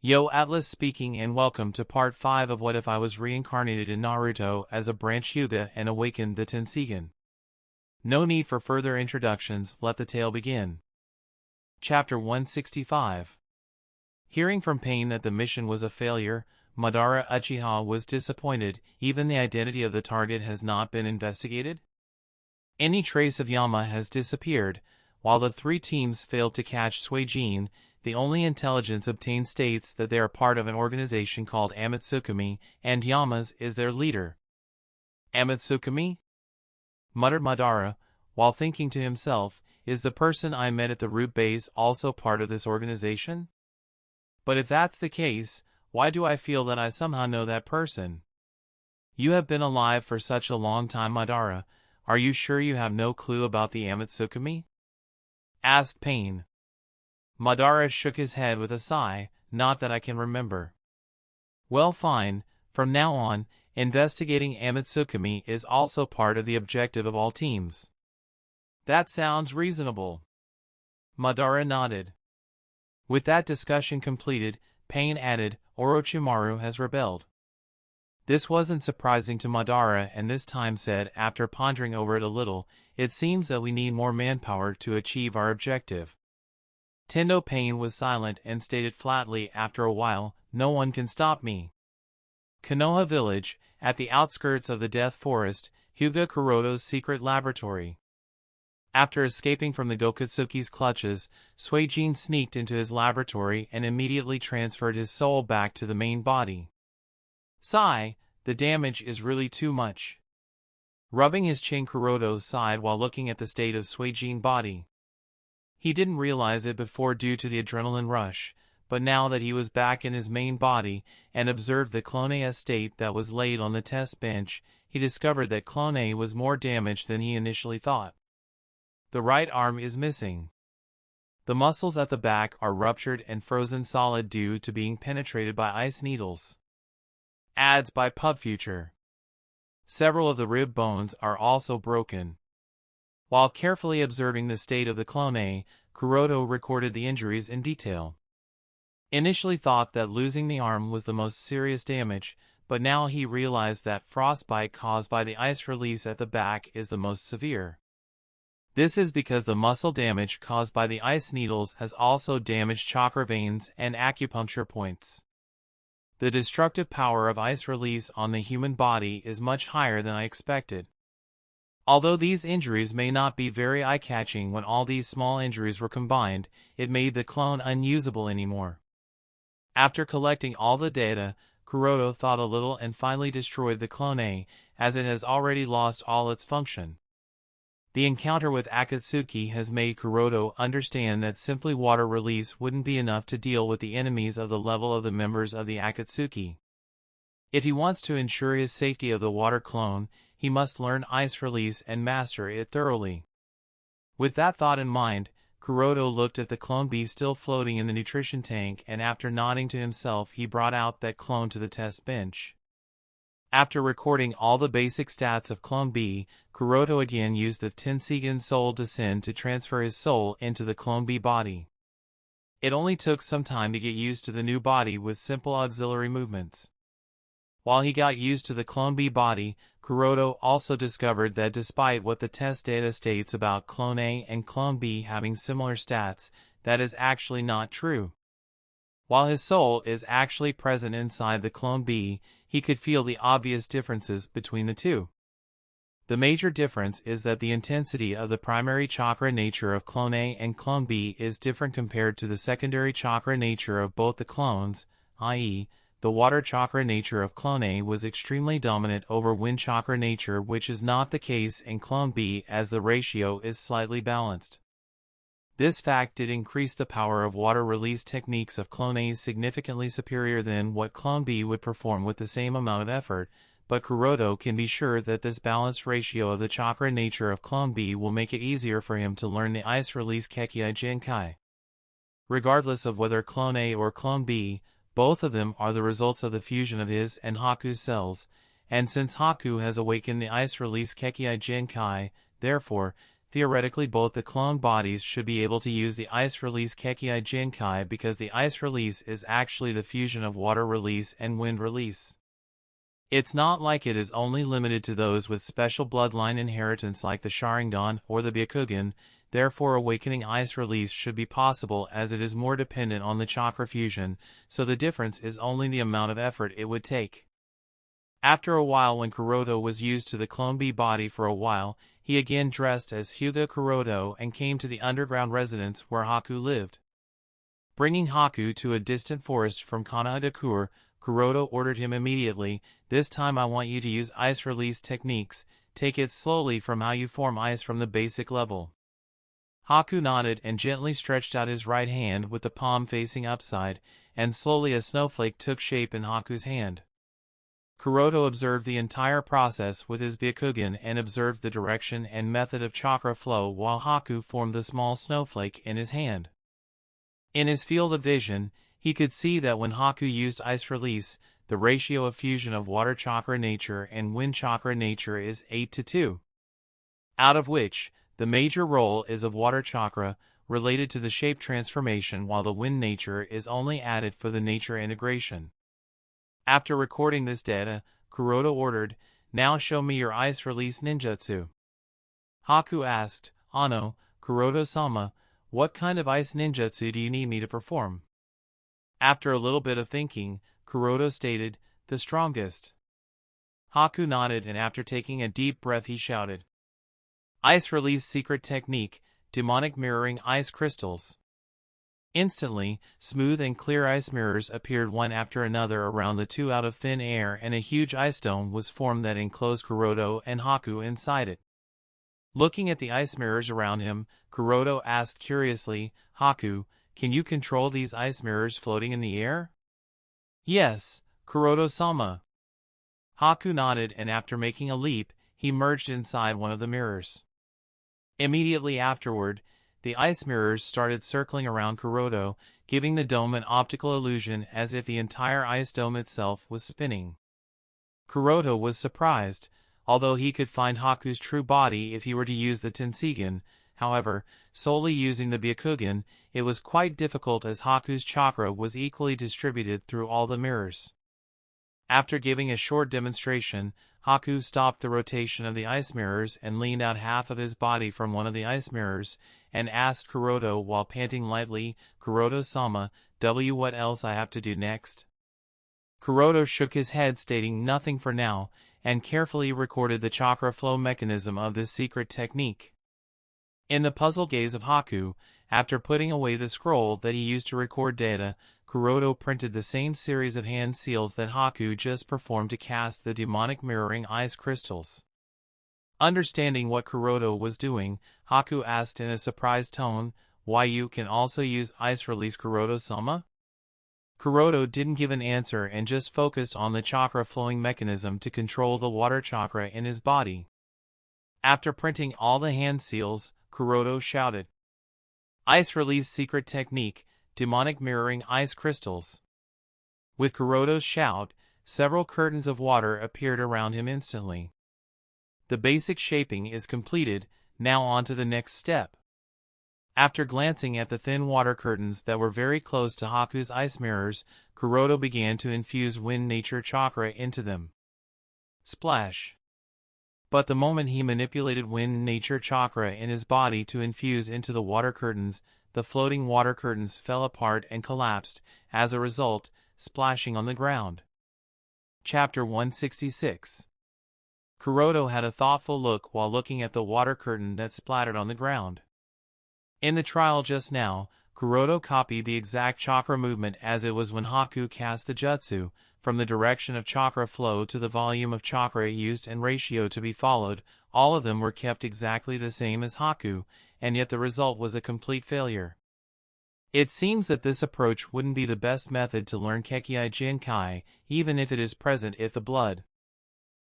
Yo, Atlas speaking, and welcome to part 5 of What If I Was Reincarnated in Naruto as a branch Hyuga and awakened the Tenseigan. No need for further introductions, let the tale begin. Chapter 165. Hearing from Pain that the mission was a failure, Madara Uchiha was disappointed. Even the identity of the target has not been investigated. Any trace of Yama has disappeared. While the three teams failed to catch Suijin, the only intelligence obtained states that they are part of an organization called Amatsukami, and Yama's is their leader. Amatsukami? Muttered Madara, while thinking to himself, is the person I met at the root base also part of this organization? But if that's the case, why do I feel that I somehow know that person? You have been alive for such a long time, Madara. Are you sure you have no clue about the Amatsukami? Asked Pain. Madara shook his head with a sigh. Not that I can remember. Well, fine. From now on, investigating Amatsukami is also part of the objective of all teams. That sounds reasonable. Madara nodded. With that discussion completed, Pain added, Orochimaru has rebelled. This wasn't surprising to Madara, and this time said, after pondering over it a little, it seems that we need more manpower to achieve our objective. Tendo Pain was silent and stated flatly after a while, no one can stop me. Konoha Village, at the outskirts of the Death Forest, Hyuga Kuroto's secret laboratory. After escaping from the Gokutsuki's clutches, Suijin sneaked into his laboratory and immediately transferred his soul back to the main body. Sigh, the damage is really too much. Rubbing his chin, Kuroto sighed while looking at the state of Suijin's body. He didn't realize it before due to the adrenaline rush, but now that he was back in his main body and observed the Clone state that was laid on the test bench, he discovered that Clone was more damaged than he initially thought. The right arm is missing. The muscles at the back are ruptured and frozen solid due to being penetrated by ice needles. Adds by PubFuture. Several of the rib bones are also broken. While carefully observing the state of the Clone, Kuroto recorded the injuries in detail. Initially thought that losing the arm was the most serious damage, but now he realized that frostbite caused by the ice release at the back is the most severe. This is because the muscle damage caused by the ice needles has also damaged chakra veins and acupuncture points. The destructive power of ice release on the human body is much higher than I expected. Although these injuries may not be very eye-catching, when all these small injuries were combined, it made the clone unusable anymore. After collecting all the data, Kuroto thought a little and finally destroyed the Clone, as it has already lost all its function. The encounter with Akatsuki has made Kuroto understand that simply water release wouldn't be enough to deal with the enemies of the level of the members of the Akatsuki. If he wants to ensure his safety of the water clone, he must learn ice release and master it thoroughly. With that thought in mind, Kuroto looked at the clone bee still floating in the nutrition tank, and after nodding to himself he brought out that clone to the test bench. After recording all the basic stats of Clone B, Kuroto again used the Tenseigan Soul Descend to transfer his soul into the Clone B body. It only took some time to get used to the new body with simple auxiliary movements. While he got used to the Clone B body, Kuroto also discovered that despite what the test data states about Clone A and Clone B having similar stats, that is actually not true. While his soul is actually present inside the Clone B, he could feel the obvious differences between the two. The major difference is that the intensity of the primary chakra nature of Clone A and Clone B is different compared to the secondary chakra nature of both the clones, i.e., the water chakra nature of Clone A was extremely dominant over wind chakra nature, which is not the case in Clone B, as the ratio is slightly balanced. This fact did increase the power of water release techniques of Clone A significantly superior than what Clone B would perform with the same amount of effort, but Kuroto can be sure that this balanced ratio of the chakra nature of Clone B will make it easier for him to learn the ice release Kekkei Genkai. Regardless of whether Clone A or Clone B, both of them are the results of the fusion of his and Haku's cells, and since Haku has awakened the ice release Kekkei Genkai, therefore, theoretically both the clone bodies should be able to use the ice release Kekkei Jinkai because the ice release is actually the fusion of water release and wind release. It's not like it is only limited to those with special bloodline inheritance like the Sharingan or the Byakugan, therefore awakening ice release should be possible as it is more dependent on the chakra fusion, so the difference is only the amount of effort it would take. After a while, when Kuroto was used to the clone bee body for a while, he again dressed as Hyuga Kuroto and came to the underground residence where Haku lived. Bringing Haku to a distant forest from Kanagakur, Kuroto ordered him immediately, "This time I want you to use ice release techniques, take it slowly from how you form ice from the basic level." Haku nodded and gently stretched out his right hand with the palm facing upside, and slowly a snowflake took shape in Haku's hand. Kuroto observed the entire process with his Byakugan and observed the direction and method of chakra flow while Haku formed the small snowflake in his hand. In his field of vision, he could see that when Haku used ice release, the ratio of fusion of water chakra nature and wind chakra nature is 8:2, out of which the major role is of water chakra, related to the shape transformation, while the wind nature is only added for the nature integration. After recording this data, Kuroto ordered, "Now show me your ice release ninjutsu." Haku asked, "Ano, Kuroto-sama, what kind of ice ninjutsu do you need me to perform?" After a little bit of thinking, Kuroto stated, "The strongest." Haku nodded, and after taking a deep breath he shouted, "Ice release secret technique, demonic mirroring ice crystals." Instantly, smooth and clear ice mirrors appeared one after another around the two out of thin air, and a huge ice dome was formed that enclosed Kuroto and Haku inside it. Looking at the ice mirrors around him, Kuroto asked curiously, "Haku, can you control these ice mirrors floating in the air?" "Yes, Kuroto-sama." Haku nodded, and after making a leap, he merged inside one of the mirrors. Immediately afterward, the ice mirrors started circling around Kuroto, giving the dome an optical illusion as if the entire ice dome itself was spinning. Kuroto was surprised, although he could find Haku's true body if he were to use the Tenseigan. However, solely using the Byakugan, it was quite difficult as Haku's chakra was equally distributed through all the mirrors. After giving a short demonstration, Haku stopped the rotation of the ice mirrors and leaned out half of his body from one of the ice mirrors, and asked Kuroto while panting lightly, "Kuroto-sama, what else I have to do next?" Kuroto shook his head, stating nothing for now, and carefully recorded the chakra flow mechanism of this secret technique. In the puzzled gaze of Haku, after putting away the scroll that he used to record data, Kuroto printed the same series of hand seals that Haku just performed to cast the demonic mirroring ice crystals. Understanding what Kuroto was doing, Haku asked in a surprised tone, "Why, you can also use ice release, Kuroto-sama?" Kuroto didn't give an answer and just focused on the chakra flowing mechanism to control the water chakra in his body. After printing all the hand seals, Kuroto shouted, "Ice release secret technique, demonic mirroring ice crystals." With Kuroto's shout, several curtains of water appeared around him instantly. The basic shaping is completed, now on to the next step. After glancing at the thin water curtains that were very close to Haku's ice mirrors, Kuroto began to infuse wind nature chakra into them. Splash! But the moment he manipulated wind nature chakra in his body to infuse into the water curtains, the floating water curtains fell apart and collapsed, as a result, splashing on the ground. Chapter 166. Kuroto had a thoughtful look while looking at the water curtain that splattered on the ground. In the trial just now, Kuroto copied the exact chakra movement as it was when Haku cast the jutsu, from the direction of chakra flow to the volume of chakra used and ratio to be followed. All of them were kept exactly the same as Haku, and yet the result was a complete failure. It seems that this approach wouldn't be the best method to learn Kekkei Jinkai, even if it is present if the blood,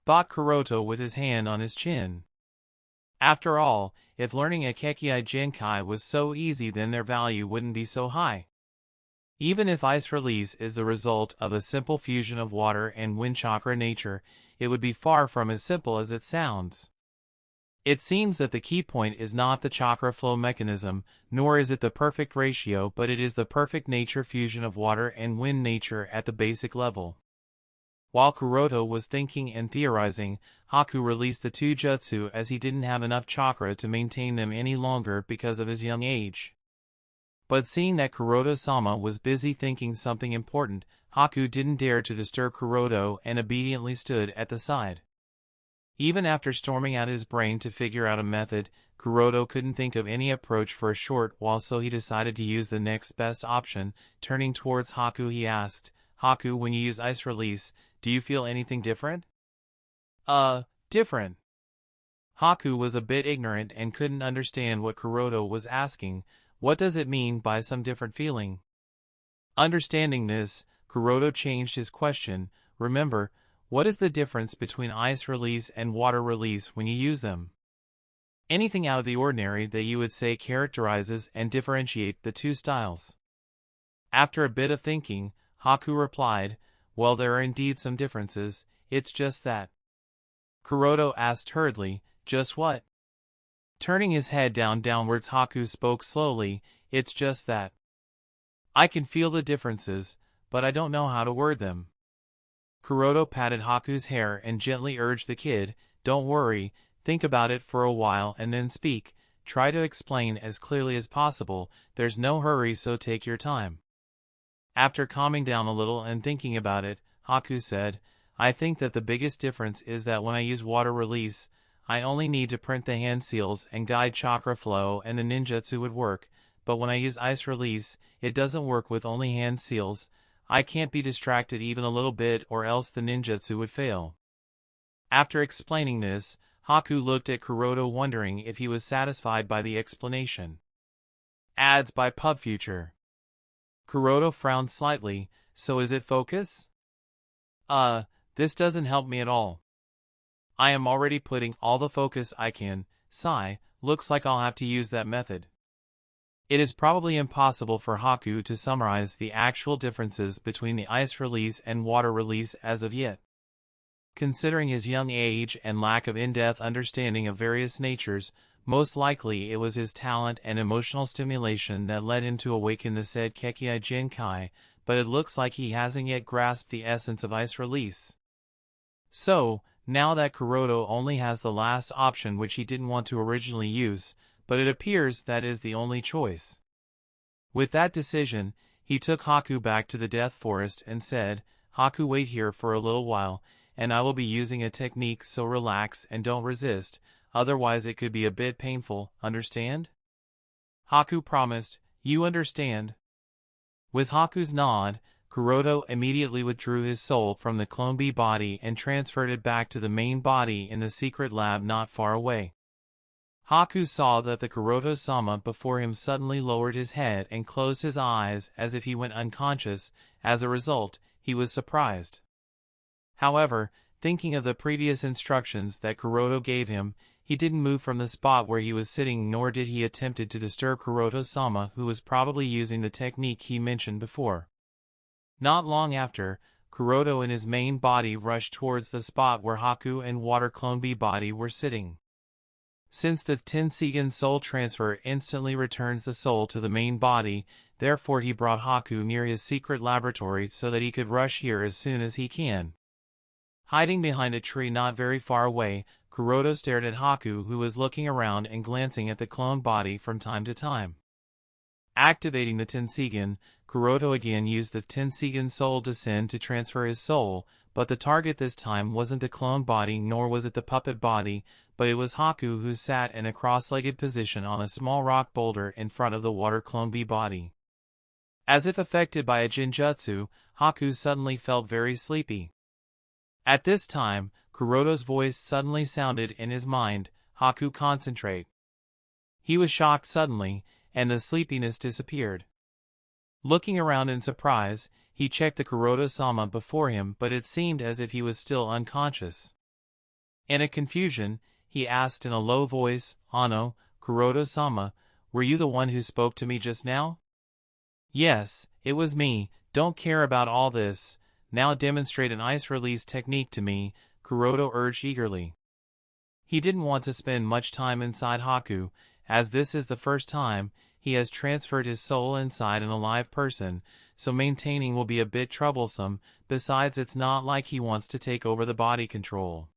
thought Kuroto with his hand on his chin. After all, if learning a Kekkei Jinkai was so easy, then their value wouldn't be so high. Even if ice release is the result of a simple fusion of water and wind chakra nature, it would be far from as simple as it sounds. It seems that the key point is not the chakra flow mechanism, nor is it the perfect ratio, but it is the perfect nature fusion of water and wind nature at the basic level. While Kuroto was thinking and theorizing, Haku released the two jutsu as he didn't have enough chakra to maintain them any longer because of his young age. But seeing that Kuroto-sama was busy thinking something important, Haku didn't dare to disturb Kuroto and obediently stood at the side. Even after storming out his brain to figure out a method, Kuroto couldn't think of any approach for a short while, so he decided to use the next best option. Turning towards Haku, he asked, "Haku, when you use ice release, do you feel anything different?" Different." Haku was a bit ignorant and couldn't understand what Kuroto was asking. What does it mean by some different feeling? Understanding this, Kuroto changed his question. Remember, what is the difference between ice release and water release when you use them? Anything out of the ordinary that you would say characterizes and differentiate the two styles? After a bit of thinking, Haku replied, "Well, there are indeed some differences, it's just that." Kuroto asked hurriedly, "Just what?" Turning his head downwards, Haku spoke slowly, "It's just that I can feel the differences, but I don't know how to word them." Kuroto patted Haku's hair and gently urged the kid, "Don't worry, think about it for a while and then speak. Try to explain as clearly as possible, there's no hurry, so take your time." After calming down a little and thinking about it, Haku said, "I think that the biggest difference is that when I use water release, I only need to print the hand seals and guide chakra flow and the ninjutsu would work, but when I use ice release, it doesn't work with only hand seals. I can't be distracted even a little bit or else the ninjutsu would fail." After explaining this, Haku looked at Kuroto wondering if he was satisfied by the explanation. Ads by PubFuture. Kuroto frowned slightly. "So is it focus?" This doesn't help me at all. I am already putting all the focus I can." Sigh, "Looks like I'll have to use that method." It is probably impossible for Haku to summarize the actual differences between the ice release and water release as of yet. Considering his young age and lack of in-depth understanding of various natures, most likely it was his talent and emotional stimulation that led him to awaken the said Kekkei Jinkai, but it looks like he hasn't yet grasped the essence of ice release. So, now that Kuroto only has the last option, which he didn't want to originally use, but it appears that is the only choice. With that decision, he took Haku back to the Death Forest and said, "Haku, wait here for a little while, and I will be using a technique, so relax and don't resist, otherwise it could be a bit painful, understand?" Haku promised, "You understand?" With Haku's nod, Kuroto immediately withdrew his soul from the clone bee body and transferred it back to the main body in the secret lab not far away. Haku saw that the Kuroto-sama before him suddenly lowered his head and closed his eyes as if he went unconscious. As a result, he was surprised. However, thinking of the previous instructions that Kuroto gave him, he didn't move from the spot where he was sitting, nor did he attempt to disturb Kuroto-sama, who was probably using the technique he mentioned before. Not long after, Kuroto in his main body rushed towards the spot where Haku and Water Clone Bee body were sitting. Since the Tenseigan soul transfer instantly returns the soul to the main body, therefore he brought Haku near his secret laboratory so that he could rush here as soon as he can. Hiding behind a tree not very far away, Kuroto stared at Haku, who was looking around and glancing at the clone body from time to time. Activating the Tenseigan, Kuroto again used the Tenseigan soul descend to transfer his soul, but the target this time wasn't the clone body nor was it the puppet body, but it was Haku, who sat in a cross-legged position on a small rock boulder in front of the water clone bee body. As if affected by a jinjutsu, Haku suddenly felt very sleepy. At this time, Kuroto's voice suddenly sounded in his mind, "Haku, concentrate." He was shocked suddenly, and the sleepiness disappeared. Looking around in surprise, he checked the Kuroto-sama before him, but it seemed as if he was still unconscious. In a confusion, he asked in a low voice, "Ano, Kuroto-sama, were you the one who spoke to me just now?" "Yes, it was me. Don't care about all this. Now demonstrate an ice release technique to me," Kuroto urged eagerly. He didn't want to spend much time inside Haku, as this is the first time he has transferred his soul inside an alive person, so maintaining will be a bit troublesome. Besides, it's not like he wants to take over the body control.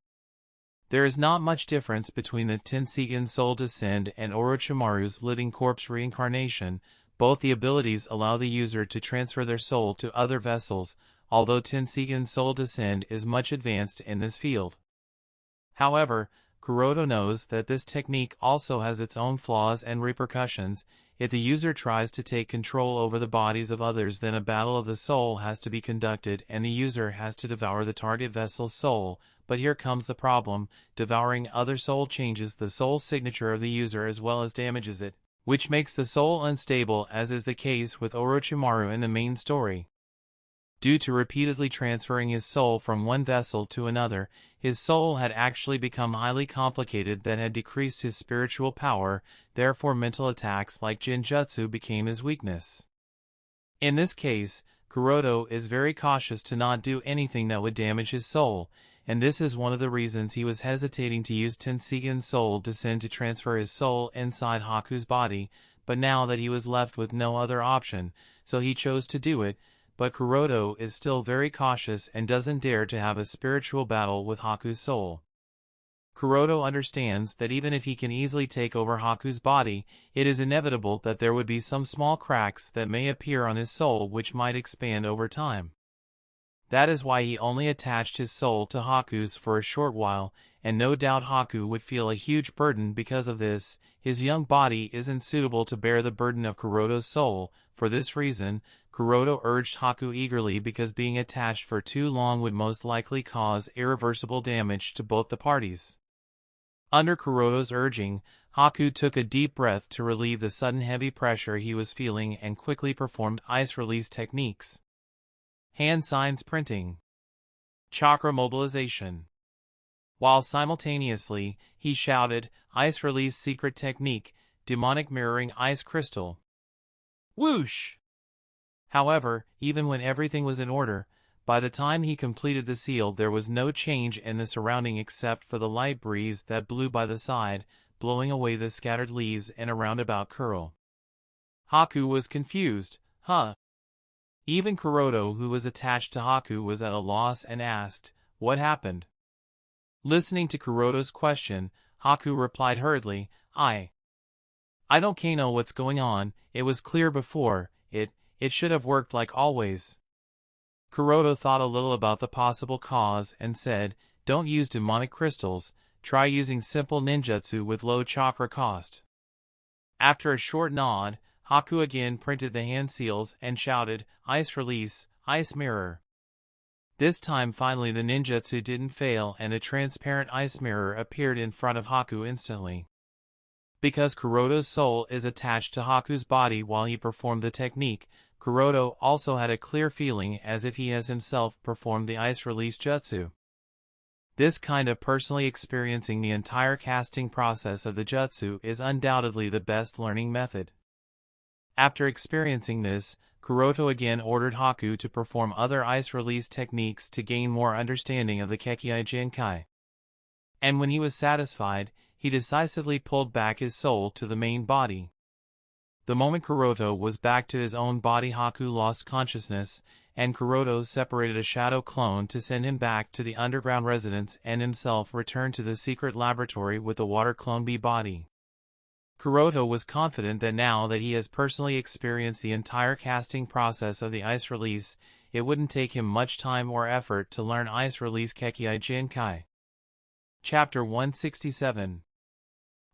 There is not much difference between the Tenseigan Soul Descend and Orochimaru's Living Corpse Reincarnation. Both the abilities allow the user to transfer their soul to other vessels, although Tenseigan Soul Descend is much advanced in this field. However, Kuroto knows that this technique also has its own flaws and repercussions. If the user tries to take control over the bodies of others, then a battle of the soul has to be conducted and the user has to devour the target vessel's soul. But here comes the problem: devouring other soul changes the soul signature of the user as well as damages it, which makes the soul unstable, as is the case with Orochimaru in the main story. Due to repeatedly transferring his soul from one vessel to another, his soul had actually become highly complicated that had decreased his spiritual power, therefore mental attacks like Jinjutsu became his weakness. In this case, Kuroto is very cautious to not do anything that would damage his soul, and this is one of the reasons he was hesitating to use Tenseigan Soul Descend to transfer his soul inside Haku's body, but now that he was left with no other option, so he chose to do it. But Kuroto is still very cautious and doesn't dare to have a spiritual battle with Haku's soul. Kuroto understands that even if he can easily take over Haku's body, it is inevitable that there would be some small cracks that may appear on his soul which might expand over time. That is why he only attached his soul to Haku's for a short while, and no doubt Haku would feel a huge burden because of this. His young body isn't suitable to bear the burden of Kuroto's soul. For this reason, Kuroto urged Haku eagerly, because being attached for too long would most likely cause irreversible damage to both the parties. Under Kuroto's urging, Haku took a deep breath to relieve the sudden heavy pressure he was feeling and quickly performed ice release techniques. Hand signs printing. Chakra mobilization. While simultaneously, he shouted, "Ice release secret technique, demonic mirroring ice crystal." Whoosh! However, even when everything was in order, by the time he completed the seal there was no change in the surrounding except for the light breeze that blew by the side, blowing away the scattered leaves in a roundabout curl. Haku was confused. Even Kuroto, who was attached to Haku, was at a loss and asked, "What happened?" Listening to Kuroto's question, Haku replied hurriedly, I don't know what's going on. It was clear before. It should have worked like always." Kuroto thought a little about the possible cause and said, "Don't use demonic crystals, try using simple ninjutsu with low chakra cost." After a short nod, Haku again printed the hand seals and shouted, "Ice release, ice mirror." This time finally the ninjutsu didn't fail and a transparent ice mirror appeared in front of Haku instantly. Because Kuroto's soul is attached to Haku's body while he performed the technique, Kuroto also had a clear feeling as if he has himself performed the ice release jutsu. This kind of personally experiencing the entire casting process of the jutsu is undoubtedly the best learning method. After experiencing this, Kuroto again ordered Haku to perform other ice release techniques to gain more understanding of the Kekkei Jinkai. And when he was satisfied, he decisively pulled back his soul to the main body. The moment Kuroto was back to his own body, Haku lost consciousness, and Kuroto separated a shadow clone to send him back to the underground residence and himself returned to the secret laboratory with the water clone B body. Kuroto was confident that now that he has personally experienced the entire casting process of the ice release, it wouldn't take him much time or effort to learn ice release Kekkei Jinkai. Chapter 167.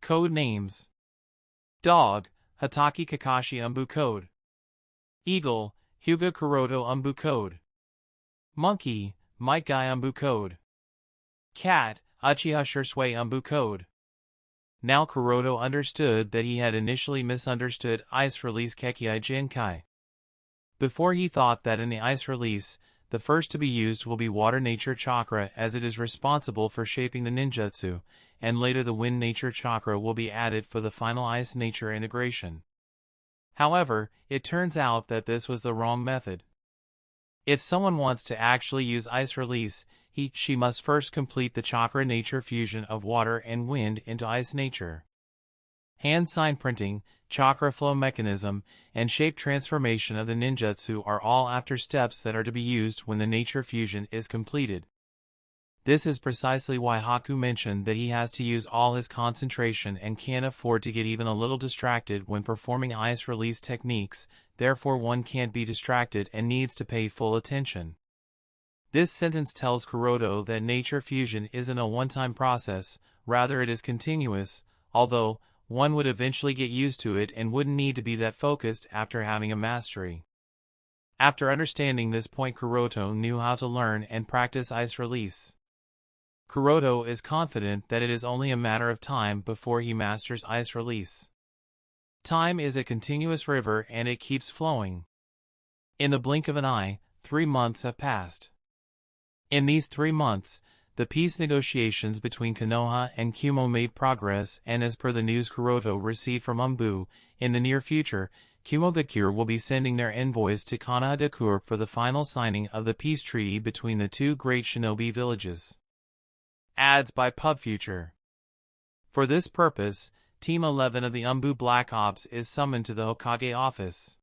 Code Names. Dog, Hataki Kakashi Umbu Code. Eagle, Hyuga Kuroto Umbu Code. Monkey, Might Guy Umbu Code. Cat, Uchiha Shursui Umbu Code. Now Kuroto understood that he had initially misunderstood ice release Kekkei Jinkai. Before he thought that in the ice release, the first to be used will be water nature chakra as it is responsible for shaping the ninjutsu, and later the wind nature chakra will be added for the final ice nature integration. However, it turns out that this was the wrong method. If someone wants to actually use ice release, she must first complete the chakra nature fusion of water and wind into ice nature. Hand sign printing, chakra flow mechanism, and shape transformation of the ninjutsu are all after steps that are to be used when the nature fusion is completed. This is precisely why Haku mentioned that he has to use all his concentration and can't afford to get even a little distracted when performing ice release techniques, therefore one can't be distracted and needs to pay full attention. This sentence tells Kuroto that nature fusion isn't a one-time process, rather it is continuous, although one would eventually get used to it and wouldn't need to be that focused after having a mastery. After understanding this point, Kuroto knew how to learn and practice ice release. Kuroto is confident that it is only a matter of time before he masters ice release. Time is a continuous river and it keeps flowing. In the blink of an eye, 3 months have passed. In these 3 months, the peace negotiations between Konoha and Kumo made progress, and as per the news Kuroto received from Umbu, in the near future, Kumogakure will be sending their envoys to Kanadakur for the final signing of the peace treaty between the two great shinobi villages. Ads by PubFuture. For this purpose, Team 11 of the Umbu Black Ops is summoned to the Hokage office.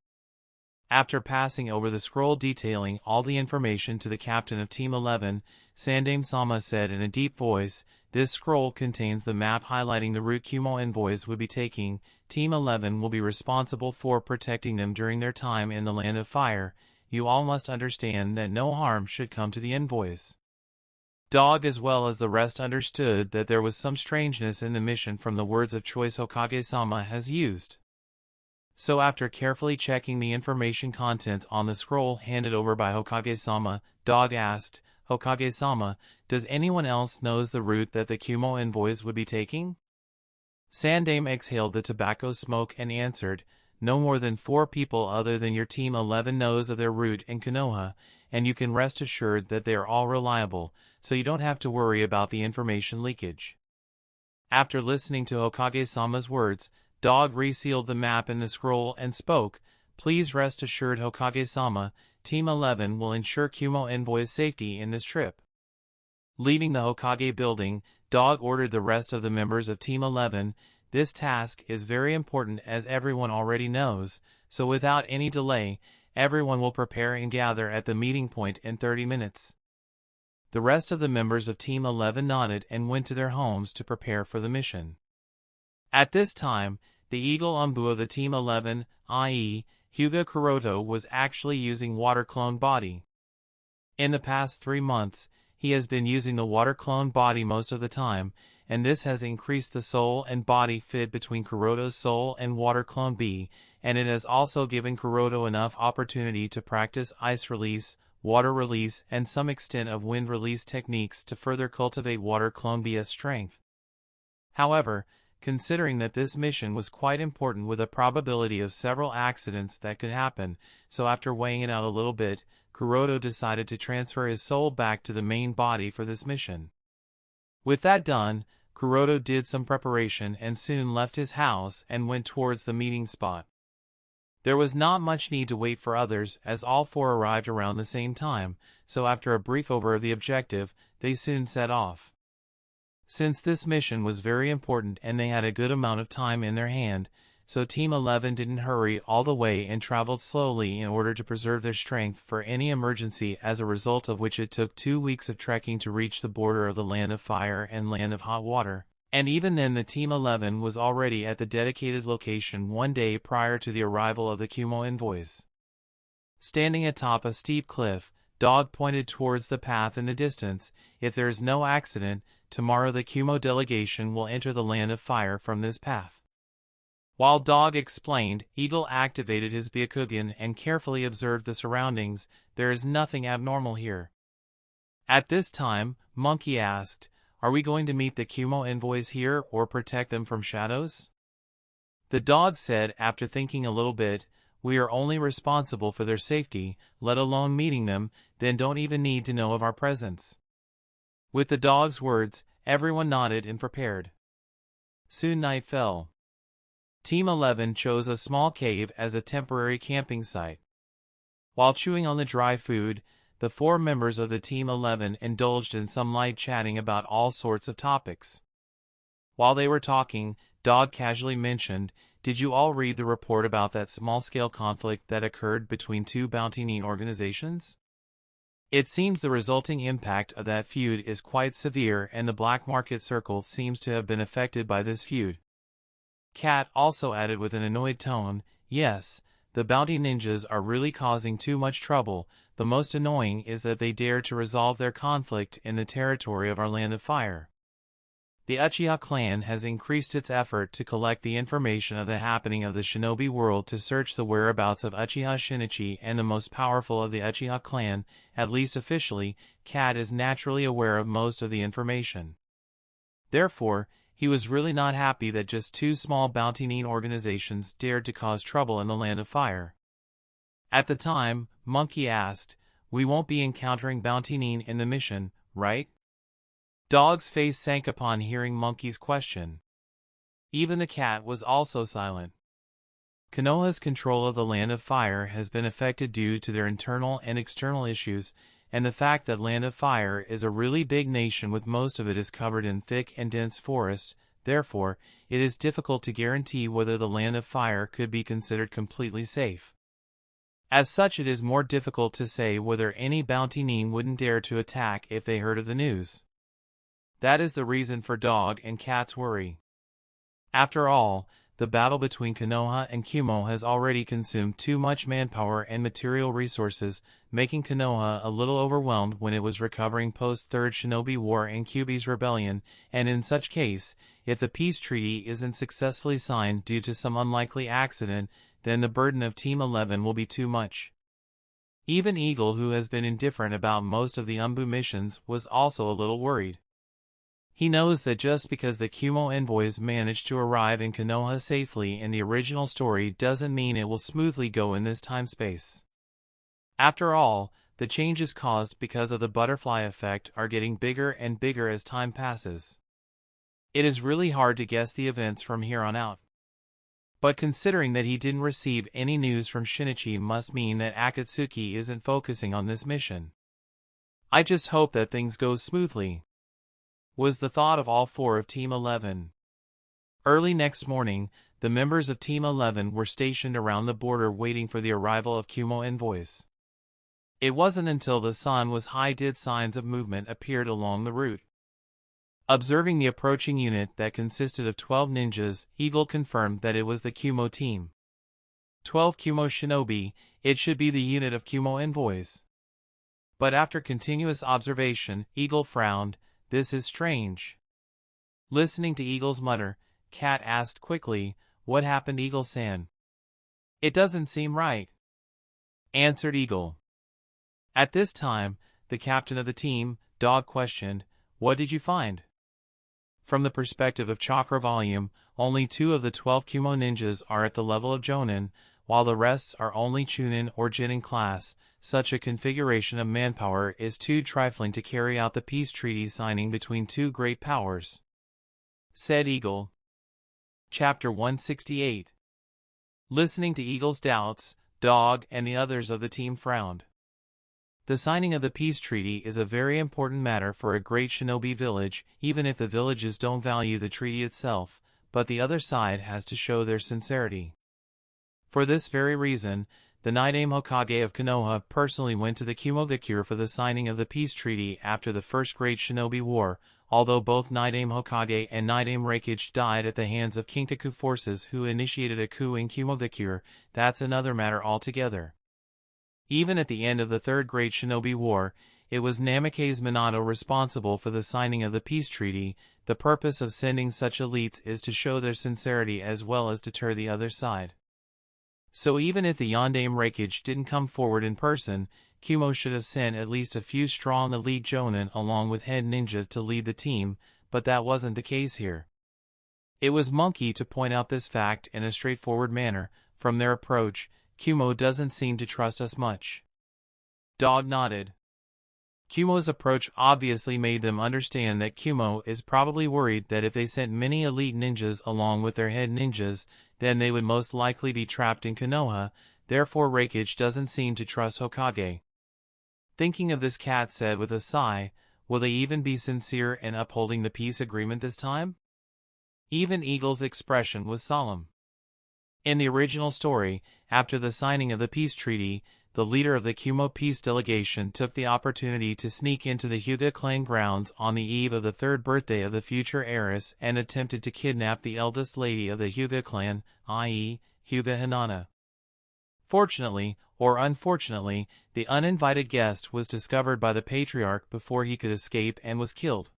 After passing over the scroll detailing all the information to the captain of Team 11, Sandaime-sama said in a deep voice, "This scroll contains the map highlighting the route Kumo envoys would be taking. Team 11 will be responsible for protecting them during their time in the Land of Fire. You all must understand that no harm should come to the envoys." Dog as well as the rest understood that there was some strangeness in the mission from the words of choice Hokage-sama has used. So after carefully checking the information content on the scroll handed over by Hokage-sama, Dog asked, "Hokage-sama, does anyone else knows the route that the Kumo envoys would be taking?" Sandaime exhaled the tobacco smoke and answered, "No more than 4 people other than your Team 11 knows of their route in Konoha, and you can rest assured that they are all reliable, so you don't have to worry about the information leakage." After listening to Hokage-sama's words, Dog resealed the map in the scroll and spoke, "Please rest assured Hokage-sama, Team 11 will ensure Kumo envoy's safety in this trip." Leaving the Hokage building, Dog ordered the rest of the members of Team 11, "This task is very important as everyone already knows, so without any delay, everyone will prepare and gather at the meeting point in 30 minutes. The rest of the members of Team 11 nodded and went to their homes to prepare for the mission. At this time, the Eagle Umbu of the Team 11, i.e., Hyuga Kuroto, was actually using water clone body. In the past 3 months, he has been using the water clone body most of the time, and this has increased the soul and body fit between Kuroto's soul and water clone B, and it has also given Kuroto enough opportunity to practice ice release, water release, and some extent of wind release techniques to further cultivate water clone B's strength. However, considering that this mission was quite important with a probability of several accidents that could happen, so after weighing it out a little bit, Kuroto decided to transfer his soul back to the main body for this mission. With that done, Kuroto did some preparation and soon left his house and went towards the meeting spot. There was not much need to wait for others as all 4 arrived around the same time, so after a brief overview of the objective, they soon set off. Since this mission was very important and they had a good amount of time in their hand, so Team 11 didn't hurry all the way and traveled slowly in order to preserve their strength for any emergency, as a result of which it took 2 weeks of trekking to reach the border of the Land of Fire and Land of Hot Water, and even then the Team 11 was already at the dedicated location 1 day prior to the arrival of the Kumo envoys. Standing atop a steep cliff, Dog pointed towards the path in the distance. "If there is no accident, tomorrow the Kumo delegation will enter the Land of Fire from this path." While Dog explained, Eagle activated his Byakugan and carefully observed the surroundings. "There is nothing abnormal here." At this time, Monkey asked, "Are we going to meet the Kumo envoys here or protect them from shadows?" The Dog said after thinking a little bit, "We are only responsible for their safety, let alone meeting them, then don't even need to know of our presence." With the Dog's words, everyone nodded and prepared. Soon night fell. Team 11 chose a small cave as a temporary camping site. While chewing on the dry food, the 4 members of the Team 11 indulged in some light chatting about all sorts of topics. While they were talking, Dog casually mentioned, "Did you all read the report about that small-scale conflict that occurred between 2 bounty organizations? It seems the resulting impact of that feud is quite severe, and the black market circle seems to have been affected by this feud." Cat also added with an annoyed tone, "Yes, the bounty ninjas are really causing too much trouble. The most annoying is that they dare to resolve their conflict in the territory of our Land of Fire. The Uchiha clan has increased its effort to collect the information of the happening of the shinobi world to search the whereabouts of Uchiha Shinichi and the most powerful of the Uchiha clan, at least officially. Cat is naturally aware of most of the information. Therefore, he was really not happy that just 2 small bounty organizations dared to cause trouble in the Land of Fire. At the time, Monkey asked, "We won't be encountering bounty in the mission, right?" Dog's face sank upon hearing Monkey's question. Even the cat was also silent. Konoha's control of the Land of Fire has been affected due to their internal and external issues, and the fact that Land of Fire is a really big nation with most of it is covered in thick and dense forests. Therefore, it is difficult to guarantee whether the Land of Fire could be considered completely safe. As such, it is more difficult to say whether any bounty wouldn't dare to attack if they heard of the news. That is the reason for Dog and Cat's worry. After all, the battle between Konoha and Kumo has already consumed too much manpower and material resources, making Konoha a little overwhelmed when it was recovering post-Third Shinobi War and Kyuubi's rebellion, and in such case, if the peace treaty isn't successfully signed due to some unlikely accident, then the burden of Team 11 will be too much. Even Eagle, who has been indifferent about most of the Umbu missions, was also a little worried. He knows that just because the Kumo envoys managed to arrive in Konoha safely in the original story doesn't mean it will smoothly go in this time-space. After all, the changes caused because of the butterfly effect are getting bigger and bigger as time passes. It is really hard to guess the events from here on out. But considering that he didn't receive any news from Shinichi must mean that Akatsuki isn't focusing on this mission. "I just hope that things go smoothly," was the thought of all 4 of Team 11. Early next morning, the members of Team 11 were stationed around the border waiting for the arrival of Kumo envoys. It wasn't until the sun was high did signs of movement appeared along the route. Observing the approaching unit that consisted of 12 ninjas, Eagle confirmed that it was the Kumo team. 12 Kumo shinobi, it should be the unit of Kumo envoys. But after continuous observation, Eagle frowned. "This is strange." Listening to Eagle's mutter, Cat asked quickly, "What happened, Eagle-san?" "It doesn't seem right," answered Eagle. At this time, the captain of the team, Dog, questioned, "What did you find?" From the perspective of chakra volume, only 2 of the 12 Kumo ninjas are at the level of Jonin, while the rest are only Chunin or Jinin class. Such a configuration of manpower is too trifling to carry out the peace treaty signing between 2 great powers," said Eagle. Chapter 168. Listening to Eagle's doubts, Dog and the others of the team frowned. The signing of the peace treaty is a very important matter for a great shinobi village, even if the villages don't value the treaty itself, but the other side has to show their sincerity. For this very reason, the Nidaime Hokage of Konoha personally went to the Kumogakure for the signing of the peace treaty after the First Great Shinobi War, although both Nidaime Hokage and Nidaime Reikage died at the hands of Kinkaku forces who initiated a coup in Kumogakure. That's another matter altogether. Even at the end of the Third Great Shinobi War, it was Namikaze Minato responsible for the signing of the peace treaty. The purpose of sending such elites is to show their sincerity as well as deter the other side. So even if the Yondaime Reikage didn't come forward in person, Kumo should have sent at least a few strong elite jonin along with head ninja to lead the team, but that wasn't the case here. It was Monkey to point out this fact in a straightforward manner. From their approach, Kumo doesn't seem to trust us much. Dog nodded. Kumo's approach obviously made them understand that Kumo is probably worried that if they sent many elite ninjas along with their head ninjas, then they would most likely be trapped in Konoha. therefore Reikage doesn't seem to trust Hokage. Thinking of this, Cat said with a sigh, will they even be sincere in upholding the peace agreement this time? Even Eagle's expression was solemn. In the original story, after the signing of the peace treaty, the leader of the Kumo peace delegation took the opportunity to sneak into the Hyuga clan grounds on the eve of the third birthday of the future heiress and attempted to kidnap the eldest lady of the Hyuga clan, i.e., Hyuga Hinata. Fortunately, or unfortunately, the uninvited guest was discovered by the patriarch before he could escape and was killed.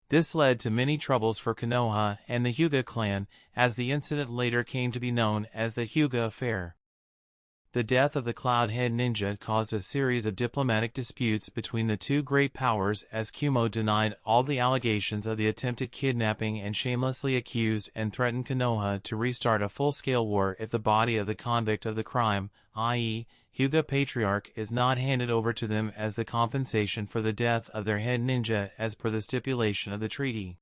This led to many troubles for Konoha and the Hyuga clan, as the incident later came to be known as the Hyuga Affair. The death of the Cloud-Head Ninja caused a series of diplomatic disputes between the two great powers, as Kumo denied all the allegations of the attempted kidnapping and shamelessly accused and threatened Konoha to restart a full-scale war if the body of the convict of the crime, i.e., Hyuga Patriarch, is not handed over to them as the compensation for the death of their head ninja as per the stipulation of the treaty.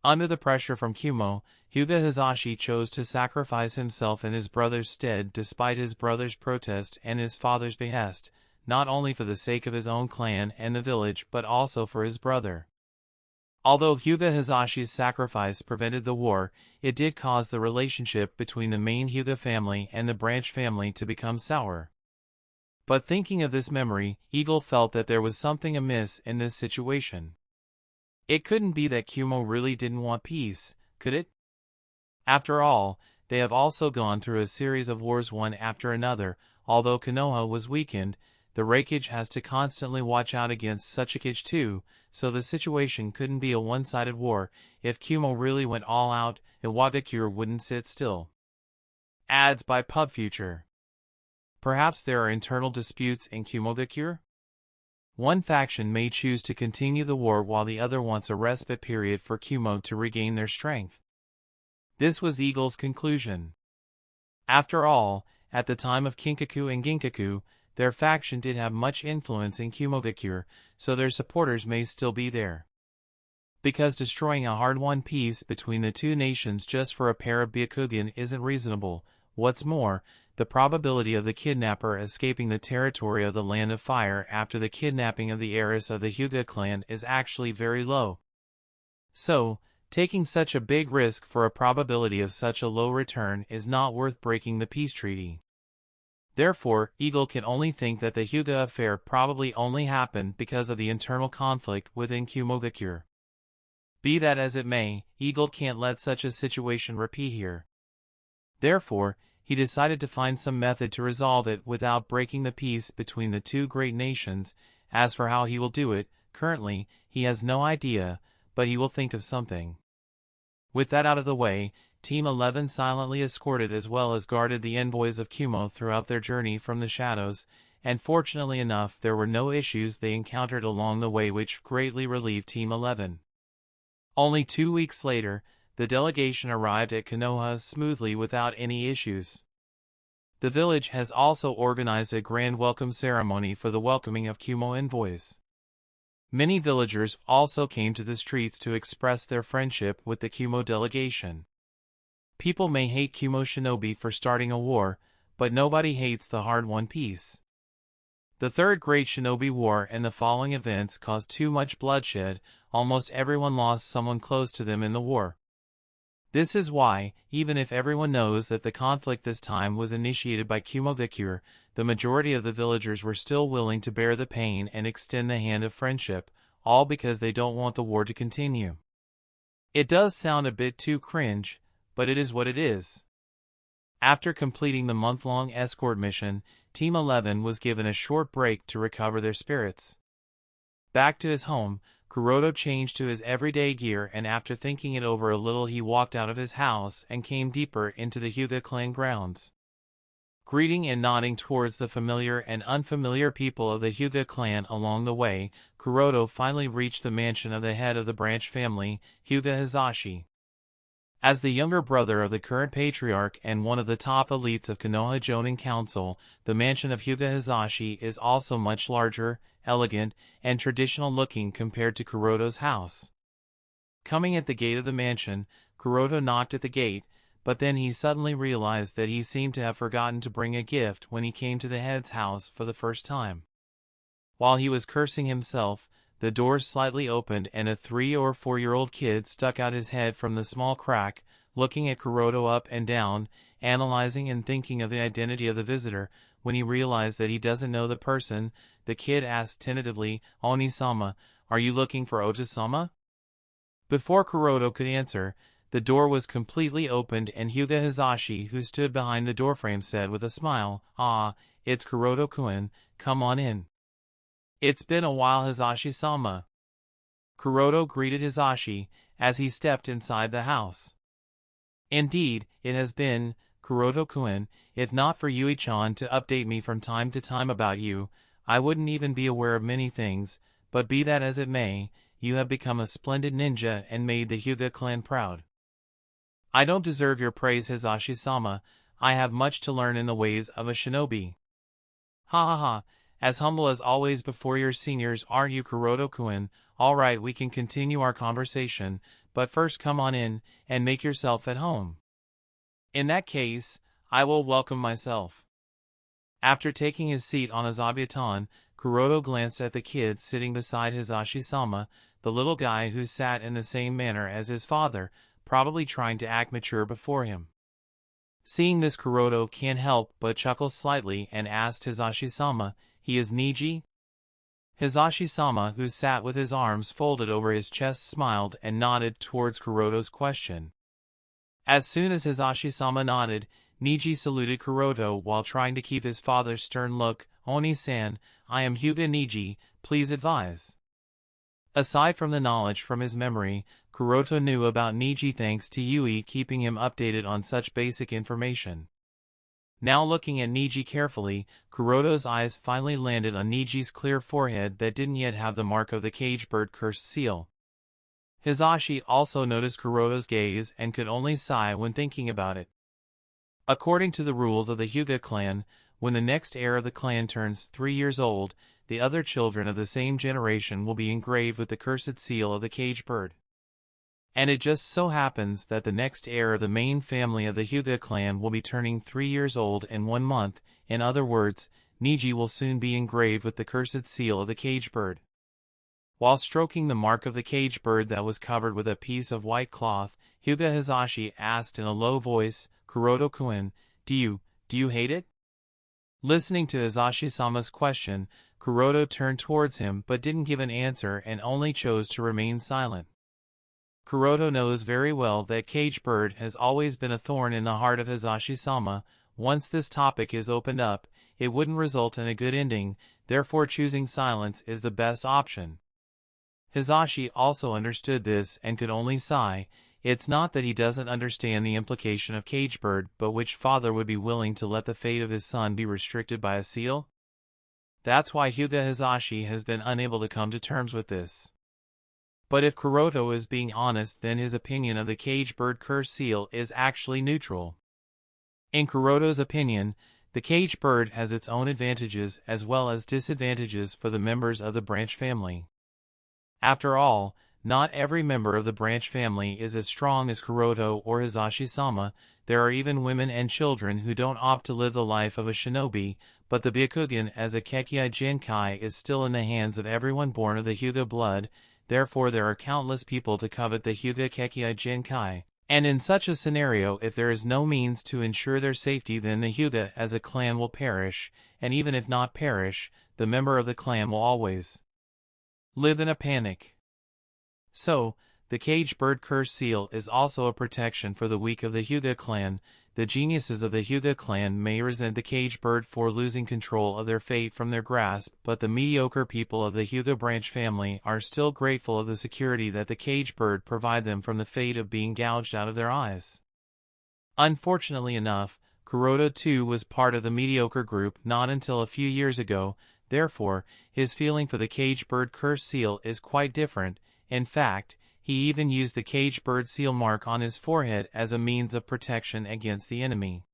Under the pressure from Kumo, Hyuga Hisashi chose to sacrifice himself in his brother's stead despite his brother's protest and his father's behest, not only for the sake of his own clan and the village but also for his brother. Although Hyuga Hisashi's sacrifice prevented the war, it did cause the relationship between the main Hyuga family and the branch family to become sour. But thinking of this memory, Eagle felt that there was something amiss in this situation. It couldn't be that Kumo really didn't want peace, could it? After all, they have also gone through a series of wars one after another. Although Konoha was weakened, the Reikage has to constantly watch out against such a Kage too, so the situation couldn't be a one-sided war. If Kumo really went all out, Iwagakure wouldn't sit still. Ads by PubFuture. Perhaps there are internal disputes in Kumogakure? One faction may choose to continue the war while the other wants a respite period for Kumo to regain their strength. This was Eagle's conclusion. After all, at the time of Kinkaku and Ginkaku, their faction did have much influence in Kumogakure, so their supporters may still be there. Because destroying a hard-won peace between the two nations just for a pair of Byakugan isn't reasonable. What's more, the probability of the kidnapper escaping the territory of the Land of Fire after the kidnapping of the heiress of the Hyuga clan is actually very low. So, taking such a big risk for a probability of such a low return is not worth breaking the peace treaty. Therefore, Eagle can only think that the Hyuga affair probably only happened because of the internal conflict within Kumogakure. Be that as it may, Eagle can't let such a situation repeat here. Therefore, he decided to find some method to resolve it without breaking the peace between the two great nations. As for how he will do it, currently, he has no idea, but he will think of something. With that out of the way, Team 11 silently escorted as well as guarded the envoys of Kumo throughout their journey from the shadows, and fortunately enough there were no issues they encountered along the way which greatly relieved Team 11. Only 2 weeks later, the delegation arrived at Konoha smoothly without any issues. The village has also organized a grand welcome ceremony for the welcoming of Kumo envoys. Many villagers also came to the streets to express their friendship with the Kumo delegation. People may hate Kumo shinobi for starting a war, but nobody hates the hard-won peace. The Third Great Shinobi War and the following events caused too much bloodshed. Almost everyone lost someone close to them in the war. This is why, even if everyone knows that the conflict this time was initiated by Kumogakure, the majority of the villagers were still willing to bear the pain and extend the hand of friendship, all because they don't want the war to continue. It does sound a bit too cringe, but it is what it is. After completing the month-long escort mission, Team 11 was given a short break to recover their spirits. Back to his home, Kuroto changed to his everyday gear, and after thinking it over a little he walked out of his house and came deeper into the Hyuga clan grounds. Greeting and nodding towards the familiar and unfamiliar people of the Hyuga clan along the way, Kuroto finally reached the mansion of the head of the branch family, Hyuga Hisashi. As the younger brother of the current patriarch and one of the top elites of Konoha Jonin Council, the mansion of Hyuga Hisashi is also much larger, elegant, and traditional-looking compared to Kuroto's house. Coming at the gate of the mansion, Kuroto knocked at the gate, but then he suddenly realized that he seemed to have forgotten to bring a gift when he came to the head's house for the first time. While he was cursing himself, the door slightly opened and a 3 or 4-year-old kid stuck out his head from the small crack, looking at Kuroto up and down, analyzing and thinking of the identity of the visitor. When he realized that he doesn't know the person, the kid asked tentatively, "Oni-sama, are you looking for Oja-sama?" Before Kuroto could answer, the door was completely opened and Hyuga Hizashi, who stood behind the doorframe, said with a smile, "Ah, it's Kuroto-kun, come on in." "It's been a while, Hizashi-sama." Kuroto greeted Hizashi as he stepped inside the house. "Indeed, it has been, Kuroto-kun. If not for Yui-chan to update me from time to time about you, I wouldn't even be aware of many things, but be that as it may, you have become a splendid ninja and made the Hyuga clan proud." "I don't deserve your praise, Hizashi-sama. I have much to learn in the ways of a shinobi." "Ha ha ha, as humble as always before your seniors, aren't you, Kuroto-kun? All right, we can continue our conversation, but first come on in and make yourself at home." "In that case, I will welcome myself." After taking his seat on a zabuton, Kuroto glanced at the kid sitting beside Hizashi-sama, the little guy who sat in the same manner as his father, probably trying to act mature before him. Seeing this, Kuroto can't help but chuckle slightly and asked Hizashi-sama, "He is Niji?" Hizashi-sama, who sat with his arms folded over his chest, smiled and nodded towards Kuroto's question. As soon as Hizashi-sama nodded, Niji saluted Kuroto while trying to keep his father's stern look. "Oni-san, I am Hyuga Niji, please advise." Aside from the knowledge from his memory, Kuroto knew about Niji thanks to Yui keeping him updated on such basic information. Now looking at Niji carefully, Kuroto's eyes finally landed on Niji's clear forehead that didn't yet have the mark of the cage bird cursed seal. Hizashi also noticed Kuroto's gaze and could only sigh when thinking about it. According to the rules of the Hyuga clan, when the next heir of the clan turns 3 years old, the other children of the same generation will be engraved with the cursed seal of the cage bird. And it just so happens that the next heir of the main family of the Hyuga clan will be turning 3 years old in 1 month. In other words, Niji will soon be engraved with the cursed seal of the cage bird. While stroking the mark of the cage bird that was covered with a piece of white cloth, Hyuga Hizashi asked in a low voice, "Kuroto-kun, do you hate it?" Listening to Hizashi-sama's question, Kuroto turned towards him but didn't give an answer and only chose to remain silent. Kuroto knows very well that cage bird has always been a thorn in the heart of Hizashi-sama. Once this topic is opened up, it wouldn't result in a good ending, therefore choosing silence is the best option. Hizashi also understood this and could only sigh. It's not that he doesn't understand the implication of cage bird, but which father would be willing to let the fate of his son be restricted by a seal? That's why Hyuga Hizashi has been unable to come to terms with this. But if Kuroto is being honest, then his opinion of the cage bird curse seal is actually neutral. In Kuroto's opinion, the cage bird has its own advantages as well as disadvantages for the members of the branch family. After all, not every member of the branch family is as strong as Kuroto or Hizashi-sama. There are even women and children who don't opt to live the life of a shinobi, but the Byakugan as a Kekkai Jinkai is still in the hands of everyone born of the Hyuga blood. Therefore there are countless people to covet the Hyuga Kekkai Jinkai, and in such a scenario, if there is no means to ensure their safety, then the Hyuga as a clan will perish, and even if not perish, the member of the clan will always live in a panic. So, the cage bird curse seal is also a protection for the weak of the Hyuga clan. The geniuses of the Hyuga clan may resent the cage bird for losing control of their fate from their grasp, but the mediocre people of the Hyuga branch family are still grateful of the security that the cage bird provide them from the fate of being gouged out of their eyes. Unfortunately enough, Kuroto too was part of the mediocre group not until a few years ago. Therefore, his feeling for the cage bird curse seal is quite different. In fact, he even used the cage bird seal mark on his forehead as a means of protection against the enemy.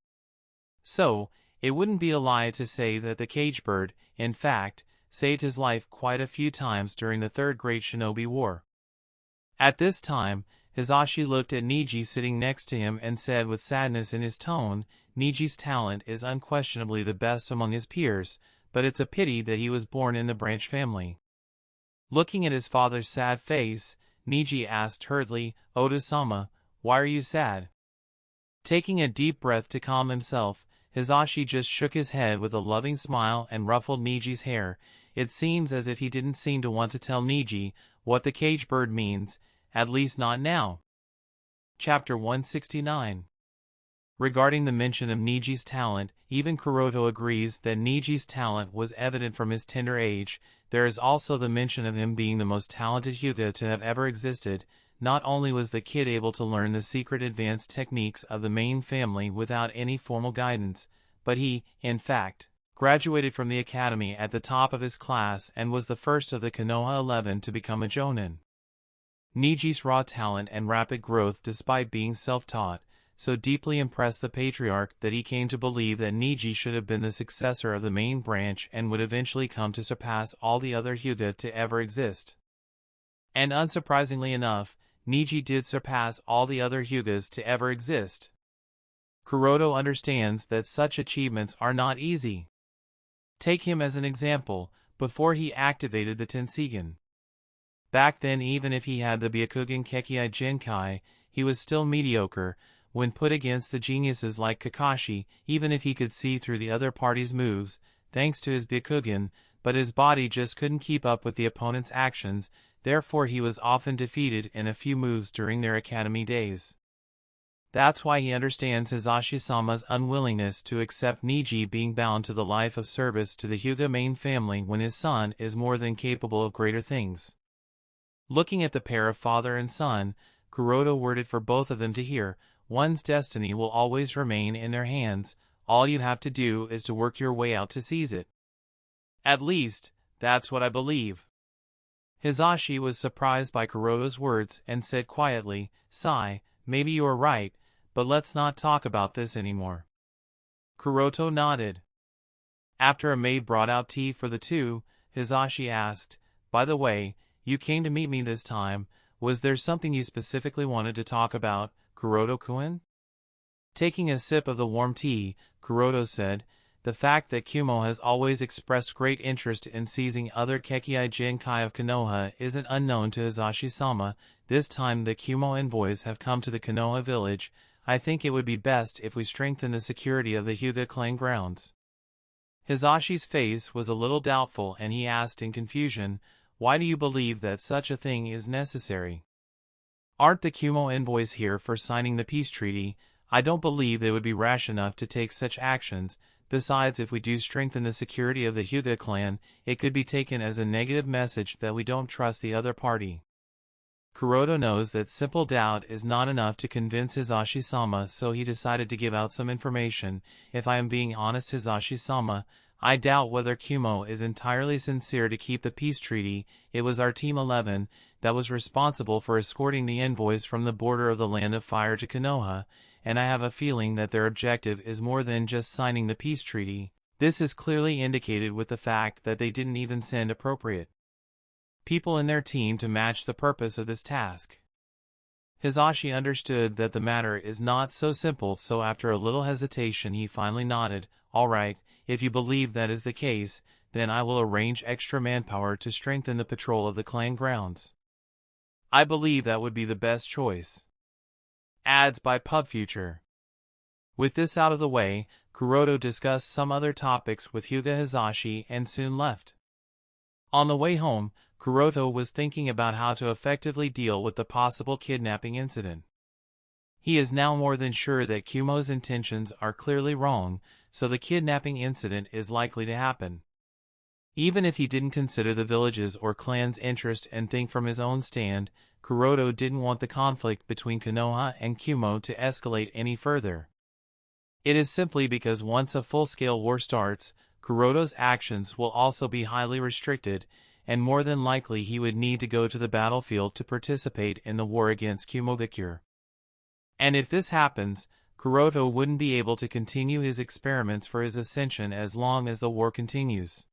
So, it wouldn't be a lie to say that the cage bird, in fact, saved his life quite a few times during the Third Great Shinobi War. At this time, Hisashi looked at Niji sitting next to him and said with sadness in his tone, "Niji's talent is unquestionably the best among his peers, but it's a pity that he was born in the branch family." Looking at his father's sad face, Niji asked hurriedly, "Oda-sama, why are you sad?" Taking a deep breath to calm himself, Hisashi just shook his head with a loving smile and ruffled Niji's hair. It seems as if he didn't seem to want to tell Niji what the cage bird means, at least not now. Chapter 169. Regarding the mention of Niji's talent, even Kuroto agrees that Niji's talent was evident from his tender age. There is also the mention of him being the most talented Hyuga to have ever existed. Not only was the kid able to learn the secret advanced techniques of the main family without any formal guidance, but he, in fact, graduated from the academy at the top of his class and was the first of the Konoha 11 to become a Jonin. Niji's raw talent and rapid growth despite being self-taught so deeply impressed the patriarch that he came to believe that Niji should have been the successor of the main branch and would eventually come to surpass all the other Hyuga to ever exist. And unsurprisingly enough, Niji did surpass all the other Hyugas to ever exist. Kuroto understands that such achievements are not easy. Take him as an example, before he activated the Tenseigan. Back then, even if he had the Byakugan Kekkei Genkai, he was still mediocre when put against the geniuses like Kakashi, even if he could see through the other party's moves, thanks to his Byakugan, but his body just couldn't keep up with the opponent's actions, therefore he was often defeated in a few moves during their academy days. That's why he understands Hisashi-sama's unwillingness to accept Niji being bound to the life of service to the Hyuga main family when his son is more than capable of greater things. Looking at the pair of father and son, Kuroto worded for both of them to hear, "One's destiny will always remain in their hands, all you have to do is to work your way out to seize it. At least, that's what I believe." Hisashi was surprised by Kuroto's words and said quietly, "Sai, maybe you are right, but let's not talk about this anymore." Kuroto nodded. After a maid brought out tea for the two, Hisashi asked, "By the way, you came to meet me this time, was there something you specifically wanted to talk about, Kuroto-kun?" Taking a sip of the warm tea, Kuroto said, "The fact that Kumo has always expressed great interest in seizing other Kekkei Genkai of Konoha isn't unknown to Hisashi-sama. This time the Kumo envoys have come to the Konoha village. I think it would be best if we strengthen the security of the Hyuga clan grounds." Hisashi's face was a little doubtful and he asked in confusion, "Why do you believe that such a thing is necessary? Aren't the Kumo envoys here for signing the peace treaty? I don't believe they would be rash enough to take such actions. Besides, if we do strengthen the security of the Hyuga clan, it could be taken as a negative message that we don't trust the other party." Kuroto knows that simple doubt is not enough to convince Hisashi-sama, so he decided to give out some information. "If I am being honest, Hisashi-sama, I doubt whether Kumo is entirely sincere to keep the peace treaty. It was our Team 11 that was responsible for escorting the envoys from the border of the Land of Fire to Konoha, and I have a feeling that their objective is more than just signing the peace treaty. This is clearly indicated with the fact that they didn't even send appropriate people in their team to match the purpose of this task." Hisashi understood that the matter is not so simple, so after a little hesitation he finally nodded, "All right, if you believe that is the case, then I will arrange extra manpower to strengthen the patrol of the clan grounds. I believe that would be the best choice." Ads by PubFuture. With this out of the way, Kuroto discussed some other topics with Hyuga Hisashi and soon left. On the way home, Kuroto was thinking about how to effectively deal with the possible kidnapping incident. He is now more than sure that Kumo's intentions are clearly wrong, so the kidnapping incident is likely to happen. Even if he didn't consider the village's or clan's interest and think from his own stand, Kuroto didn't want the conflict between Konoha and Kumo to escalate any further. It is simply because once a full-scale war starts, Kuroto's actions will also be highly restricted, and more than likely he would need to go to the battlefield to participate in the war against Kumogakure. And if this happens, Kuroto wouldn't be able to continue his experiments for his ascension as long as the war continues.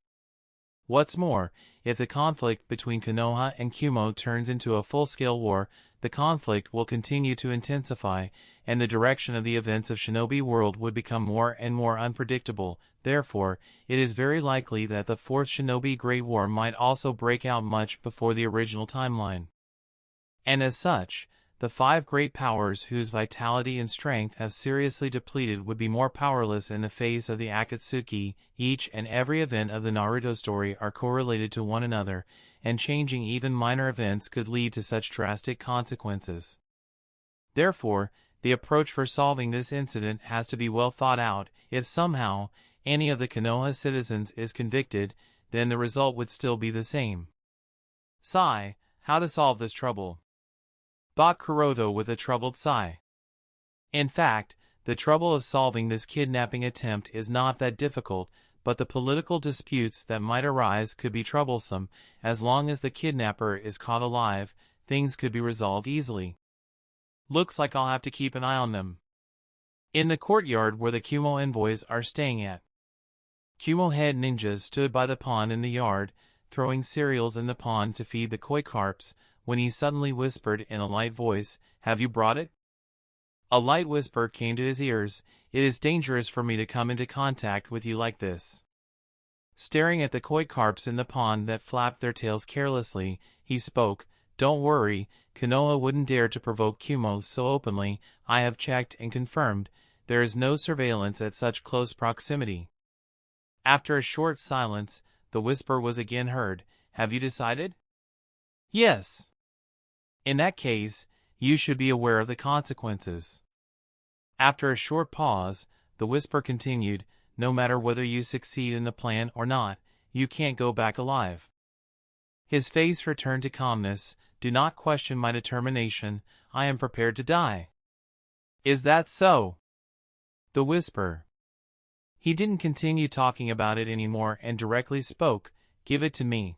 What's more, if the conflict between Konoha and Kumo turns into a full-scale war, the conflict will continue to intensify, and the direction of the events of Shinobi World would become more and more unpredictable. Therefore, it is very likely that the Fourth Shinobi Great War might also break out much before the original timeline. And as such, the five great powers whose vitality and strength have seriously depleted would be more powerless in the face of the Akatsuki. Each and every event of the Naruto story are correlated to one another, and changing even minor events could lead to such drastic consequences. Therefore, the approach for solving this incident has to be well thought out. If somehow any of the Konoha citizens is convicted, then the result would still be the same. Sigh, how to solve this trouble? Thought Kuroto with a troubled sigh. In fact, the trouble of solving this kidnapping attempt is not that difficult, but the political disputes that might arise could be troublesome. As long as the kidnapper is caught alive, things could be resolved easily. Looks like I'll have to keep an eye on them. In the courtyard where the Kumo envoys are staying at, Kumo head ninja stood by the pond in the yard, throwing cereals in the pond to feed the koi carps, when he suddenly whispered in a light voice, "Have you brought it?" A light whisper came to his ears, "It is dangerous for me to come into contact with you like this." Staring at the koi carps in the pond that flapped their tails carelessly, he spoke, "Don't worry, Konoha wouldn't dare to provoke Kumo so openly. I have checked and confirmed, there is no surveillance at such close proximity." After a short silence, the whisper was again heard, "Have you decided?" "Yes." "In that case, you should be aware of the consequences." After a short pause, the whisper continued, "No matter whether you succeed in the plan or not, you can't go back alive." His face returned to calmness. "Do not question my determination, I am prepared to die." "Is that so?" The whisper. He didn't continue talking about it anymore and directly spoke, "Give it to me."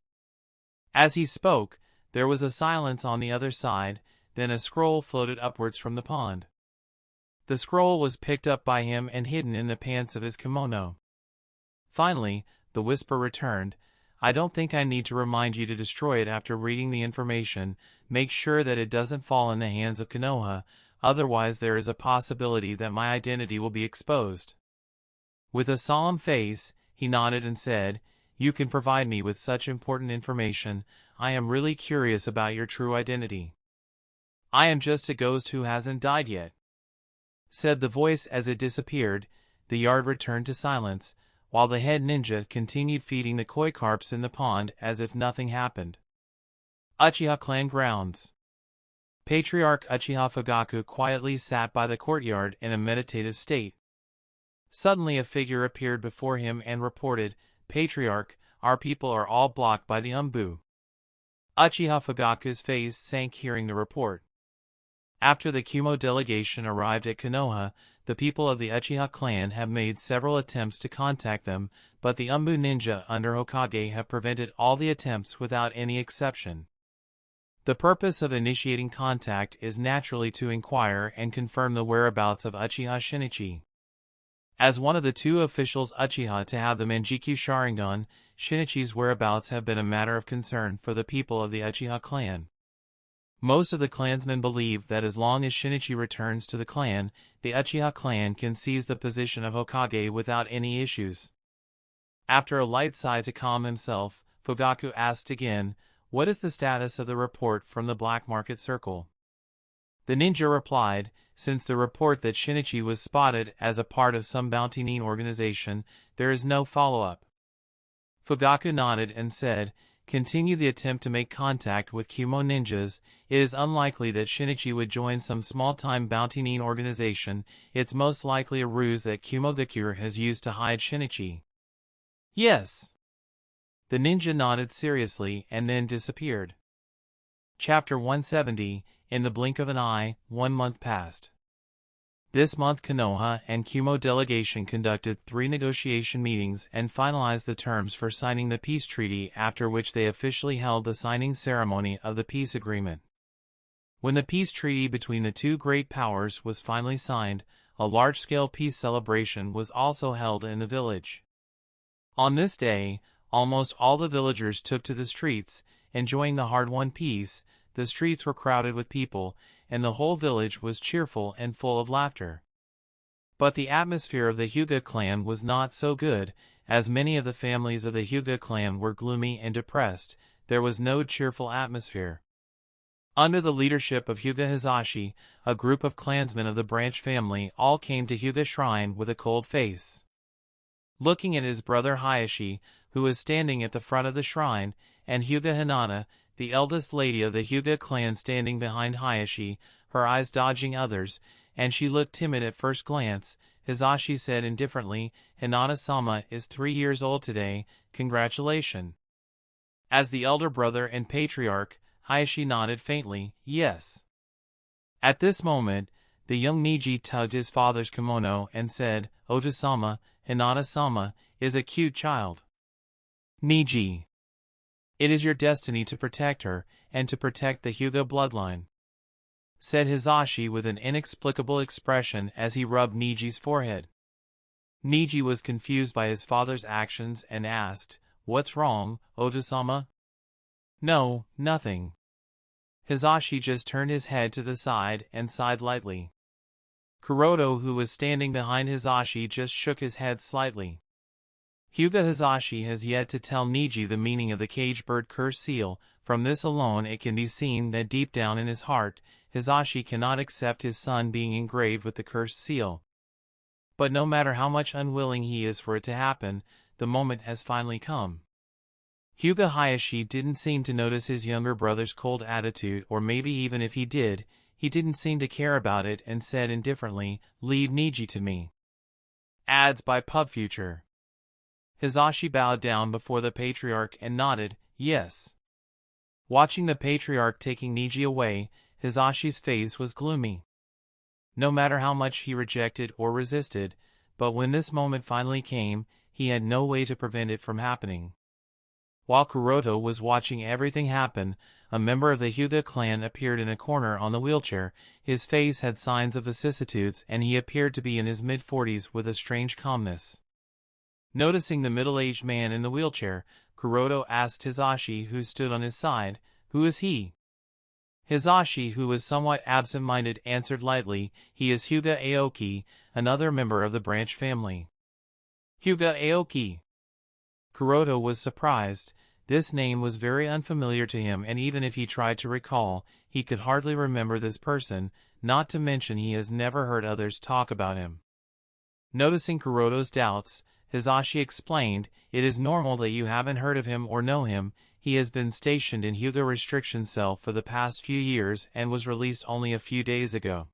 As he spoke, there was a silence on the other side, then a scroll floated upwards from the pond. The scroll was picked up by him and hidden in the pants of his kimono. Finally, the whisper returned, "I don't think I need to remind you to destroy it after reading the information. Make sure that it doesn't fall in the hands of Konoha, otherwise there is a possibility that my identity will be exposed." With a solemn face, he nodded and said, "You can provide me with such important information. I am really curious about your true identity." "I am just a ghost who hasn't died yet," said the voice as it disappeared. The yard returned to silence, while the head ninja continued feeding the koi carps in the pond as if nothing happened. Uchiha Clan Grounds. Patriarch Uchiha Fugaku quietly sat by the courtyard in a meditative state. Suddenly a figure appeared before him and reported, "Patriarch, our people are all blocked by the Umbu." Uchiha Fugaku's face sank hearing the report. After the Kumo delegation arrived at Konoha, the people of the Uchiha clan have made several attempts to contact them, but the Umbu ninja under Hokage have prevented all the attempts without any exception. The purpose of initiating contact is naturally to inquire and confirm the whereabouts of Uchiha Shinichi. As one of the two officials Uchiha to have the Manjikyu Sharingan, Shinichi's whereabouts have been a matter of concern for the people of the Uchiha clan. Most of the clansmen believe that as long as Shinichi returns to the clan, the Uchiha clan can seize the position of Hokage without any issues. After a light sigh to calm himself, Fugaku asked again, "What is the status of the report from the Black Market Circle?" The ninja replied, "Since the report that Shinichi was spotted as a part of some bounty organization, there is no follow-up." Fugaku nodded and said, "Continue the attempt to make contact with Kumo ninjas. It is unlikely that Shinichi would join some small-time bounty organization. It's most likely a ruse that Kumo-gakure has used to hide Shinichi." "Yes." The ninja nodded seriously and then disappeared. Chapter 170, In the Blink of an Eye, 1 month passed. This month Konoha and Kumo delegation conducted 3 negotiation meetings and finalized the terms for signing the peace treaty, after which they officially held the signing ceremony of the peace agreement. When the peace treaty between the two great powers was finally signed, a large-scale peace celebration was also held in the village. On this day, almost all the villagers took to the streets, enjoying the hard-won peace. The streets were crowded with people, and the whole village was cheerful and full of laughter. But the atmosphere of the Hyuga clan was not so good, as many of the families of the Hyuga clan were gloomy and depressed. There was no cheerful atmosphere. Under the leadership of Hyuga Hizashi, a group of clansmen of the branch family all came to Hyuga Shrine with a cold face. Looking at his brother Hayashi, who was standing at the front of the shrine, and Hyuga Hinata, the eldest lady of the Hyuga clan, standing behind Hayashi, her eyes dodging others, and she looked timid at first glance, Hizashi said indifferently, "Hinata-sama is 3 years old today, congratulations." As the elder brother and patriarch, Hayashi nodded faintly, "Yes." At this moment, the young Niji tugged his father's kimono and said, "Oda-sama, Hinata-sama is a cute child." "Niji, it is your destiny to protect her, and to protect the Hyuga bloodline," said Hizashi with an inexplicable expression as he rubbed Niji's forehead. Niji was confused by his father's actions and asked, "What's wrong, Oda-sama?" "No, nothing." Hizashi just turned his head to the side and sighed lightly. Kuroto, who was standing behind Hizashi, just shook his head slightly. Hyuga Hizashi has yet to tell Niji the meaning of the cage bird curse seal. From this alone it can be seen that deep down in his heart, Hizashi cannot accept his son being engraved with the cursed seal. But no matter how much unwilling he is for it to happen, the moment has finally come. Hyuga Hayashi didn't seem to notice his younger brother's cold attitude, or maybe even if he did, he didn't seem to care about it, and said indifferently, "Leave Niji to me." Ads by PubFuture. Hizashi bowed down before the patriarch and nodded, "Yes." Watching the patriarch taking Niji away, Hizashi's face was gloomy. No matter how much he rejected or resisted, but when this moment finally came, he had no way to prevent it from happening. While Kuroto was watching everything happen, a member of the Hyuga clan appeared in a corner on the wheelchair. His face had signs of vicissitudes, and he appeared to be in his mid-40s with a strange calmness. Noticing the middle-aged man in the wheelchair, Kuroto asked Hizashi, who stood on his side, "Who is he?" Hizashi, who was somewhat absent-minded, answered lightly, "He is Hyuga Aoki, another member of the branch family." Hyuga Aoki. Kuroto was surprised. This name was very unfamiliar to him, and even if he tried to recall, he could hardly remember this person, not to mention he has never heard others talk about him. Noticing Kuroto's doubts, Hizashi explained, "It is normal that you haven't heard of him or know him. He has been stationed in Hyuga restriction cell for the past few years and was released only a few days ago."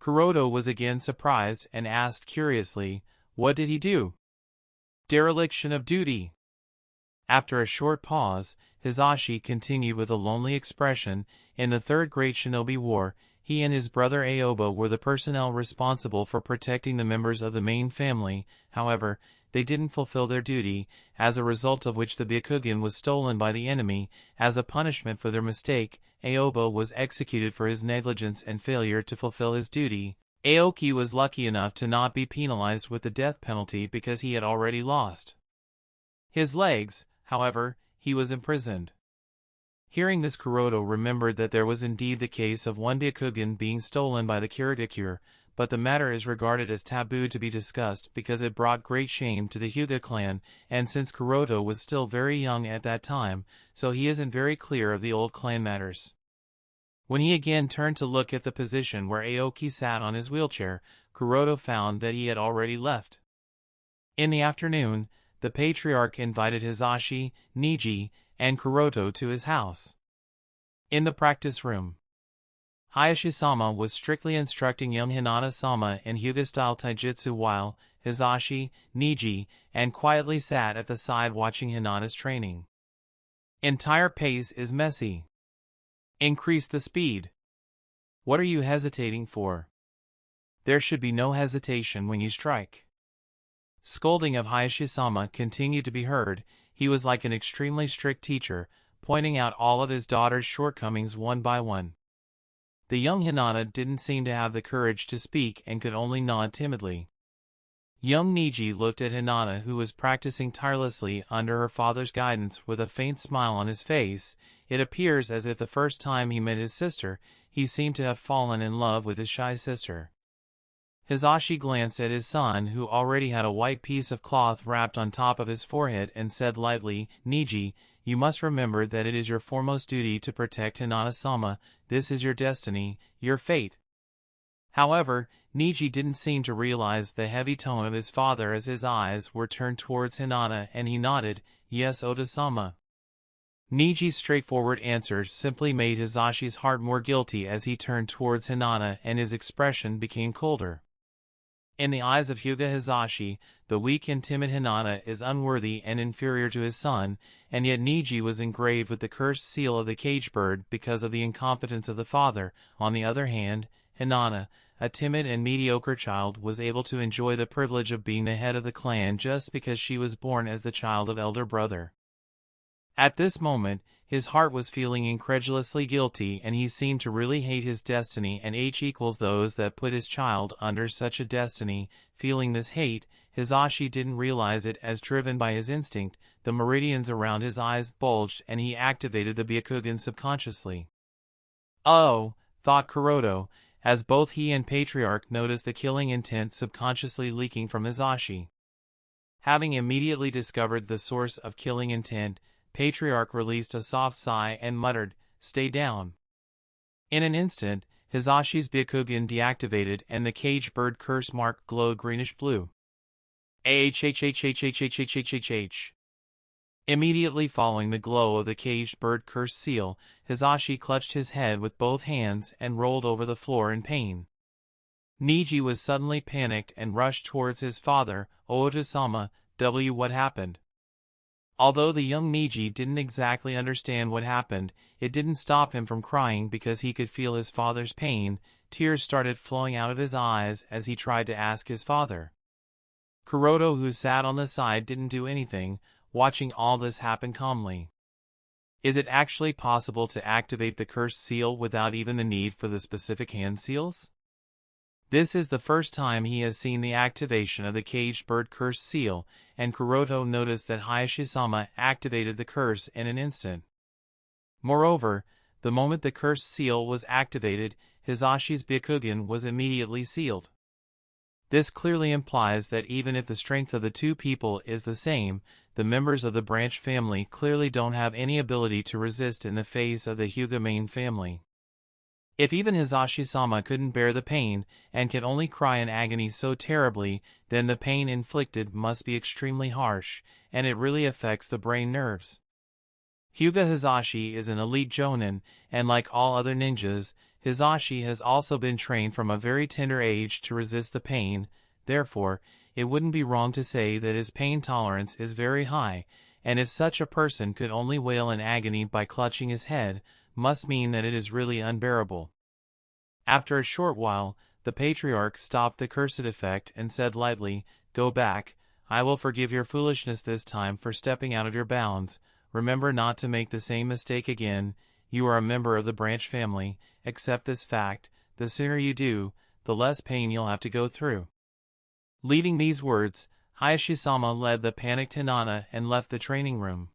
Kuroto was again surprised and asked curiously, "What did he do?" "Dereliction of duty." After a short pause, Hizashi continued with a lonely expression, "In the Third Great Shinobi War, he and his brother Aoba were the personnel responsible for protecting the members of the main family. However, they didn't fulfill their duty, as a result of which the Byakugan was stolen by the enemy. As a punishment for their mistake, Aoba was executed for his negligence and failure to fulfill his duty. Aoki was lucky enough to not be penalized with the death penalty because he had already lost his legs. However, he was imprisoned." Hearing this, Kuroto remembered that there was indeed the case of one Byakugan being stolen by the Kirigakure, but the matter is regarded as taboo to be discussed because it brought great shame to the Hyuga clan, and since Kuroto was still very young at that time, so he isn't very clear of the old clan matters. When he again turned to look at the position where Aoki sat on his wheelchair, Kuroto found that he had already left. In the afternoon, the patriarch invited Hizashi, Niji, and Kuroto to his house. In the practice room, Hayashi-sama was strictly instructing young Hinata-sama in Hyuga-style taijutsu while Hizashi, Niji, and quietly sat at the side watching Hinata's training. "Entire pace is messy. Increase the speed. What are you hesitating for? There should be no hesitation when you strike." Scolding of Hayashi-sama continued to be heard. He was like an extremely strict teacher, pointing out all of his daughter's shortcomings one by one. The young Hinata didn't seem to have the courage to speak and could only nod timidly. Young Niji looked at Hinata, who was practicing tirelessly under her father's guidance, with a faint smile on his face. It appears as if the first time he met his sister, he seemed to have fallen in love with his shy sister. Hisashi glanced at his son, who already had a white piece of cloth wrapped on top of his forehead, and said lightly, "Niji, you must remember that it is your foremost duty to protect Hinata-sama. This is your destiny, your fate." However, Niji didn't seem to realize the heavy tone of his father as his eyes were turned towards Hinata, and he nodded, "Yes, Oda-sama." Niji's straightforward answer simply made Hisashi's heart more guilty as he turned towards Hinata, and his expression became colder. In the eyes of Hyuga Hisashi, the weak and timid Hinata is unworthy and inferior to his son, and yet Niji was engraved with the cursed seal of the caged bird because of the incompetence of the father. On the other hand, Hinata, a timid and mediocre child, was able to enjoy the privilege of being the head of the clan just because she was born as the child of elder brother. At this moment, his heart was feeling incredulously guilty, and he seemed to really hate his destiny and H equals those that put his child under such a destiny. Feeling this hate, Hisashi didn't realize it as driven by his instinct. The meridians around his eyes bulged and he activated the Byakugan subconsciously. "Oh," thought Kuroto, as both he and Patriarch noticed the killing intent subconsciously leaking from Hisashi. Having immediately discovered the source of killing intent, Patriarch released a soft sigh and muttered, "Stay down." In an instant, Hisashi's Byakugan deactivated and the caged bird curse mark glowed greenish-blue. AHHHHHHHHHH. Immediately following the glow of the caged bird curse seal, Hisashi clutched his head with both hands and rolled over the floor in pain. Niji was suddenly panicked and rushed towards his father. "Oda-sama, what happened?" Although the young Niji didn't exactly understand what happened, it didn't stop him from crying because he could feel his father's pain. Tears started flowing out of his eyes as he tried to ask his father. Kuroto, who sat on the side, didn't do anything, watching all this happen calmly. Is it actually possible to activate the cursed seal without even the need for the specific hand seals? This is the first time he has seen the activation of the caged bird curse seal, and Kuroto noticed that Hisashi-sama activated the curse in an instant. Moreover, the moment the curse seal was activated, Hisashi's Byakugan was immediately sealed. This clearly implies that even if the strength of the two people is the same, the members of the branch family clearly don't have any ability to resist in the face of the Hyuga main family. If even Hisashi-sama couldn't bear the pain, and can only cry in agony so terribly, then the pain inflicted must be extremely harsh, and it really affects the brain nerves. Hyuga Hisashi is an elite jonin, and like all other ninjas, Hisashi has also been trained from a very tender age to resist the pain. Therefore, it wouldn't be wrong to say that his pain tolerance is very high, and if such a person could only wail in agony by clutching his head, must mean that it is really unbearable. After a short while, the Patriarch stopped the cursed effect and said lightly, "Go back. I will forgive your foolishness this time for stepping out of your bounds. Remember not to make the same mistake again. You are a member of the branch family. Accept this fact. The sooner you do, the less pain you'll have to go through." Leading these words, Hisashi-sama led the panicked Hinata and left the training room.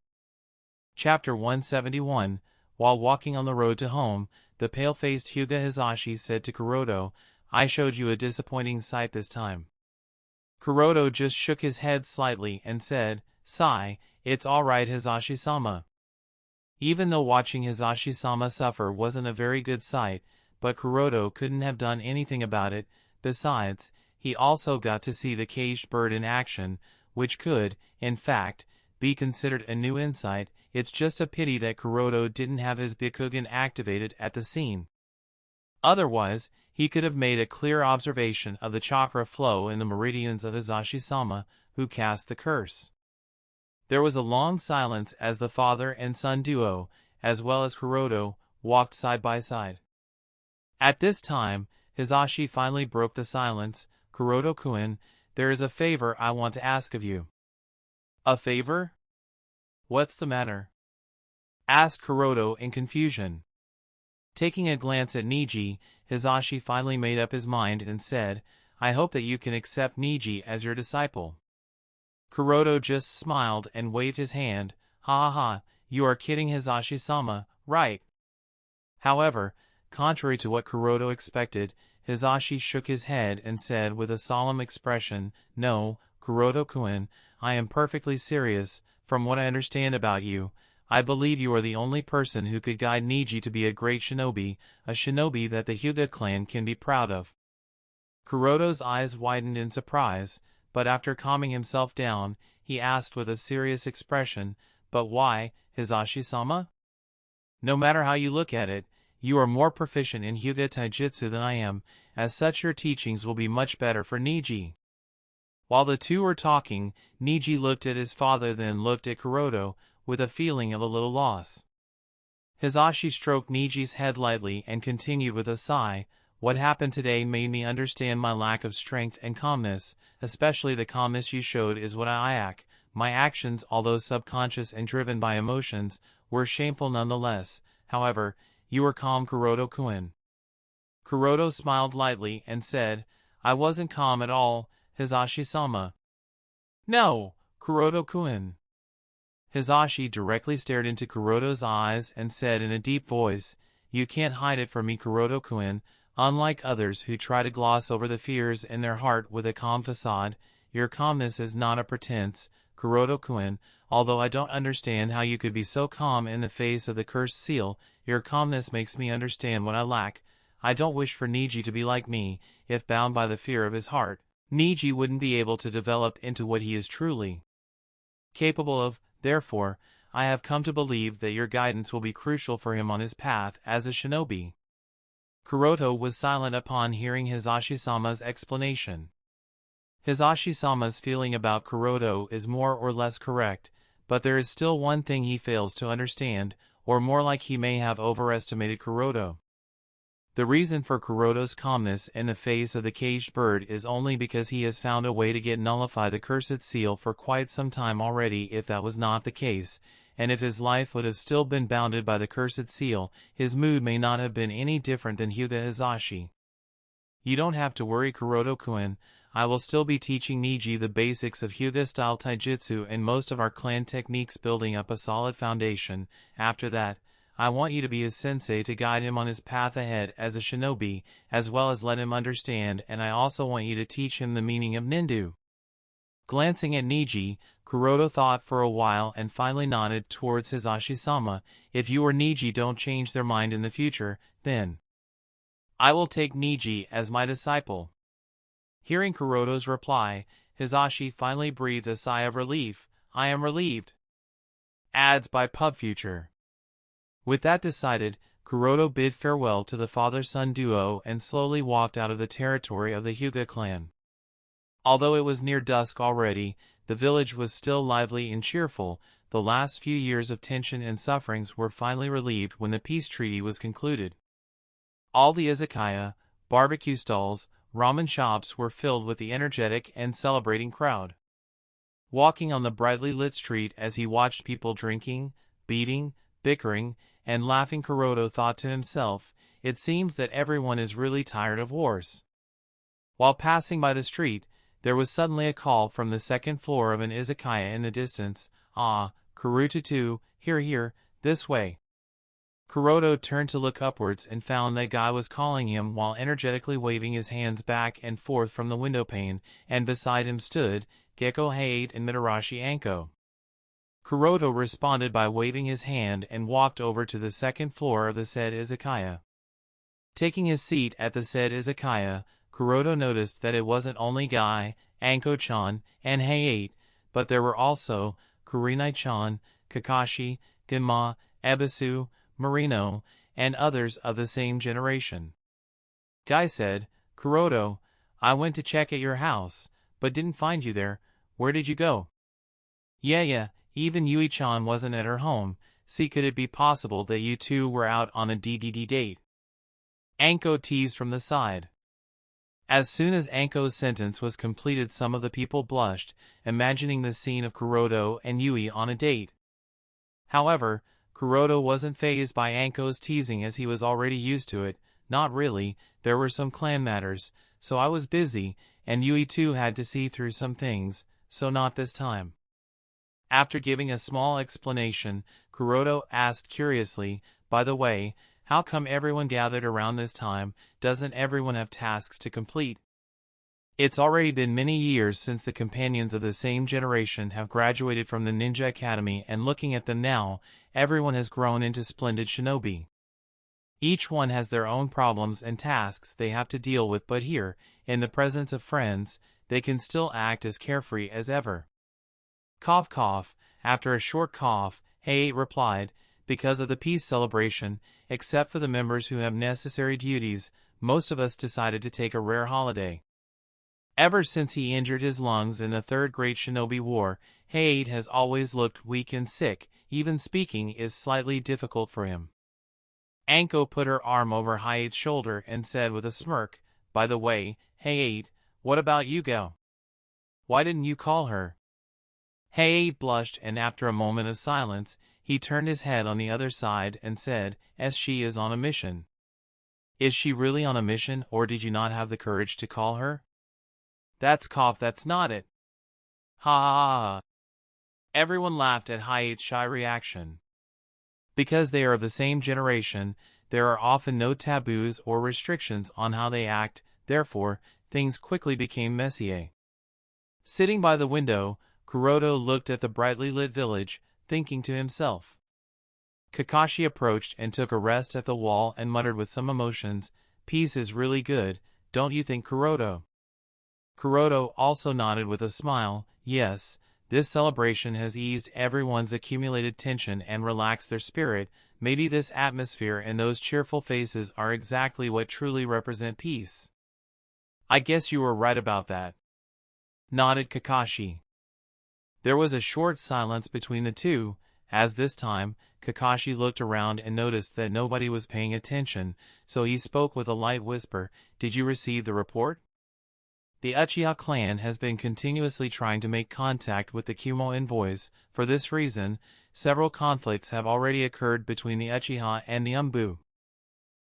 Chapter 171. While walking on the road to home, the pale-faced Hyuga Hisashi said to Kuroto, "I showed you a disappointing sight this time." Kuroto just shook his head slightly and said, "Sigh, it's all right, Hisashi-sama." Even though watching Hisashi-sama suffer wasn't a very good sight, but Kuroto couldn't have done anything about it. Besides, he also got to see the caged bird in action, which could, in fact, be considered a new insight. It's just a pity that Kuroto didn't have his Byakugan activated at the scene. Otherwise, he could have made a clear observation of the chakra flow in the meridians of Hisashi-sama, who cast the curse. There was a long silence as the father and son duo, as well as Kuroto, walked side by side. At this time, Hisashi finally broke the silence. "Kuroto-kun, there is a favor I want to ask of you." "A favor? What's the matter?" asked Kuroto in confusion. Taking a glance at Niji, Hisashi finally made up his mind and said, I hope that you can accept Niji as your disciple." Kuroto just smiled and waved his hand. "Ha ha ha, you are kidding Hisashi-sama, right?" However, contrary to what Kuroto expected, Hisashi shook his head and said with a solemn expression, "No, Kuroto-kun, I am perfectly serious. From what I understand about you, I believe you are the only person who could guide Niji to be a great shinobi, a shinobi that the Hyuga clan can be proud of." Kuroto's eyes widened in surprise, but after calming himself down, he asked with a serious expression, "But why, Hisashi-sama? No matter how you look at it, you are more proficient in Hyuga taijutsu than I am, as such your teachings will be much better for Niji." While the two were talking, Niji looked at his father then looked at Kuroto, with a feeling of a little loss. Hisashi stroked Niji's head lightly and continued with a sigh, "What happened today made me understand my lack of strength and calmness, especially the calmness you showed is what I lack. My actions, although subconscious and driven by emotions, were shameful nonetheless. However, you were calm, Kuroto-kun." Kuroto smiled lightly and said, "I wasn't calm at all, Hisashi-sama." "No, Kuroto-kun." Hisashi directly stared into Kuroto's eyes and said in a deep voice, "You can't hide it from me, Kuroto-kun. Unlike others who try to gloss over the fears in their heart with a calm facade, your calmness is not a pretense, Kuroto-kun. Although I don't understand how you could be so calm in the face of the cursed seal, your calmness makes me understand what I lack. I don't wish for Niji to be like me. If bound by the fear of his heart, Niji wouldn't be able to develop into what he is truly capable of. Therefore, I have come to believe that your guidance will be crucial for him on his path as a shinobi." Kuroto was silent upon hearing Hisashi-sama's explanation. Hisashi-sama's feeling about Kuroto is more or less correct, but there is still one thing he fails to understand, or more like he may have overestimated Kuroto. The reason for Kuroto's calmness in the face of the caged bird is only because he has found a way to get nullify the cursed seal for quite some time already. If that was not the case, and if his life would have still been bounded by the cursed seal, his mood may not have been any different than Hyuga Hisashi. "You don't have to worry, Kuroto-kun. I will still be teaching Niji the basics of Hyuga-style taijutsu and most of our clan techniques, building up a solid foundation. After that, I want you to be his sensei to guide him on his path ahead as a shinobi, as well as let him understand, and I also want you to teach him the meaning of nindu." Glancing at Niji, Kuroto thought for a while and finally nodded towards Hisashi-sama. "If you or Niji don't change their mind in the future, then I will take Niji as my disciple." Hearing Kuroto's reply, Hisashi finally breathed a sigh of relief. "I am relieved." Ads by PubFuture. With that decided, Kuroto bid farewell to the father-son duo and slowly walked out of the territory of the Hyuga clan. Although it was near dusk already, the village was still lively and cheerful. The last few years of tension and sufferings were finally relieved when the peace treaty was concluded. All the izakaya, barbecue stalls, ramen shops were filled with the energetic and celebrating crowd. Walking on the brightly lit street as he watched people drinking, beating, bickering, and laughing, Kuroto thought to himself, "It seems that everyone is really tired of wars." While passing by the street, there was suddenly a call from the second floor of an izakaya in the distance. "Ah, Kurututu, here, this way." Kuroto turned to look upwards and found that guy was calling him while energetically waving his hands back and forth from the windowpane, and beside him stood Gekko Hayate and Mitarashi Anko. Kuroto responded by waving his hand and walked over to the second floor of the said izakaya. Taking his seat at the said izakaya, Kuroto noticed that it wasn't only Guy, Anko-chan, and Hayate, but there were also Kurenai-chan, Kakashi, Genma, Ebisu, Marino, and others of the same generation. Guy said, "Kuroto, I went to check at your house, but didn't find you there. Where did you go?" Yeah, even Yui-chan wasn't at her home. See, could it be possible that you two were out on a DDD date?" Anko teased from the side. As soon as Anko's sentence was completed, some of the people blushed, imagining the scene of Kuroto and Yui on a date. However, Kuroto wasn't fazed by Anko's teasing as he was already used to it. not really, there were some clan matters, so I was busy, and Yui too had to see through some things, so not this time. After giving a small explanation, Kuroto asked curiously, by the way, how come everyone gathered around this time? Doesn't everyone have tasks to complete? It's already been many years since the companions of the same generation have graduated from the Ninja Academy, and looking at them now, everyone has grown into splendid shinobi. Each one has their own problems and tasks they have to deal with, but here, in the presence of friends, they can still act as carefree as ever. Cough cough. After a short cough, Hey replied, because of the peace celebration, except for the members who have necessary duties, most of us decided to take a rare holiday. Ever since he injured his lungs in the Third Great Shinobi War, Height has always looked weak and sick, even speaking is slightly difficult for him. Anko put her arm over Height's shoulder and said with a smirk, by the way, Height, what about Hyuga? Why didn't you call her? Height blushed, and after a moment of silence, he turned his head on the other side and said, as she is on a mission. Is she really on a mission, or did you not have the courage to call her? That's not it. Ha ha ha. Everyone laughed at Height's shy reaction. Because they are of the same generation, there are often no taboos or restrictions on how they act, therefore, things quickly became messy. Sitting by the window, Kuroto looked at the brightly lit village, thinking to himself. Kakashi approached and took a rest at the wall and muttered with some emotions, peace is really good, don't you think, Kuroto? Kuroto also nodded with a smile, yes, this celebration has eased everyone's accumulated tension and relaxed their spirit. Maybe this atmosphere and those cheerful faces are exactly what truly represent peace. I guess you were right about that, nodded Kakashi. There was a short silence between the two, as this time, Kakashi looked around and noticed that nobody was paying attention, so he spoke with a light whisper, did you receive the report? The Uchiha clan has been continuously trying to make contact with the Kumo envoys. For this reason, several conflicts have already occurred between the Uchiha and the Umbu.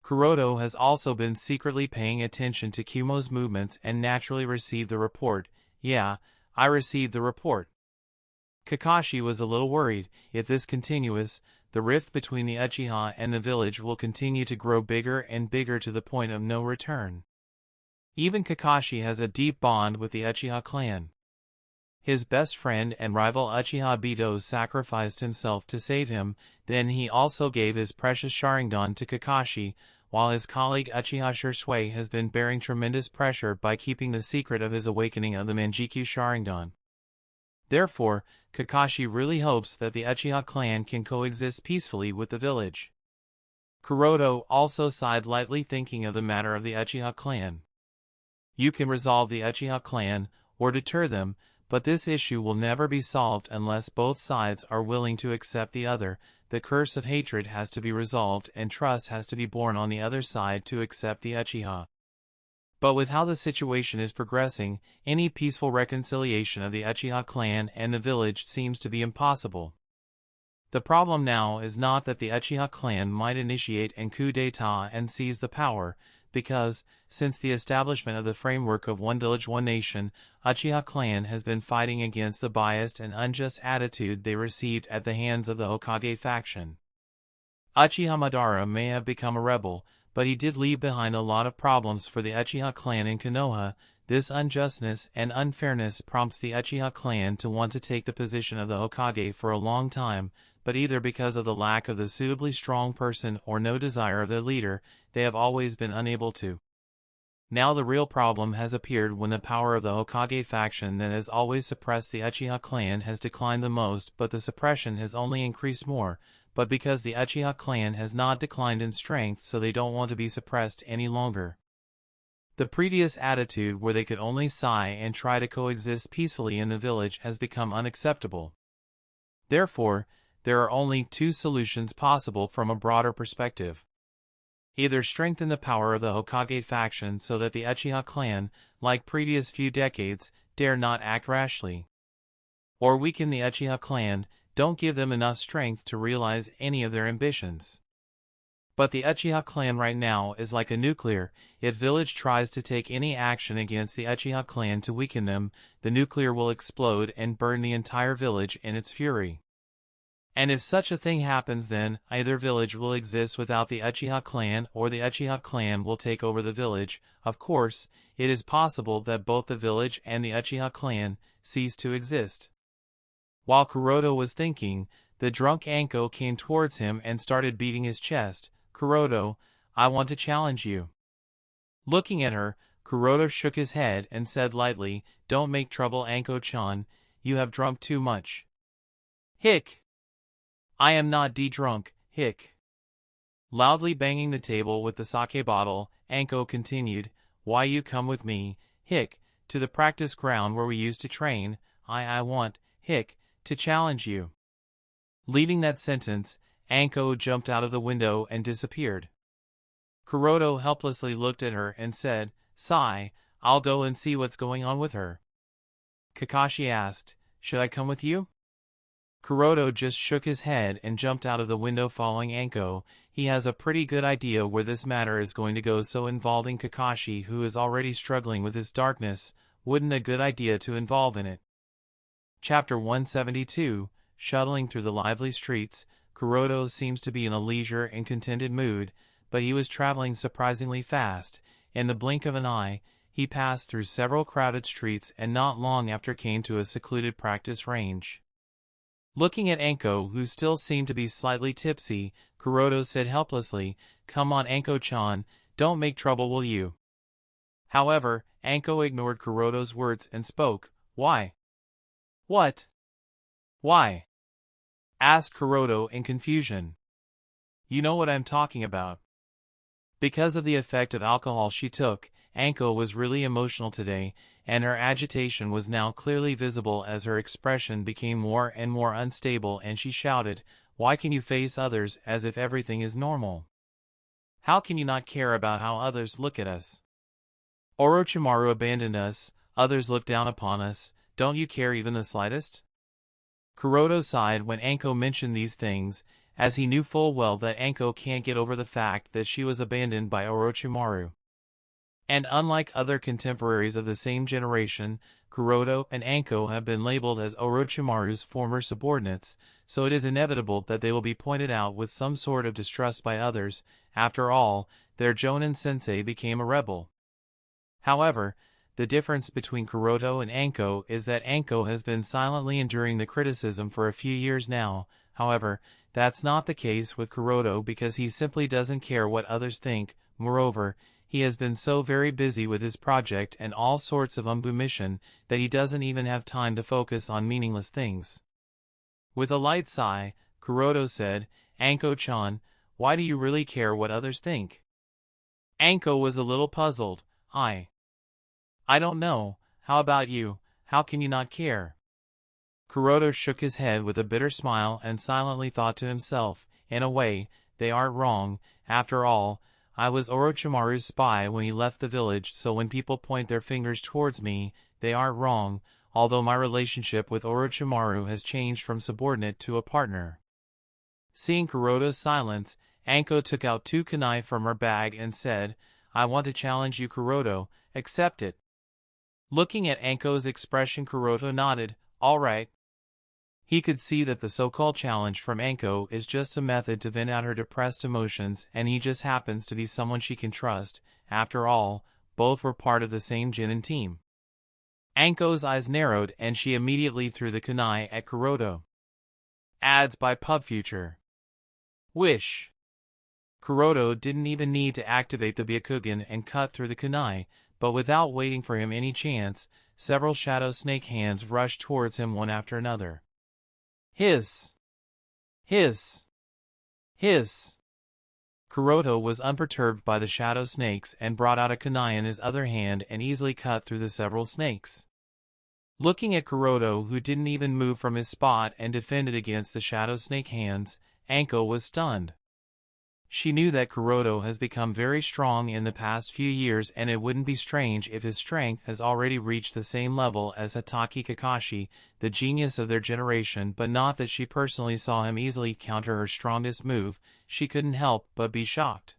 Kuroto has also been secretly paying attention to Kumo's movements and naturally received the report. Yeah, I received the report. Kakashi was a little worried. If this continues, the rift between the Uchiha and the village will continue to grow bigger and bigger to the point of no return. Even Kakashi has a deep bond with the Uchiha clan. His best friend and rival Uchiha Bito sacrificed himself to save him, then he also gave his precious Sharingan to Kakashi, while his colleague Uchiha Shisui has been bearing tremendous pressure by keeping the secret of his awakening of the Manjikyu Sharingan. Therefore, Kakashi really hopes that the Uchiha clan can coexist peacefully with the village. Kuroto also sighed lightly, thinking of the matter of the Uchiha clan. You can resolve the Uchiha clan, or deter them, but this issue will never be solved unless both sides are willing to accept the other. The curse of hatred has to be resolved and trust has to be born on the other side to accept the Uchiha. But with how the situation is progressing, any peaceful reconciliation of the Uchiha clan and the village seems to be impossible. The problem now is not that the Uchiha clan might initiate an coup d'etat and seize the power, because, since the establishment of the framework of one village one nation, Uchiha clan has been fighting against the biased and unjust attitude they received at the hands of the Hokage faction. Uchiha Madara may have become a rebel, but he did leave behind a lot of problems for the Uchiha clan in Konoha. This unjustness and unfairness prompts the Uchiha clan to want to take the position of the Hokage for a long time, but either because of the lack of the suitably strong person or no desire of their leader, they have always been unable to. Now the real problem has appeared when the power of the Hokage faction that has always suppressed the Uchiha clan has declined the most, but the suppression has only increased more, but because the Uchiha clan has not declined in strength, so they don't want to be suppressed any longer. The previous attitude where they could only sigh and try to coexist peacefully in the village has become unacceptable. Therefore, there are only two solutions possible from a broader perspective. Either strengthen the power of the Hokage faction so that the Uchiha clan, like previous few decades, dare not act rashly. Or weaken the Uchiha clan, don't give them enough strength to realize any of their ambitions. But the Uchiha clan right now is like a nuclear. If village tries to take any action against the Uchiha clan to weaken them, the nuclear will explode and burn the entire village in its fury. And if such a thing happens, then either village will exist without the Uchiha clan or the Uchiha clan will take over the village. Of course, it is possible that both the village and the Uchiha clan cease to exist. While Kuroto was thinking, the drunk Anko came towards him and started beating his chest. "Kuroto, I want to challenge you." Looking at her, Kuroto shook his head and said lightly, "Don't make trouble, Anko-chan, you have drunk too much." "Hick! I am not drunk, hick." Loudly banging the table with the sake bottle, Anko continued, "Why you come with me, hick, to the practice ground where we used to train, I want, hick, to challenge you." Leading that sentence, Anko jumped out of the window and disappeared. Kuroto helplessly looked at her and said, "Sigh, I'll go and see what's going on with her." Kakashi asked, "Should I come with you?" Kuroto just shook his head and jumped out of the window following Anko. He has a pretty good idea where this matter is going to go, so involving Kakashi, who is already struggling with his darkness, wouldn't a good idea to involve in it. Chapter 172, Shuttling through the lively streets. Kuroto seems to be in a leisure and contented mood, but he was traveling surprisingly fast. In the blink of an eye, he passed through several crowded streets and not long after came to a secluded practice range. Looking at Anko, who still seemed to be slightly tipsy, Kuroto said helplessly, "Come on, Anko-chan, don't make trouble, will you?" However, Anko ignored Kuroto's words and spoke. "Why?" "What? Why?" asked Kuroto in confusion. "You know what I'm talking about." Because of the effect of alcohol she took, Anko was really emotional today, and her agitation was now clearly visible as her expression became more and more unstable, and she shouted, "Why can you face others as if everything is normal? How can you not care about how others look at us? Orochimaru abandoned us, others look down upon us, don't you care even the slightest?" Kuroto sighed when Anko mentioned these things, as he knew full well that Anko can't get over the fact that she was abandoned by Orochimaru. And unlike other contemporaries of the same generation, Kuroto and Anko have been labeled as Orochimaru's former subordinates, so it is inevitable that they will be pointed out with some sort of distrust by others. After all, their Jonin sensei became a rebel. However, the difference between Kuroto and Anko is that Anko has been silently enduring the criticism for a few years now. However, that's not the case with Kuroto, because he simply doesn't care what others think. Moreover, he has been so very busy with his project and all sorts of mission that he doesn't even have time to focus on meaningless things. With a light sigh, Kuroto said, "Anko-chan, why do you really care what others think?" Anko was a little puzzled. I don't know, how about you, how can you not care?" Kuroto shook his head with a bitter smile and silently thought to himself, "In a way, they aren't wrong. After all, I was Orochimaru's spy when he left the village, so when people point their fingers towards me, they aren't wrong, although my relationship with Orochimaru has changed from subordinate to a partner." Seeing Kuroto's silence, Anko took out 2 kunai from her bag and said, "I want to challenge you, Kuroto, accept it." Looking at Anko's expression, Kuroto nodded, "All right." He could see that the so-called challenge from Anko is just a method to vent out her depressed emotions, and he just happens to be someone she can trust. After all, both were part of the same Jonin team. Anko's eyes narrowed and she immediately threw the kunai at Kuroto. Ads by PubFuture. Wish. Kuroto didn't even need to activate the Byakugan and cut through the kunai, but without waiting for him any chance, several shadow snake hands rushed towards him one after another. Hiss! Hiss! Hiss! Kuroto was unperturbed by the shadow snakes and brought out a kunai in his other hand and easily cut through the several snakes. Looking at Kuroto, who didn't even move from his spot and defended against the shadow snake hands, Anko was stunned. She knew that Kuroto has become very strong in the past few years, and it wouldn't be strange if his strength has already reached the same level as Hatake Kakashi, the genius of their generation, but not that she personally saw him easily counter her strongest move. She couldn't help but be shocked.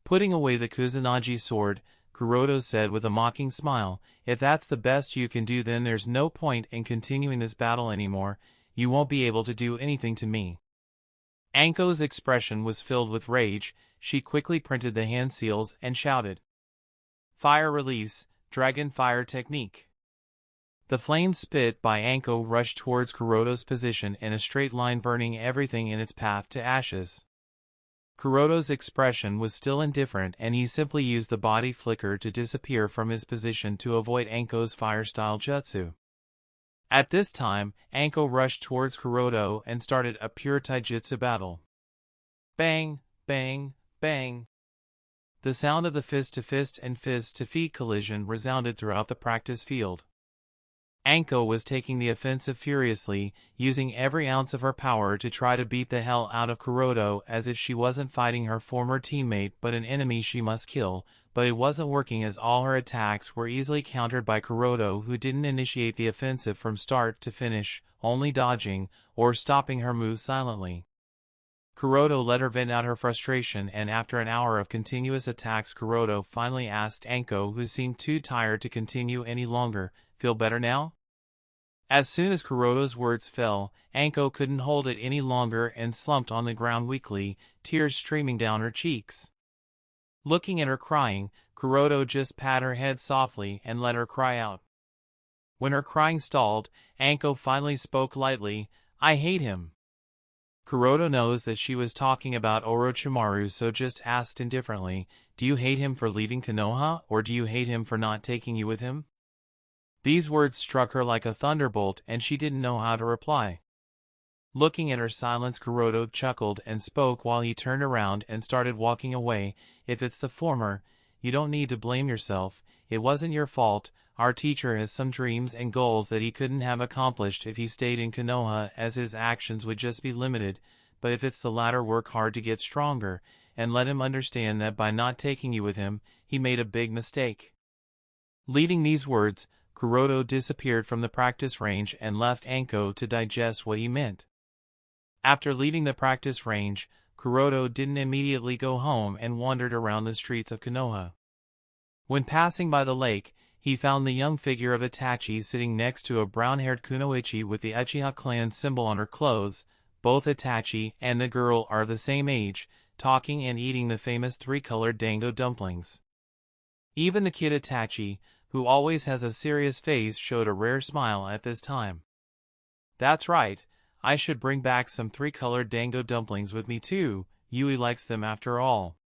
Putting away the Kusanagi sword, Kuroto said with a mocking smile, "If that's the best you can do, then there's no point in continuing this battle anymore. You won't be able to do anything to me." Anko's expression was filled with rage. She quickly printed the hand seals and shouted, "Fire release, dragon fire technique." The flames spit by Anko rushed towards Kuroto's position in a straight line, burning everything in its path to ashes. Kuroto's expression was still indifferent, and he simply used the body flicker to disappear from his position to avoid Anko's fire-style jutsu. At this time, Anko rushed towards Kuroto and started a pure taijutsu battle. Bang, bang, bang. The sound of the fist-to-fist and fist-to-feet collision resounded throughout the practice field. Anko was taking the offensive furiously, using every ounce of her power to try to beat the hell out of Kuroto, as if she wasn't fighting her former teammate but an enemy she must kill, but it wasn't working, as all her attacks were easily countered by Kuroto, who didn't initiate the offensive from start to finish, only dodging or stopping her moves silently. Kuroto let her vent out her frustration, and after an hour of continuous attacks, Kuroto finally asked Anko, who seemed too tired to continue any longer, "Feel better now?" As soon as Kuroto's words fell, Anko couldn't hold it any longer and slumped on the ground weakly, tears streaming down her cheeks. Looking at her crying, Kuroto just pat her head softly and let her cry out. When her crying stalled, Anko finally spoke lightly, "I hate him." Kuroto knows that she was talking about Orochimaru, so just asked indifferently, "Do you hate him for leaving Konoha, or do you hate him for not taking you with him?" These words struck her like a thunderbolt, and she didn't know how to reply. Looking at her silence, Kuroto chuckled and spoke while he turned around and started walking away. "If it's the former, you don't need to blame yourself. It wasn't your fault. Our teacher has some dreams and goals that he couldn't have accomplished if he stayed in Konoha, as his actions would just be limited. But if it's the latter, work hard to get stronger, and let him understand that by not taking you with him, he made a big mistake." Leading these words, Kuroto disappeared from the practice range and left Anko to digest what he meant. After leaving the practice range, Kuroto didn't immediately go home and wandered around the streets of Konoha. When passing by the lake, he found the young figure of Itachi sitting next to a brown-haired kunoichi with the Uchiha clan symbol on her clothes. Both Itachi and the girl are the same age, talking and eating the famous three-colored dango dumplings. Even the kid Itachi, who always has a serious face, showed a rare smile at this time. "That's right, I should bring back some three-colored dango dumplings with me too. Yui likes them after all."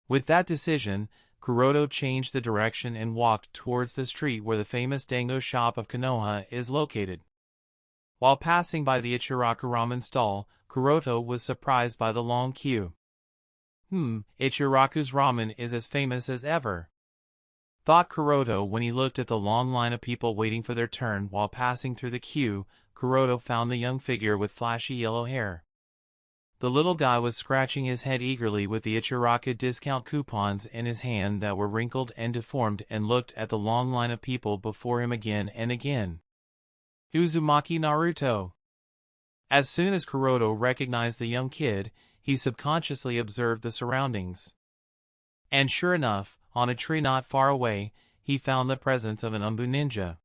With that decision, Kuroto changed the direction and walked towards the street where the famous dango shop of Konoha is located. While passing by the Ichiraku ramen stall, Kuroto was surprised by the long queue. Ichiraku's ramen is as famous as ever, thought Kuroto when he looked at the long line of people waiting for their turn. While passing through the queue, Kuroto found the young figure with flashy yellow hair. The little guy was scratching his head eagerly with the Ichiraku discount coupons in his hand that were wrinkled and deformed, and looked at the long line of people before him again and again. Uzumaki Naruto. As soon as Kuroto recognized the young kid, he subconsciously observed the surroundings. And sure enough, on a tree not far away, he found the presence of an Umbu ninja.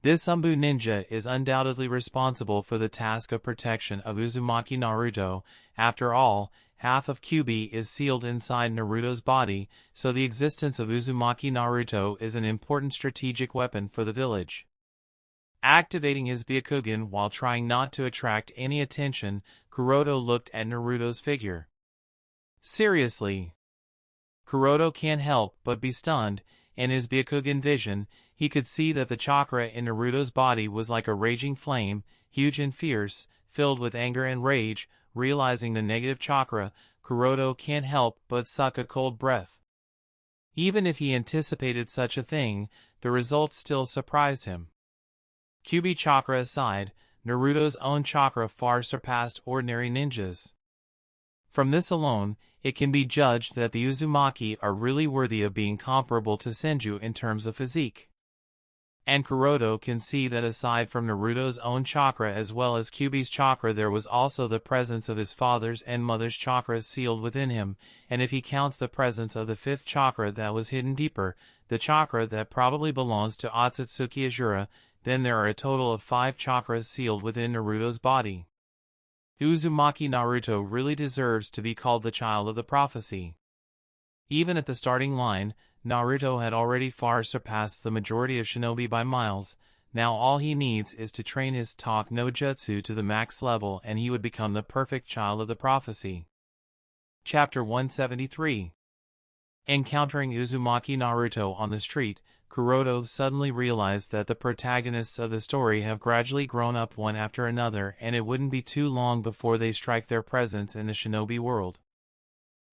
This Umbu ninja is undoubtedly responsible for the task of protection of Uzumaki Naruto. After all, half of Kyuubi is sealed inside Naruto's body, so the existence of Uzumaki Naruto is an important strategic weapon for the village. Activating his Byakugan while trying not to attract any attention, Kuroto looked at Naruto's figure. Seriously. Kuroto can't help but be stunned. In his Byakugan vision, he could see that the chakra in Naruto's body was like a raging flame, huge and fierce, filled with anger and rage. Realizing the negative chakra, Kuroto can't help but suck a cold breath. Even if he anticipated such a thing, the results still surprised him. Kyuubi chakra aside, Naruto's own chakra far surpassed ordinary ninjas. From this alone, it can be judged that the Uzumaki are really worthy of being comparable to Senju in terms of physique. And Kuroto can see that aside from Naruto's own chakra as well as Kyuubi's chakra, there was also the presence of his father's and mother's chakras sealed within him, and if he counts the presence of the fifth chakra that was hidden deeper, the chakra that probably belongs to Otsutsuki Azura, then there are a total of 5 chakras sealed within Naruto's body. Uzumaki Naruto really deserves to be called the child of the prophecy. Even at the starting line, Naruto had already far surpassed the majority of shinobi by miles. Now all he needs is to train his talk no jutsu to the max level and he would become the perfect child of the prophecy. Chapter 173. Encountering Uzumaki Naruto on the street, Kuroto suddenly realized that the protagonists of the story have gradually grown up one after another, and it wouldn't be too long before they strike their presence in the shinobi world.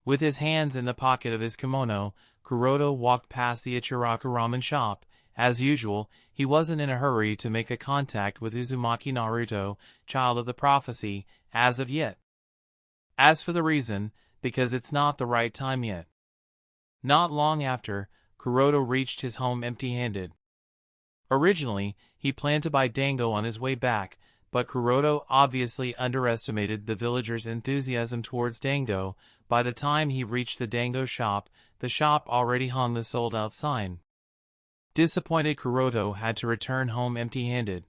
With his hands in the pocket of his kimono, Kuroto walked past the Ichiraku ramen shop. As usual, he wasn't in a hurry to make a contact with Uzumaki Naruto, child of the prophecy, as of yet. As for the reason, because it's not the right time yet. Not long after, Kuroto reached his home empty-handed. Originally, he planned to buy dango on his way back, but Kuroto obviously underestimated the villagers' enthusiasm towards dango. By the time he reached the dango shop, the shop already hung the sold-out sign. Disappointed, Kuroto had to return home empty-handed.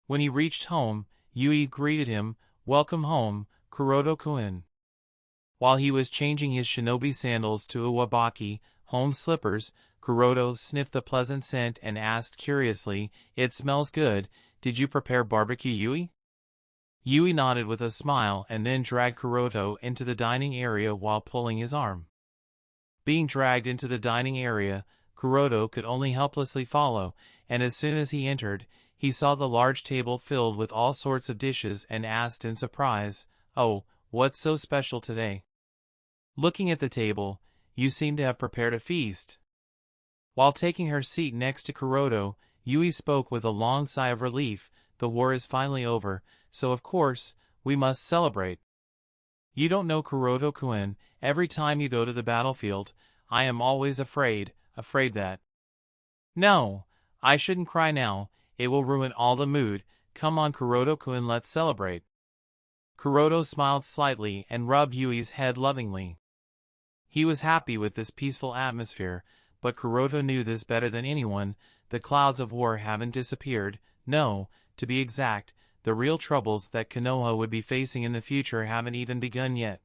When he reached home, Yui greeted him, "Welcome home, Kuroto-kun." While he was changing his shinobi sandals to uwabaki, home slippers, Kuroto sniffed the pleasant scent and asked curiously, "It smells good. Did you prepare barbecue, Yui?" Yui nodded with a smile and then dragged Kuroto into the dining area while pulling his arm. Being dragged into the dining area, Kuroto could only helplessly follow, and as soon as he entered, he saw the large table filled with all sorts of dishes and asked in surprise, "Oh, what's so special today?" Looking at the table, "You seem to have prepared a feast." While taking her seat next to Kuroto, Yui spoke with a long sigh of relief. "The war is finally over, so of course, we must celebrate. You don't know, Kuroto-kun, every time you go to the battlefield, I am always afraid that... No, I shouldn't cry now, it will ruin all the mood. Come on, Kuroto-kun, let's celebrate." Kuroto smiled slightly and rubbed Yui's head lovingly. He was happy with this peaceful atmosphere, but Kuroto knew this better than anyone. The clouds of war haven't disappeared. No, to be exact, the real troubles that Konoha would be facing in the future haven't even begun yet.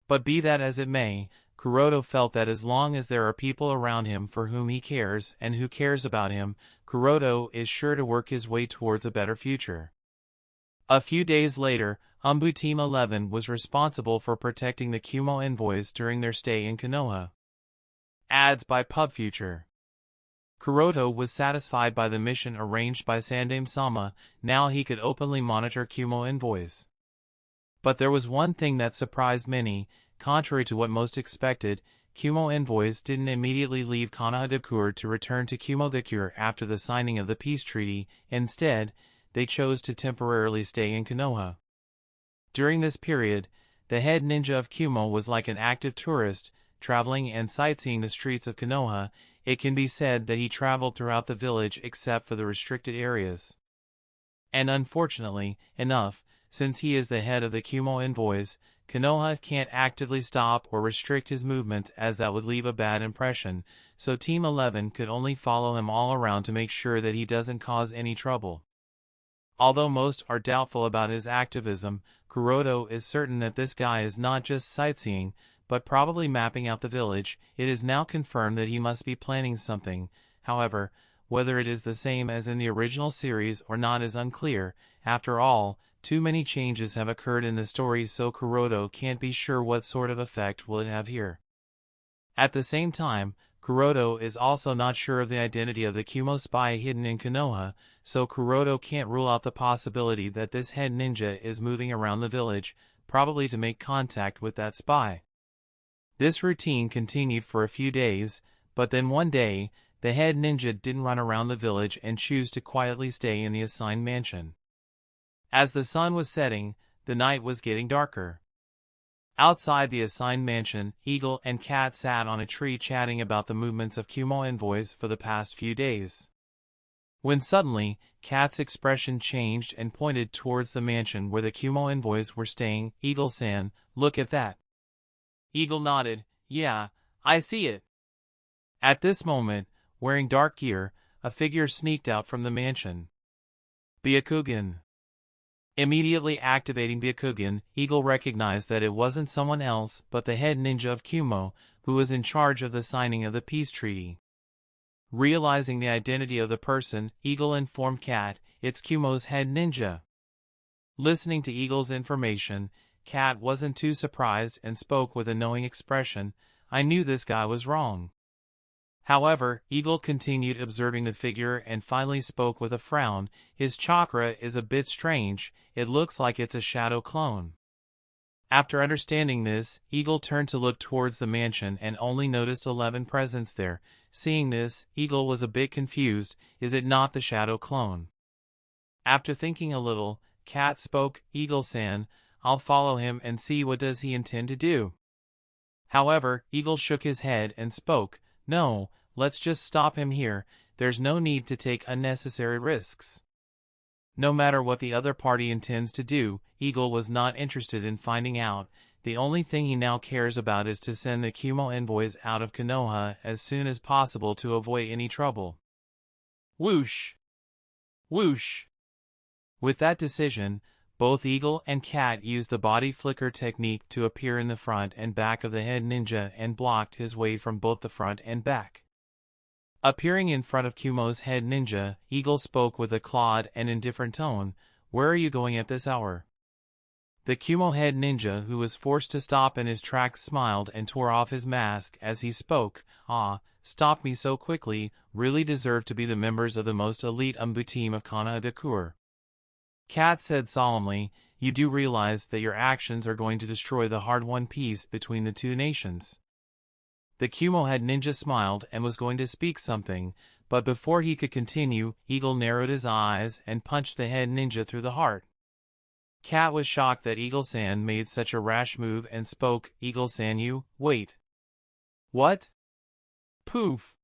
But be that as it may, Kuroto felt that as long as there are people around him for whom he cares and who cares about him, Kuroto is sure to work his way towards a better future. A few days later, Umbu Team 11 was responsible for protecting the Kumo envoys during their stay in Konoha. Ads by PubFuture. Kuroto was satisfied by the mission arranged by Sandaime-sama. Now he could openly monitor Kumo envoys. But there was one thing that surprised many. Contrary to what most expected, Kumo envoys didn't immediately leave Konohadakure to return to Kumogakure after the signing of the peace treaty. Instead, they chose to temporarily stay in Konoha. During this period, the head ninja of Kumo was like an active tourist, traveling and sightseeing the streets of Konoha. It can be said that he traveled throughout the village except for the restricted areas. And unfortunately enough, since he is the head of the Kumo envoys, Konoha can't actively stop or restrict his movements, as that would leave a bad impression, so Team 11 could only follow him all around to make sure that he doesn't cause any trouble. Although most are doubtful about his activism, Kuroto is certain that this guy is not just sightseeing, but probably mapping out the village. It is now confirmed that he must be planning something. However, whether it is the same as in the original series or not is unclear. After all, too many changes have occurred in the story, so Kuroto can't be sure what sort of effect will it have here. At the same time, Kuroto is also not sure of the identity of the Kumo spy hidden in Konoha, so Kuroto can't rule out the possibility that this head ninja is moving around the village, probably to make contact with that spy. This routine continued for a few days, but then one day, the head ninja didn't run around the village and choose to quietly stay in the assigned mansion. As the sun was setting, the night was getting darker. Outside the assigned mansion, Eagle and Cat sat on a tree chatting about the movements of Kumo envoys for the past few days. When suddenly, Cat's expression changed and pointed towards the mansion where the Kumo envoys were staying. Eagle-san, look at that. Eagle nodded. Yeah, I see it. At this moment, wearing dark gear, a figure sneaked out from the mansion. Byakugan. Immediately activating Byakugan, Eagle recognized that it wasn't someone else but the head ninja of Kumo, who was in charge of the signing of the peace treaty. Realizing the identity of the person, Eagle informed Cat, it's Kumo's head ninja. Listening to Eagle's information, Cat wasn't too surprised and spoke with a knowing expression, I knew this guy was wrong. However, Eagle continued observing the figure and finally spoke with a frown, his chakra is a bit strange, it looks like it's a shadow clone. After understanding this, Eagle turned to look towards the mansion and only noticed 11 presents there. Seeing this, Eagle was a bit confused, is it not the shadow clone? After thinking a little, Cat spoke, Eagle-san, I'll follow him and see what does he intend to do. However, Eagle shook his head and spoke, no, let's just stop him here, there's no need to take unnecessary risks. No matter what the other party intends to do, Eagle was not interested in finding out, the only thing he now cares about is to send the Kumo envoys out of Konoha as soon as possible to avoid any trouble. Whoosh! Whoosh! With that decision, both Eagle and Cat used the body flicker technique to appear in the front and back of the head ninja and blocked his way from both the front and back. Appearing in front of Kumo's head ninja, Eagle spoke with a clawed and indifferent tone, where are you going at this hour? The Kumo head ninja, who was forced to stop in his tracks, smiled and tore off his mask as he spoke, stopped me so quickly, really deserve to be the members of the most elite Umbu team of Kanagakur. Cat said solemnly, you do realize that your actions are going to destroy the hard-won peace between the two nations. The Kumo head ninja smiled and was going to speak something, but before he could continue, Eagle narrowed his eyes and punched the head ninja through the heart. Cat was shocked that Eagle-san made such a rash move and spoke, Eagle-san, you, wait. What? Poof!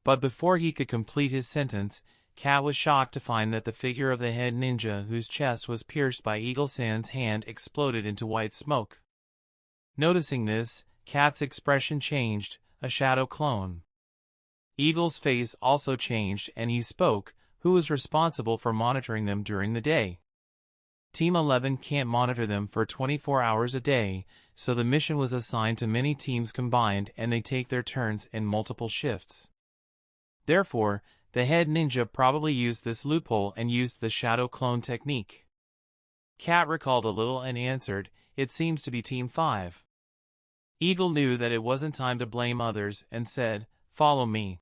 But before he could complete his sentence, Cat was shocked to find that the figure of the head ninja whose chest was pierced by Eagle-san's hand exploded into white smoke. Noticing this, Cat's expression changed, a shadow clone. Eagle's face also changed and he spoke, who was responsible for monitoring them during the day? Team 11 can't monitor them for 24 hours a day, so the mission was assigned to many teams combined and they take their turns in multiple shifts. Therefore, the head ninja probably used this loophole and used the shadow clone technique. Cat recalled a little and answered, it seems to be Team 5. Eagle knew that it wasn't time to blame others and said, follow me.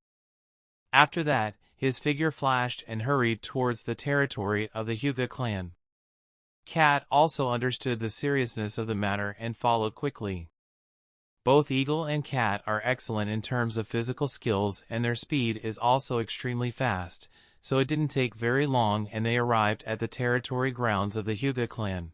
After that, his figure flashed and hurried towards the territory of the Hyuga clan. Cat also understood the seriousness of the matter and followed quickly. Both Eagle and Cat are excellent in terms of physical skills and their speed is also extremely fast, so it didn't take very long and they arrived at the territory grounds of the Hyuga clan.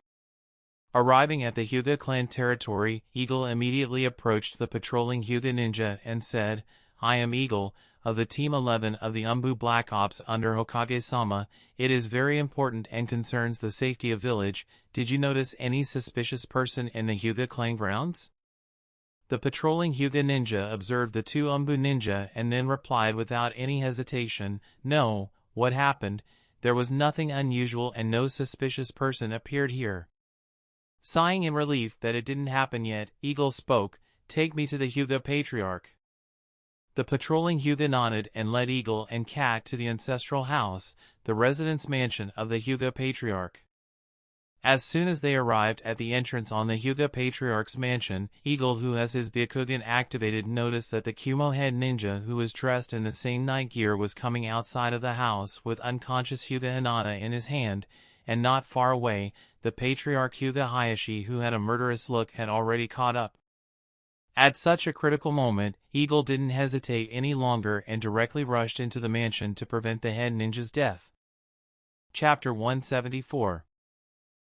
Arriving at the Hyuga clan territory, Eagle immediately approached the patrolling Hyuga ninja and said, I am Eagle, of the Team 11 of the Umbu Black Ops under Hokage-sama, it is very important and concerns the safety of village, did you notice any suspicious person in the Hyuga clan grounds? The patrolling Hyuga ninja observed the two Umbu ninja and then replied without any hesitation, no, what happened, there was nothing unusual and no suspicious person appeared here. Sighing in relief that it didn't happen yet, Eagle spoke, take me to the Hyuga Patriarch. The patrolling Hyuga nodded and led Eagle and Cat to the ancestral house, the residence mansion of the Hyuga Patriarch. As soon as they arrived at the entrance on the Hyuga Patriarch's mansion, Eagle, who has his Byakugan activated, noticed that the Kumo head ninja who was dressed in the same night gear was coming outside of the house with unconscious Hyuga Hinata in his hand, and not far away, the Patriarch Hyuga Hayashi, who had a murderous look, had already caught up. At such a critical moment, Eagle didn't hesitate any longer and directly rushed into the mansion to prevent the head ninja's death. Chapter 174.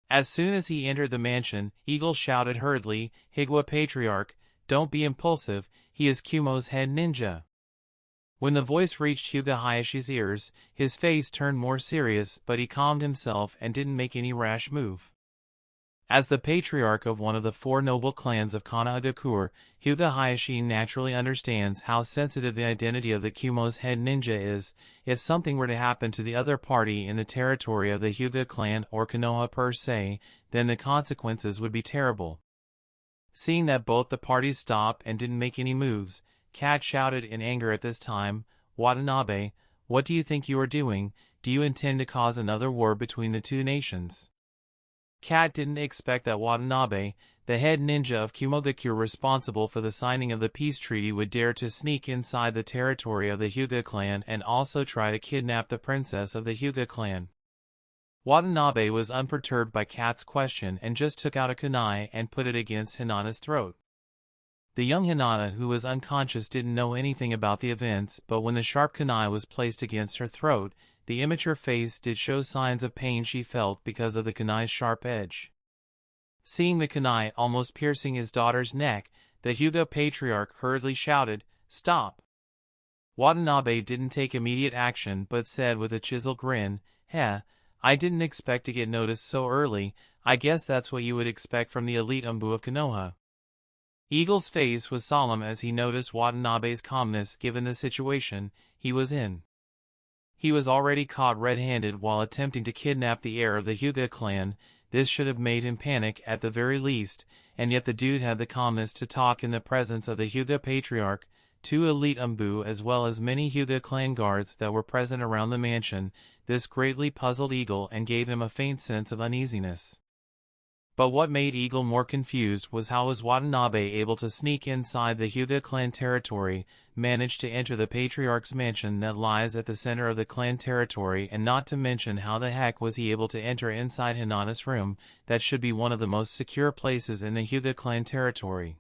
As soon as he entered the mansion, Eagle shouted hurriedly, "Hyuga Patriarch, don't be impulsive, he is Kumo's head ninja." When the voice reached Hyuga Hayashi's ears, his face turned more serious, but he calmed himself and didn't make any rash move. As the patriarch of one of the four noble clans of Konohagakure, Hyuga Hayashi naturally understands how sensitive the identity of the Kumo's head ninja is. If something were to happen to the other party in the territory of the Hyuga clan or Konoha per se, then the consequences would be terrible. Seeing that both the parties stopped and didn't make any moves, Kat shouted in anger at this time, "Watanabe, what do you think you are doing? Do you intend to cause another war between the two nations?" Kat didn't expect that Watanabe, the head ninja of Kumogakure responsible for the signing of the peace treaty, would dare to sneak inside the territory of the Hyuga clan and also try to kidnap the princess of the Hyuga clan. Watanabe was unperturbed by Kat's question and just took out a kunai and put it against Hinata's throat. The young Hinata, who was unconscious, didn't know anything about the events, but when the sharp kunai was placed against her throat, the immature face did show signs of pain she felt because of the kunai's sharp edge. Seeing the kunai almost piercing his daughter's neck, the Hyuga patriarch hurriedly shouted, "Stop!" Watanabe didn't take immediate action but said with a chiseled grin, "Heh, I didn't expect to get noticed so early. I guess that's what you would expect from the elite Umbu of Konoha." Eagle's face was solemn as he noticed Watanabe's calmness given the situation he was in. He was already caught red-handed while attempting to kidnap the heir of the Hyuga clan. This should have made him panic at the very least, and yet the dude had the calmness to talk in the presence of the Hyuga patriarch, two elite Umbu as well as many Hyuga clan guards that were present around the mansion. This greatly puzzled Eagle and gave him a faint sense of uneasiness. But what made Eagle more confused was how was Watanabe able to sneak inside the Hyuga clan territory, manage to enter the patriarch's mansion that lies at the center of the clan territory, and not to mention how the heck was he able to enter inside Hinata's room, that should be one of the most secure places in the Hyuga clan territory.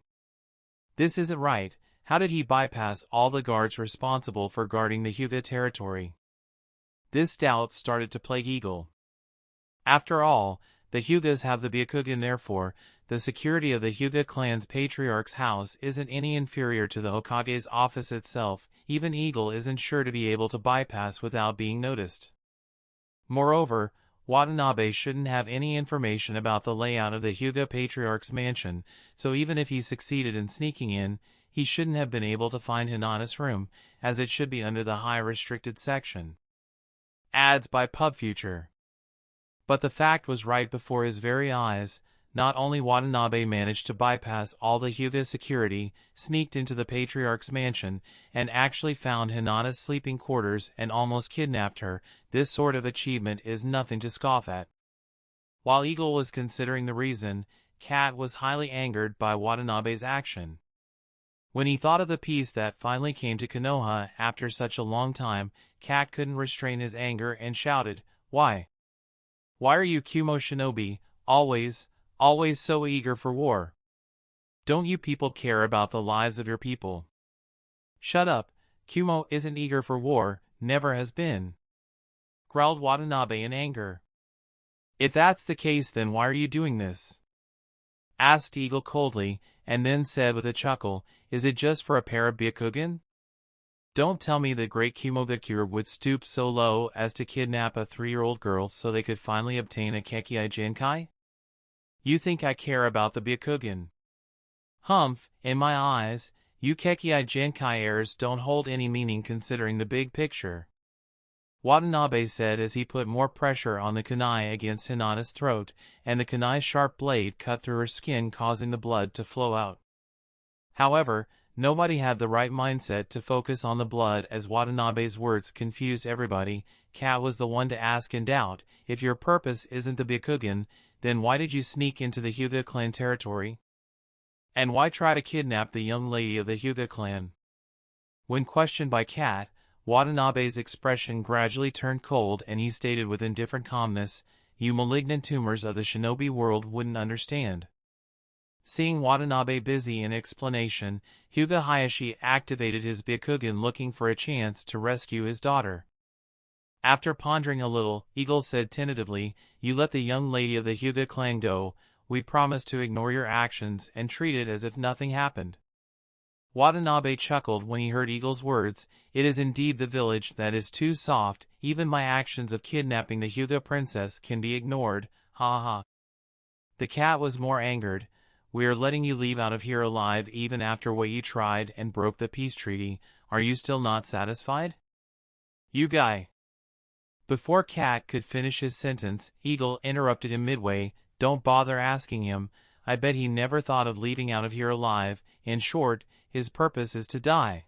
This isn't right. How did he bypass all the guards responsible for guarding the Hyuga territory? This doubt started to plague Eagle. After all, the Hyugas have the Byakugan, therefore, the security of the Hyuga clan's patriarch's house isn't any inferior to the Hokage's office itself. Even Eagle isn't sure to be able to bypass without being noticed. Moreover, Watanabe shouldn't have any information about the layout of the Hyuga patriarch's mansion, so even if he succeeded in sneaking in, he shouldn't have been able to find Hinata's room, as it should be under the high restricted section. Ads by PubFuture. But the fact was right before his very eyes. Not only Watanabe managed to bypass all the Hyuga security, sneaked into the patriarch's mansion, and actually found Hinata's sleeping quarters and almost kidnapped her. This sort of achievement is nothing to scoff at. While Eagle was considering the reason, Kat was highly angered by Watanabe's action. When he thought of the peace that finally came to Konoha after such a long time, Kat couldn't restrain his anger and shouted, "Why? Why are you Kumo shinobi, always so eager for war? Don't you people care about the lives of your people?" "Shut up, Kumo isn't eager for war, never has been," growled Watanabe in anger. "If that's the case, then why are you doing this?" asked Eagle coldly, and then said with a chuckle, "Is it just for a pair of Byakugan? Don't tell me the great Kumogakure would stoop so low as to kidnap a 3-year-old girl so they could finally obtain a Kekkai Genkai? You think I care about the Byakugan? Humph, in my eyes, you Kekkai Genkai heirs don't hold any meaning considering the big picture," Watanabe said as he put more pressure on the kunai against Hinata's throat, and the kunai's sharp blade cut through her skin, causing the blood to flow out. However, nobody had the right mindset to focus on the blood, as Watanabe's words confused everybody. Kat was the one to ask in doubt, "If your purpose isn't the Byakugan, then why did you sneak into the Hyuga clan territory? And why try to kidnap the young lady of the Hyuga clan?" When questioned by Kat, Watanabe's expression gradually turned cold and he stated with indifferent calmness, "You malignant tumors of the shinobi world wouldn't understand." Seeing Watanabe busy in explanation, Hyuga Hayashi activated his Byakugan looking for a chance to rescue his daughter. After pondering a little, Eagle said tentatively, "You let the young lady of the Hyuga clan go. We promise to ignore your actions and treat it as if nothing happened." Watanabe chuckled when he heard Eagle's words. "It is indeed the village that is too soft. Even my actions of kidnapping the Hyuga princess can be ignored. Ha ha." The cat was more angered. "We are letting you leave out of here alive even after what you tried and broke the peace treaty. Are you still not satisfied? You guy." Before Cat could finish his sentence, Eagle interrupted him midway. "Don't bother asking him. I bet he never thought of leaving out of here alive. In short, his purpose is to die."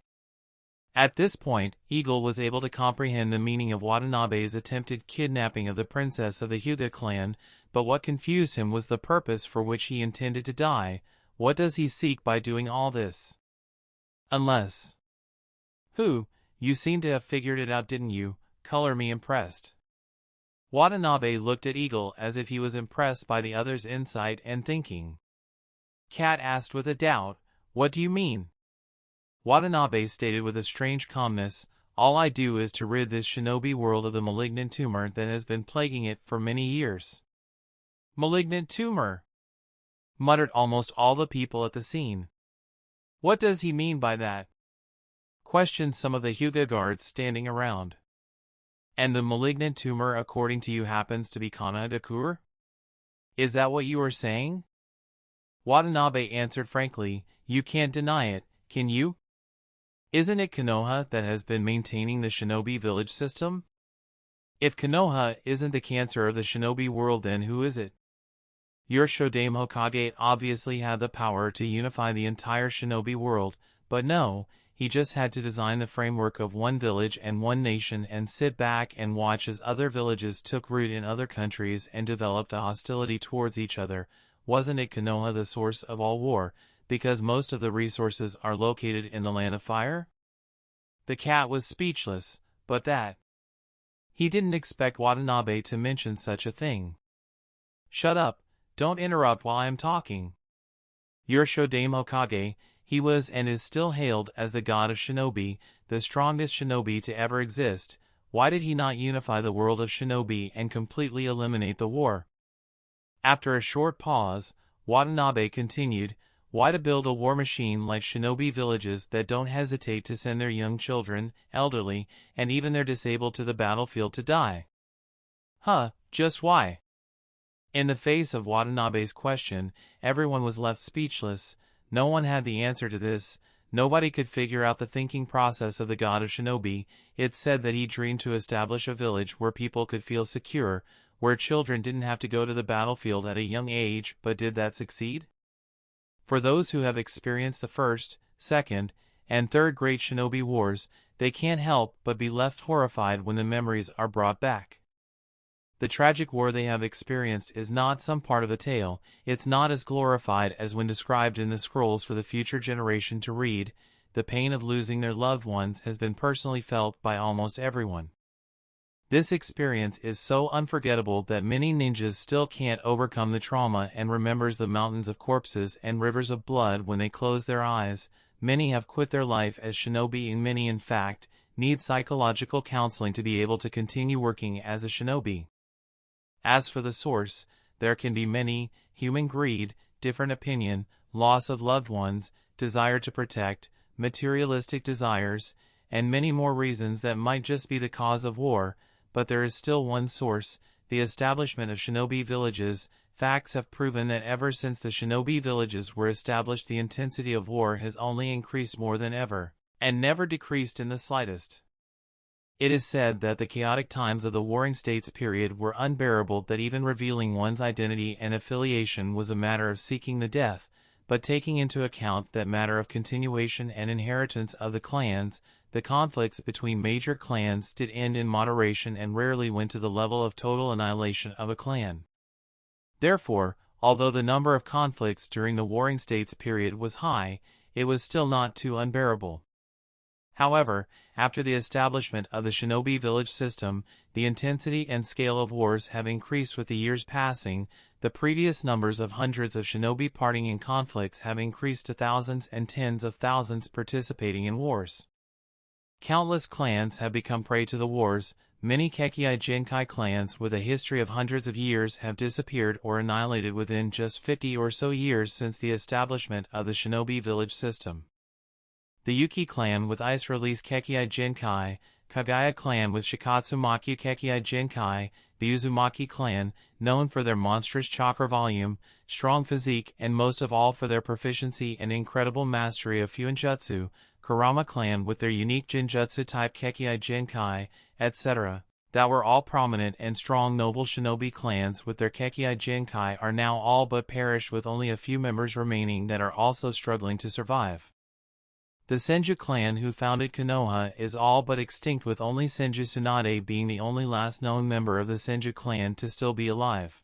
At this point, Eagle was able to comprehend the meaning of Watanabe's attempted kidnapping of the princess of the Hyuga clan, but what confused him was the purpose for which he intended to die. What does he seek by doing all this? Unless... You seem to have figured it out, didn't you? Color me impressed. Watanabe looked at Eagle as if he was impressed by the other's insight and thinking. Cat asked with a doubt, "What do you mean?" Watanabe stated with a strange calmness, "All I do is to rid this shinobi world of the malignant tumor that has been plaguing it for many years." "Malignant tumor?" muttered almost all the people at the scene. "What does he mean by that?" questioned some of the Hyuga guards standing around. "And the malignant tumor according to you happens to be Kanagakur? Is that what you are saying?" Watanabe answered frankly, "You can't deny it, can you? Isn't it Konoha that has been maintaining the shinobi village system? If Konoha isn't the cancer of the shinobi world, then who is it? Your Shodaime Hokage obviously had the power to unify the entire shinobi world, but no, he just had to design the framework of one village and one nation and sit back and watch as other villages took root in other countries and developed a hostility towards each other. Wasn't it Konoha the source of all war, because most of the resources are located in the Land of Fire?" The cat was speechless, but that... He didn't expect Watanabe to mention such a thing. "Shut up, don't interrupt while I am talking. Your Shodaime Hokage, he was and is still hailed as the god of shinobi, the strongest shinobi to ever exist. Why did he not unify the world of shinobi and completely eliminate the war?" After a short pause, Watanabe continued, "Why to build a war machine like shinobi villages that don't hesitate to send their young children, elderly, and even their disabled to the battlefield to die? Just why?" In the face of Watanabe's question, everyone was left speechless. No one had the answer to this. Nobody could figure out the thinking process of the god of shinobi. It's said that he dreamed to establish a village where people could feel secure, where children didn't have to go to the battlefield at a young age, but did that succeed? For those who have experienced the first, second, and third great shinobi wars, they can't help but be left horrified when the memories are brought back. The tragic war they have experienced is not some part of the tale. It's not as glorified as when described in the scrolls for the future generation to read. The pain of losing their loved ones has been personally felt by almost everyone. This experience is so unforgettable that many ninjas still can't overcome the trauma and remembers the mountains of corpses and rivers of blood when they close their eyes. Many have quit their life as shinobi, and many, in fact, need psychological counseling to be able to continue working as a shinobi. As for the source, there can be many: human greed, different opinion, loss of loved ones, desire to protect, materialistic desires, and many more reasons that might just be the cause of war, but there is still one source: the establishment of shinobi villages. Facts have proven that ever since the shinobi villages were established, the intensity of war has only increased more than ever, and never decreased in the slightest. It is said that the chaotic times of the Warring States period were unbearable, that even revealing one's identity and affiliation was a matter of seeking the death, but taking into account that matter of continuation and inheritance of the clans, the conflicts between major clans did end in moderation and rarely went to the level of total annihilation of a clan. Therefore, although the number of conflicts during the Warring States period was high, it was still not too unbearable. However, after the establishment of the shinobi village system, the intensity and scale of wars have increased with the years passing. The previous numbers of hundreds of shinobi parting in conflicts have increased to thousands and tens of thousands participating in wars. Countless clans have become prey to the wars. many Kekkei Genkai clans with a history of hundreds of years have disappeared or annihilated within just 50 or so years since the establishment of the shinobi village system. The Yuki clan with ice-release Kekkei Genkai, Kagaya clan with Shikatsumaku Kekkei Genkai, the Uzumaki clan, known for their monstrous chakra volume, strong physique and most of all for their proficiency and incredible mastery of Fuinjutsu, Kurama clan with their unique Jinjutsu-type Kekkei Genkai, etc., that were all prominent and strong noble shinobi clans with their Kekkei Genkai are now all but perished with only a few members remaining that are also struggling to survive. The Senju clan who founded Konoha is all but extinct with only Senju Tsunade being the only last known member of the Senju clan to still be alive.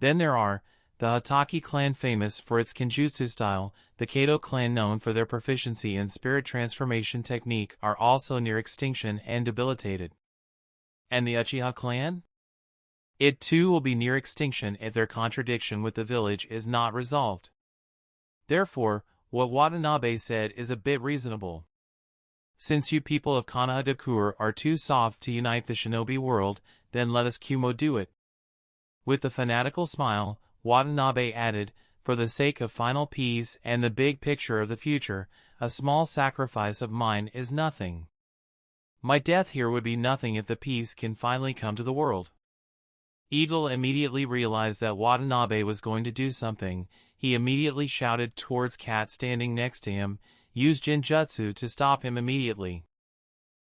Then there are the Hatake clan famous for its Kenjutsu style, the Kato clan known for their proficiency in spirit transformation technique are also near extinction and debilitated. And the Uchiha clan? It too will be near extinction if their contradiction with the village is not resolved. Therefore, what Watanabe said is a bit reasonable. Since you people of Konohagakure are too soft to unite the shinobi world, then let us Kumo do it. With a fanatical smile, Watanabe added, for the sake of final peace and the big picture of the future, a small sacrifice of mine is nothing. My death here would be nothing if the peace can finally come to the world. Eagle immediately realized that Watanabe was going to do something. He immediately shouted towards Cat standing next to him, use Jinjutsu to stop him immediately.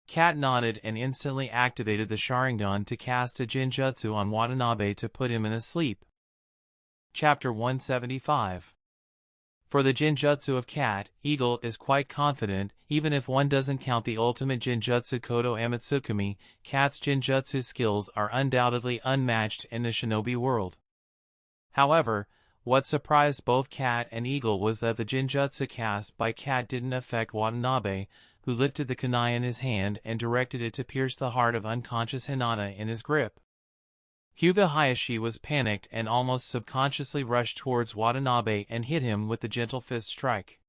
Cat nodded and instantly activated the Sharingan to cast a Jinjutsu on Watanabe to put him in a sleep. Chapter 175. For the Jinjutsu of Cat, Eagle is quite confident, even if one doesn't count the ultimate Jinjutsu Kodo Amatsukumi, Cat's Jinjutsu skills are undoubtedly unmatched in the shinobi world. However, what surprised both Cat and Eagle was that the Jinjutsu cast by Cat didn't affect Watanabe, who lifted the kunai in his hand and directed it to pierce the heart of unconscious Hinata in his grip. Hyuga Hayashi was panicked and almost subconsciously rushed towards Watanabe and hit him with the gentle fist strike.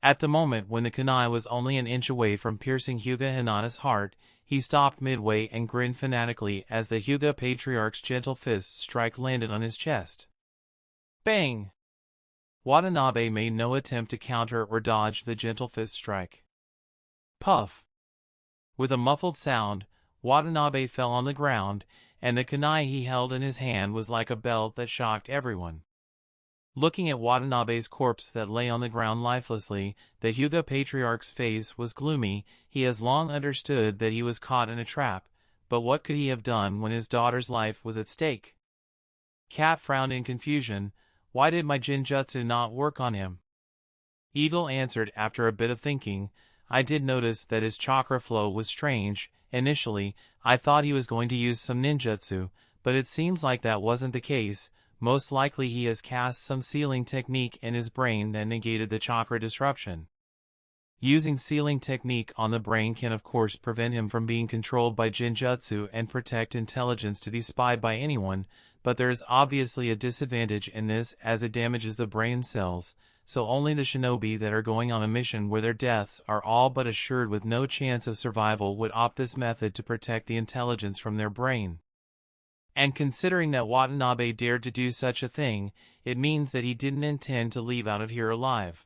At the moment when the kunai was only an inch away from piercing Hyuga Hinata's heart, he stopped midway and grinned fanatically as the Hyuga Patriarch's gentle fist strike landed on his chest. Bang! Watanabe made no attempt to counter or dodge the gentle fist strike. Puff! With a muffled sound, Watanabe fell on the ground, and the kunai he held in his hand was like a belt that shocked everyone. Looking at Watanabe's corpse that lay on the ground lifelessly, the Hyuga Patriarch's face was gloomy. He has long understood that he was caught in a trap, but what could he have done when his daughter's life was at stake? Cat frowned in confusion. Why did my Jinjutsu not work on him? Eagle answered after a bit of thinking, I did notice that his chakra flow was strange. Initially, I thought he was going to use some ninjutsu, but it seems like that wasn't the case. Most likely he has cast some sealing technique in his brain that negated the chakra disruption. Using sealing technique on the brain can of course prevent him from being controlled by Jinjutsu and protect intelligence to be spied by anyone, but there is obviously a disadvantage in this as it damages the brain cells, so only the shinobi that are going on a mission where their deaths are all but assured with no chance of survival would opt this method to protect the intelligence from their brain. And considering that Watanabe dared to do such a thing, it means that he didn't intend to leave out of here alive.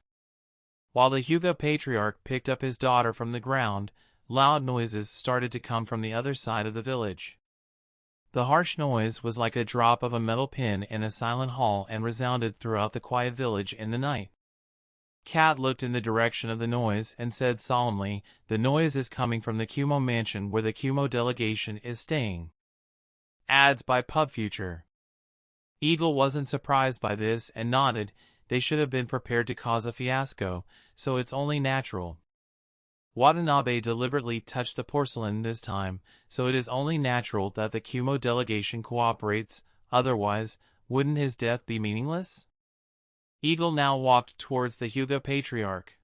While the Hyuga Patriarch picked up his daughter from the ground, loud noises started to come from the other side of the village. The harsh noise was like a drop of a metal pin in a silent hall and resounded throughout the quiet village in the night. Cat looked in the direction of the noise and said solemnly, the noise is coming from the Kumo mansion where the Kumo delegation is staying. Ads by PubFuture. Eagle wasn't surprised by this and nodded. They should have been prepared to cause a fiasco, so it's only natural. Watanabe deliberately touched the porcelain this time, so it is only natural that the Kumo delegation cooperates, otherwise, wouldn't his death be meaningless? Eagle now walked towards the Hyuga Patriarch.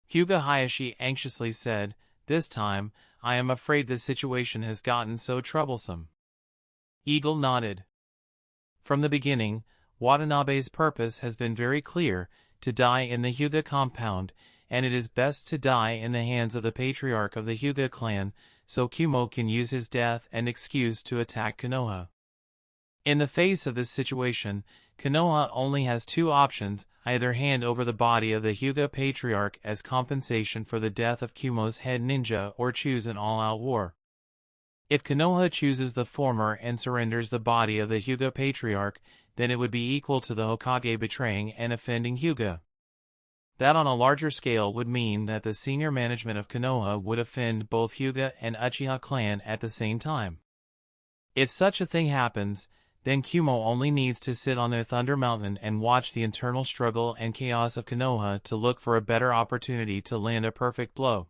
Hyuga Hayashi anxiously said, this time, I am afraid this situation has gotten so troublesome. Eagle nodded. From the beginning, Watanabe's purpose has been very clear, to die in the Hyuga compound, and it is best to die in the hands of the Patriarch of the Hyuga clan, so Kumo can use his death and excuse to attack Konoha. In the face of this situation, Konoha only has two options: either hand over the body of the Hyuga Patriarch as compensation for the death of Kumo's head ninja, or choose an all-out war. If Konoha chooses the former and surrenders the body of the Hyuga Patriarch, then it would be equal to the Hokage betraying and offending Hyuga. That on a larger scale would mean that the senior management of Konoha would offend both Hyuga and Uchiha clan at the same time. If such a thing happens, then Kumo only needs to sit on their Thunder Mountain and watch the internal struggle and chaos of Konoha to look for a better opportunity to land a perfect blow.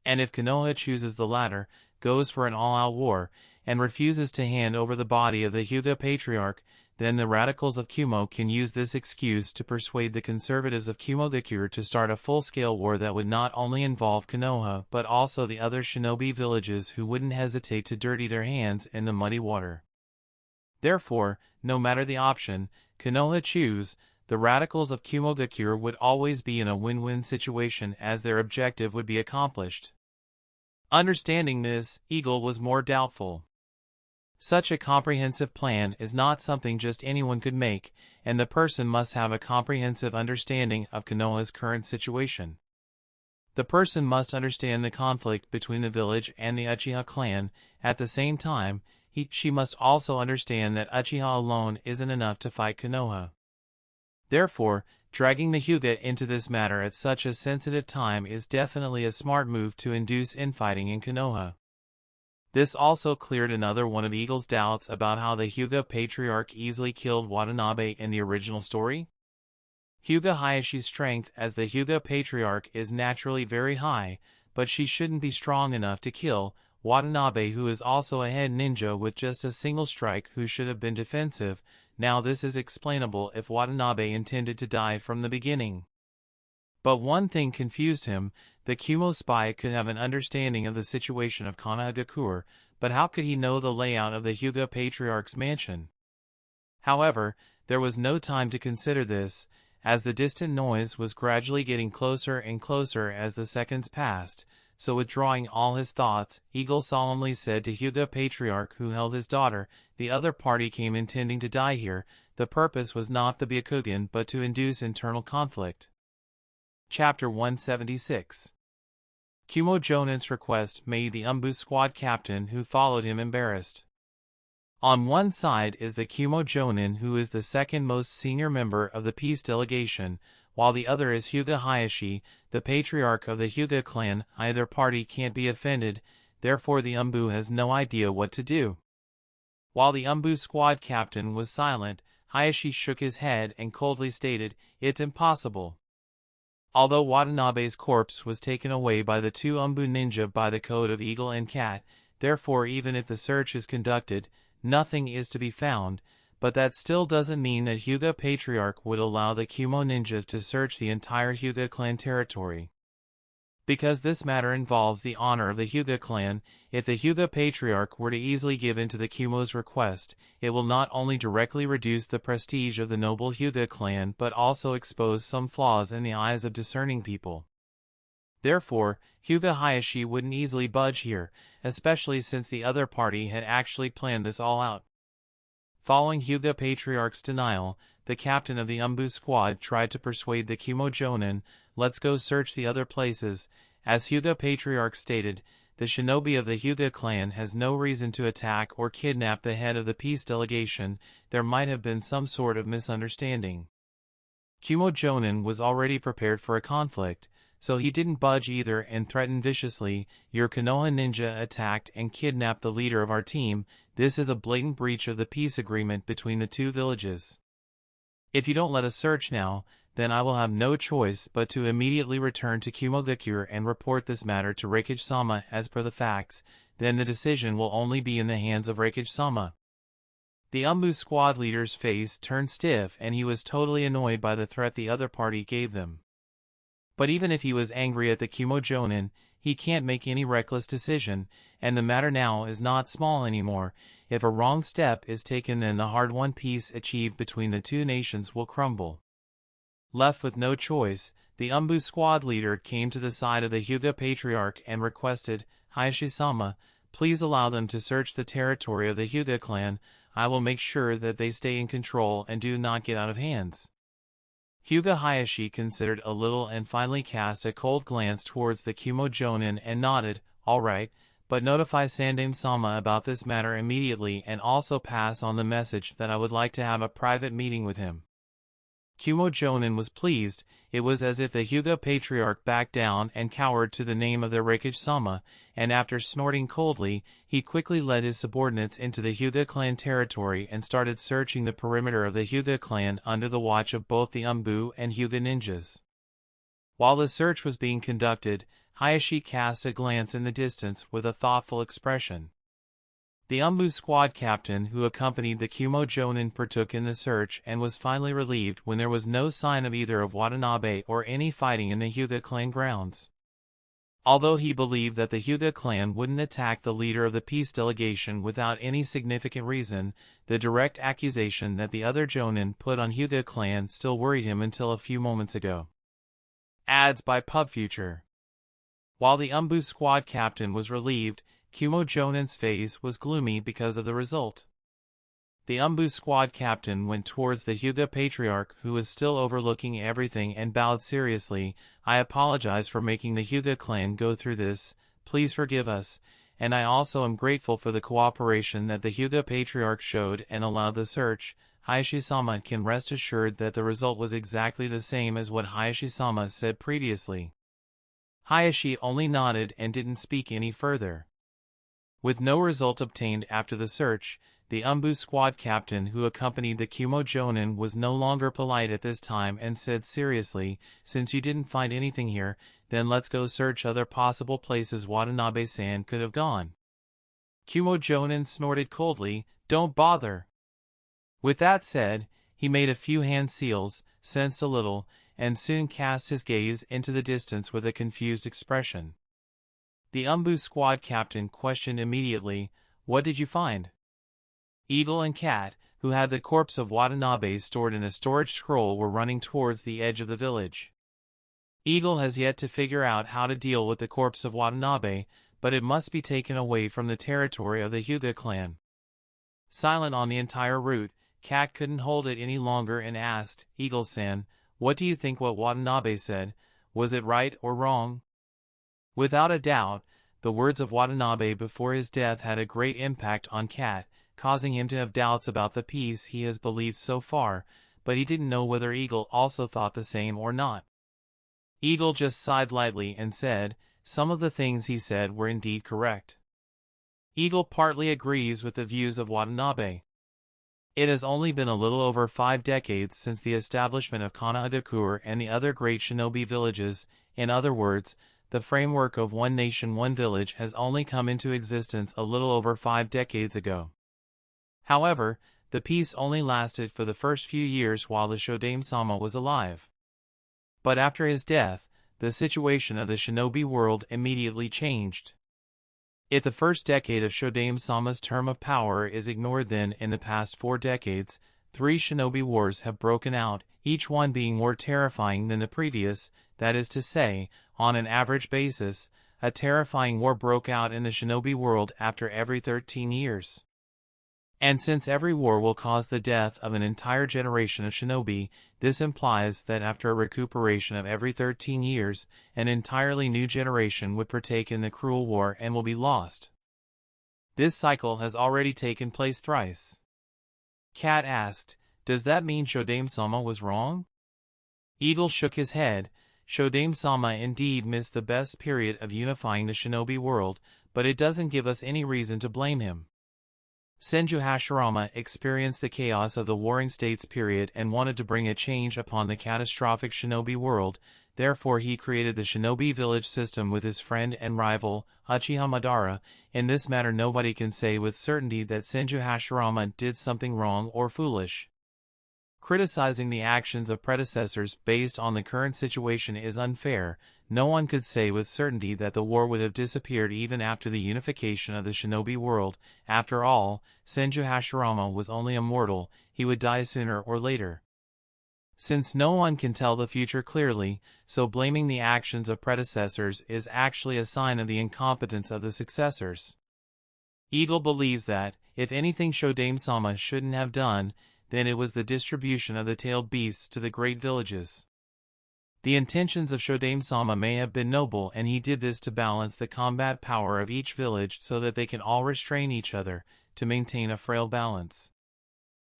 And if Konoha chooses the latter, goes for an all-out war, and refuses to hand over the body of the Hyuga Patriarch, then the radicals of Kumo can use this excuse to persuade the conservatives of Kumogakure to start a full-scale war that would not only involve Konoha but also the other shinobi villages who wouldn't hesitate to dirty their hands in the muddy water. Therefore, no matter the option Konoha choose, the radicals of Kumogakure would always be in a win-win situation, as their objective would be accomplished. Understanding this, Eagle was more doubtful. Such a comprehensive plan is not something just anyone could make, and the person must have a comprehensive understanding of Konoha's current situation. The person must understand the conflict between the village and the Uchiha clan. At the same time, she must also understand that Uchiha alone isn't enough to fight Konoha. Therefore, dragging the Hyuga into this matter at such a sensitive time is definitely a smart move to induce infighting in Konoha. This also cleared another one of Eagle's doubts about how the Hyuga Patriarch easily killed Watanabe in the original story. Hyuga Hayashi's strength as the Hyuga Patriarch is naturally very high, but she shouldn't be strong enough to kill Watanabe, who is also a head ninja with just a single strike, who should have been defensive. Now this is explainable if Watanabe intended to die from the beginning. But one thing confused him: the Kumo spy could have an understanding of the situation of Konogakure, but how could he know the layout of the Hyuga Patriarch's mansion? However, there was no time to consider this, as the distant noise was gradually getting closer and closer as the seconds passed. So withdrawing all his thoughts, Eagle solemnly said to Hyuga Patriarch, who held his daughter, "The other party came intending to die here. The purpose was not the Byakugan but to induce internal conflict." Chapter 176. Kumo Jonin's request made the Umbu squad captain who followed him embarrassed. On one side is the Kumo Jonin, who is the second most senior member of the peace delegation, while the other is Hyuga Hayashi, the patriarch of the Hyuga clan. Either party can't be offended, therefore the Umbu has no idea what to do. While the Umbu squad captain was silent, Hayashi shook his head and coldly stated, "It's impossible." Although Watanabe's corpse was taken away by the two Umbu ninja by the code of Eagle and Cat, therefore even if the search is conducted, nothing is to be found. But that still doesn't mean that Hyuga Patriarch would allow the Kumo ninja to search the entire Hyuga clan territory. Because this matter involves the honor of the Hyuga clan, if the Hyuga Patriarch were to easily give in to the Kumo's request, it will not only directly reduce the prestige of the noble Hyuga clan but also expose some flaws in the eyes of discerning people. Therefore, Hyuga Hayashi wouldn't easily budge here, especially since the other party had actually planned this all out. Following Hyuga Patriarch's denial, the captain of the Umbu squad tried to persuade the Kumo Jonin, "Let's go search the other places." As Hyuga Patriarch stated, the shinobi of the Hyuga clan has no reason to attack or kidnap the head of the peace delegation. There might have been some sort of misunderstanding. Kumo Jonin was already prepared for a conflict, so he didn't budge either and threatened viciously, "Your Konoha ninja attacked and kidnapped the leader of our team. This is a blatant breach of the peace agreement between the two villages. If you don't let us search now, then I will have no choice but to immediately return to Kumogakure and report this matter to Reikage-sama as per the facts. Then the decision will only be in the hands of Reikage-sama." The Umbu squad leader's face turned stiff and he was totally annoyed by the threat the other party gave them. But even if he was angry at the Kumo Jonin, he can't make any reckless decision, and the matter now is not small anymore. If a wrong step is taken, then the hard-won peace achieved between the two nations will crumble. Left with no choice, the Umbu squad leader came to the side of the Hyuga Patriarch and requested, Hayashi-sama, please allow them to search the territory of the Hyuga clan. I will make sure that they stay in control and do not get out of hands." Hyuga Hayashi considered a little and finally cast a cold glance towards the Kumo Jonin and nodded, "All right, but notify Sandaime-sama about this matter immediately and also pass on the message that I would like to have a private meeting with him." Kumo Jonin was pleased. It was as if the Hyuga patriarch backed down and cowered to the name of the Rikage-sama, and after snorting coldly, he quickly led his subordinates into the Hyuga clan territory and started searching the perimeter of the Hyuga clan under the watch of both the Umbu and Hyuga ninjas. While the search was being conducted, Hayashi cast a glance in the distance with a thoughtful expression. The Umbu squad captain who accompanied the Kumo Jonin partook in the search and was finally relieved when there was no sign of either of Watanabe or any fighting in the Hyuga clan grounds. Although he believed that the Hyuga clan wouldn't attack the leader of the peace delegation without any significant reason, the direct accusation that the other Jonin put on Hyuga clan still worried him until a few moments ago. Ads by PubFuture. While the Umbu squad captain was relieved, Kumo Jonin's face was gloomy because of the result. The Umbu squad captain went towards the Hyuga patriarch who was still overlooking everything and bowed seriously. "I apologize for making the Hyuga clan go through this, please forgive us, and I also am grateful for the cooperation that the Hyuga patriarch showed and allowed the search. Hayashi-sama can rest assured that the result was exactly the same as what Hayashi-sama said previously." Hayashi only nodded and didn't speak any further. With no result obtained after the search, the Umbu squad captain who accompanied the Kumo Jonin was no longer polite at this time and said seriously, "Since you didn't find anything here, then let's go search other possible places Watanabe-san could have gone." Kumo Jonin snorted coldly, "Don't bother." With that said, he made a few hand seals, sensed a little, and soon cast his gaze into the distance with a confused expression. The Umbu squad captain questioned immediately, "What did you find?" Eagle and Cat, who had the corpse of Watanabe stored in a storage scroll, were running towards the edge of the village. Eagle has yet to figure out how to deal with the corpse of Watanabe, but it must be taken away from the territory of the Hyuga clan. Silent on the entire route, Cat couldn't hold it any longer and asked, "Eagle-san, what do you think what Watanabe said? Was it right or wrong?" Without a doubt, the words of Watanabe before his death had a great impact on Cat, causing him to have doubts about the peace he has believed so far, but he didn't know whether Eagle also thought the same or not. Eagle just sighed lightly and said, "Some of the things he said were indeed correct." Eagle partly agrees with the views of Watanabe. It has only been a little over 5 decades since the establishment of Kanagakur and the other great shinobi villages. In other words, the framework of one nation one village has only come into existence a little over 5 decades ago. However, the peace only lasted for the first few years while the Shodaime-sama was alive. But after his death, the situation of the shinobi world immediately changed. If the first decade of Shodaime-sama's term of power is ignored, then in the past 4 decades, 3 shinobi wars have broken out, each one being more terrifying than the previous. That is to say, on an average basis, a terrifying war broke out in the shinobi world after every 13 years. And since every war will cause the death of an entire generation of shinobi, this implies that after a recuperation of every 13 years, an entirely new generation would partake in the cruel war and will be lost. This cycle has already taken place thrice. Cat asked, "Does that mean Shodaime-sama was wrong?" Eagle shook his head. Shodaime-sama indeed missed the best period of unifying the shinobi world, but it doesn't give us any reason to blame him. Senju Hashirama experienced the chaos of the Warring States period and wanted to bring a change upon the catastrophic shinobi world. Therefore he created the shinobi village system with his friend and rival, Uchiha Madara. In this matter nobody can say with certainty that Senju Hashirama did something wrong or foolish. Criticizing the actions of predecessors based on the current situation is unfair. No one could say with certainty that the war would have disappeared even after the unification of the shinobi world. After all, Senju Hashirama was only a mortal, he would die sooner or later. Since no one can tell the future clearly, so blaming the actions of predecessors is actually a sign of the incompetence of the successors. Eagle believes that, if anything Shodame-sama shouldn't have done, then it was the distribution of the tailed beasts to the great villages. The intentions of Shodame-sama may have been noble, and he did this to balance the combat power of each village so that they can all restrain each other, to maintain a frail balance.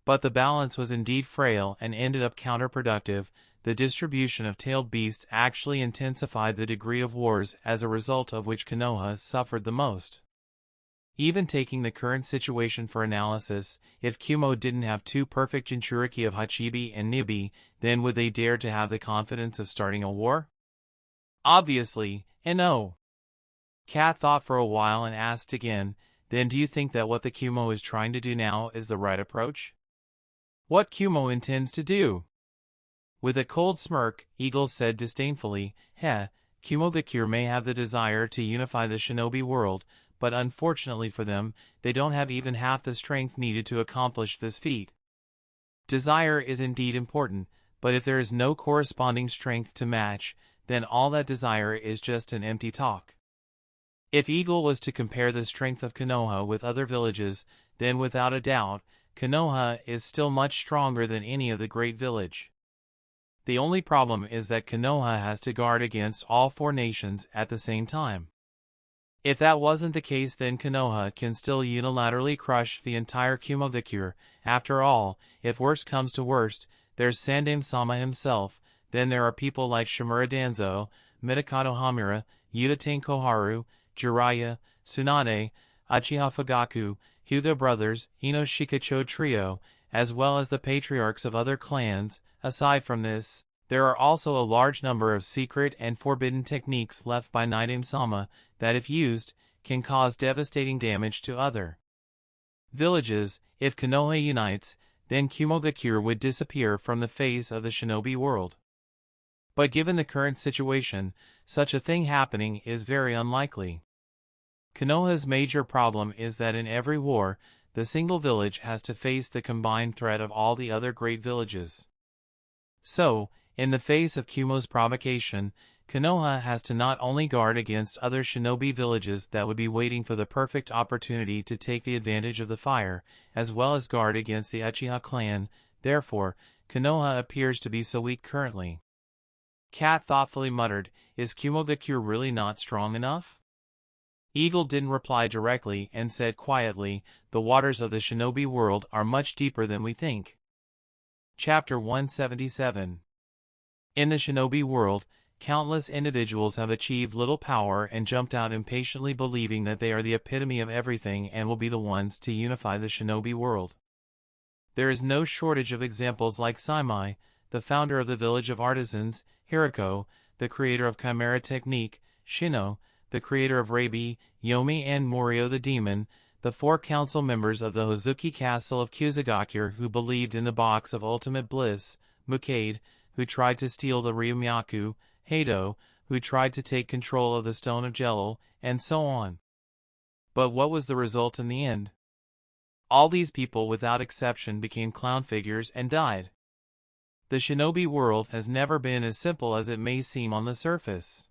But the balance was indeed frail and ended up counterproductive. The distribution of tailed beasts actually intensified the degree of wars, as a result of which Konoha suffered the most. Even taking the current situation for analysis, if Kumo didn't have two perfect Jinchuriki of Hachibi and Nibi, then would they dare to have the confidence of starting a war? Obviously, no. Kat thought for a while and asked again, then do you think that what the Kumo is trying to do now is the right approach? What Kumo intends to do? With a cold smirk, Eagle said disdainfully, Kumo Bakure may have the desire to unify the shinobi world, but unfortunately for them, they don't have even half the strength needed to accomplish this feat. Desire is indeed important, but if there is no corresponding strength to match, then all that desire is just an empty talk. If Eagle was to compare the strength of Konoha with other villages, then without a doubt, Konoha is still much stronger than any of the great village. The only problem is that Konoha has to guard against all four nations at the same time. If that wasn't the case, then Konoha can still unilaterally crush the entire Kumogakure. After all, if worst comes to worst, there's Sandaime-sama himself, then there are people like Shimura Danzo, Midokado Hamura, Yuta Koharu, Jiraiya, Tsunade, Uchiha Fugaku, Hyuga brothers, Ino Shikacho trio, as well as the patriarchs of other clans. Aside from this, there are also a large number of secret and forbidden techniques left by Naidame-sama that, if used, can cause devastating damage to other villages. If Konoha unites, then Kumogakure would disappear from the face of the shinobi world. But given the current situation, such a thing happening is very unlikely. Konoha's major problem is that in every war, the single village has to face the combined threat of all the other great villages. So, in the face of Kumo's provocation, Konoha has to not only guard against other shinobi villages that would be waiting for the perfect opportunity to take the advantage of the fire, as well as guard against the Uchiha clan. Therefore, Konoha appears to be so weak currently. Kat thoughtfully muttered, is Kumogakure really not strong enough? Eagle didn't reply directly and said quietly, the waters of the shinobi world are much deeper than we think. Chapter 177. In the shinobi world, countless individuals have achieved little power and jumped out impatiently, believing that they are the epitome of everything and will be the ones to unify the shinobi world. There is no shortage of examples like Saimai, the founder of the village of artisans, Hirako, the creator of Chimera technique, Shino, the creator of Reibi, Yomi, and Morio the demon, the four council members of the Hozuki castle of Kusagakure who believed in the box of ultimate bliss, Mukade, who tried to steal the Ryumyaku, Heido, who tried to take control of the Stone of Jello, and so on. But what was the result in the end? All these people without exception became clown figures and died. The shinobi world has never been as simple as it may seem on the surface.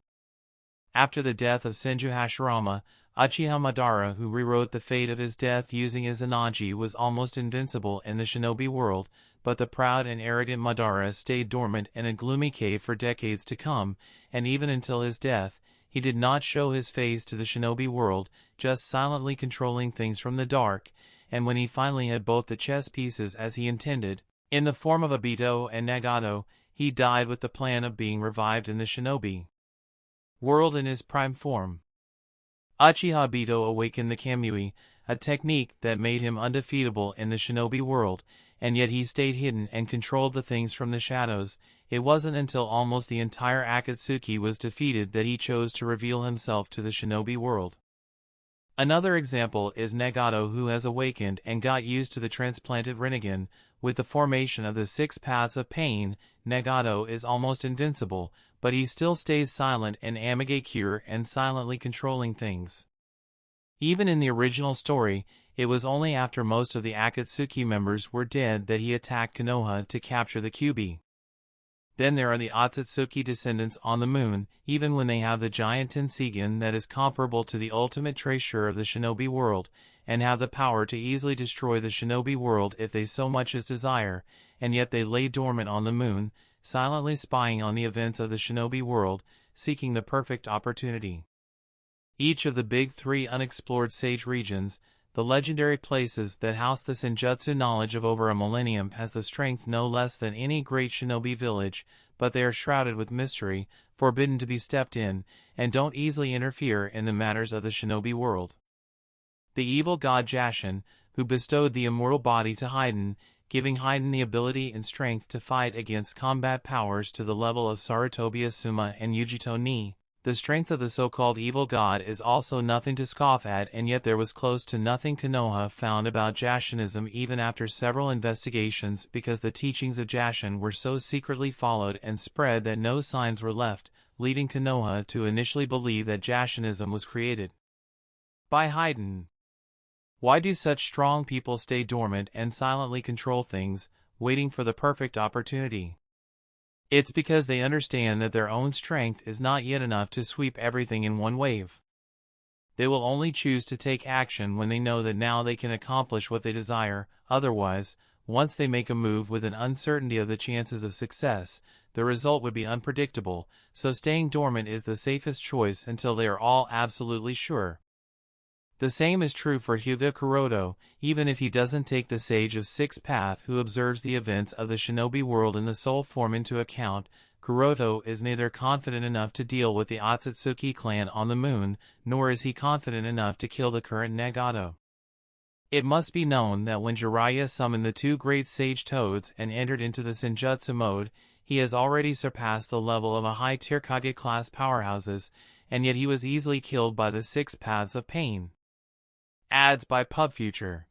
After the death of Senju Hashirama, Uchiha Madara, who rewrote the fate of his death using his Anaji, was almost invincible in the shinobi world, but the proud and arrogant Madara stayed dormant in a gloomy cave for decades to come, and even until his death, he did not show his face to the shinobi world, just silently controlling things from the dark, and when he finally had both the chess pieces as he intended, in the form of Obito and Nagato, he died with the plan of being revived in the shinobi world in his prime form. Uchiha Obito awakened the Kamui, a technique that made him undefeatable in the shinobi world, and yet he stayed hidden and controlled the things from the shadows. It wasn't until almost the entire Akatsuki was defeated that he chose to reveal himself to the shinobi world. Another example is Nagato, who has awakened and got used to the transplanted Rinnegan. With the formation of the 6 paths of pain, Nagato is almost invincible, but he still stays silent in Amigakure and silently controlling things. Even in the original story, it was only after most of the Akatsuki members were dead that he attacked Konoha to capture the Kyubi. Then there are the Otsutsuki descendants on the moon, even when they have the giant Tenseigan that is comparable to the ultimate treasure of the shinobi world, and have the power to easily destroy the shinobi world if they so much as desire, and yet they lay dormant on the moon, silently spying on the events of the shinobi world, seeking the perfect opportunity. Each of the big three unexplored sage regions, the legendary places that house the senjutsu knowledge of over a millennium, has the strength no less than any great shinobi village, but they are shrouded with mystery, forbidden to be stepped in, and don't easily interfere in the matters of the shinobi world. The evil god Jashin, who bestowed the immortal body to Haiden, giving Haiden the ability and strength to fight against combat powers to the level of Sarutobi Asuma and Yujito Ni. The strength of the so-called evil god is also nothing to scoff at, and yet there was close to nothing Konoha found about Jashinism even after several investigations, because the teachings of Jashin were so secretly followed and spread that no signs were left, leading Konoha to initially believe that Jashinism was created by Haiden. Why do such strong people stay dormant and silently control things, waiting for the perfect opportunity? It's because they understand that their own strength is not yet enough to sweep everything in one wave. They will only choose to take action when they know that now they can accomplish what they desire. Otherwise, once they make a move with an uncertainty of the chances of success, the result would be unpredictable, so staying dormant is the safest choice until they are all absolutely sure. The same is true for Hyuga Kuroto, even if he doesn't take the Sage of Sixth Path who observes the events of the shinobi world in the soul form into account. Kuroto is neither confident enough to deal with the Otsutsuki clan on the moon, nor is he confident enough to kill the current Nagato. It must be known that when Jiraiya summoned the two great sage toads and entered into the Senjutsu mode, he has already surpassed the level of a high-tier Kage-class powerhouses, and yet he was easily killed by the Six Paths of Pain. Ads by PubFuture.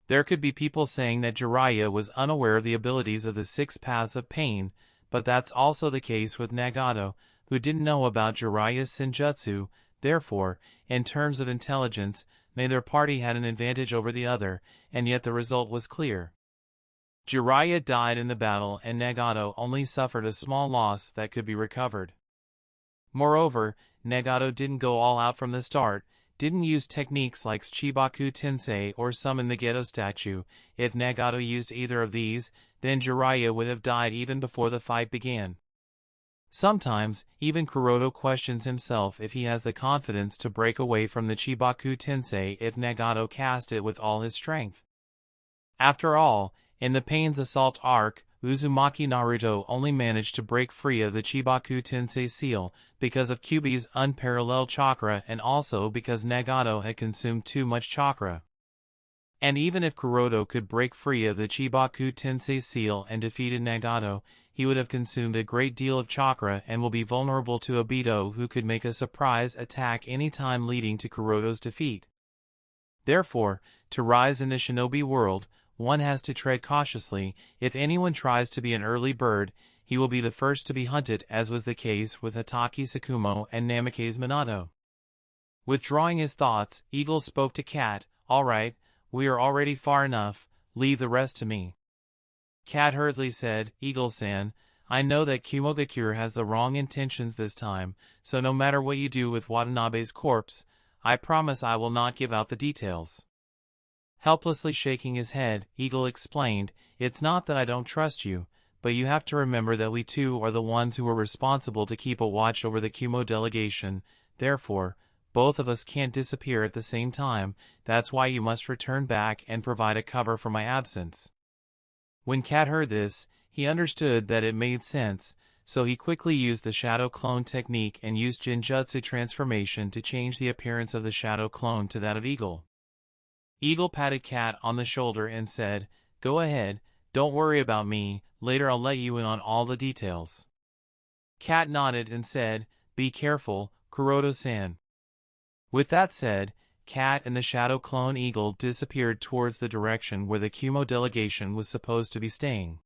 There could be people saying that Jiraiya was unaware of the abilities of the Six Paths of Pain, but that's also the case with Nagato, who didn't know about Jiraiya's Senjutsu. Therefore, in terms of intelligence, neither party had an advantage over the other, and yet the result was clear. Jiraiya died in the battle and Nagato only suffered a small loss that could be recovered. Moreover, Nagato didn't go all out from the start, didn't use techniques like Chibaku Tensei or summon the Geto statue. If Nagato used either of these, then Jiraiya would have died even before the fight began. Sometimes, even Kuroto questions himself if he has the confidence to break away from the Chibaku Tensei if Nagato cast it with all his strength. After all, in the Pain's Assault arc, Uzumaki Naruto only managed to break free of the Chibaku Tensei seal because of Kyuubi's unparalleled chakra and also because Nagato had consumed too much chakra. And even if Kuroto could break free of the Chibaku Tensei seal and defeated Nagato, he would have consumed a great deal of chakra and will be vulnerable to Obito, who could make a surprise attack any time, leading to Kuroto's defeat. Therefore, to rise in the shinobi world, one has to tread cautiously. If anyone tries to be an early bird, he will be the first to be hunted, as was the case with Hatake Sakumo and Namikaze Minato. Withdrawing his thoughts, Eagle spoke to Cat. "All right, we are already far enough, leave the rest to me." Cat hurriedly said, "Eagle-san, I know that Kumogakure has the wrong intentions this time, so no matter what you do with Watanabe's corpse, I promise I will not give out the details." Helplessly shaking his head, Eagle explained, "It's not that I don't trust you, but you have to remember that we two are the ones who are responsible to keep a watch over the Kumo delegation. Therefore, both of us can't disappear at the same time. That's why you must return back and provide a cover for my absence." When Cat heard this, he understood that it made sense, so he quickly used the shadow clone technique and used Jinjutsu transformation to change the appearance of the shadow clone to that of Eagle. Eagle patted Cat on the shoulder and said, "Go ahead, don't worry about me, later I'll let you in on all the details." Cat nodded and said, "Be careful, Kuroto-san." With that said, Cat and the shadow clone Eagle disappeared towards the direction where the Kumo delegation was supposed to be staying.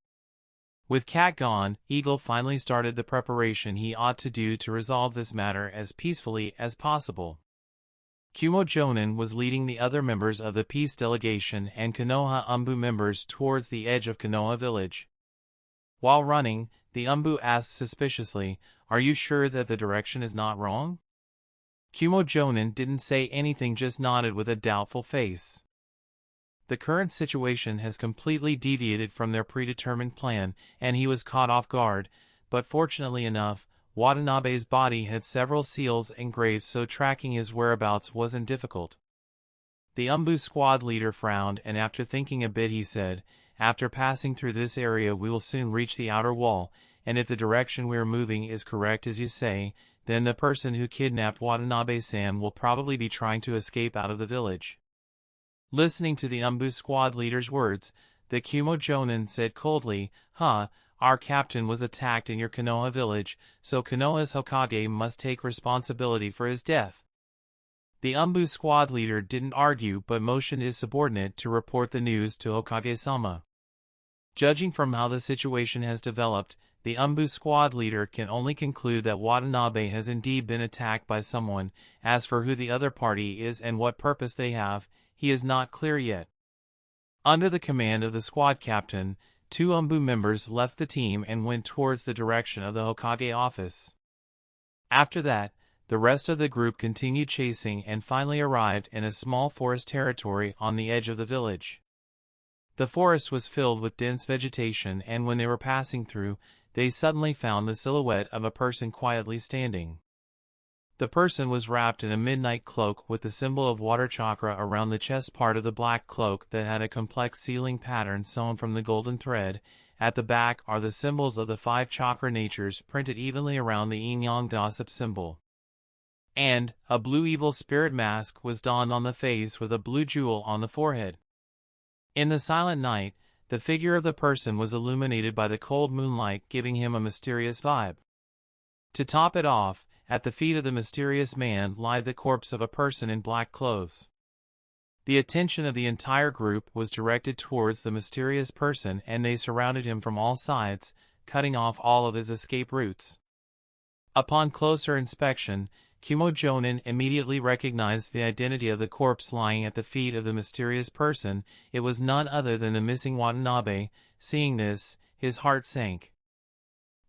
With Cat gone, Eagle finally started the preparation he ought to do to resolve this matter as peacefully as possible. Kumo Jonin was leading the other members of the peace delegation and Konoha Umbu members towards the edge of Konoha village. While running, The Umbu asked suspiciously, "Are you sure that the direction is not wrong?" Kumo Jonin didn't say anything, just nodded with a doubtful face. The current situation has completely deviated from their predetermined plan, and he was caught off guard, but fortunately enough, Watanabe's body had several seals engraved, so tracking his whereabouts wasn't difficult. The Umbu squad leader frowned, and after thinking a bit he said, "After passing through this area we will soon reach the outer wall, and if the direction we are moving is correct as you say, then the person who kidnapped Watanabe-san will probably be trying to escape out of the village." Listening to the Umbu squad leader's words, the Kumo Jonin said coldly, "Our captain was attacked in your Konoha village, so Konoha's Hokage must take responsibility for his death." The Umbu squad leader didn't argue but motioned his subordinate to report the news to Hokage-sama. Judging from how the situation has developed, the Umbu squad leader can only conclude that Watanabe has indeed been attacked by someone. As for who the other party is and what purpose they have, he is not clear yet. Under the command of the squad captain, 2 Umbu members left the team and went towards the direction of the Hokage office. After that, the rest of the group continued chasing and finally arrived in a small forest territory on the edge of the village. The forest was filled with dense vegetation, and when they were passing through, they suddenly found the silhouette of a person quietly standing. The person was wrapped in a midnight cloak with the symbol of water chakra around the chest part of the black cloak that had a complex ceiling pattern sewn from the golden thread. At the back are the symbols of the 5 chakra natures printed evenly around the yin-yang gossip symbol. And a blue evil spirit mask was donned on the face with a blue jewel on the forehead. In the silent night, the figure of the person was illuminated by the cold moonlight, giving him a mysterious vibe. To top it off, at the feet of the mysterious man lay the corpse of a person in black clothes. The attention of the entire group was directed towards the mysterious person, and they surrounded him from all sides, cutting off all of his escape routes. Upon closer inspection, Kumo Jonin immediately recognized the identity of the corpse lying at the feet of the mysterious person. It was none other than the missing Watanabe. Seeing this, his heart sank.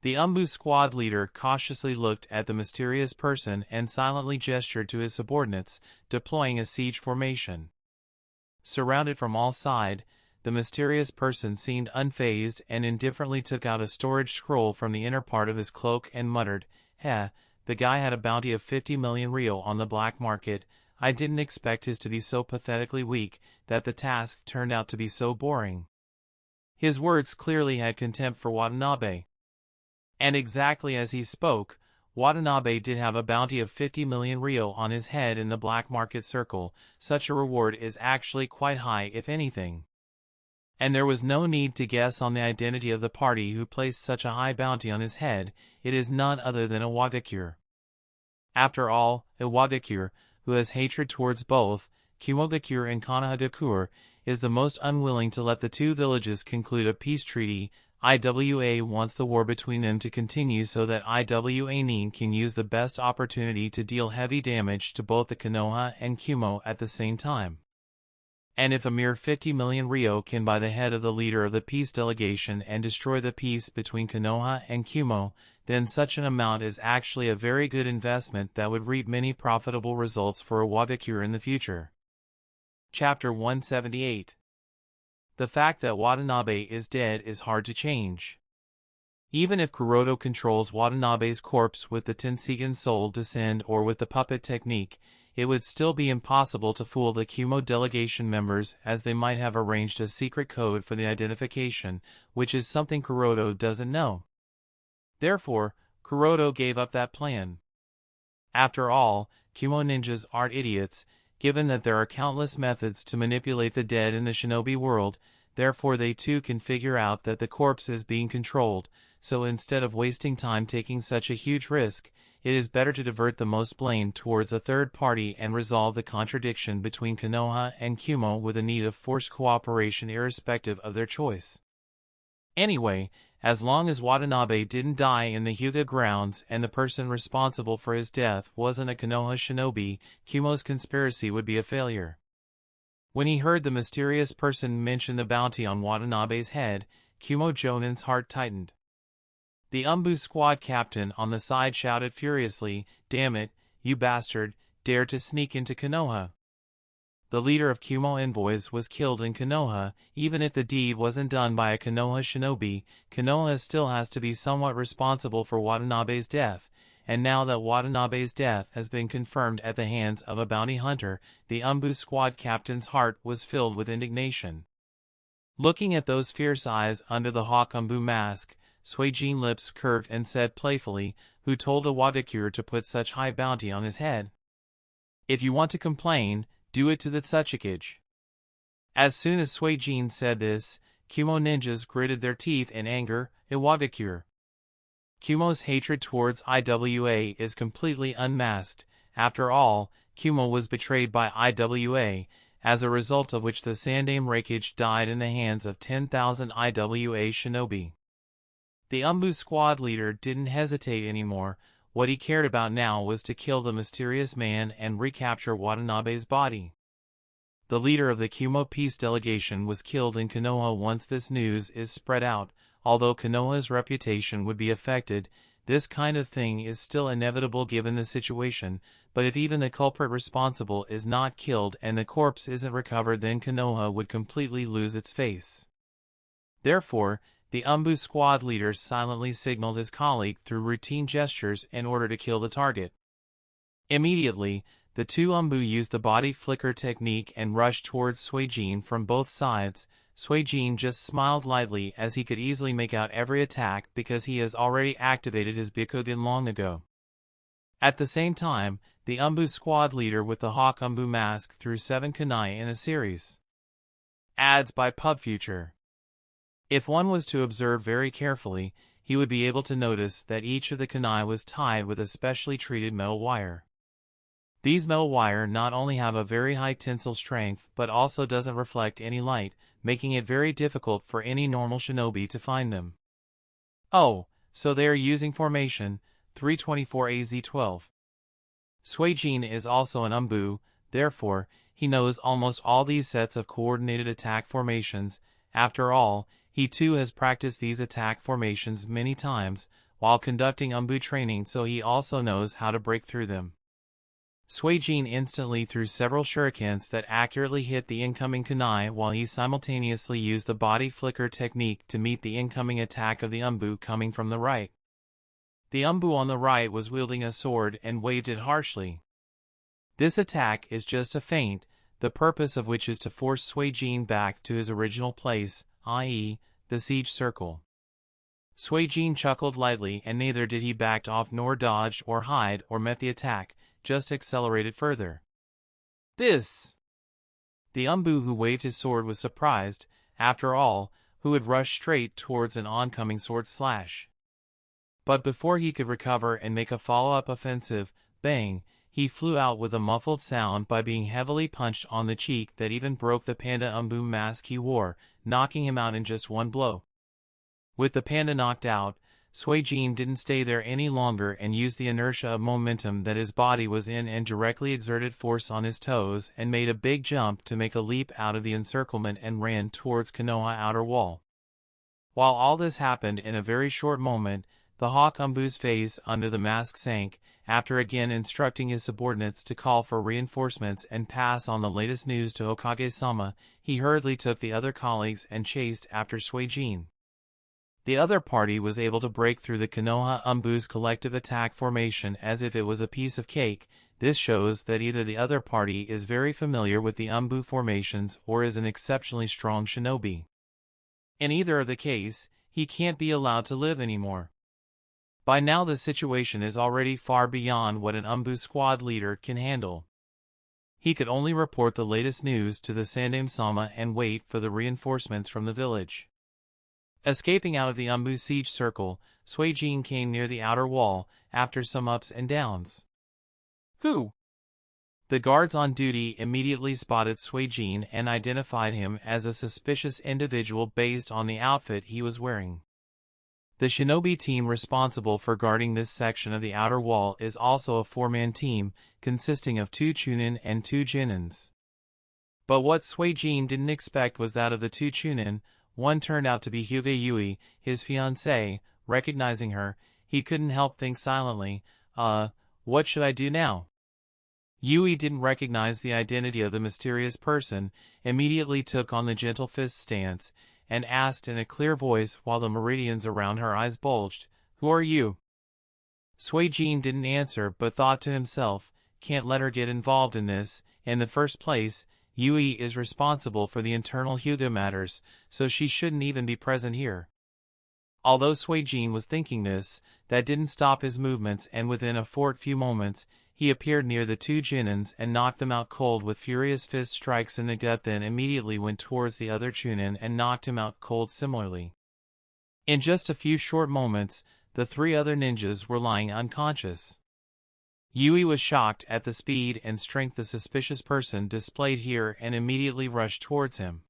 The Umbu squad leader cautiously looked at the mysterious person and silently gestured to his subordinates, deploying a siege formation. Surrounded from all sides, the mysterious person seemed unfazed and indifferently took out a storage scroll from the inner part of his cloak and muttered, "The guy had a bounty of 50 million real on the black market. I didn't expect his to be so pathetically weak, that the task turned out to be so boring." His words clearly had contempt for Watanabe. And exactly as he spoke, Watanabe did have a bounty of 50 million real on his head in the black market circle. Such a reward is actually quite high, if anything. And there was no need to guess on the identity of the party who placed such a high bounty on his head. It is none other than Iwagakure. After all, Iwagakure, who has hatred towards both Kumogakure and Konohagakure, is the most unwilling to let the 2 villages conclude a peace treaty. IWA wants the war between them to continue so that IWA Nin can use the best opportunity to deal heavy damage to both the Konoha and Kumo at the same time. And if a mere 50 million ryo can buy the head of the leader of the peace delegation and destroy the peace between Konoha and Kumo, then such an amount is actually a very good investment that would reap many profitable results for Iwagakure in the future. Chapter 178. The fact that Watanabe is dead is hard to change. Even if Kuroda controls Watanabe's corpse with the Tenseigan soul descend or with the puppet technique, it would still be impossible to fool the Kumo delegation members, as they might have arranged a secret code for the identification, which is something Kuroda doesn't know. Therefore, Kuroda gave up that plan. After all, Kumo ninjas aren't idiots, given that there are countless methods to manipulate the dead in the shinobi world. Therefore they too can figure out that the corpse is being controlled, so instead of wasting time taking such a huge risk, it is better to divert the most blame towards a third party and resolve the contradiction between Konoha and Kumo with a need of forced cooperation irrespective of their choice. Anyway, as long as Watanabe didn't die in the Hyuga grounds and the person responsible for his death wasn't a Konoha shinobi, Kumo's conspiracy would be a failure. When he heard the mysterious person mention the bounty on Watanabe's head, Kumo Jonin's heart tightened. The Umbu squad captain on the side shouted furiously, "Damn it, you bastard, dare to sneak into Konoha." The leader of Kumo envoys was killed in Konoha. Even if the deed wasn't done by a Konoha shinobi, Konoha still has to be somewhat responsible for Watanabe's death, and now that Watanabe's death has been confirmed at the hands of a bounty hunter, the Umbu squad captain's heart was filled with indignation. Looking at those fierce eyes under the Hawk Umbu mask, Suijin lips curved and said playfully, "Who told a Wadakure to put such high bounty on his head? If you want to complain, do it to the Tsuchikage." As soon as Suijin said this, Kumo ninjas gritted their teeth in anger. Iwadakure. Kumo's hatred towards IWA is completely unmasked. After all, Kumo was betrayed by IWA, as a result of which the Sandaime Reikage died in the hands of 10,000 IWA shinobi. The Umbu squad leader didn't hesitate anymore. What he cared about now was to kill the mysterious man and recapture Watanabe's body. The leader of the Kumo peace delegation was killed in Konoha. Once this news is spread out, although Konoha's reputation would be affected, this kind of thing is still inevitable given the situation, but if even the culprit responsible is not killed and the corpse isn't recovered, then Konoha would completely lose its face. Therefore, the Umbu squad leader silently signaled his colleague through routine gestures in order to kill the target. Immediately, the two Umbu used the body flicker technique and rushed towards Suijin from both sides. Suijin just smiled lightly as he could easily make out every attack because he has already activated his Byakugan long ago. At the same time, the Umbu squad leader with the Hawk Umbu mask threw 7 kunai in a series. Ads by PubFuture. If one was to observe very carefully, he would be able to notice that each of the kunai was tied with a specially treated metal wire. These metal wire not only have a very high tensile strength but also doesn't reflect any light, making it very difficult for any normal shinobi to find them. Oh, so they are using formation 324AZ12. Suijin is also an Umbu, therefore, he knows almost all these sets of coordinated attack formations. After all, he too has practiced these attack formations many times while conducting Umbu training, so he also knows how to break through them. Suijin instantly threw several shurikens that accurately hit the incoming kunai while he simultaneously used the body flicker technique to meet the incoming attack of the Umbu coming from the right. The Umbu on the right was wielding a sword and waved it harshly. This attack is just a feint, the purpose of which is to force Suijin back to his original place, i.e., the siege circle. Suijin chuckled lightly, and neither did he back off nor dodged or hide or met the attack, just accelerated further. This! The Umbu who waved his sword was surprised, after all, who had rushed straight towards an oncoming sword slash. But before he could recover and make a follow-up offensive, bang, he flew out with a muffled sound by being heavily punched on the cheek that even broke the panda Umbu mask he wore, knocking him out in just one blow. With the panda knocked out, Suijin didn't stay there any longer and used the inertia of momentum that his body was in and directly exerted force on his toes and made a big jump to make a leap out of the encirclement and ran towards Konoha outer wall. While all this happened in a very short moment, the Hawk Umbu's face under the mask sank. After again instructing his subordinates to call for reinforcements and pass on the latest news to Hokage-sama, he hurriedly took the other colleagues and chased after Suijin. The other party was able to break through the Konoha Umbu's collective attack formation as if it was a piece of cake. This shows that either the other party is very familiar with the Umbu formations or is an exceptionally strong shinobi. In either of the case, he can't be allowed to live anymore. By now the situation is already far beyond what an Umbu squad leader can handle. He could only report the latest news to the Sandaime-sama and wait for the reinforcements from the village. Escaping out of the Umbu siege circle, Suijin came near the outer wall, after some ups and downs. Who? The guards on duty immediately spotted Suijin and identified him as a suspicious individual based on the outfit he was wearing. The shinobi team responsible for guarding this section of the outer wall is also a 4-man team, consisting of 2 chunin and 2 genins. But what Suijin didn't expect was that of the 2 chunin, one turned out to be Hyuga Yui, his fiancée, Recognizing her, he couldn't help think silently, what should I do now? Yui didn't recognize the identity of the mysterious person, immediately took on the gentle fist stance, and asked in a clear voice while the meridians around her eyes bulged, "Who are you?" Suijin didn't answer but thought to himself, can't let her get involved in this. In the first place, Yui is responsible for the internal Hyuga matters, so she shouldn't even be present here. Although Suijin was thinking this, that didn't stop his movements, and within a few moments, he appeared near the two Junins and knocked them out cold with furious fist strikes in the gut, then immediately went towards the other Chunin and knocked him out cold similarly. In just a few short moments, the three other ninjas were lying unconscious. Yui was shocked at the speed and strength the suspicious person displayed here and immediately rushed towards him.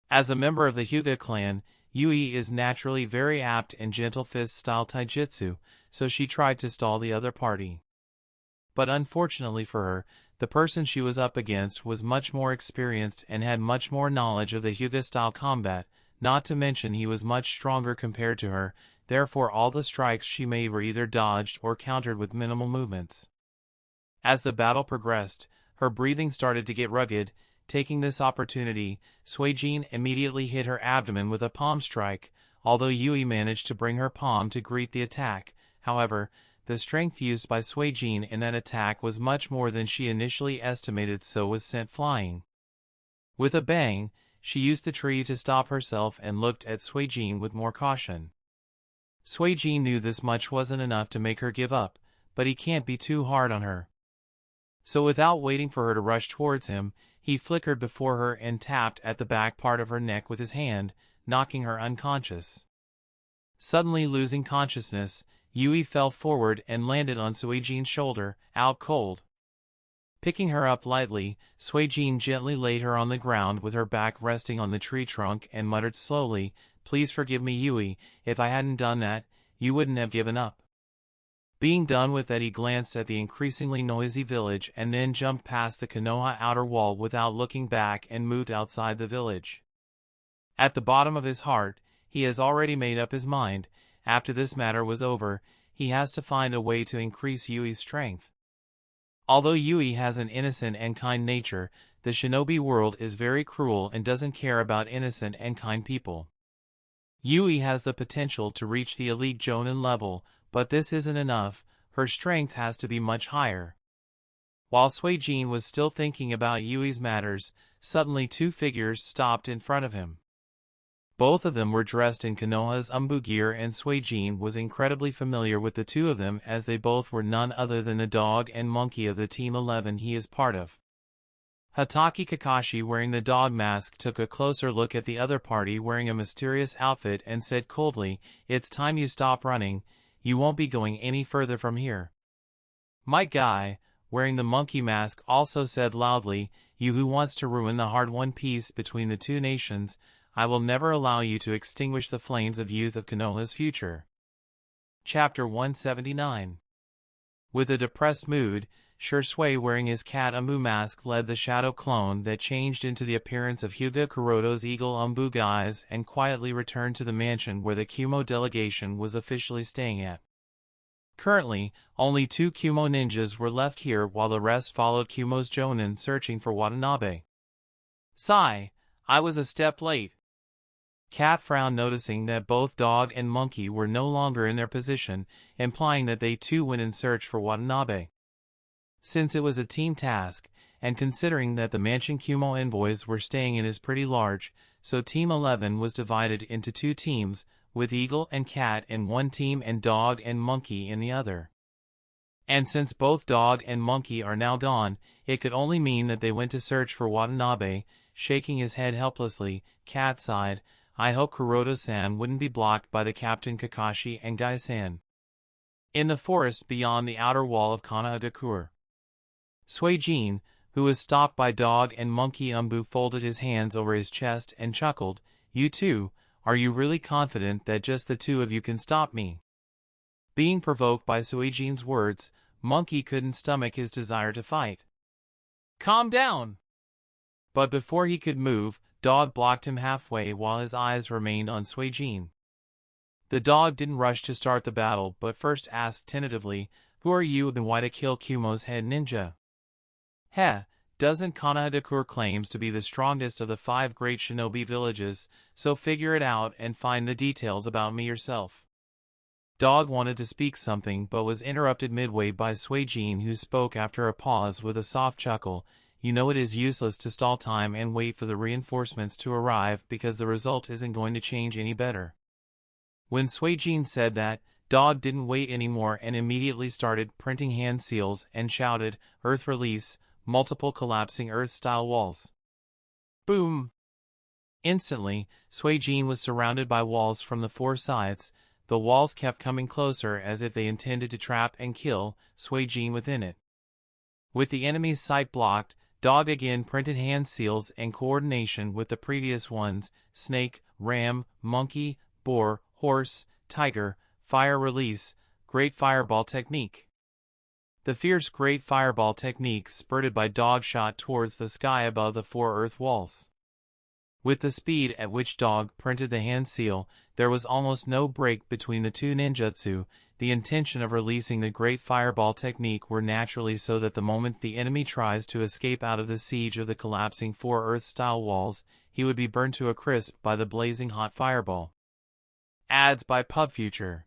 As a member of the Hyuga clan, Yui is naturally very apt in gentle fist-style taijutsu, so she tried to stall the other party. But unfortunately for her, the person she was up against was much more experienced and had much more knowledge of the Hyuga-style combat, not to mention he was much stronger compared to her, therefore all the strikes she made were either dodged or countered with minimal movements. As the battle progressed, her breathing started to get rugged. Taking this opportunity, Suijin immediately hit her abdomen with a palm strike, although Yui managed to bring her palm to greet the attack. However, the strength used by Suijin in that attack was much more than she initially estimated, so was sent flying. With a bang, she used the tree to stop herself and looked at Suijin with more caution. Suijin knew this much wasn't enough to make her give up, but he can't be too hard on her. So without waiting for her to rush towards him, he flickered before her and tapped at the back part of her neck with his hand, knocking her unconscious. Suddenly losing consciousness, Yui fell forward and landed on Suijin's shoulder, out cold. Picking her up lightly, Suijin gently laid her on the ground with her back resting on the tree trunk and muttered slowly, "Please forgive me, Yui, if I hadn't done that, you wouldn't have given up." Being done with that, he glanced at the increasingly noisy village and then jumped past the Konoha outer wall without looking back and moved outside the village. At the bottom of his heart, he has already made up his mind. After this matter was over, he has to find a way to increase Yui's strength. Although Yui has an innocent and kind nature, the shinobi world is very cruel and doesn't care about innocent and kind people. Yui has the potential to reach the elite Jonin level, but this isn't enough. Her strength has to be much higher. While Suijin was still thinking about Yui's matters, suddenly two figures stopped in front of him. Both of them were dressed in Konoha's umbu gear, and Suijin was incredibly familiar with the two of them as they both were none other than the dog and monkey of the Team 11 he is part of. Hatake Kakashi, wearing the dog mask, took a closer look at the other party wearing a mysterious outfit and said coldly, "It's time you stop running. You won't be going any further from here." Mike Guy, wearing the monkey mask, also said loudly, "You who wants to ruin the hard-won peace between the two nations, I will never allow you to extinguish the flames of youth of Konoha's future." Chapter 179. With a depressed mood, Shursui, wearing his cat Umbu mask, led the shadow clone that changed into the appearance of Hyuga Kuroto's eagle Umbu guise and quietly returned to the mansion where the Kumo delegation was officially staying at. Currently, only 2 Kumo ninjas were left here while the rest followed Kumo's Jonin searching for Watanabe. Sigh, I was a step late. Cat frowned, noticing that both dog and monkey were no longer in their position, implying that they too went in search for Watanabe. Since it was a team task, and considering that the mansion Kumo envoys were staying in is pretty large, so Team 11 was divided into 2 teams, with Eagle and Cat in one team and Dog and Monkey in the other. And since both Dog and Monkey are now gone, it could only mean that they went to search for Watanabe. Shaking his head helplessly, Cat sighed, "I hope Kuroto-san wouldn't be blocked by the Captain Kakashi and Gai-san." In the forest beyond the outer wall of Kanahagakure, Suijin, who was stopped by Dog and Monkey Umbu, folded his hands over his chest and chuckled, "You two, are you really confident that just the 2 of you can stop me?" Being provoked by Suijin's words, Monkey couldn't stomach his desire to fight. "Calm down!" But before he could move, Dog blocked him halfway while his eyes remained on Suijin. The dog didn't rush to start the battle, but first asked tentatively, "Who are you and why to kill Kumo's head ninja?" "Heh, doesn't Kanahadakur claims to be the strongest of the 5 great shinobi villages, so figure it out and find the details about me yourself." Dog wanted to speak something but was interrupted midway by Suijin, who spoke after a pause with a soft chuckle. "You know it is useless to stall time and wait for the reinforcements to arrive because the result isn't going to change any better." When Suijin said that, Dog didn't wait anymore and immediately started printing hand seals and shouted, "Earth release, multiple collapsing Earth-style walls." Boom! Instantly, Suijin was surrounded by walls from the 4 sides. The walls kept coming closer as if they intended to trap and kill Suijin within it. With the enemy's sight blocked, Dog again printed hand seals in coordination with the previous ones: snake, ram, monkey, boar, horse, tiger, fire release, great fireball technique. The fierce great fireball technique spurted by Dog shot towards the sky above the 4 earth walls. With the speed at which Dog printed the hand seal, there was almost no break between the 2 ninjutsu. The intention of releasing the great fireball technique were naturally so that the moment the enemy tries to escape out of the siege of the collapsing 4 earth-style walls, he would be burned to a crisp by the blazing hot fireball. Ads by PubFuture.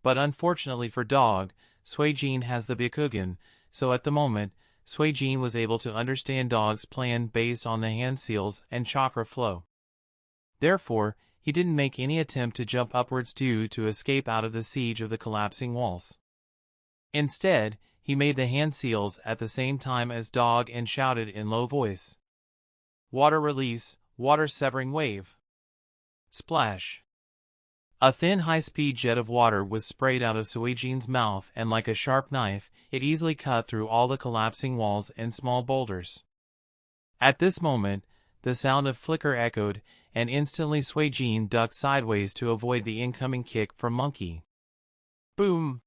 But unfortunately for Dog, Suijin has the Byakugan, so at the moment, Suijin was able to understand Dog's plan based on the hand seals and chakra flow. Therefore, he didn't make any attempt to jump upwards to escape out of the siege of the collapsing walls. Instead, he made the hand seals at the same time as Dog and shouted in low voice, "Water release, water severing wave." Splash! A thin high-speed jet of water was sprayed out of Suijin's mouth, and like a sharp knife, it easily cut through all the collapsing walls and small boulders. At this moment, the sound of flicker echoed, and instantly Suijin ducked sideways to avoid the incoming kick from Monkey. Boom!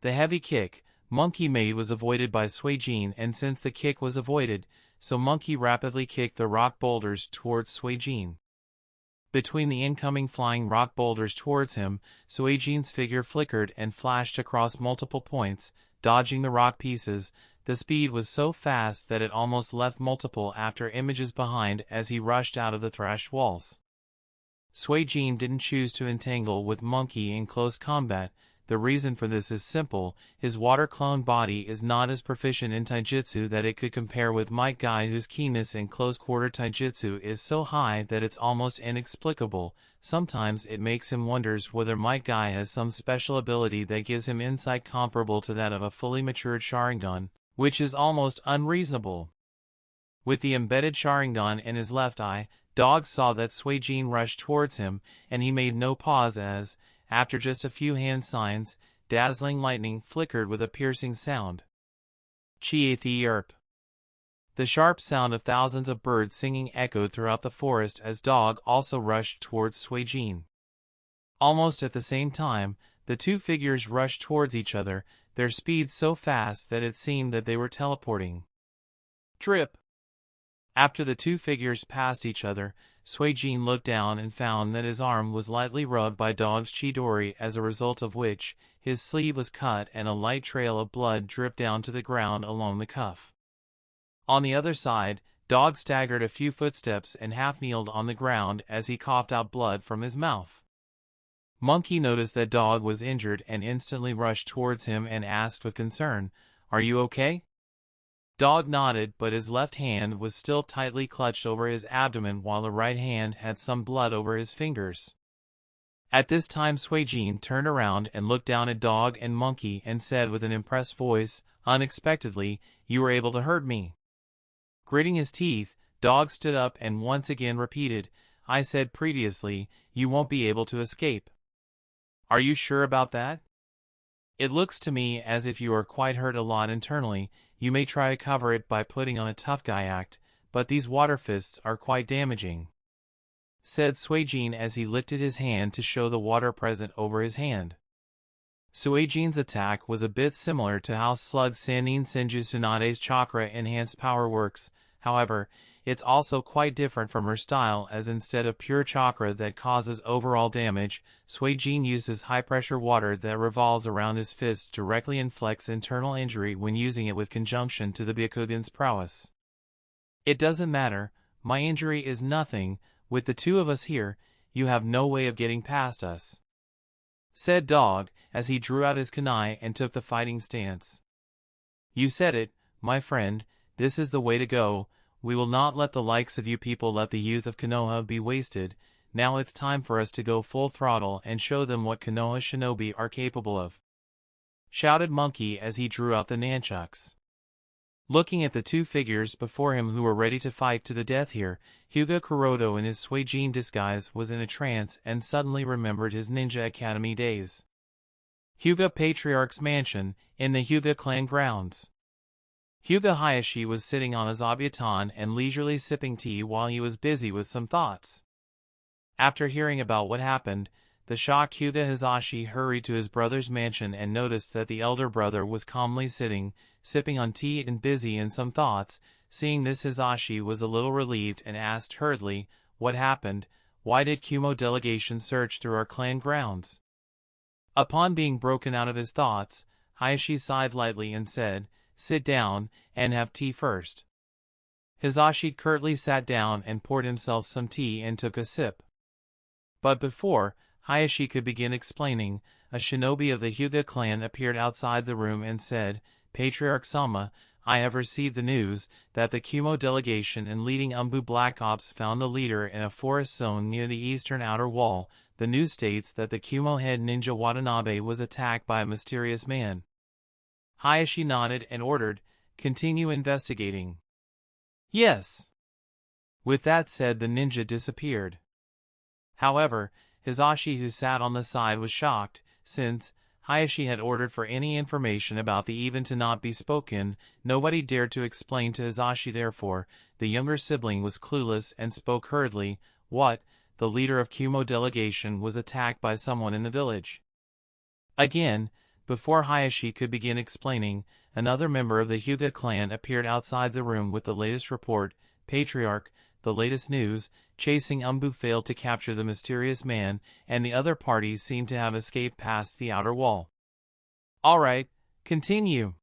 The heavy kick Monkey made was avoided by Suijin, and since the kick was avoided, so Monkey rapidly kicked the rock boulders towards Suijin. Between the incoming flying rock boulders towards him, Suijin's figure flickered and flashed across multiple points, dodging the rock pieces. The speed was so fast that it almost left multiple after images behind as he rushed out of the thrashed walls. Suijin didn't choose to entangle with Monkey in close combat. The reason for this is simple: his water clone body is not as proficient in taijutsu that it could compare with Might Guy, whose keenness in close-quarter taijutsu is so high that it's almost inexplicable. Sometimes it makes him wonders whether Might Guy has some special ability that gives him insight comparable to that of a fully matured Sharingan, which is almost unreasonable. With the embedded Sharingan in his left eye, Dog saw that Suijin rushed towards him, and he made no pause as, after just a few hand signs, dazzling lightning flickered with a piercing sound. Chi-Thi-Yerp. The sharp sound of thousands of birds singing echoed throughout the forest as Dog also rushed towards Suijin. Almost at the same time, the 2 figures rushed towards each other, their speed so fast that it seemed that they were teleporting. Drip! After the 2 figures passed each other, Suijin looked down and found that his arm was lightly rubbed by Dog's Chidori, as a result of which, his sleeve was cut and a light trail of blood dripped down to the ground along the cuff. On the other side, Dog staggered a few footsteps and half-kneeled on the ground as he coughed out blood from his mouth. Monkey noticed that Dog was injured and instantly rushed towards him and asked with concern, "Are you okay?" Dog nodded, but his left hand was still tightly clutched over his abdomen while the right hand had some blood over his fingers. At this time Suijin turned around and looked down at Dog and Monkey and said with an impressed voice, "Unexpectedly, you were able to hurt me." Gritting his teeth, Dog stood up and once again repeated, "I said previously, you won't be able to escape." "Are you sure about that?" "It looks to me as if you are quite hurt a lot internally. You may try to cover it by putting on a tough guy act, but these water fists are quite damaging," said Suijin as he lifted his hand to show the water present over his hand. Suijin's attack was a bit similar to how Slug Sannin Senju Tsunade's chakra-enhanced power works. However, it's also quite different from her style, as instead of pure chakra that causes overall damage, Suijin uses high-pressure water that revolves around his fist directly inflicts internal injury when using it with conjunction to the Byakugan's prowess. It doesn't matter, my injury is nothing, with the two of us here, you have no way of getting past us," said Dog, as he drew out his kunai and took the fighting stance. "You said it, my friend, this is the way to go. We will not let the likes of you people let the youth of Konoha be wasted. Now it's time for us to go full throttle and show them what Konoha shinobi are capable of," shouted Monkey as he drew out the nunchucks. Looking at the two figures before him who were ready to fight to the death here, Hyuga Kuroto in his Suijin disguise was in a trance and suddenly remembered his ninja academy days. Hyuga Patriarch's mansion, in the Hyuga clan grounds. Hyuga Hayashi was sitting on a zabuton and leisurely sipping tea while he was busy with some thoughts. After hearing about what happened, the shocked Hyuga Hizashi hurried to his brother's mansion and noticed that the elder brother was calmly sitting, sipping on tea and busy in some thoughts. Seeing this, Hizashi was a little relieved and asked hurriedly, "What happened? Why did Kumo delegation search through our clan grounds?" Upon being broken out of his thoughts, Hayashi sighed lightly and said, "Sit down, and have tea first." Hizashi curtly sat down and poured himself some tea and took a sip. But before Hayashi could begin explaining, a shinobi of the Hyuga clan appeared outside the room and said, "Patriarch Sama, I have received the news that the Kumo delegation and leading Umbu Black Ops found the leader in a forest zone near the eastern outer wall. The news states that the Kumo head ninja Watanabe was attacked by a mysterious man." Hayashi nodded and ordered, "Continue investigating." "Yes." With that said, the ninja disappeared. However, Hizashi, who sat on the side, was shocked, since Hayashi had ordered for any information about the event to not be spoken. Nobody dared to explain to Hizashi. Therefore, the younger sibling was clueless and spoke hurriedly. "What? The leader of Kumo delegation was attacked by someone in the village?" Again, before Hayashi could begin explaining, another member of the Hyuga clan appeared outside the room with the latest report. "Patriarch, the latest news, chasing Umbu failed to capture the mysterious man, and the other parties seem to have escaped past the outer wall." "All right, continue."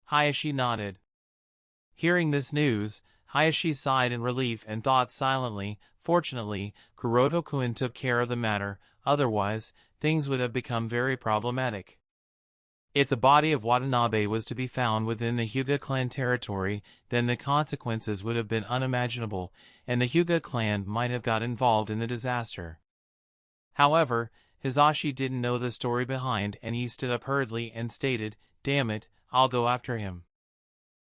Hayashi nodded. Hearing this news, Hayashi sighed in relief and thought silently. Fortunately, Kuroto-kun took care of the matter, otherwise, things would have become very problematic. If the body of Watanabe was to be found within the Hyuga clan territory, then the consequences would have been unimaginable, and the Hyuga clan might have got involved in the disaster. However, Hizashi didn't know the story behind, and he stood up hurriedly and stated, "Damn it, I'll go after him."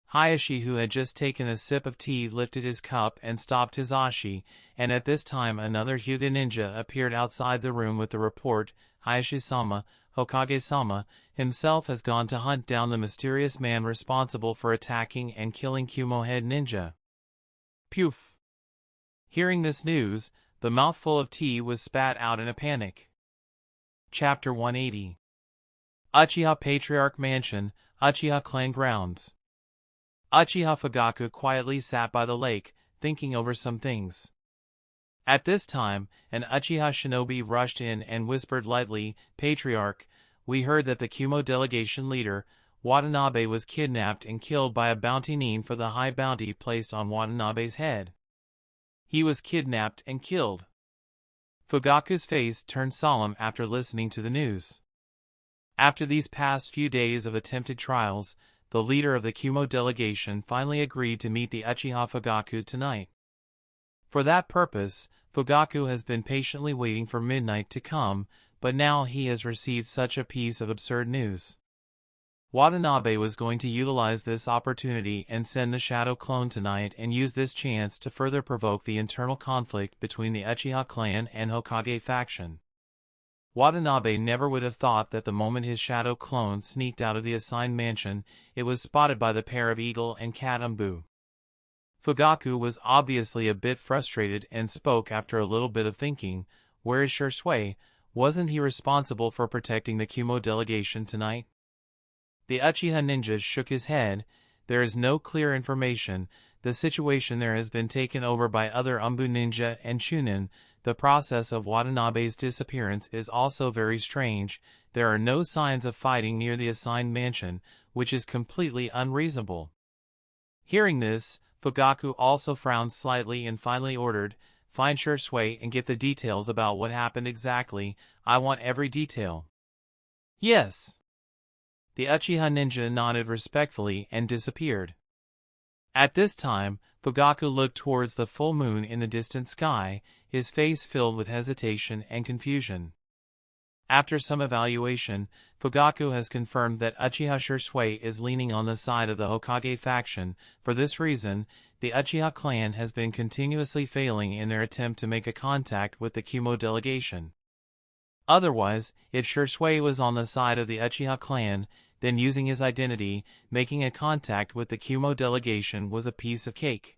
Hayashi, who had just taken a sip of tea, lifted his cup and stopped Hizashi, and at this time another Hyuga ninja appeared outside the room with the report, "Hayashi-sama, Hokage-sama, himself has gone to hunt down the mysterious man responsible for attacking and killing Kumo head ninja." Poof! Hearing this news, the mouthful of tea was spat out in a panic. Chapter 180. Uchiha Patriarch Mansion, Uchiha Clan Grounds. Uchiha Fugaku quietly sat by the lake, thinking over some things. At this time, an Uchiha shinobi rushed in and whispered lightly, "Patriarch, we heard that the Kumo delegation leader, Watanabe, was kidnapped and killed by a bounty nin for the high bounty placed on Watanabe's head." "He was kidnapped and killed." Fugaku's face turned solemn after listening to the news. After these past few days of attempted trials, the leader of the Kumo delegation finally agreed to meet the Uchiha Fugaku tonight. For that purpose, Fugaku has been patiently waiting for midnight to come, but now he has received such a piece of absurd news. Watanabe was going to utilize this opportunity and send the Shadow Clone tonight and use this chance to further provoke the internal conflict between the Uchiha clan and Hokage faction. Watanabe never would have thought that the moment his Shadow Clone sneaked out of the assigned mansion, it was spotted by the pair of Eagle and Cat Umbu. Fugaku was obviously a bit frustrated and spoke after a little bit of thinking. "Where is Shursui? Wasn't he responsible for protecting the Kumo delegation tonight?" The Uchiha ninja shook his head. "There is no clear information. the situation there has been taken over by other Umbu ninja and Chunin. The process of Watanabe's disappearance is also very strange. There are no signs of fighting near the assigned mansion, which is completely unreasonable. Hearing this, Fugaku also frowned slightly and finally ordered, "Find Shui and get the details about what happened exactly. I want every detail." "Yes." The Uchiha ninja nodded respectfully and disappeared. At this time, Fugaku looked towards the full moon in the distant sky, his face filled with hesitation and confusion. After some evaluation, Fugaku has confirmed that Uchiha Shui is leaning on the side of the Hokage faction. For this reason, the Uchiha clan has been continuously failing in their attempt to make a contact with the Kumo delegation. Otherwise, if Shui was on the side of the Uchiha clan, then using his identity, making a contact with the Kumo delegation was a piece of cake.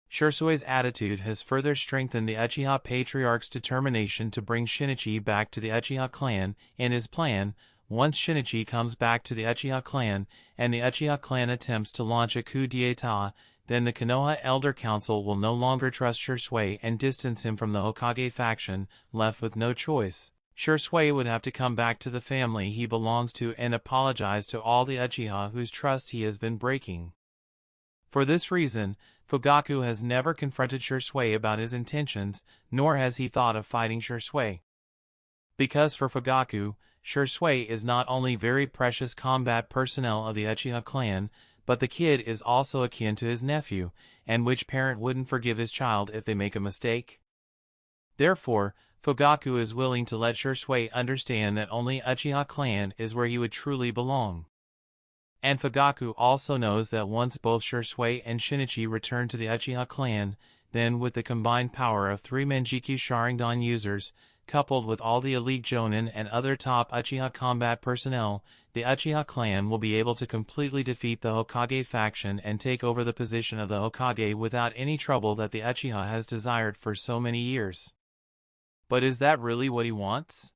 Shusui's attitude has further strengthened the Uchiha Patriarch's determination to bring Shinichi back to the Uchiha clan. In his plan, once Shinichi comes back to the Uchiha clan, and the Uchiha clan attempts to launch a coup d'etat, then the Konoha Elder Council will no longer trust Shui and distance him from the Hokage faction. Left with no choice, Shui would have to come back to the family he belongs to and apologize to all the Uchiha whose trust he has been breaking. For this reason, Fugaku has never confronted Shui about his intentions, nor has he thought of fighting Shui. Because for Fugaku, Shui is not only very precious combat personnel of the Uchiha clan, but the kid is also akin to his nephew, and which parent wouldn't forgive his child if they make a mistake? Therefore, Fugaku is willing to let Shui understand that only Uchiha clan is where he would truly belong. And Fugaku also knows that once both Shui and Shinichi return to the Uchiha clan, then with the combined power of 3 Manjiki Sharingan users, coupled with all the elite Jonin and other top Uchiha combat personnel, the Uchiha clan will be able to completely defeat the Hokage faction and take over the position of the Hokage without any trouble that the Uchiha has desired for so many years. But is that really what he wants?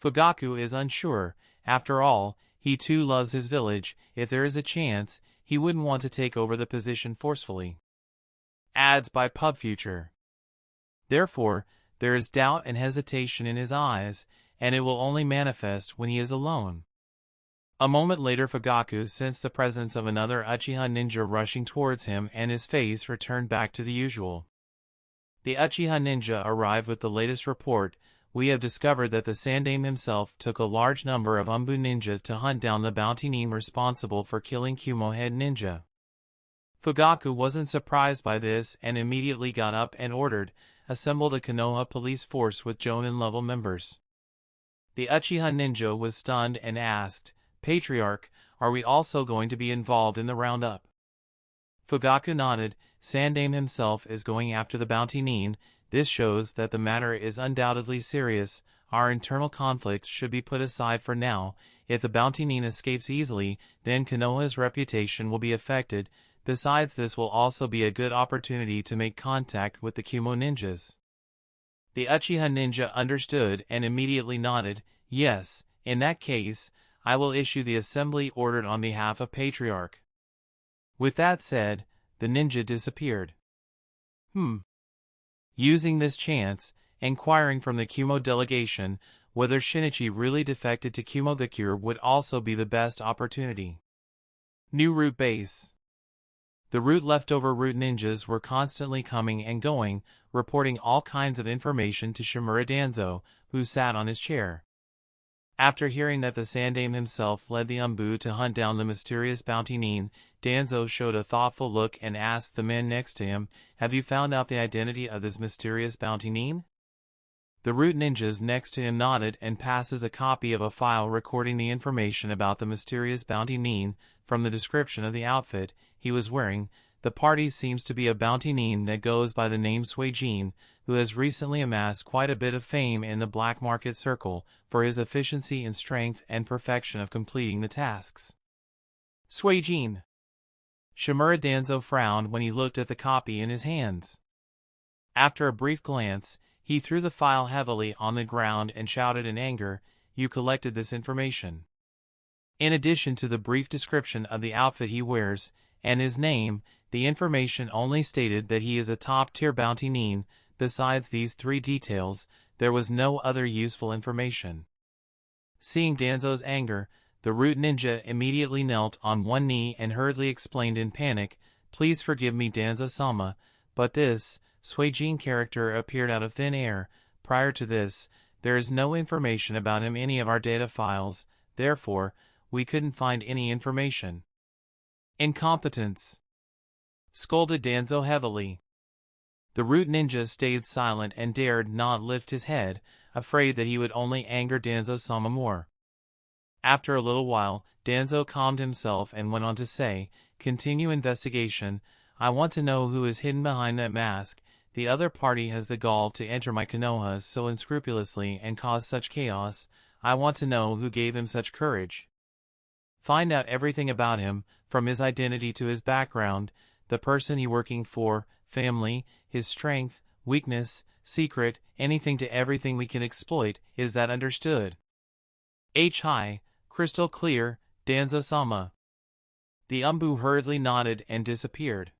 Fugaku is unsure. After all, he too loves his village. If there is a chance, he wouldn't want to take over the position forcefully. Adds by PubFuture. Therefore, there is doubt and hesitation in his eyes, and it will only manifest when he is alone. A moment later, Fugaku sensed the presence of another Uchiha ninja rushing towards him, and his face returned back to the usual. The Uchiha ninja arrived with the latest report. "We have discovered that the Sandaime himself took a large number of Umbu ninja to hunt down the bounty nin responsible for killing Kumo head ninja." Fugaku wasn't surprised by this and immediately got up and ordered, "Assemble the Konoha police force with Jonin-level members." The Uchiha ninja was stunned and asked, "Patriarch, are we also going to be involved in the roundup?" Fugaku nodded. "Sandaime himself is going after the bounty nin. This shows that the matter is undoubtedly serious. Our internal conflicts should be put aside for now. If the bounty nin escapes easily, then Konoha's reputation will be affected. Besides, this will also be a good opportunity to make contact with the Kumo ninjas." The Uchiha ninja understood and immediately nodded. "Yes, in that case, I will issue the assembly ordered on behalf of Patriarch." With that said, the ninja disappeared. Using this chance, inquiring from the Kumo delegation whether Shinichi really defected to Kumogakure would also be the best opportunity. New route base. The leftover route ninjas were constantly coming and going, reporting all kinds of information to Shimura Danzo, who sat on his chair. After hearing that the Sandaime himself led the Umbu to hunt down the mysterious bounty nin, Danzo showed a thoughtful look and asked the man next to him, "Have you found out the identity of this mysterious bounty nin?" The root ninjas next to him nodded and passes a copy of a file recording the information about the mysterious bounty nin. From the description of the outfit he was wearing, the party seems to be a bounty nin that goes by the name Suijin, who has recently amassed quite a bit of fame in the black market circle for his efficiency and strength and perfection of completing the tasks. Suijin. Shimura Danzo frowned when he looked at the copy in his hands. After a brief glance, he threw the file heavily on the ground and shouted in anger, "You collected this information." In addition to the brief description of the outfit he wears, and his name, the information only stated that he is a top-tier bounty nin. Besides these 3 details, there was no other useful information. Seeing Danzo's anger, the root ninja immediately knelt on one knee and hurriedly explained in panic, "Please forgive me, Danzo-sama, but this Suijin character appeared out of thin air. Prior to this, there is no information about him in any of our data files, therefore, we couldn't find any information." "Incompetence!" scolded Danzo heavily. The root ninja stayed silent and dared not lift his head, afraid that he would only anger Danzo-sama more. After a little while, Danzo calmed himself and went on to say, "Continue investigation. I want to know who is hidden behind that mask. The other party has the gall to enter my Konoha so unscrupulously and cause such chaos. I want to know who gave him such courage. Find out everything about him, from his identity to his background, the person he's working for, family, his strength, weakness, secret, anything to everything we can exploit. Is that understood?" "Hi, crystal clear, Danzo-sama." The Umbu hurriedly nodded and disappeared.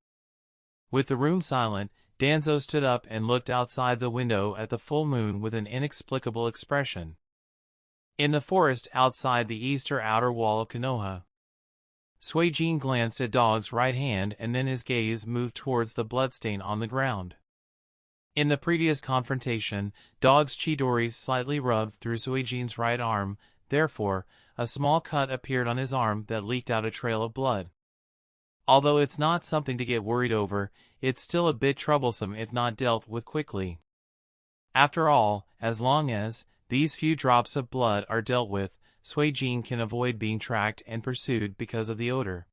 With the room silent, Danzo stood up and looked outside the window at the full moon with an inexplicable expression. In the forest outside the east or outer wall of Konoha, Suijin glanced at Dog's right hand and then his gaze moved towards the bloodstain on the ground. In the previous confrontation, Dog's Chidori slightly rubbed through Suijin's right arm, therefore, a small cut appeared on his arm that leaked out a trail of blood. Although it's not something to get worried over, it's still a bit troublesome if not dealt with quickly. After all, as long as these few drops of blood are dealt with, Suijin can avoid being tracked and pursued because of the odor.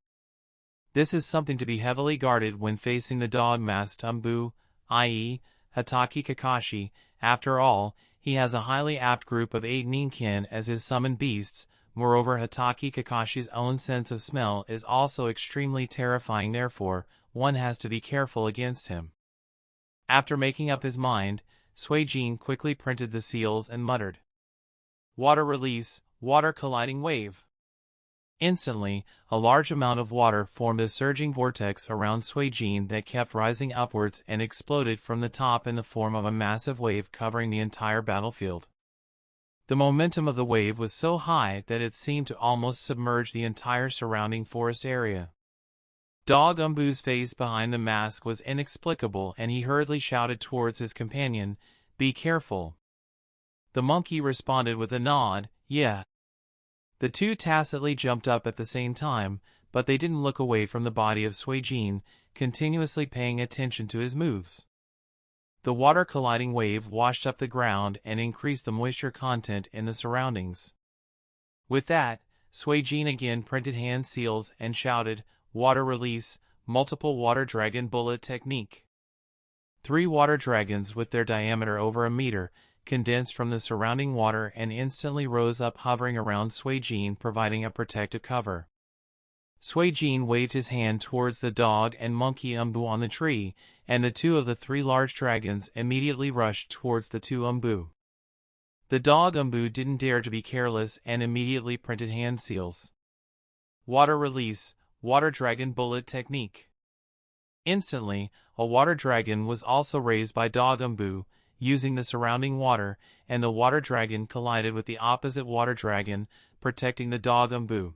This is something to be heavily guarded when facing the dog-masked Umbu, i.e., Hatake Kakashi. After all, he has a highly apt group of 8 ninkin as his summoned beasts. Moreover, Hatake Kakashi's own sense of smell is also extremely terrifying, therefore, one has to be careful against him. After making up his mind, Suijin quickly printed the seals and muttered, "Water release, water colliding wave." Instantly, a large amount of water formed a surging vortex around Suijin that kept rising upwards and exploded from the top in the form of a massive wave covering the entire battlefield. The momentum of the wave was so high that it seemed to almost submerge the entire surrounding forest area. Dog Umbu's face behind the mask was inexplicable and he hurriedly shouted towards his companion, "Be careful." The monkey responded with a nod, "Yeah." The two tacitly jumped up at the same time, but they didn't look away from the body of Suijin, continuously paying attention to his moves. The water colliding wave washed up the ground and increased the moisture content in the surroundings. With that, Suijin again printed hand seals and shouted, "Water release, multiple water dragon bullet technique." 3 water dragons with their diameter over a meter condensed from the surrounding water and instantly rose up hovering around Suijin, providing a protective cover. Suijin waved his hand towards the dog and monkey Umbu on the tree, and the 2 of the 3 large dragons immediately rushed towards the 2 Umbu. The dog Umbu didn't dare to be careless and immediately printed hand seals. Water release, water dragon bullet technique. Instantly, a water dragon was also raised by dog Umbu, using the surrounding water, and the water dragon collided with the opposite water dragon, protecting the dog Umbu.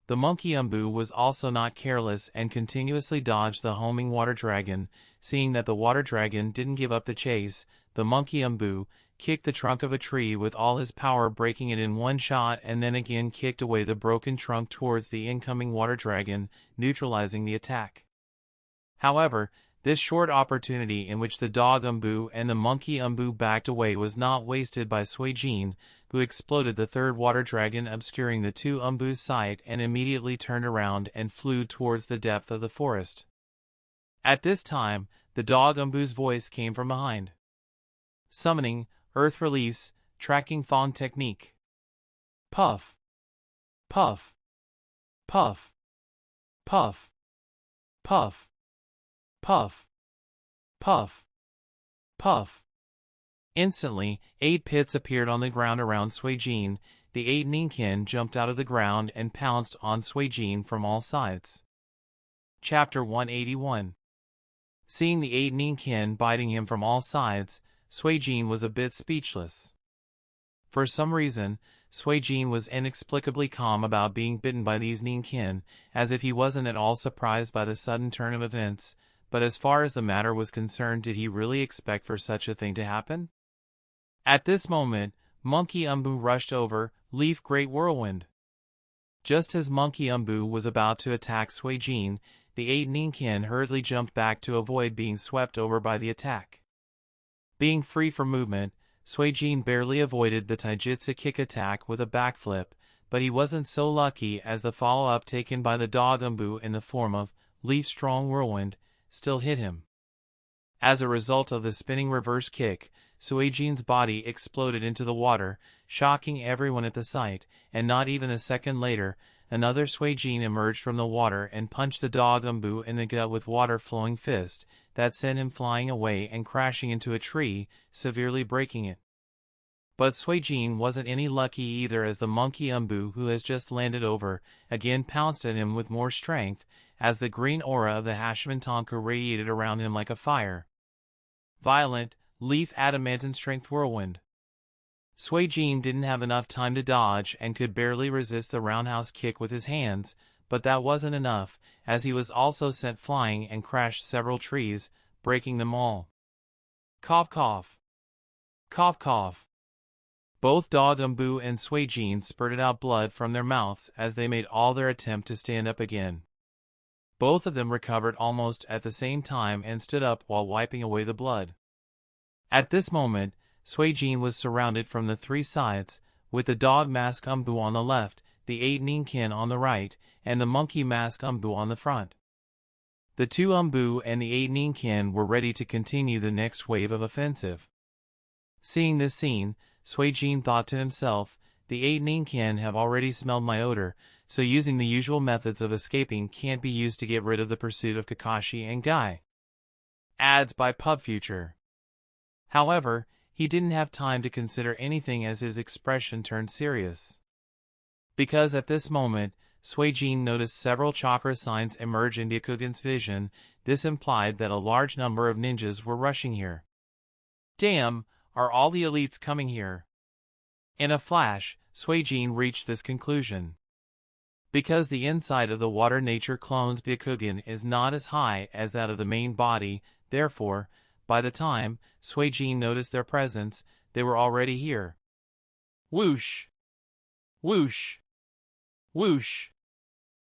The monkey Umbu was also not careless and continuously dodged the homing water dragon. Seeing that the water dragon didn't give up the chase, the monkey Umbu kicked the trunk of a tree with all his power, breaking it in one shot, and then again kicked away the broken trunk towards the incoming water dragon, neutralizing the attack. However, this short opportunity in which the dog Umbu and the monkey Umbu backed away was not wasted by Suijin, who exploded the 3rd water dragon, obscuring the 2 Umbu's sight, and immediately turned around and flew towards the depth of the forest. At this time, the dog Umbu's voice came from behind. Summoning, Earth Release, Tracking Fawn Technique. Puff. Puff. Puff. Puff. Puff. Puff. Puff. Puff. Instantly, 8 pits appeared on the ground around Suijin. The 8 ninkin jumped out of the ground and pounced on Suijin from all sides. Chapter 181. Seeing the 8 Ninkin biting him from all sides, Suijin was a bit speechless. For some reason, Suijin was inexplicably calm about being bitten by these Ninkin, as if he wasn't at all surprised by the sudden turn of events, but as far as the matter was concerned, did he really expect for such a thing to happen? At this moment, Monkey Umbu rushed over, Leaf Great Whirlwind. Just as Monkey Umbu was about to attack Suijin, the 8 Ninkin hurriedly jumped back to avoid being swept over by the attack. Being free for movement, Suijin barely avoided the Taijutsu kick attack with a backflip, but he wasn't so lucky as the follow-up taken by the dog Umbu in the form of Leaf Strong Whirlwind still hit him. As a result of the spinning reverse kick, Suijin's body exploded into the water, shocking everyone at the sight, and not even a second later, another Suijin emerged from the water and punched the dog Umbu in the gut with water-flowing fist that sent him flying away and crashing into a tree, severely breaking it. But Suijin wasn't any lucky either, as the Monkey Umbu, who has just landed over, again pounced at him with more strength, as the green aura of the Hashimotonka radiated around him like a fire. Violent, Leaf Adamantine Strength Whirlwind. Suijin didn't have enough time to dodge and could barely resist the roundhouse kick with his hands, but that wasn't enough, as he was also sent flying and crashed several trees, breaking them all. Cough cough. Cough cough. Both Dog Umbu and Suijin spurted out blood from their mouths as they made all their attempt to stand up again. Both of them recovered almost at the same time and stood up while wiping away the blood. At this moment, Suijin was surrounded from the 3 sides, with the dog mask Umbu on the left, the 8 Ninkin on the right, and the monkey mask Umbu on the front. The 2 Umbu and the 8 Ninkin were ready to continue the next wave of offensive. Seeing this scene, Suijin thought to himself, the 8 Ninkin have already smelled my odor, so using the usual methods of escaping can't be used to get rid of the pursuit of Kakashi and Guy. Ads by PubFuture. However, he didn't have time to consider anything as his expression turned serious. Because at this moment, Suijin noticed several chakra signs emerge in Byakugan's vision. This implied that a large number of ninjas were rushing here. Damn, are all the elites coming here? In a flash, Suijin reached this conclusion. Because the inside of the water nature clone's Byakugan is not as high as that of the main body, therefore, by the time Suijin noticed their presence, they were already here. Whoosh! Whoosh! Whoosh!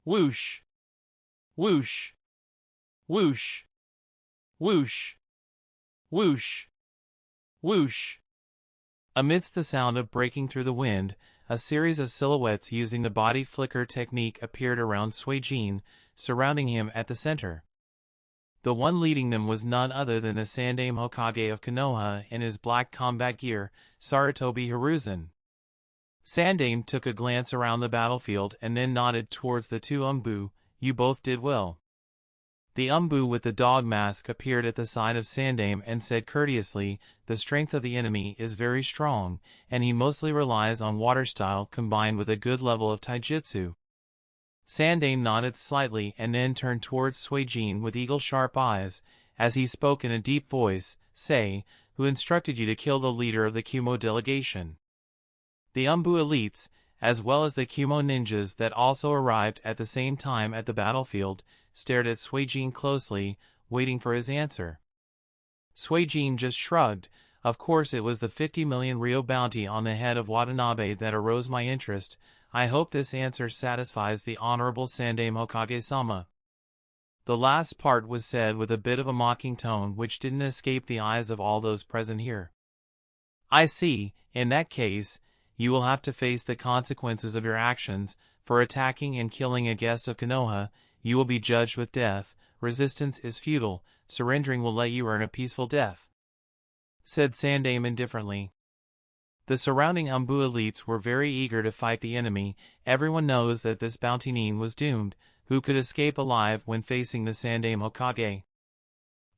Whoosh! Whoosh! Whoosh! Whoosh! Whoosh! Whoosh! Amidst the sound of breaking through the wind, a series of silhouettes using the body flicker technique appeared around Suijin, surrounding him at the center. The one leading them was none other than the Sandaime Hokage of Konoha in his black combat gear, Sarutobi Hiruzen. Sandaime took a glance around the battlefield and then nodded towards the 2 Umbu. You both did well. The Umbu with the dog mask appeared at the side of Sandaime and said courteously, the strength of the enemy is very strong, and he mostly relies on water style combined with a good level of taijutsu. Sandaime nodded slightly and then turned towards Suijin with eagle-sharp eyes, as he spoke in a deep voice, Say, who instructed you to kill the leader of the Kumo delegation? The Umbu elites, as well as the Kumo ninjas that also arrived at the same time at the battlefield, stared at Suijin closely, waiting for his answer. Suijin just shrugged. Of course it was the 50 million Ryo bounty on the head of Watanabe that arose my interest. I hope this answer satisfies the Honorable Sandaime Hokage-sama. The last part was said with a bit of a mocking tone which didn't escape the eyes of all those present here. I see. In that case, you will have to face the consequences of your actions. For attacking and killing a guest of Konoha, you will be judged with death. Resistance is futile. Surrendering will let you earn a peaceful death, said Sandaime indifferently. The surrounding Umbu elites were very eager to fight the enemy. Everyone knows that this bounty nin was doomed. Who could escape alive when facing the Sandaime Hokage?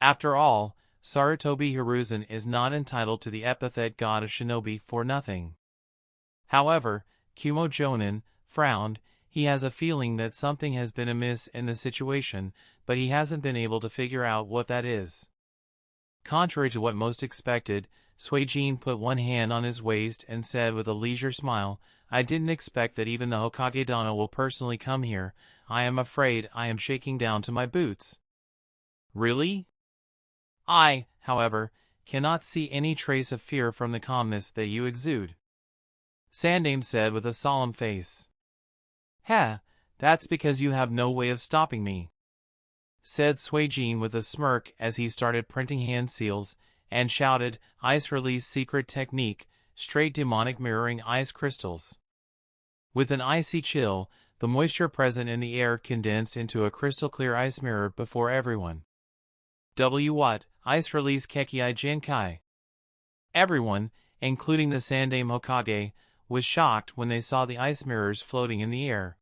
After all, Sarutobi Hiruzen is not entitled to the epithet God of Shinobi for nothing. However, Kumo Jonin frowned. He has a feeling that something has been amiss in the situation, but he hasn't been able to figure out what that is. Contrary to what most expected, Suijin put one hand on his waist and said with a leisure smile, "I didn't expect that even the Hokage Dano will personally come here. I am afraid I am shaking down to my boots." "Really?" "I, however, cannot see any trace of fear from the calmness that you exude," Sandaime said with a solemn face. "Heh, that's because you have no way of stopping me," said Suijin with a smirk as he started printing hand seals, and shouted, "Ice Release Secret Technique, straight demonic mirroring ice crystals." With an icy chill, the moisture present in the air condensed into a crystal-clear ice mirror before everyone. What? Ice Release Kekei Jinkai. Everyone, including the Sandaime Hokage, was shocked when they saw the ice mirrors floating in the air.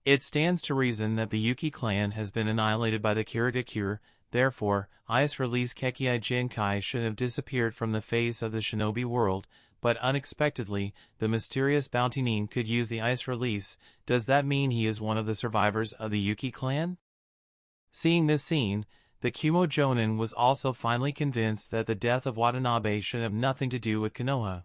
It stands to reason that the Yuki clan has been annihilated by the Kiridakure, therefore, Ice Release Kekei Jinkai should have disappeared from the face of the shinobi world, but unexpectedly, the mysterious bounty nin could use the ice release. Does that mean he is one of the survivors of the Yuki clan? Seeing this scene, the Kumo Jonin was also finally convinced that the death of Watanabe should have nothing to do with Konoha.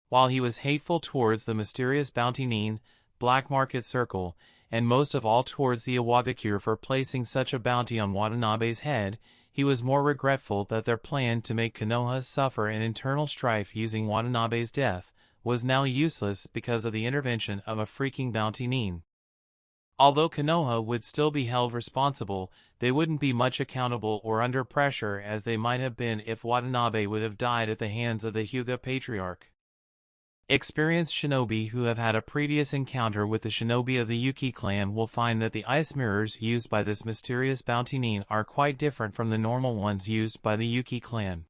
While he was hateful towards the mysterious bounty nin, Black Market Circle, and most of all towards the Iwagakure for placing such a bounty on Watanabe's head, he was more regretful that their plan to make Konoha suffer an internal strife using Watanabe's death was now useless because of the intervention of a freaking bounty nin. Although Konoha would still be held responsible, they wouldn't be much accountable or under pressure as they might have been if Watanabe would have died at the hands of the Hyuga Patriarch. Experienced shinobi who have had a previous encounter with the shinobi of the Yuki clan will find that the ice mirrors used by this mysterious bounty nin are quite different from the normal ones used by the Yuki clan.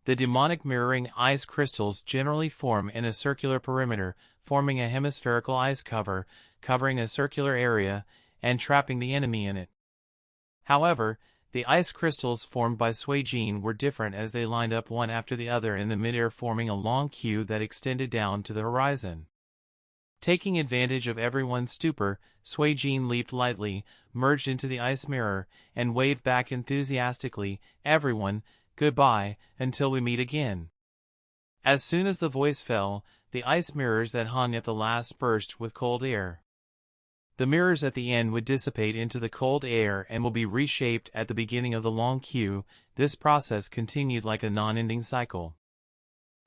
The demonic mirroring ice crystals generally form in a circular perimeter, forming a hemispherical ice cover, covering a circular area, and trapping the enemy in it. However, the ice crystals formed by Suijin were different as they lined up one after the other in the midair, forming a long queue that extended down to the horizon. Taking advantage of everyone's stupor, Suijin leaped lightly, merged into the ice mirror, and waved back enthusiastically, "Everyone, goodbye, until we meet again." As soon as the voice fell, the ice mirrors that hung at the last burst with cold air. The mirrors at the end would dissipate into the cold air and will be reshaped at the beginning of the long queue. This process continued like a non-ending cycle.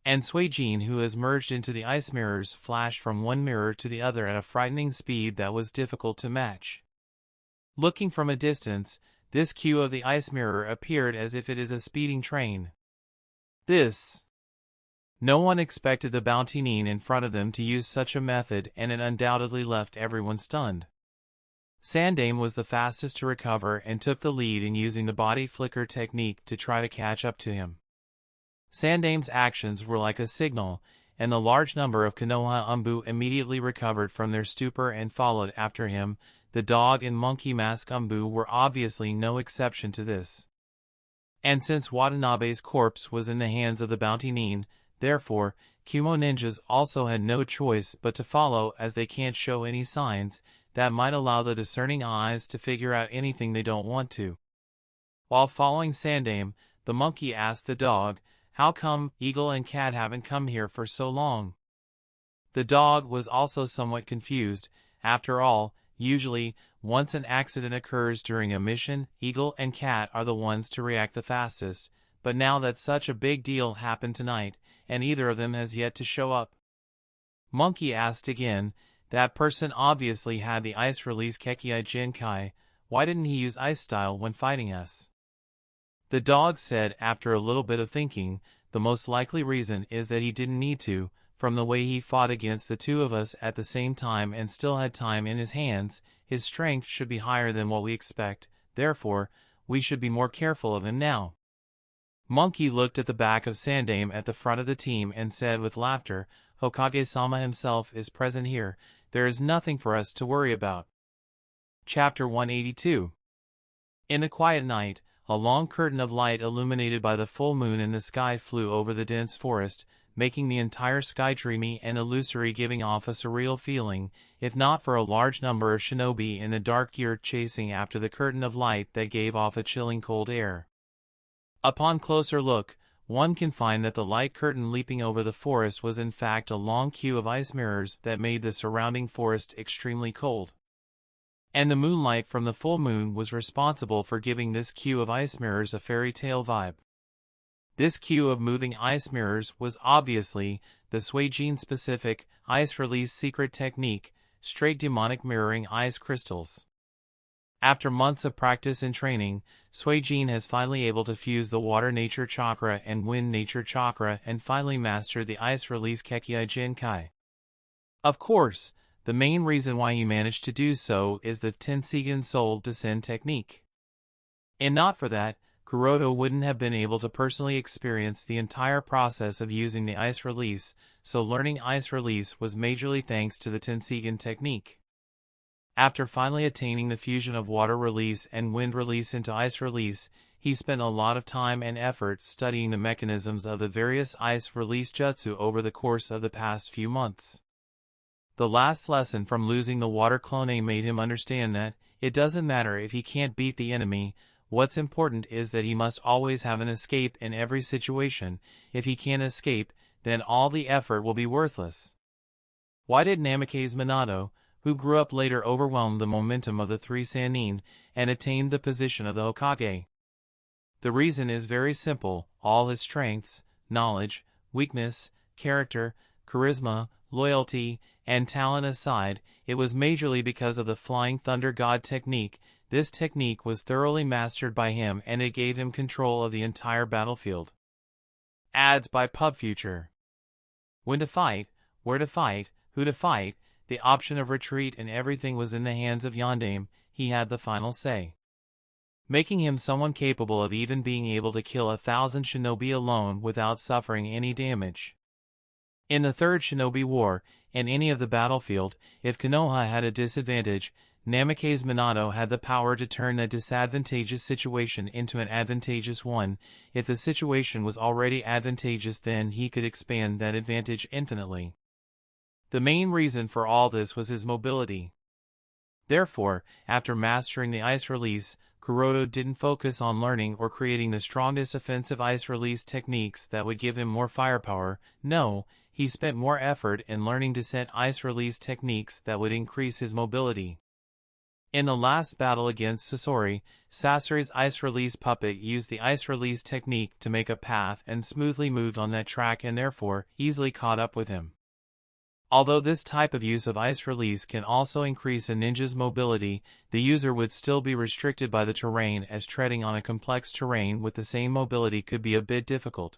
And Suijin, who has merged into the ice mirrors, flashed from one mirror to the other at a frightening speed that was difficult to match. Looking from a distance, this queue of the ice mirror appeared as if it is a speeding train. No one expected the bounty nin in front of them to use such a method, and it undoubtedly left everyone stunned. Sandaime was the fastest to recover and took the lead in using the body flicker technique to try to catch up to him. Sandaime's actions were like a signal, and the large number of Konoha Umbu immediately recovered from their stupor and followed after him. The dog and monkey mask Umbu were obviously no exception to this. And since Watanabe's corpse was in the hands of the bounty nin, therefore, Kumo ninjas also had no choice but to follow, as they can't show any signs that might allow the discerning eyes to figure out anything they don't want to. While following Sandaime, the monkey asked the dog, "How come Eagle and Cat haven't come here for so long?" The dog was also somewhat confused. After all, usually, once an accident occurs during a mission, Eagle and Cat are the ones to react the fastest, but now that such a big deal happened tonight, and either of them has yet to show up. Monkey asked again, "That person obviously had the ice release Kekei Jinkai, why didn't he use ice style when fighting us?" The dog said after a little bit of thinking, "The most likely reason is that he didn't need to. From the way he fought against the two of us at the same time and still had time in his hands, his strength should be higher than what we expect, therefore, we should be more careful of him now." Monkey looked at the back of Sandaime at the front of the team and said with laughter, "Hokage-sama himself is present here. There is nothing for us to worry about." Chapter 182. In the quiet night, a long curtain of light illuminated by the full moon in the sky flew over the dense forest, making the entire sky dreamy and illusory, giving off a surreal feeling, if not for a large number of shinobi in the dark gear chasing after the curtain of light that gave off a chilling cold air. Upon closer look, one can find that the light curtain leaping over the forest was in fact a long queue of ice mirrors that made the surrounding forest extremely cold. And the moonlight from the full moon was responsible for giving this queue of ice mirrors a fairy tale vibe. This queue of moving ice mirrors was obviously the Suijin specific ice release secret technique, straight demonic mirroring ice crystals. After months of practice and training, Suijin has finally able to fuse the water nature chakra and wind nature chakra and finally master the ice release Kekkei Jinkai. Of course, the main reason why he managed to do so is the Tenseigan soul descent technique. And not for that, Kuroda wouldn't have been able to personally experience the entire process of using the ice release, so learning ice release was majorly thanks to the Tenseigan technique. After finally attaining the fusion of water release and wind release into ice release, he spent a lot of time and effort studying the mechanisms of the various ice release jutsu over the course of the past few months. The last lesson from losing the water clone made him understand that it doesn't matter if he can't beat the enemy, what's important is that he must always have an escape in every situation. If he can't escape, then all the effort will be worthless. Why did Namikaze Minato, who grew up later, overwhelm the momentum of the three Sannin and attained the position of the Hokage? The reason is very simple: all his strengths, knowledge, weakness, character, charisma, loyalty, and talent aside, it was majorly because of the Flying Thunder God technique. This technique was thoroughly mastered by him and it gave him control of the entire battlefield. Ads by PubFuture. When to fight, where to fight, who to fight, the option of retreat and everything was in the hands of Yondaime. He had the final say, making him someone capable of even being able to kill 1,000 shinobi alone without suffering any damage. In the Third Shinobi War, in any of the battlefield, if Konoha had a disadvantage, Namikaze Minato had the power to turn a disadvantageous situation into an advantageous one. If the situation was already advantageous, then he could expand that advantage infinitely. The main reason for all this was his mobility. Therefore, after mastering the ice release, Kuroda didn't focus on learning or creating the strongest offensive ice release techniques that would give him more firepower. No, he spent more effort in learning descent ice release techniques that would increase his mobility. In the last battle against Sasori's ice release puppet used the ice release technique to make a path and smoothly moved on that track and therefore easily caught up with him. Although this type of use of ice release can also increase a ninja's mobility, the user would still be restricted by the terrain, as treading on a complex terrain with the same mobility could be a bit difficult.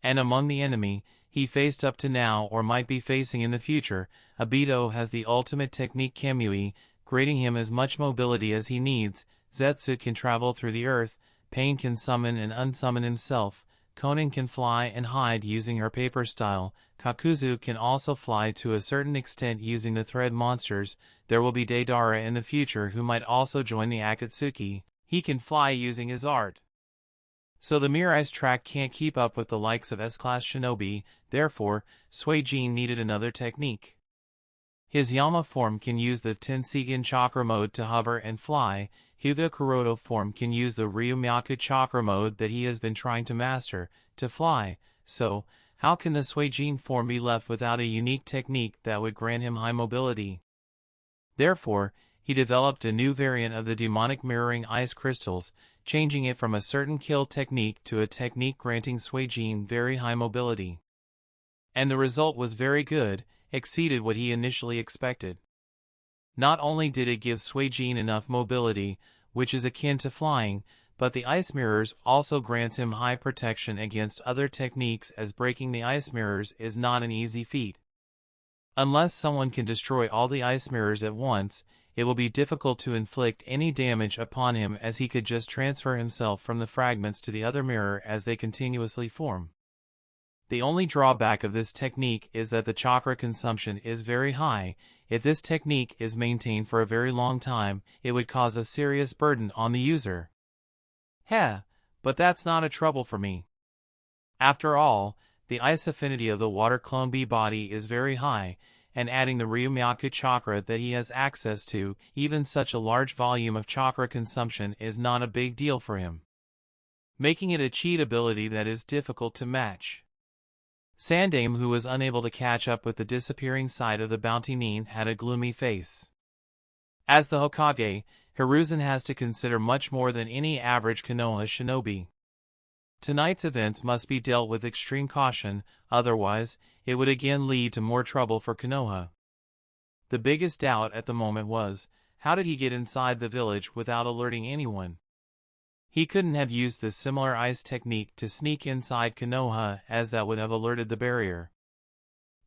And among the enemy he faced up to now or might be facing in the future, Obito has the ultimate technique Kamui, granting him as much mobility as he needs. Zetsu can travel through the earth, Pain can summon and unsummon himself, Konan can fly and hide using her paper style, Kakuzu can also fly to a certain extent using the thread monsters. There will be Deidara in the future who might also join the Akatsuki. He can fly using his art. So the Mirror Ice track can't keep up with the likes of S-Class Shinobi, therefore, Suijin needed another technique. His Yama form can use the Tenseigan chakra mode to hover and fly. Hyuga Kuroda form can use the Ryumyaku chakra mode that he has been trying to master, to fly. So, how can the Suijin form be left without a unique technique that would grant him high mobility? Therefore, he developed a new variant of the demonic mirroring ice crystals, changing it from a certain kill technique to a technique granting Suijin very high mobility. And the result was very good, exceeded what he initially expected. Not only did it give Suijin enough mobility, which is akin to flying, but the ice mirrors also grants him high protection against other techniques, as breaking the ice mirrors is not an easy feat. Unless someone can destroy all the ice mirrors at once, it will be difficult to inflict any damage upon him, as he could just transfer himself from the fragments to the other mirror as they continuously form. The only drawback of this technique is that the chakra consumption is very high. If this technique is maintained for a very long time, it would cause a serious burden on the user. But that's not a trouble for me. After all, the ice affinity of the water clone bee body is very high, and adding the Ryumyaku chakra that he has access to, even such a large volume of chakra consumption is not a big deal for him, making it a cheat ability that is difficult to match. Sandaime, who was unable to catch up with the disappearing side of the bounty Nin, had a gloomy face. As the Hokage, Hiruzen has to consider much more than any average Konoha shinobi. Tonight's events must be dealt with extreme caution, otherwise, it would again lead to more trouble for Konoha. The biggest doubt at the moment was, how did he get inside the village without alerting anyone? He couldn't have used the similar ice technique to sneak inside Konoha, as that would have alerted the barrier.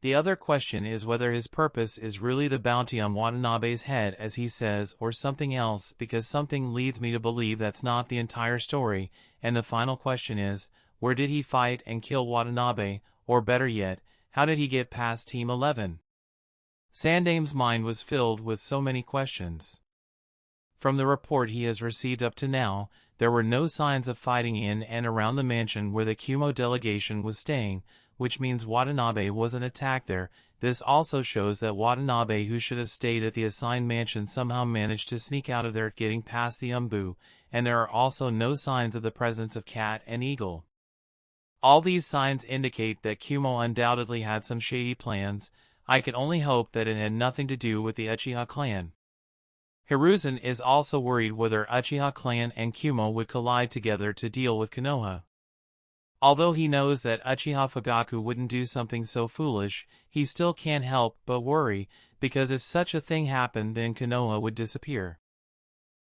The other question is whether his purpose is really the bounty on Watanabe's head as he says, or something else, because something leads me to believe that's not the entire story, and the final question is, where did he fight and kill Watanabe, or better yet, how did he get past Team 11? Sandaime's mind was filled with so many questions. From the report he has received up to now, there were no signs of fighting in and around the mansion where the Kumo delegation was staying, which means Watanabe wasn't attacked there. This also shows that Watanabe, who should have stayed at the assigned mansion, somehow managed to sneak out of there getting past the Umbu, and there are also no signs of the presence of Cat and Eagle. All these signs indicate that Kumo undoubtedly had some shady plans. I can only hope that it had nothing to do with the Uchiha clan. Hiruzen is also worried whether Uchiha clan and Kumo would collide together to deal with Konoha. Although he knows that Uchiha Fugaku wouldn't do something so foolish, he still can't help but worry, because if such a thing happened then Konoha would disappear.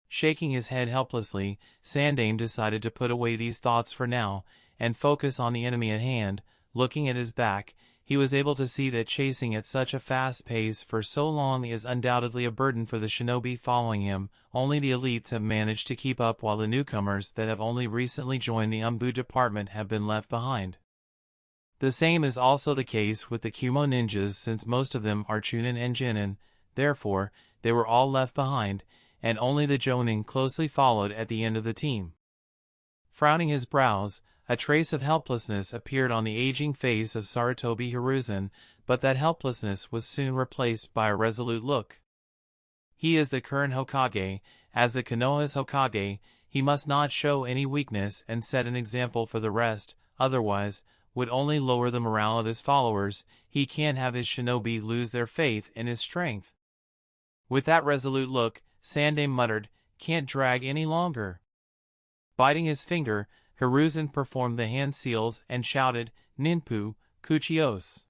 Shaking his head helplessly, Sandaime decided to put away these thoughts for now, and focus on the enemy at hand. Looking at his back, he was able to see that chasing at such a fast pace for so long is undoubtedly a burden for the shinobi following him. Only the elites have managed to keep up, while the newcomers that have only recently joined the Umbu department have been left behind. The same is also the case with the Kumo ninjas, since most of them are Chunin and Jinin. Therefore, they were all left behind, and only the Jonin closely followed at the end of the team. Frowning his brows, a trace of helplessness appeared on the aging face of Sarutobi Hiruzen, but that helplessness was soon replaced by a resolute look. He is the current Hokage. As the Konoha's Hokage, he must not show any weakness and set an example for the rest, otherwise, would only lower the morale of his followers. He can't have his shinobi lose their faith in his strength. With that resolute look, Sandaime muttered, "Can't drag any longer." Biting his finger, Hiruzen performed the hand seals and shouted, "Ninpu, Kuchios!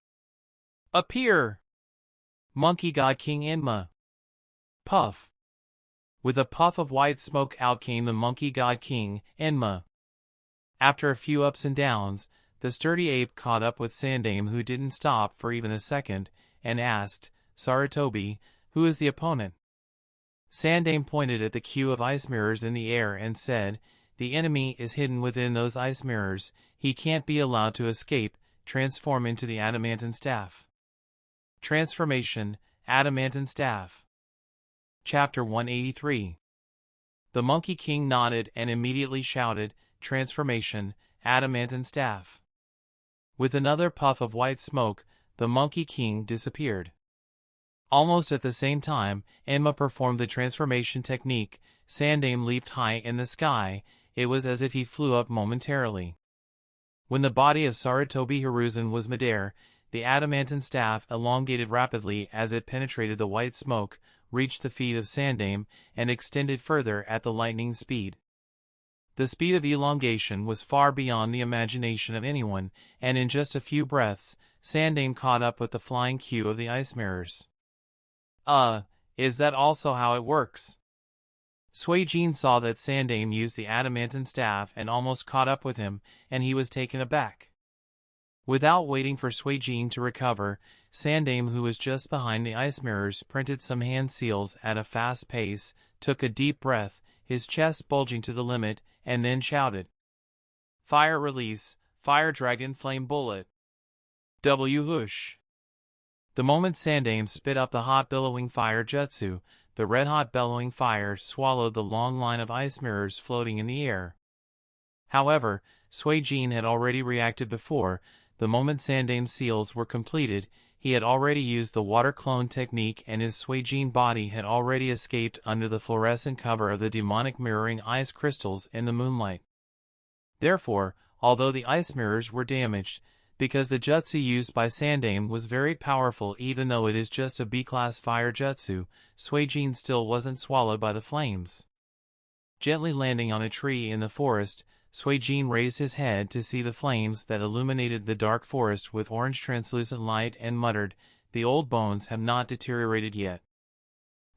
Appear! Monkey God King Enma!" Puff! With a puff of white smoke out came the Monkey God King, Enma. After a few ups and downs, the sturdy ape caught up with Sandaime, who didn't stop for even a second, and asked, "Sarutobi, who is the opponent?" Sandaime pointed at the queue of ice mirrors in the air and said, "The enemy is hidden within those ice mirrors. He can't be allowed to escape. Transform into the adamantine staff." Transformation, Adamantine Staff. Chapter 183. The Monkey King nodded and immediately shouted, "Transformation, Adamantine Staff." With another puff of white smoke, the Monkey King disappeared. Almost at the same time, Enma performed the transformation technique. Sandaime leaped high in the sky. It was as if he flew up momentarily. When the body of Sarutobi Hiruzen was midair, the adamantine staff elongated rapidly as it penetrated the white smoke, reached the feet of Sandaime, and extended further at the lightning speed. The speed of elongation was far beyond the imagination of anyone, and in just a few breaths, Sandaime caught up with the flying queue of the ice mirrors. Is that also how it works?" Suijin saw that Sandaime used the adamantine staff and almost caught up with him, and he was taken aback. Without waiting for Suijin to recover, Sandaime, who was just behind the ice mirrors, printed some hand seals at a fast pace, took a deep breath, his chest bulging to the limit, and then shouted, "Fire release, Fire Dragon Flame Bullet. W whoosh." The moment Sandaime spit up the hot billowing fire jutsu, the red-hot bellowing fire swallowed the long line of ice mirrors floating in the air. However, Suijin had already reacted before. the moment Sandame's seals were completed, he had already used the water clone technique and his Suijin body had already escaped under the fluorescent cover of the demonic mirroring ice crystals in the moonlight. Therefore, although the ice mirrors were damaged, because the jutsu used by Sandame was very powerful even though it is just a B-class fire jutsu, Suijin still wasn't swallowed by the flames. Gently landing on a tree in the forest, Suijin raised his head to see the flames that illuminated the dark forest with orange translucent light and muttered, "The old bones have not deteriorated yet."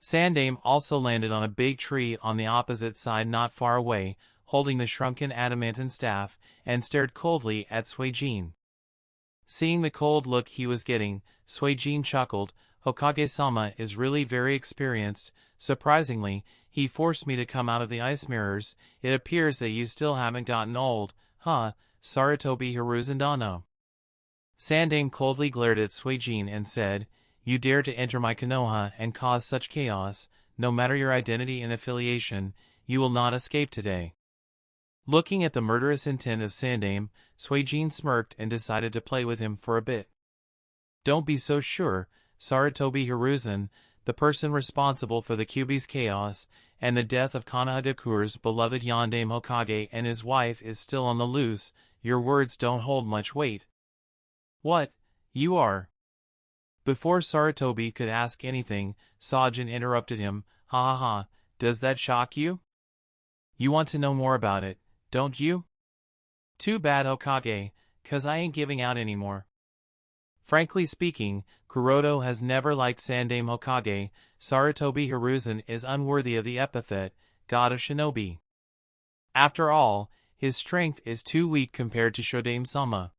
Sandame also landed on a big tree on the opposite side not far away, holding the shrunken adamantine staff, and stared coldly at Suijin. Seeing the cold look he was getting, Suijin chuckled, "Hokage-sama is really very experienced. Surprisingly, he forced me to come out of the ice mirrors. It appears that you still haven't gotten old, huh, Sarutobi Hiruzandano?" Sandame coldly glared at Suijin and said, "You dare to enter my Konoha and cause such chaos, no matter your identity and affiliation, you will not escape today." Looking at the murderous intent of Sandame, Suijin smirked and decided to play with him for a bit. "Don't be so sure, Sarutobi Hiruzan, the person responsible for the Kyuubi's chaos and the death of Kanagakure's beloved Yondaime Hokage and his wife is still on the loose. Your words don't hold much weight." "What? You are?" Before Sarutobi could ask anything, Sajin interrupted him, "Ha ha ha, does that shock you? You want to know more about it, don't you? Too bad, Hokage, 'cause I ain't giving out anymore." Frankly speaking, Kuroto has never liked Sandame Hokage. Sarutobi Hiruzan is unworthy of the epithet, God of Shinobi. After all, his strength is too weak compared to Shodame-sama.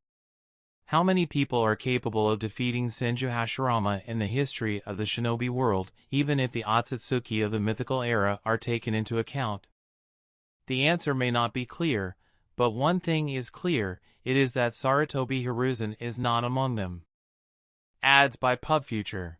How many people are capable of defeating Senju Hashirama in the history of the shinobi world, even if the Otsutsuki of the mythical era are taken into account? The answer may not be clear, but one thing is clear, it is that Sarutobi Hiruzan is not among them. Ads by PubFuture.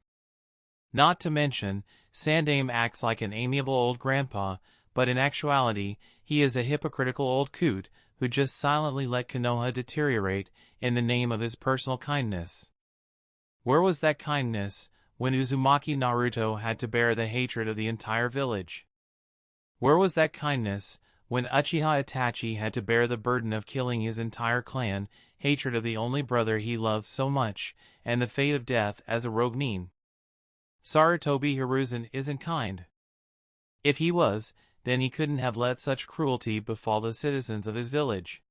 Not to mention, Sandame acts like an amiable old grandpa, but in actuality, he is a hypocritical old coot who just silently let Konoha deteriorate in the name of his personal kindness. Where was that kindness when Uzumaki Naruto had to bear the hatred of the entire village? Where was that kindness when Uchiha Itachi had to bear the burden of killing his entire clan, hatred of the only brother he loved so much, and the fate of death as a rogue nin? Sarutobi Hiruzan isn't kind. If he was, then he couldn't have let such cruelty befall the citizens of his village.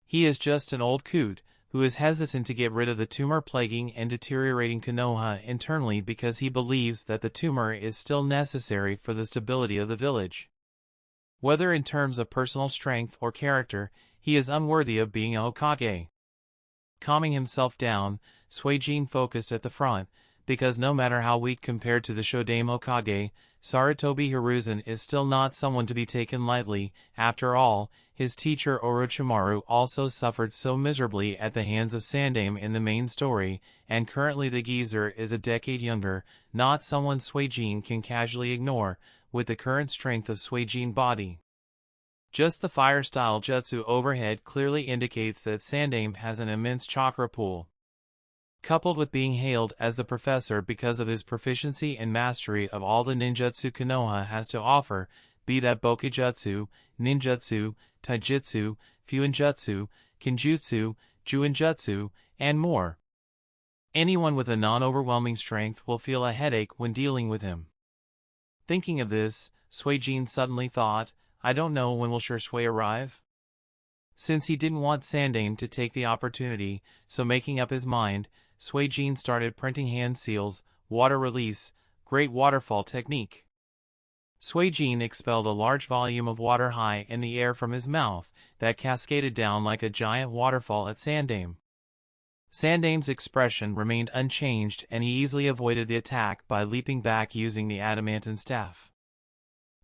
He is just an old coot who is hesitant to get rid of the tumor plaguing and deteriorating Konoha internally because he believes that the tumor is still necessary for the stability of the village. Whether in terms of personal strength or character, he is unworthy of being a Hokage. Calming himself down, Suijin focused at the front, because no matter how weak compared to the Shodame Hokage, Sarutobi Hiruzan is still not someone to be taken lightly. After all, his teacher Orochimaru also suffered so miserably at the hands of Sandame in the main story, and currently the geezer is a decade younger, not someone Suijin can casually ignore, with the current strength of Suijin body. Just the fire-style jutsu overhead clearly indicates that Sandame has an immense chakra pool. Coupled with being hailed as the professor because of his proficiency and mastery of all the ninjutsu Konoha has to offer, be that Bokujutsu, ninjutsu, taijutsu, fuinjutsu, kinjutsu, juinjutsu, and more. Anyone with a non-overwhelming strength will feel a headache when dealing with him. Thinking of this, Suijin suddenly thought, I don't know when will Shui arrive? Since he didn't want Sandame to take the opportunity, so making up his mind, Suijin started printing hand seals, water release, great waterfall technique. Suijin expelled a large volume of water high in the air from his mouth that cascaded down like a giant waterfall at Sandame. Sandame's expression remained unchanged and he easily avoided the attack by leaping back using the adamantine staff.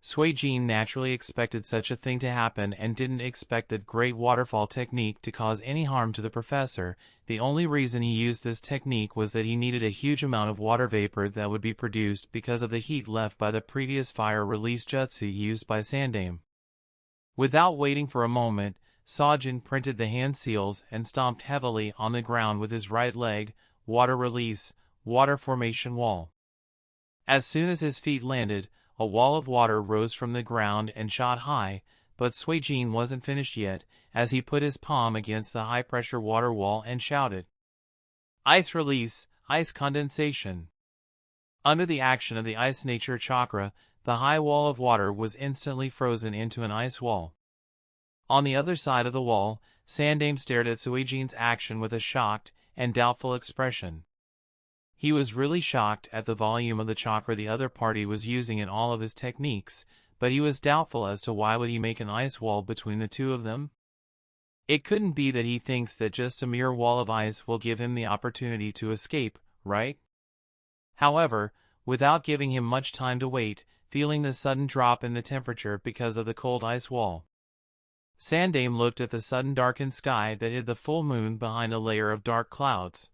Suijin naturally expected such a thing to happen and didn't expect the great waterfall technique to cause any harm to the professor. The only reason he used this technique was that he needed a huge amount of water vapor that would be produced because of the heat left by the previous fire release jutsu used by Sandame. Without waiting for a moment, Sajin printed the hand seals and stomped heavily on the ground with his right leg. Water release, water formation wall. As soon as his feet landed, a wall of water rose from the ground and shot high, but Suijin wasn't finished yet, as he put his palm against the high-pressure water wall and shouted, "Ice release, ice condensation." Under the action of the ice nature chakra, the high wall of water was instantly frozen into an ice wall. On the other side of the wall, Sandaime stared at Suijin's action with a shocked and doubtful expression. He was really shocked at the volume of the chakra the other party was using in all of his techniques, but he was doubtful as to why would he make an ice wall between the two of them. It couldn't be that he thinks that just a mere wall of ice will give him the opportunity to escape, right? However, without giving him much time to wait, feeling the sudden drop in the temperature because of the cold ice wall, Sandaime looked at the sudden darkened sky that hid the full moon behind a layer of dark clouds.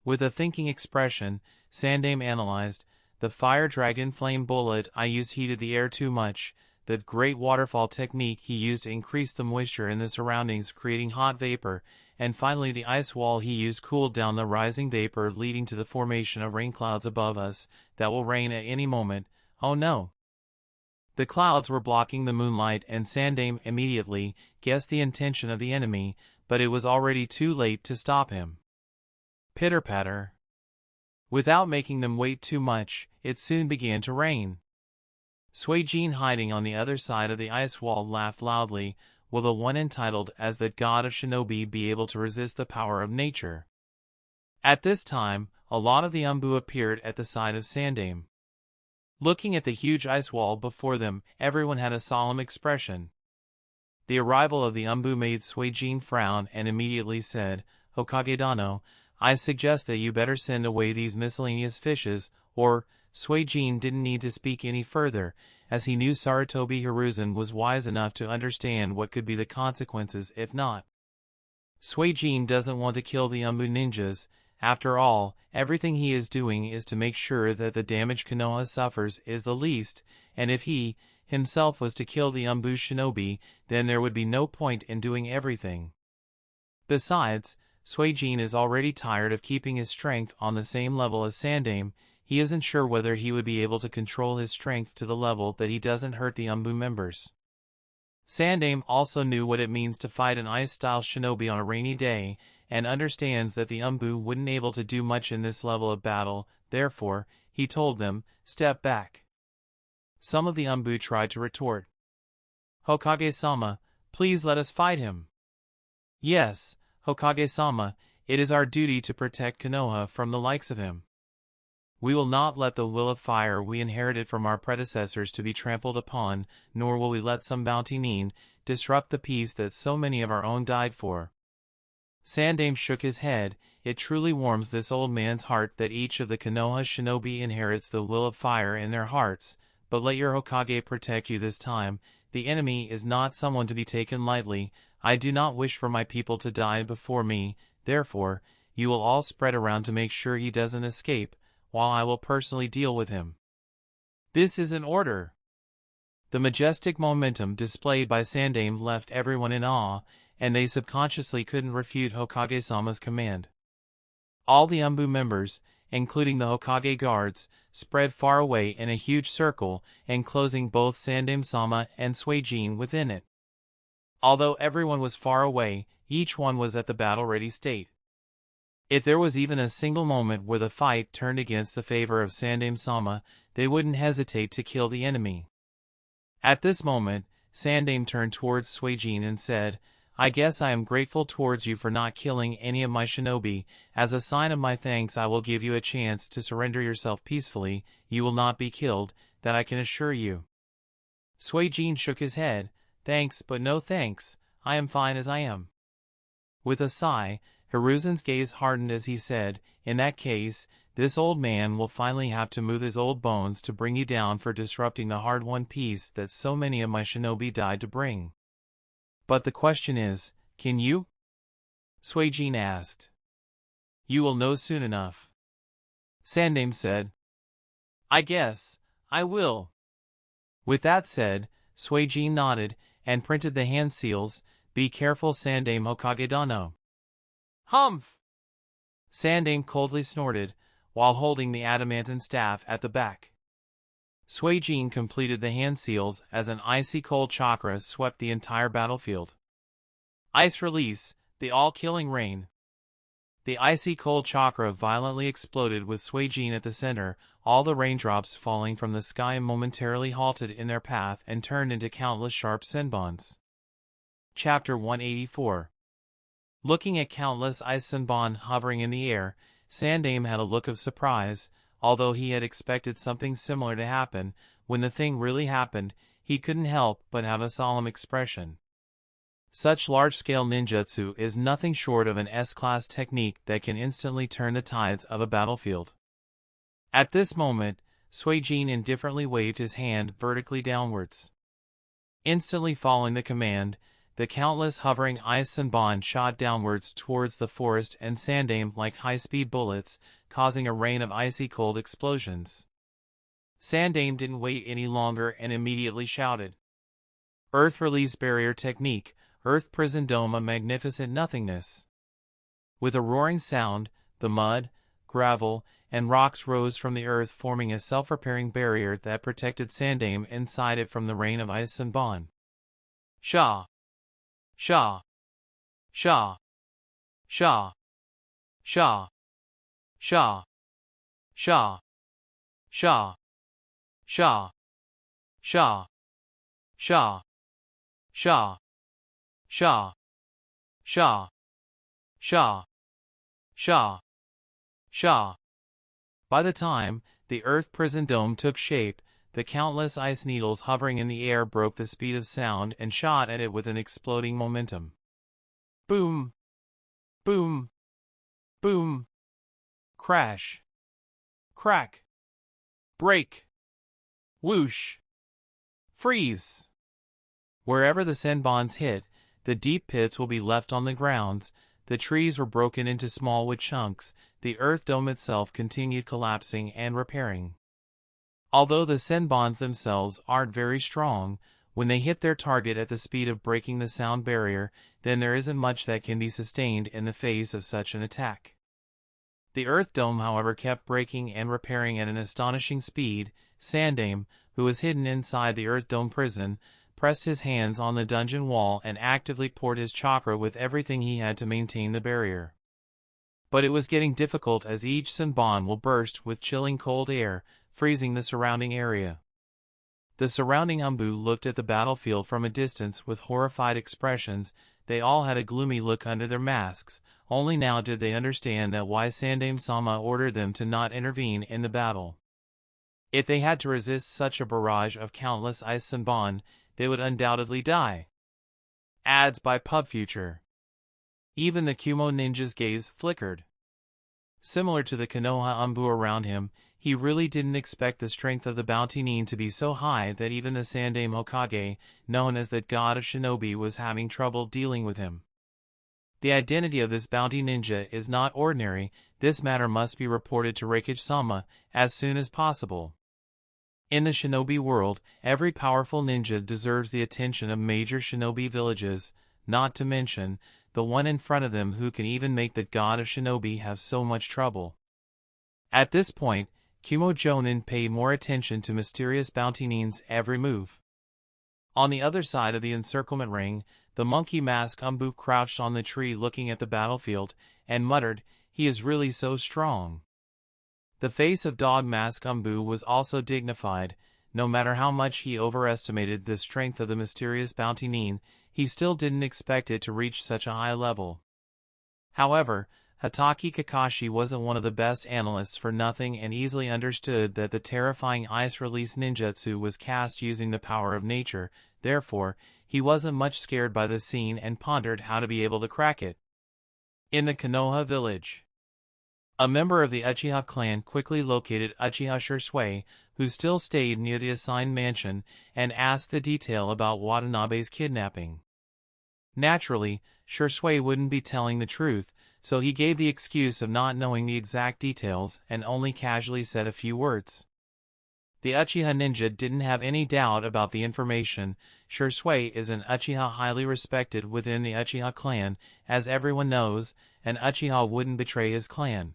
With a thinking expression, Sandaime analyzed, "The fire dragon flame bullet I used heated the air too much. The great waterfall technique he used increased the moisture in the surroundings, creating hot vapor, and finally the ice wall he used cooled down the rising vapor, leading to the formation of rain clouds above us that will rain at any moment. Oh no!" The clouds were blocking the moonlight, and Sandaime immediately guessed the intention of the enemy, but it was already too late to stop him. Pitter-patter. Without making them wait too much, it soon began to rain. Suijin, hiding on the other side of the ice wall, laughed loudly. Will the one entitled as the god of shinobi be able to resist the power of nature? At this time, a lot of the Umbu appeared at the side of Sandaime. Looking at the huge ice wall before them, everyone had a solemn expression. The arrival of the Umbu made Suijin frown and immediately said, "Hokage Dano, I suggest that you better send away these miscellaneous fishes," or Suijin didn't need to speak any further, as he knew Sarutobi Hiruzen was wise enough to understand what could be the consequences if not. Suijin doesn't want to kill the Umbu ninjas. After all, everything he is doing is to make sure that the damage Konoha suffers is the least, and if he himself was to kill the Umbu shinobi, then there would be no point in doing everything. Besides, Suijin is already tired of keeping his strength on the same level as Sandaime. He isn't sure whether he would be able to control his strength to the level that he doesn't hurt the Umbu members. Sandaime also knew what it means to fight an ice-style shinobi on a rainy day, and understands that the Umbu wouldn't able to do much in this level of battle. Therefore, he told them, "Step back." Some of the Umbu tried to retort. "Hokage-sama, please let us fight him." "Yes, Hokage-sama, it is our duty to protect Konoha from the likes of him. We will not let the will of fire we inherited from our predecessors to be trampled upon, nor will we let some bounty nin disrupt the peace that so many of our own died for." Sandaime shook his head. It truly warms this old man's heart that each of the Konoha shinobi inherits the will of fire in their hearts, but let your Hokage protect you this time. The enemy is not someone to be taken lightly. I do not wish for my people to die before me, therefore, you will all spread around to make sure he doesn't escape, while I will personally deal with him. This is an order. The majestic momentum displayed by Sandaime left everyone in awe, and they subconsciously couldn't refute Hokage-sama's command. All the Umbu members, including the Hokage guards, spread far away in a huge circle, enclosing both Sandaime-sama and Suijin within it. Although everyone was far away, each one was at the battle-ready state. If there was even a single moment where the fight turned against the favor of Sandaime-sama, they wouldn't hesitate to kill the enemy. At this moment, Sandaime turned towards Suijin and said, "I guess I am grateful towards you for not killing any of my shinobi. As a sign of my thanks, I will give you a chance to surrender yourself peacefully. You will not be killed, that I can assure you." Suijin shook his head. "Thanks, but no thanks. I am fine as I am." With a sigh, Hiruzen's gaze hardened as he said, "In that case, this old man will finally have to move his old bones to bring you down for disrupting the hard-won peace that so many of my shinobi died to bring." "But the question is, can you?" Suijin asked. "You will know soon enough," Sandaime said. "I guess I will." With that said, Suijin nodded and printed the hand seals. Be careful, Sandame Hokage Dano. Humph! Sandame coldly snorted, while holding the adamantine staff at the back. Suijin completed the hand seals as an icy cold chakra swept the entire battlefield. Ice release, the all-killing rain. The icy cold chakra violently exploded with Suijin at the center, all the raindrops falling from the sky momentarily halted in their path and turned into countless sharp senbons. Chapter 184. Looking at countless ice senbon hovering in the air, Sandame had a look of surprise. Although he had expected something similar to happen, when the thing really happened, he couldn't help but have a solemn expression. Such large-scale ninjutsu is nothing short of an S-class technique that can instantly turn the tides of a battlefield. At this moment, Suijin indifferently waved his hand vertically downwards. Instantly following the command, the countless hovering ice senbon shot downwards towards the forest and Sandame like high-speed bullets, causing a rain of icy cold explosions. Sandame didn't wait any longer and immediately shouted. Earth Release Barrier Technique, Earth Prison Dome, a magnificent nothingness. With a roaring sound, the mud, gravel, and rocks rose from the earth, forming a self-repairing barrier that protected Sandame inside it from the rain of ice senbon. Sha! Sha! Sha! Sha! Sha! Sha! Sha! Sha! Sha! Sha! Sha! Sha! Sha! Sha! Sha! Sha! Sha! By the time the Earth Prison Dome took shape, the countless ice needles hovering in the air broke the speed of sound and shot at it with an exploding momentum. Boom! Boom! Boom! Crash! Crack! Break! Whoosh! Freeze! Wherever the senbons hit, the deep pits will be left on the grounds. The trees were broken into small wood chunks. The earth dome itself continued collapsing and repairing. Although the senbons themselves aren't very strong, when they hit their target at the speed of breaking the sound barrier, then there isn't much that can be sustained in the face of such an attack. The earth dome, however, kept breaking and repairing at an astonishing speed. Sandame, who was hidden inside the earth dome prison, pressed his hands on the dungeon wall and actively poured his chakra with everything he had to maintain the barrier. But it was getting difficult, as each senbon will burst with chilling cold air, freezing the surrounding area. The surrounding Umbu looked at the battlefield from a distance with horrified expressions. They all had a gloomy look under their masks. Only now did they understand that why Sandame-sama ordered them to not intervene in the battle. If they had to resist such a barrage of countless ice senbon, they would undoubtedly die. Ads by PubFuture. Even the Kumo ninja's gaze flickered. Similar to the Konoha Umbu around him, he really didn't expect the strength of the bounty nin to be so high that even the Sandame Hokage, known as the god of shinobi, was having trouble dealing with him. The identity of this bounty ninja is not ordinary. This matter must be reported to Reikage-sama as soon as possible. In the shinobi world, every powerful ninja deserves the attention of major shinobi villages, not to mention the one in front of them who can even make the god of shinobi have so much trouble. At this point, Kumo Jonin paid more attention to mysterious bounty nin's every move. On the other side of the encirclement ring, the monkey mask Umbu crouched on the tree looking at the battlefield, and muttered, "He is really so strong." The face of Dog Mask Umbu was also dignified. No matter how much he overestimated the strength of the mysterious bounty nin, he still didn't expect it to reach such a high level. However, Hatake Kakashi wasn't one of the best analysts for nothing and easily understood that the terrifying ice release ninjutsu was cast using the power of nature. Therefore, he wasn't much scared by the scene and pondered how to be able to crack it. In the Konoha village, a member of the Uchiha clan quickly located Uchiha Shisui, who still stayed near the assigned mansion, and asked the detail about Watanabe's kidnapping. Naturally, Shisui wouldn't be telling the truth, so he gave the excuse of not knowing the exact details and only casually said a few words. The Uchiha ninja didn't have any doubt about the information. Shisui is an Uchiha highly respected within the Uchiha clan. As everyone knows, an Uchiha wouldn't betray his clan.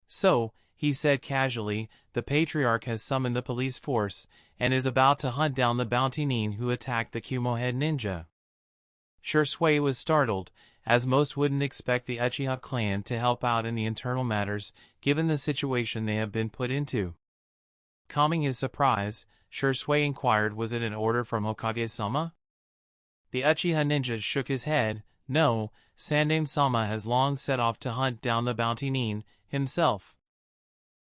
So, he said casually, the Patriarch has summoned the police force, and is about to hunt down the bounty nin who attacked the Kumo head ninja. Shisui was startled, as most wouldn't expect the Uchiha clan to help out in the internal matters, given the situation they have been put into. Calming his surprise, Shisui inquired, was it an order from Hokage-sama? The Uchiha ninja shook his head. No, Sandaime-sama has long set off to hunt down the bounty nin himself.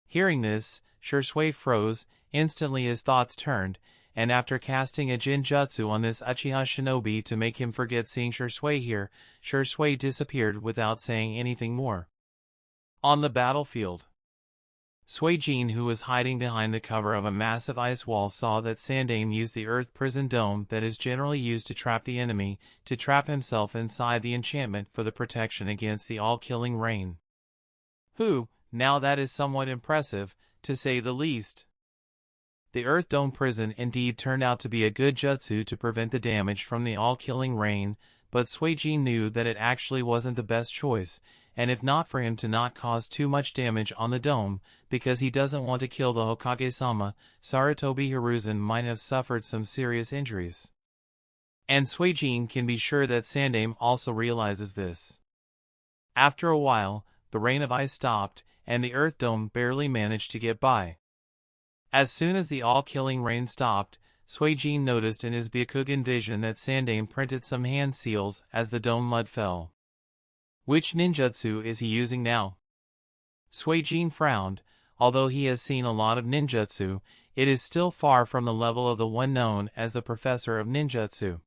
Hearing this, Shisui froze. Instantly his thoughts turned, and after casting a Jinjutsu on this Uchiha shinobi to make him forget seeing Shisui here, Shisui disappeared without saying anything more. On the battlefield, Suijin, who was hiding behind the cover of a massive ice wall, saw that Sandaime used the earth prison dome that is generally used to trap the enemy, to trap himself inside the enchantment for the protection against the all-killing rain. Now that is somewhat impressive, to say the least. The Earth Dome prison indeed turned out to be a good jutsu to prevent the damage from the all-killing rain, but Suijin knew that it actually wasn't the best choice, and if not for him to not cause too much damage on the dome, because he doesn't want to kill the Hokage-sama, Sarutobi Hiruzen might have suffered some serious injuries. And Suijin can be sure that Sandaime also realizes this. After a while, the rain of ice stopped, and the Earth Dome barely managed to get by. As soon as the all-killing rain stopped, Suijin noticed in his Byakugan vision that Sandaime printed some hand seals as the dome mud fell. Which ninjutsu is he using now? Suijin frowned. Although he has seen a lot of ninjutsu, it is still far from the level of the one known as the Professor of Ninjutsu.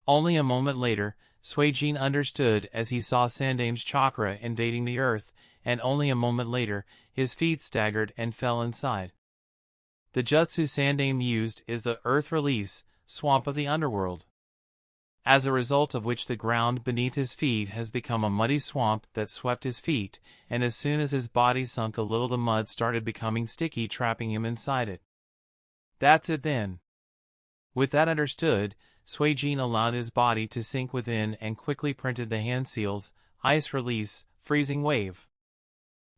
Only a moment later, Suijin understood as he saw Sandaime's chakra invading the earth, and only a moment later, his feet staggered and fell inside. The jutsu Sandaime used is the Earth Release, Swamp of the Underworld. As a result of which the ground beneath his feet has become a muddy swamp that swept his feet, and as soon as his body sunk a little the mud started becoming sticky, trapping him inside it. That's it then. With that understood, Suijin allowed his body to sink within and quickly printed the hand seals, Ice Release, Freezing Wave.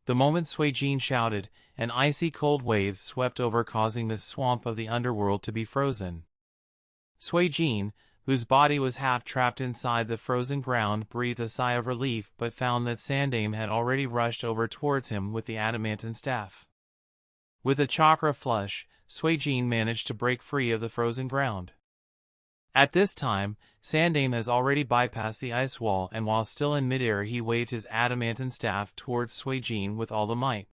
The moment Suijin shouted, an icy cold wave swept over, causing the swamp of the underworld to be frozen. Suijin, whose body was half trapped inside the frozen ground, breathed a sigh of relief but found that Sandaime had already rushed over towards him with the adamantine staff. With a chakra flush, Suijin managed to break free of the frozen ground. At this time, Sandaime has already bypassed the ice wall, and while still in midair he waved his adamantine staff towards Suijin with all the might.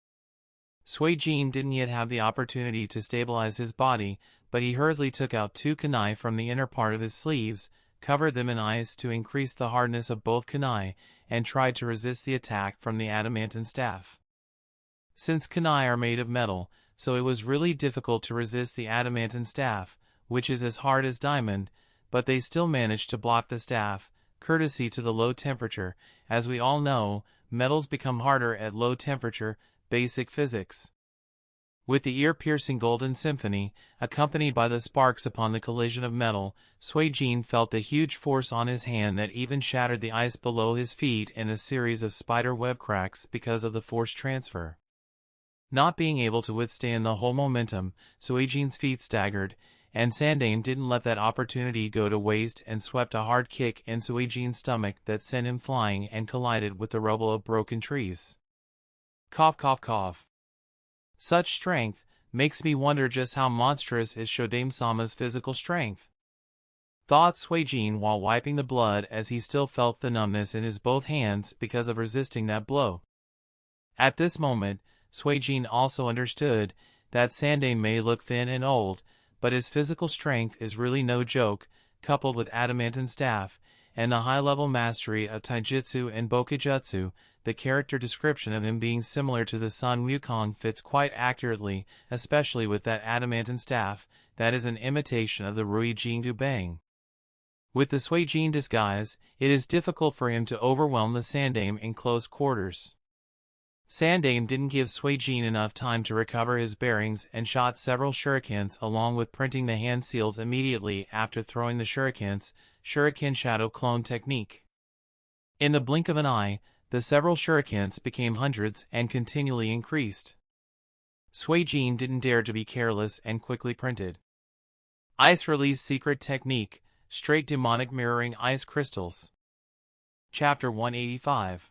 Suijin didn't yet have the opportunity to stabilize his body, but he hurriedly took out 2 kunai from the inner part of his sleeves, covered them in ice to increase the hardness of both kunai, and tried to resist the attack from the adamantine staff. Since kunai are made of metal, so it was really difficult to resist the adamantine staff, which is as hard as diamond, but they still managed to block the staff, courtesy to the low temperature. As we all know, metals become harder at low temperature, basic physics. With the ear-piercing golden symphony, accompanied by the sparks upon the collision of metal, Suijin felt the huge force on his hand that even shattered the ice below his feet in a series of spider web cracks because of the force transfer. Not being able to withstand the whole momentum, Suijin's feet staggered, and Sandaime didn't let that opportunity go to waste and swept a hard kick in Suijin's stomach that sent him flying and collided with the rubble of broken trees. Cough, cough, cough. Such strength makes me wonder just how monstrous is Sandaime-sama's physical strength, thought Suijin while wiping the blood as he still felt the numbness in his both hands because of resisting that blow. At this moment, Suijin also understood that Sandaime may look thin and old, but his physical strength is really no joke, coupled with adamantine staff, and the high-level mastery of taijutsu and bokujutsu. The character description of him being similar to the Sun Wukong fits quite accurately, especially with that adamantine staff, that is an imitation of the Rui Jingu Bang. With the Suijin disguise, it is difficult for him to overwhelm the Sandaime in close quarters. Sandaime didn't give Suijin enough time to recover his bearings and shot several shurikens along with printing the hand seals immediately after throwing the shurikens, shuriken shadow clone technique. In the blink of an eye, the several shurikens became hundreds and continually increased. Suijin didn't dare to be careless and quickly printed. Ice Release Secret Technique, Straight Demonic Mirroring Ice Crystals. Chapter 185.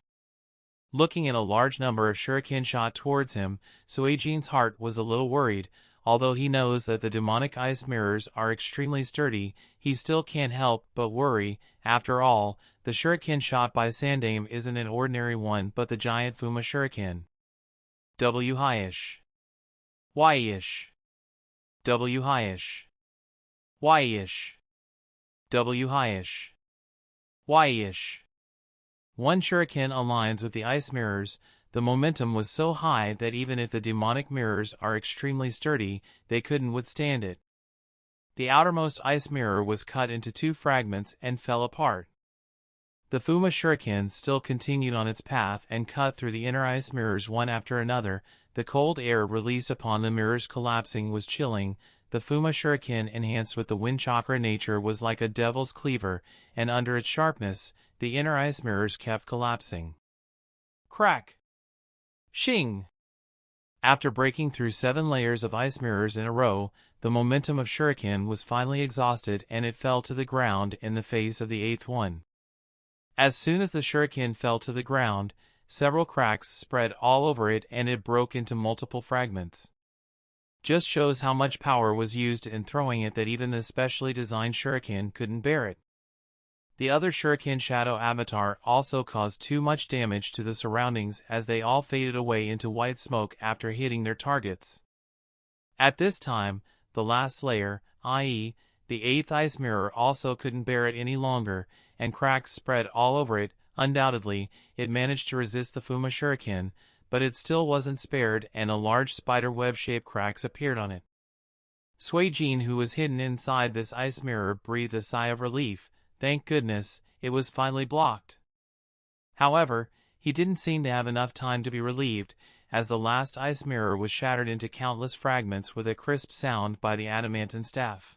Looking at a large number of shuriken shot towards him, Suijin's heart was a little worried. Although he knows that the demonic ice mirrors are extremely sturdy, he still can't help but worry. After all, the shuriken shot by Sandaime isn't an ordinary one but the giant Fuma shuriken. W-high-ish. Y-ish. W-high-ish. Y-ish. W-high-ish. Y-ish. One shuriken aligns with the ice mirrors. The momentum was so high that even if the demonic mirrors are extremely sturdy, they couldn't withstand it. The outermost ice mirror was cut into 2 fragments and fell apart. The Fuma shuriken still continued on its path and cut through the inner ice mirrors one after another. The cold air released upon the mirrors collapsing was chilling. The Fuma shuriken enhanced with the wind chakra nature was like a devil's cleaver, and under its sharpness, the inner ice mirrors kept collapsing. Crack! Shing! After breaking through 7 layers of ice mirrors in a row, the momentum of shuriken was finally exhausted and it fell to the ground in the face of the 8th one. As soon as the shuriken fell to the ground, several cracks spread all over it and it broke into multiple fragments. Just shows how much power was used in throwing it that even the specially designed shuriken couldn't bear it. The other shuriken shadow avatar also caused too much damage to the surroundings as they all faded away into white smoke after hitting their targets. At this time, the last layer, i.e., the 8th ice mirror also couldn't bear it any longer, and cracks spread all over it. Undoubtedly, it managed to resist the Fuma shuriken, but it still wasn't spared and a large spider web-shaped cracks appeared on it. Suijin, who was hidden inside this ice mirror, breathed a sigh of relief. Thank goodness, it was finally blocked. However, he didn't seem to have enough time to be relieved, as the last ice mirror was shattered into countless fragments with a crisp sound by the adamantine staff.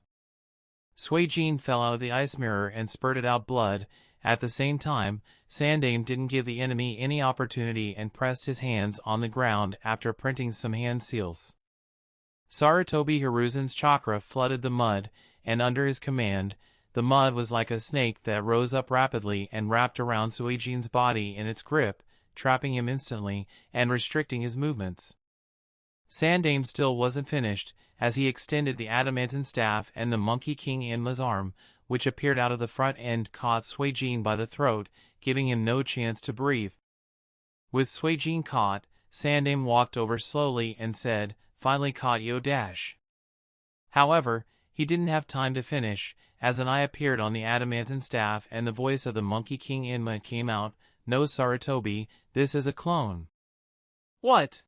Suijin fell out of the ice mirror and spurted out blood. At the same time, Sandaime didn't give the enemy any opportunity and pressed his hands on the ground after printing some hand seals. Sarutobi Hiruzen's chakra flooded the mud, and under his command, the mud was like a snake that rose up rapidly and wrapped around Suijin's body in its grip, trapping him instantly and restricting his movements. Sandaime still wasn't finished, as he extended the adamantine staff and the Monkey King Inma's arm, which appeared out of the front end, caught Suijin by the throat, giving him no chance to breathe. With Suijin caught, Sandaime walked over slowly and said, "Finally caught you, Dash." However, he didn't have time to finish, as an eye appeared on the adamantine staff and the voice of the Monkey King Inma came out, "No, Sarutobi, this is a clone." "What?"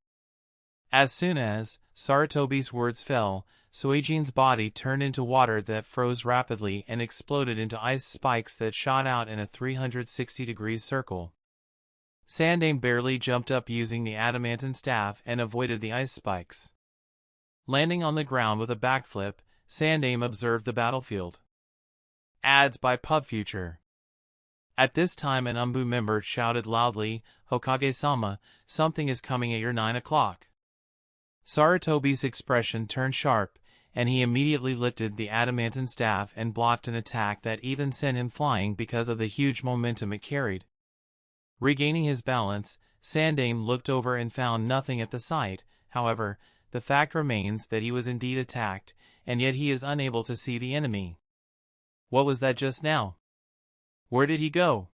As soon as Sarutobi's words fell, Suijin's body turned into water that froze rapidly and exploded into ice spikes that shot out in a 360-degree circle. Sandaime barely jumped up using the adamantine staff and avoided the ice spikes. Landing on the ground with a backflip, Sandaime observed the battlefield. Ads by PubFuture. At this time an Umbu member shouted loudly, "Hokage-sama, something is coming at your 9 o'clock. Sarutobi's expression turned sharp, and he immediately lifted the adamantine staff and blocked an attack that even sent him flying because of the huge momentum it carried. Regaining his balance, Sandaime looked over and found nothing at the site. However, the fact remains that he was indeed attacked, and yet he is unable to see the enemy. What was that just now? Where did he go?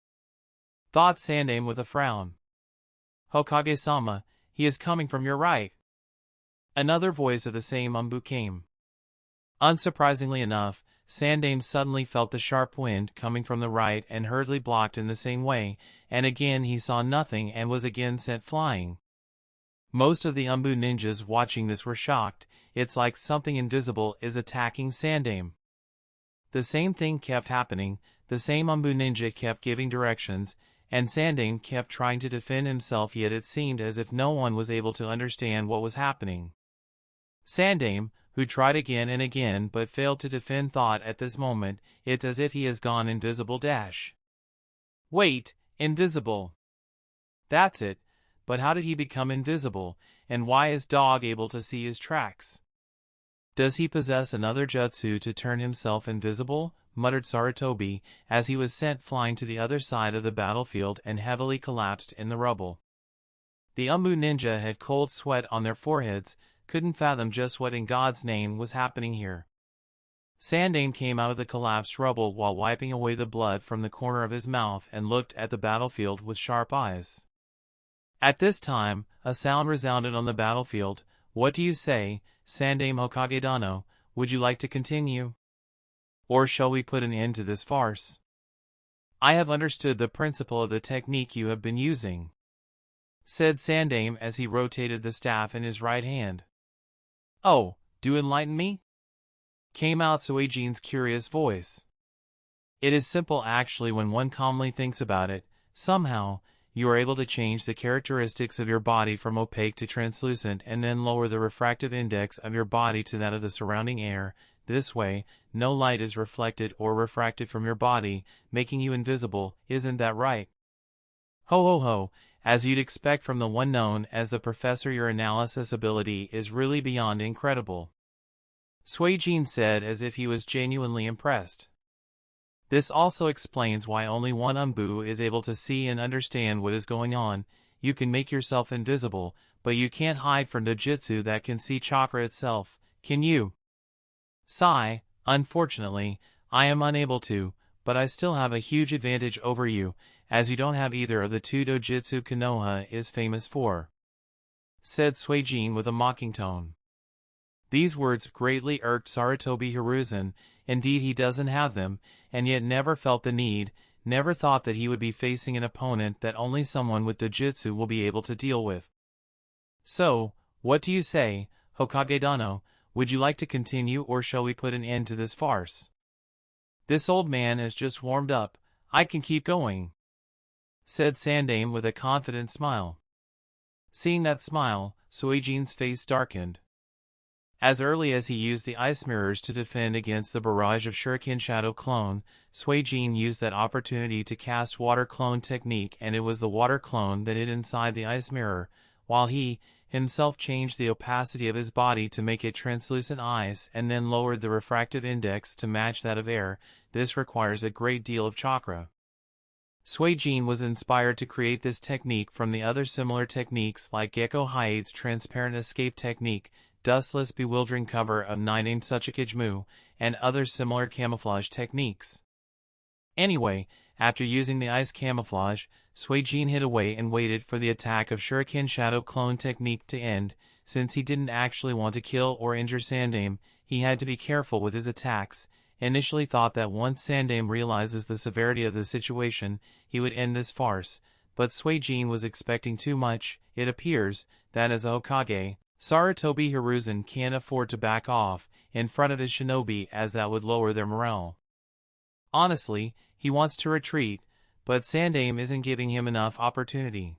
Thought Sandaime with a frown. Hokage-sama, he is coming from your right. Another voice of the same Umbu came. Unsurprisingly enough, Sandaime suddenly felt the sharp wind coming from the right and hurriedly blocked in the same way, and again he saw nothing and was again sent flying. Most of the Umbu ninjas watching this were shocked. It's like something invisible is attacking Sandaime. The same thing kept happening, the same Umbu ninja kept giving directions, and Sandaime kept trying to defend himself, yet it seemed as if no one was able to understand what was happening. Sandaime, who tried again and again but failed to defend, thought at this moment, it's as if he has gone invisible. Wait, invisible. That's it, but how did he become invisible, and why is Dog able to see his tracks? Does he possess another jutsu to turn himself invisible? Muttered Sarutobi, as he was sent flying to the other side of the battlefield and heavily collapsed in the rubble. The Umbu ninja had cold sweat on their foreheads, couldn't fathom just what in God's name was happening here. Sandaime came out of the collapsed rubble while wiping away the blood from the corner of his mouth and looked at the battlefield with sharp eyes. At this time, a sound resounded on the battlefield. What do you say, Sandaime Hokage-dano? Would you like to continue? Or shall we put an end to this farce? I have understood the principle of the technique you have been using, said Sandaime as he rotated the staff in his right hand. Oh, do enlighten me? Came out Suijin's curious voice. It is simple actually when one calmly thinks about it. Somehow, you are able to change the characteristics of your body from opaque to translucent and then lower the refractive index of your body to that of the surrounding air. This way, no light is reflected or refracted from your body, making you invisible. Isn't that right? Ho ho ho, as you'd expect from the one known as the Professor, your analysis ability is really beyond incredible, Suijin said as if he was genuinely impressed. This also explains why only one Umbu is able to see and understand what is going on. You can make yourself invisible, but you can't hide from the jutsu that can see chakra itself, can you? Sigh, unfortunately, I am unable to, but I still have a huge advantage over you, as you don't have either of the two dojutsu Konoha is famous for, said Suijin with a mocking tone. These words greatly irked Sarutobi Hiruzen. Indeed, he doesn't have them, and yet never felt the need, never thought that he would be facing an opponent that only someone with dojutsu will be able to deal with. So, what do you say, Hokage-dano? Would you like to continue, or shall we put an end to this farce? This old man has just warmed up. I can keep going, said Sandaime with a confident smile. Seeing that smile, Suijin's face darkened. As early as he used the ice mirrors to defend against the barrage of Shuriken Shadow Clone, Suijin used that opportunity to cast Water Clone technique, and it was the water clone that hid inside the ice mirror, while he himself changed the opacity of his body to make it translucent ice and then lowered the refractive index to match that of air. This requires a great deal of chakra. Suijin was inspired to create this technique from the other similar techniques like Gecko Hyade's transparent escape technique, dustless bewildering cover of Nine Tsuchikage, and other similar camouflage techniques. Anyway, after using the ice camouflage, Suijin hid away and waited for the attack of Shuriken Shadow Clone technique to end. Since he didn't actually want to kill or injure Sandaime, he had to be careful with his attacks. Initially thought that once Sandaime realizes the severity of the situation, he would end this farce, but Suijin was expecting too much. It appears that as a Hokage, Sarutobi Hiruzen can't afford to back off in front of his shinobi, as that would lower their morale. Honestly, he wants to retreat, but Sandaime isn't giving him enough opportunity.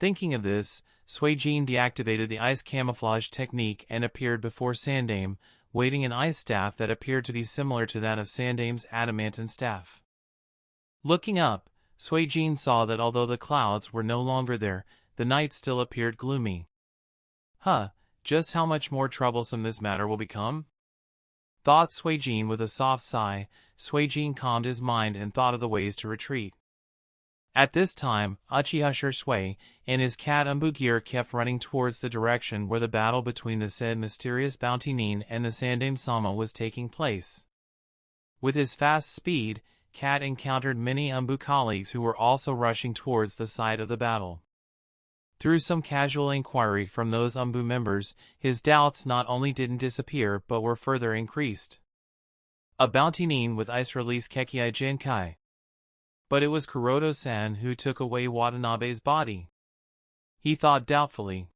Thinking of this, Suijin deactivated the ice camouflage technique and appeared before Sandaime, waving an ice staff that appeared to be similar to that of Sandaime's adamantine staff. Looking up, Suijin saw that although the clouds were no longer there, the night still appeared gloomy. Just how much more troublesome this matter will become? Thought Suijin with a soft sigh. Suijin calmed his mind and thought of the ways to retreat. At this time, Uchiha Shursui and his cat Umbu kept running towards the direction where the battle between the said mysterious bounty nin and the Sandaime-sama was taking place. With his fast speed, Cat encountered many Umbu colleagues who were also rushing towards the site of the battle. Through some casual inquiry from those Umbu members, his doubts not only didn't disappear but were further increased. A bounty nin with ice release Kekiai Genkai. But it was Kuroto-san who took away Watanabe's body. He thought doubtfully.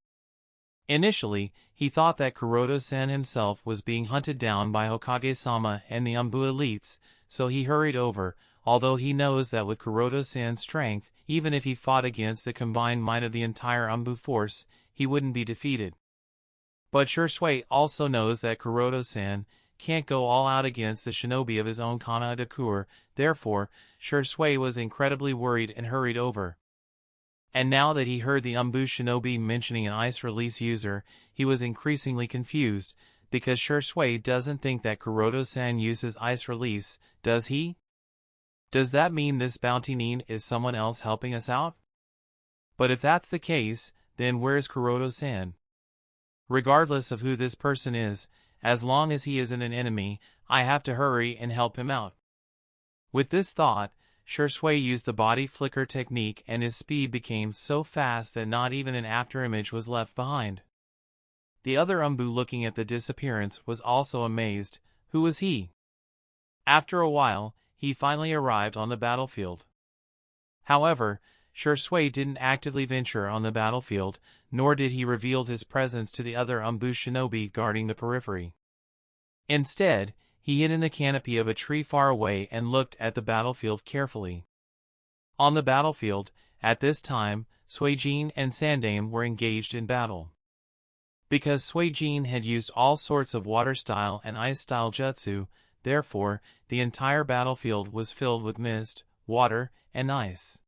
Initially, he thought that Kuroto-san himself was being hunted down by Hokage-sama and the Umbu elites, so he hurried over, although he knows that with Kuroto-san's strength, even if he fought against the combined might of the entire Anbu force, he wouldn't be defeated. But Shisui also knows that Kuroto-san can't go all out against the shinobi of his own Kana Adakur, therefore, Shisui was incredibly worried and hurried over. And now that he heard the Anbu shinobi mentioning an ice release user, he was increasingly confused, because Shisui doesn't think that Kuroto-san uses ice release, does he? Does that mean this bounty nin is someone else helping us out? But if that's the case, then where's Kuroto-san? Regardless of who this person is, as long as he isn't an enemy, I have to hurry and help him out. With this thought, Shisui used the body flicker technique and his speed became so fast that not even an afterimage was left behind. The other Anbu looking at the disappearance was also amazed. Who was he? After a while, he finally arrived on the battlefield. However, Shisui didn't actively venture on the battlefield, nor did he reveal his presence to the other Anbu shinobi guarding the periphery. Instead, he hid in the canopy of a tree far away and looked at the battlefield carefully. On the battlefield, at this time, Suijin and Sandaime were engaged in battle. Because Suijin had used all sorts of water-style and ice-style jutsu, therefore, the entire battlefield was filled with mist, water, and ice.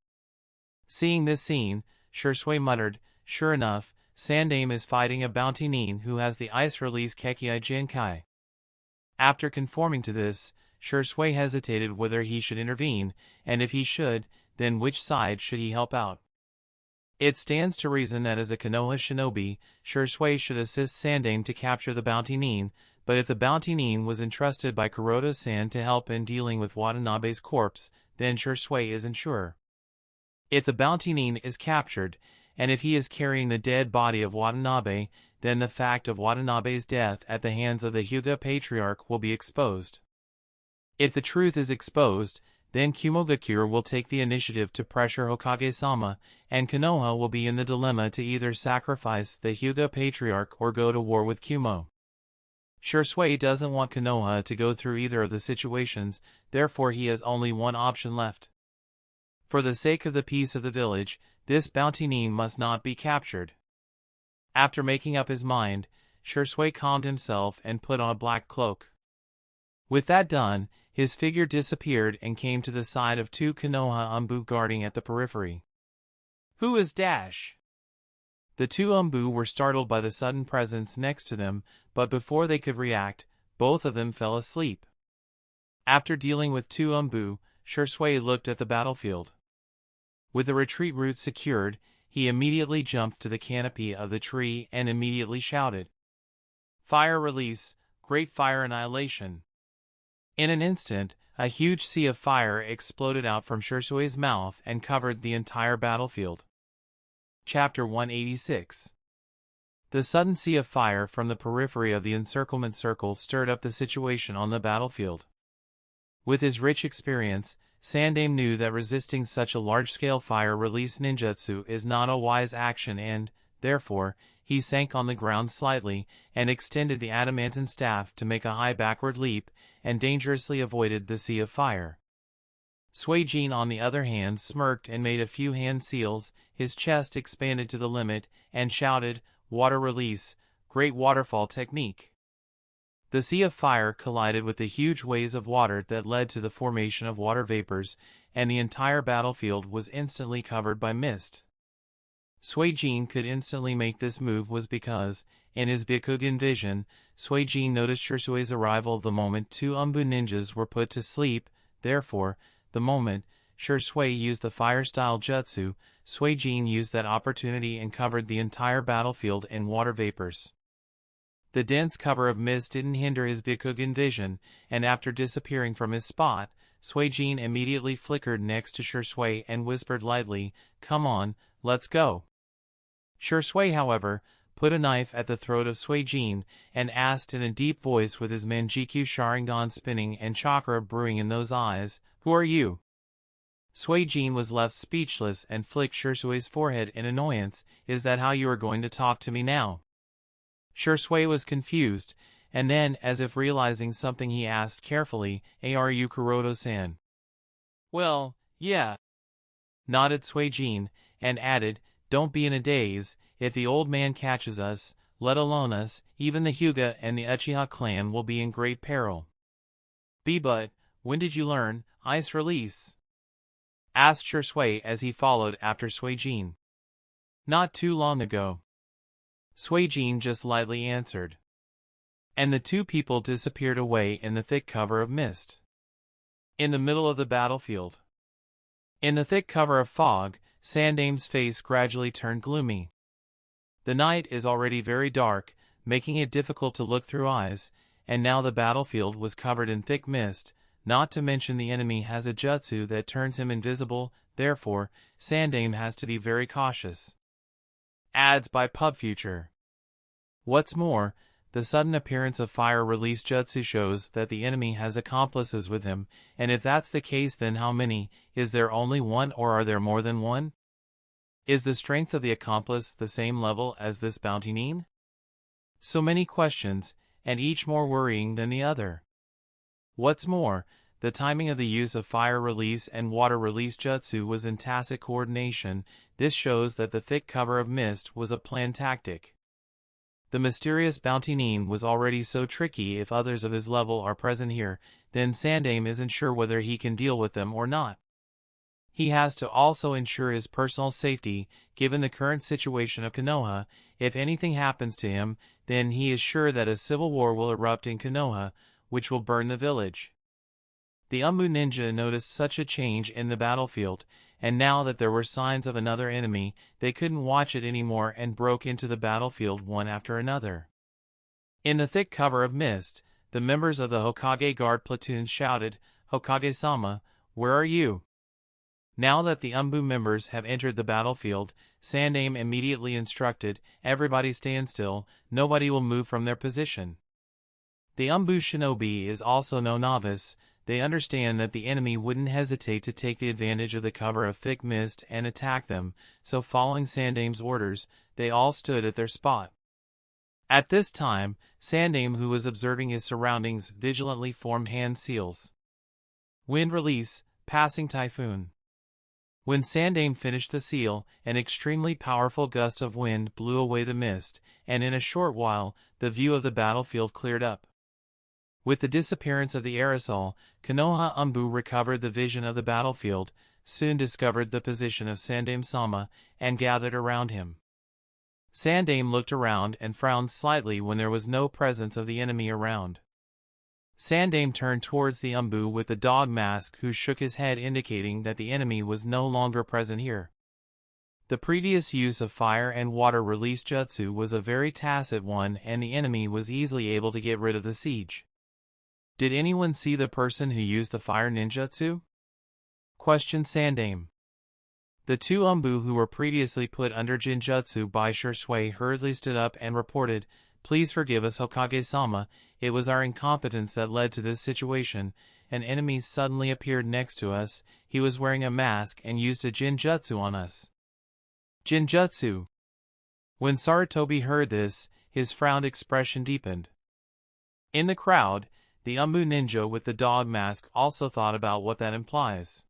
Seeing this scene, Shisui muttered, "Sure enough, Sandaime is fighting a bounty nin who has the ice release Kekkei Jinkai." After conforming to this, Shisui hesitated whether he should intervene, and if he should, then which side should he help out. It stands to reason that as a Konoha shinobi, Shisui should assist Sandaime to capture the bounty nin, but if the bounty nin was entrusted by Kuroto-san to help in dealing with Watanabe's corpse, then Shisui isn't sure. If the bounty nin is captured, and if he is carrying the dead body of Watanabe, then the fact of Watanabe's death at the hands of the Hyuga patriarch will be exposed. If the truth is exposed, then Kumogakure will take the initiative to pressure Hokage-sama, and Konoha will be in the dilemma to either sacrifice the Hyuga patriarch or go to war with Kumo. Shisui doesn't want Konoha to go through either of the situations, therefore he has only one option left. For the sake of the peace of the village, this bounty nin must not be captured. After making up his mind, Shisui calmed himself and put on a black cloak. With that done, his figure disappeared and came to the side of two Konoha Anbu guarding at the periphery. "Who is Dash?" The two Anbu were startled by the sudden presence next to them, but before they could react, both of them fell asleep. After dealing with two Anbu, Shisui looked at the battlefield. With the retreat route secured, he immediately jumped to the canopy of the tree and immediately shouted, "Fire release, great fire annihilation." In an instant, a huge sea of fire exploded out from Shisui's mouth and covered the entire battlefield. Chapter 186. The sudden sea of fire from the periphery of the encirclement circle stirred up the situation on the battlefield. With his rich experience, Sandaime knew that resisting such a large-scale fire release ninjutsu is not a wise action and, therefore, he sank on the ground slightly and extended the adamantine staff to make a high backward leap and dangerously avoided the sea of fire. Suijin on the other hand smirked and made a few hand seals, his chest expanded to the limit, and shouted, "Water release, great waterfall technique." The sea of fire collided with the huge waves of water that led to the formation of water vapors, and the entire battlefield was instantly covered by mist. Suijin could instantly make this move was because, in his Byakugan vision, Suijin noticed Shisui's arrival the moment two Anbu ninjas were put to sleep, therefore, the moment Shisui used the fire-style jutsu, Suijin used that opportunity and covered the entire battlefield in water vapors. The dense cover of mist didn't hinder his Byakugan vision, and after disappearing from his spot, Suijin immediately flickered next to Shisui and whispered lightly, "Come on, let's go." Shisui, however, put a knife at the throat of Suijin and asked in a deep voice with his Manjikyu Sharingan spinning and chakra brewing in those eyes, "Who are you?" Suijin was left speechless and flicked Shisui's forehead in annoyance. "Is that how you are going to talk to me now?" Shisui was confused, and then, as if realizing something, he asked carefully, "Are you Kuroto-san?" Well, yeah, nodded Suijin, and added, don't be in a daze, if the old man catches us, let alone us, even the Hyuga and the Uchiha clan will be in great peril. But, when did you learn ice release? Asked Shui as he followed after Suijin. Not too long ago. Suijin just lightly answered. And the two people disappeared away in the thick cover of mist. In the middle of the battlefield. In the thick cover of fog, Sandame's face gradually turned gloomy. The night is already very dark, making it difficult to look through eyes, and now the battlefield was covered in thick mist, not to mention the enemy has a jutsu that turns him invisible, therefore, Sandame has to be very cautious. Ads by PubFuture. What's more, the sudden appearance of fire release jutsu shows that the enemy has accomplices with him, and if that's the case, then how many? Is there only one or are there more than one? Is the strength of the accomplice the same level as this bounty nin? So many questions, and each more worrying than the other. What's more, the timing of the use of fire release and water release jutsu was in tacit coordination. This shows that the thick cover of mist was a planned tactic. The mysterious bounty nin was already so tricky. If others of his level are present here, then Sandame isn't sure whether he can deal with them or not. He has to also ensure his personal safety, given the current situation of Konoha. If anything happens to him, then he is sure that a civil war will erupt in Konoha, which will burn the village. The Umbu ninja noticed such a change in the battlefield, and now that there were signs of another enemy, they couldn't watch it anymore and broke into the battlefield one after another. In the thick cover of mist, the members of the Hokage guard platoons shouted, "Hokage-sama, where are you?" Now that the Umbu members have entered the battlefield, Sandame immediately instructed, everybody stand still, nobody will move from their position. The Umbu shinobi is also no novice. They understand that the enemy wouldn't hesitate to take the advantage of the cover of thick mist and attack them, so following Sandame's orders, they all stood at their spot. At this time, Sandame, who was observing his surroundings, vigilantly formed hand seals. Wind release, passing typhoon. When Sandame finished the seal, an extremely powerful gust of wind blew away the mist, and in a short while, the view of the battlefield cleared up. With the disappearance of the aerosol, Konoha Umbu recovered the vision of the battlefield, soon discovered the position of Sandame-sama, and gathered around him. Sandame looked around and frowned slightly when there was no presence of the enemy around. Sandame turned towards the Umbu with the dog mask, who shook his head indicating that the enemy was no longer present here. The previous use of fire and water release jutsu was a very tacit one, and the enemy was easily able to get rid of the siege. Did anyone see the person who used the fire ninjutsu? Questioned Sandame. The two Umbu who were previously put under Jinjutsu by Shui hurriedly stood up and reported, "Please forgive us, Hokage-sama, it was our incompetence that led to this situation. An enemy suddenly appeared next to us, he was wearing a mask and used a Jinjutsu on us." Jinjutsu. When Sarutobi heard this, his frowned expression deepened. In the crowd, the Umbu ninja with the dog mask also thought about what that implies.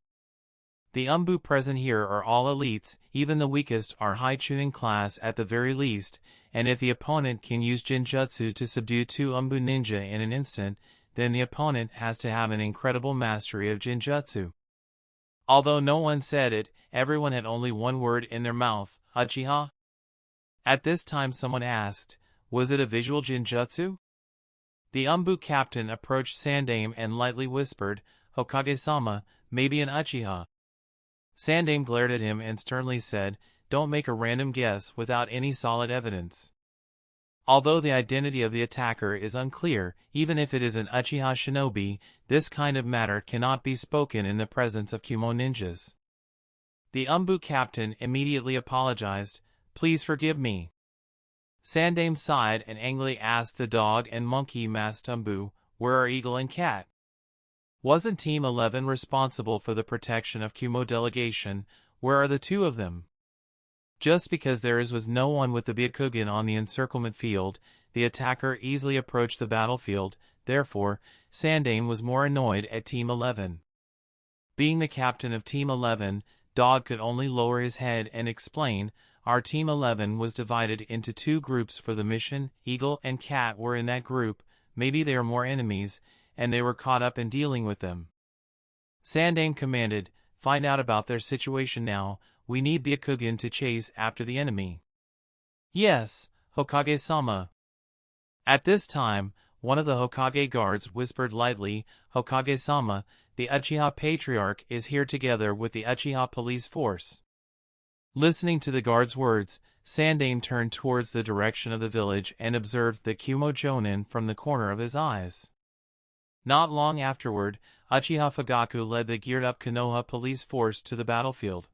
The Umbu present here are all elites, even the weakest are high Chunin class at the very least, and if the opponent can use Jinjutsu to subdue two Umbu ninja in an instant, then the opponent has to have an incredible mastery of Jinjutsu. Although no one said it, everyone had only one word in their mouth, Uchiha. At this time someone asked, was it a visual Jinjutsu? The Umbu captain approached Sandame and lightly whispered, "Hokage-sama, maybe an Uchiha." Sandame glared at him and sternly said, "Don't make a random guess without any solid evidence." Although the identity of the attacker is unclear, even if it is an Uchiha shinobi, this kind of matter cannot be spoken in the presence of Kumo ninjas. The Umbu captain immediately apologized, "Please forgive me." Sandame sighed and angrily asked the dog and monkey masked Umbu, "Where are Eagle and Cat?" Wasn't Team 11 responsible for the protection of Kumo delegation? Where are the two of them? Just because there was no one with the Byakugan on the encirclement field, the attacker easily approached the battlefield, therefore, Sandame was more annoyed at Team 11. Being the captain of Team 11, Dog could only lower his head and explain, our Team 11 was divided into 2 groups for the mission. Eagle and Cat were in that group, maybe there are more enemies, and they were caught up in dealing with them. Sandaime commanded, find out about their situation now, we need Byakugan to chase after the enemy. Yes, Hokage-sama. At this time, one of the Hokage guards whispered lightly, Hokage-sama, the Uchiha Patriarch is here together with the Uchiha police force. Listening to the guard's words, Sandaime turned towards the direction of the village and observed the Kumo Jonin from the corner of his eyes. Not long afterward, Uchiha Fugaku led the geared-up Konoha police force to the battlefield.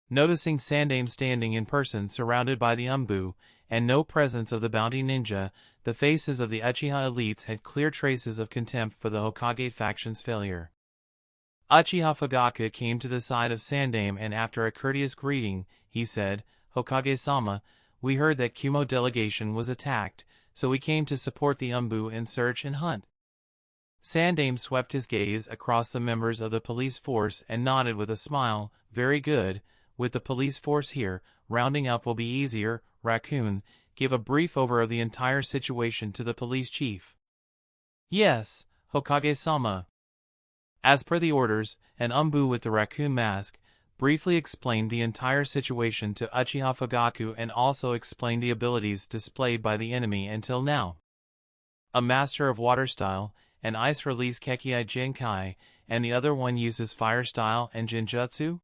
Noticing Sandaime standing in person surrounded by the Umbu, and no presence of the bounty ninja, the faces of the Uchiha elites had clear traces of contempt for the Hokage faction's failure. Uchiha Fugaku came to the side of Sandaime and after a courteous greeting, he said, Hokage-sama, we heard that Kumo delegation was attacked, so we came to support the Umbu in search and hunt. Sandaime swept his gaze across the members of the police force and nodded with a smile, very good, with the police force here, rounding up will be easier. Raccoon, give a brief over of the entire situation to the police chief. Yes, Hokage-sama. As per the orders, an Umbu with the raccoon mask briefly explained the entire situation to Uchiha Fugaku and also explained the abilities displayed by the enemy until now. A master of water style, an ice release Kekkai Genkai, and the other one uses fire style and Genjutsu?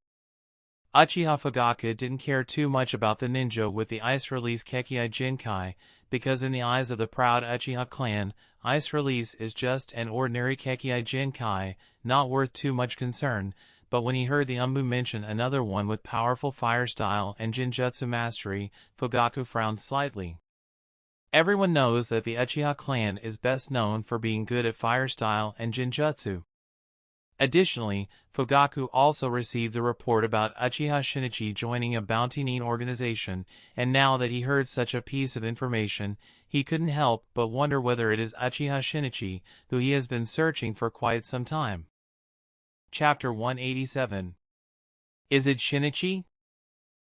Uchiha Fugaku didn't care too much about the ninja with the ice release Kekkai Genkai, because in the eyes of the proud Uchiha clan, ice release is just an ordinary Kekkai Genkai, not worth too much concern, but when he heard the Umbu mention another one with powerful fire style and Genjutsu mastery, Fugaku frowned slightly. Everyone knows that the Uchiha clan is best known for being good at fire style and Genjutsu. Additionally, Fugaku also received the report about Uchiha Shinichi joining a bounty nin organization, and now that he heard such a piece of information, he couldn't help but wonder whether it is Uchiha Shinichi, who he has been searching for quite some time. Chapter 187. Is it Shinichi?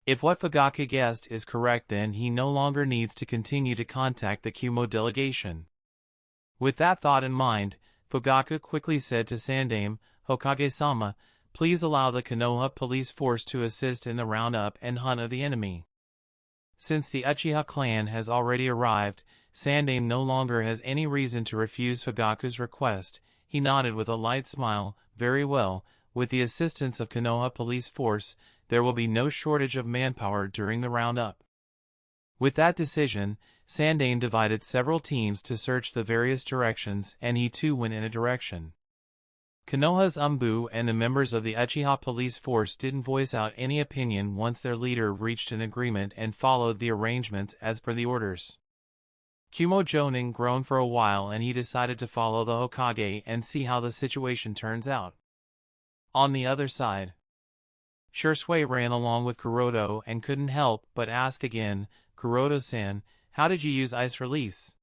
If what Fugaku guessed is correct, then he no longer needs to continue to contact the Kumo delegation. With that thought in mind, Fugaku quickly said to Sandaime, Hokage-sama, please allow the Konoha police force to assist in the roundup and hunt of the enemy. Since the Uchiha clan has already arrived, Sandaime no longer has any reason to refuse Fugaku's request. He nodded with a light smile, very well, with the assistance of Konoha police force, there will be no shortage of manpower during the roundup. With that decision, Sandaime divided several teams to search the various directions and he too went in a direction. Konoha's Umbu and the members of the Uchiha police force didn't voice out any opinion once their leader reached an agreement and followed the arrangements as per the orders. Kumo Jonin groaned for a while and he decided to follow the Hokage and see how the situation turns out. On the other side, Shursui ran along with Kuroto and couldn't help but ask again, Kuroto-san, how did you use ice release?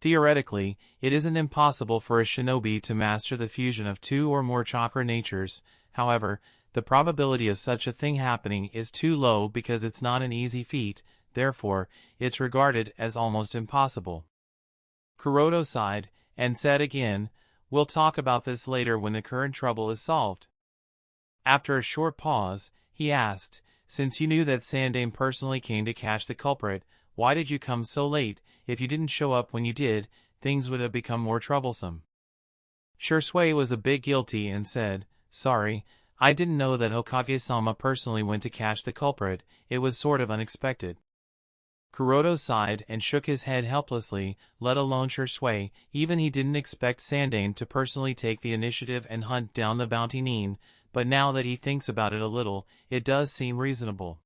Theoretically, it isn't impossible for a shinobi to master the fusion of 2 or more chakra natures, however, the probability of such a thing happening is too low because it's not an easy feat, therefore, it's regarded as almost impossible. Kuroto sighed, and said again, we'll talk about this later when the current trouble is solved. After a short pause, he asked, since you knew that Sandaime personally came to catch the culprit, why did you come so late? If you didn't show up when you did, things would have become more troublesome. Shursui was a bit guilty and said, sorry, I didn't know that Hokage-sama personally went to catch the culprit, it was sort of unexpected. Kuroto sighed and shook his head helplessly, let alone Shursui, even he didn't expect Sandaime to personally take the initiative and hunt down the bounty nin, but now that he thinks about it a little, it does seem reasonable.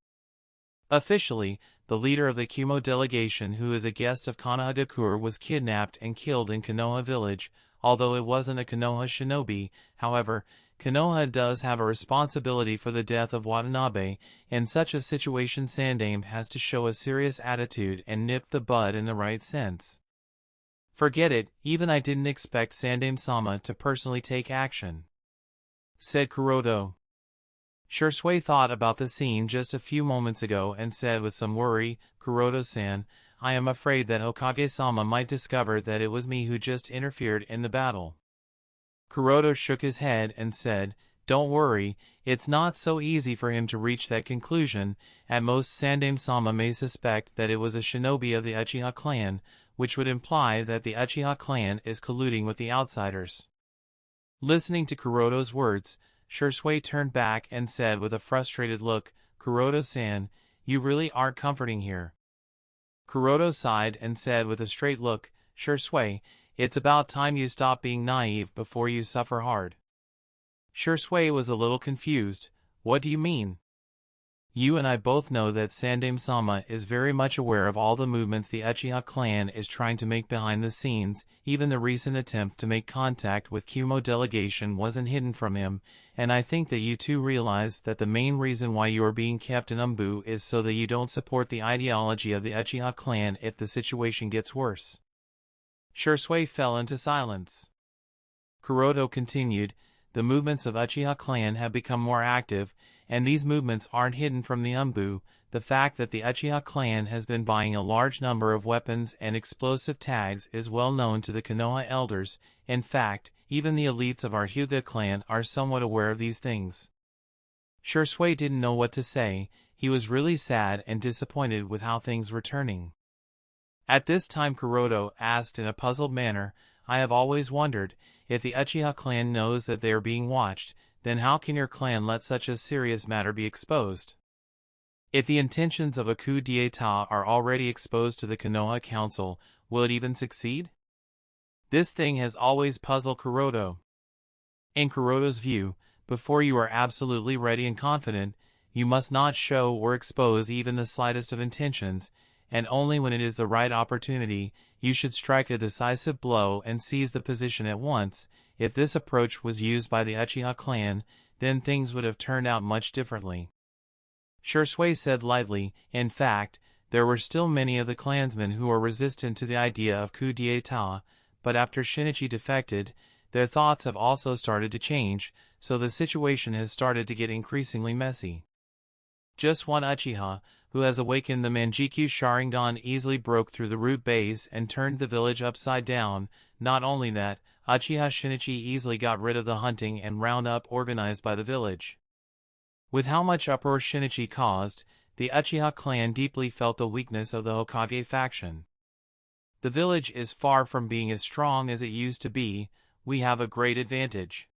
Officially, the leader of the Kumo delegation who is a guest of Konohagakure was kidnapped and killed in Konoha village, although it wasn't a Konoha shinobi. However, Konoha does have a responsibility for the death of Watanabe. In such a situation Sandaime has to show a serious attitude and nip the bud in the right sense. Forget it, even I didn't expect Sandaime-sama to personally take action. said Kuroda. Shursui thought about the scene just a few moments ago and said with some worry, Kuroda-san, I am afraid that Hokage-sama might discover that it was me who just interfered in the battle. Kuroda shook his head and said, don't worry, it's not so easy for him to reach that conclusion. At most Sandaime-sama may suspect that it was a shinobi of the Uchiha clan, which would imply that the Uchiha clan is colluding with the outsiders. Listening to Kuroda's words, Shursui turned back and said with a frustrated look, Kuroda-san, you really aren't comforting here. Kuroda sighed and said with a straight look, Shursui, it's about time you stop being naive before you suffer hard. Shursui was a little confused. What do you mean? You and I both know that Sandaime-sama is very much aware of all the movements the Uchiha clan is trying to make behind the scenes. Even the recent attempt to make contact with Kumo delegation wasn't hidden from him, and I think that you too realize that the main reason why you are being kept in Umbu is so that you don't support the ideology of the Uchiha clan if the situation gets worse. Shursui fell into silence. Kuroda continued, the movements of Uchiha clan have become more active, and these movements aren't hidden from the Umbu. The fact that the Uchiha clan has been buying a large number of weapons and explosive tags is well known to the Konoha elders. In fact, even the elites of our Hyuga clan are somewhat aware of these things. Shursui didn't know what to say. He was really sad and disappointed with how things were turning. At this time Kuroda asked in a puzzled manner, I have always wondered, if the Uchiha clan knows that they are being watched, then how can your clan let such a serious matter be exposed? If the intentions of a coup d'état are already exposed to the Konoha Council, will it even succeed? This thing has always puzzled Kuroda. In Kuroda's view, before you are absolutely ready and confident, you must not show or expose even the slightest of intentions, and only when it is the right opportunity, you should strike a decisive blow and seize the position at once. If this approach was used by the Uchiha clan, then things would have turned out much differently. Shursui said lightly, in fact, there were still many of the clansmen who were resistant to the idea of coup d'état, but after Shinichi defected, their thoughts have also started to change, so the situation has started to get increasingly messy. Just one Uchiha, who has awakened the Manjikyu Sharingan, easily broke through the root base and turned the village upside down. Not only that, Uchiha Shinichi easily got rid of the hunting and roundup organized by the village. With how much uproar Shinichi caused, the Uchiha clan deeply felt the weakness of the Hokage faction. The village is far from being as strong as it used to be. We have a great advantage.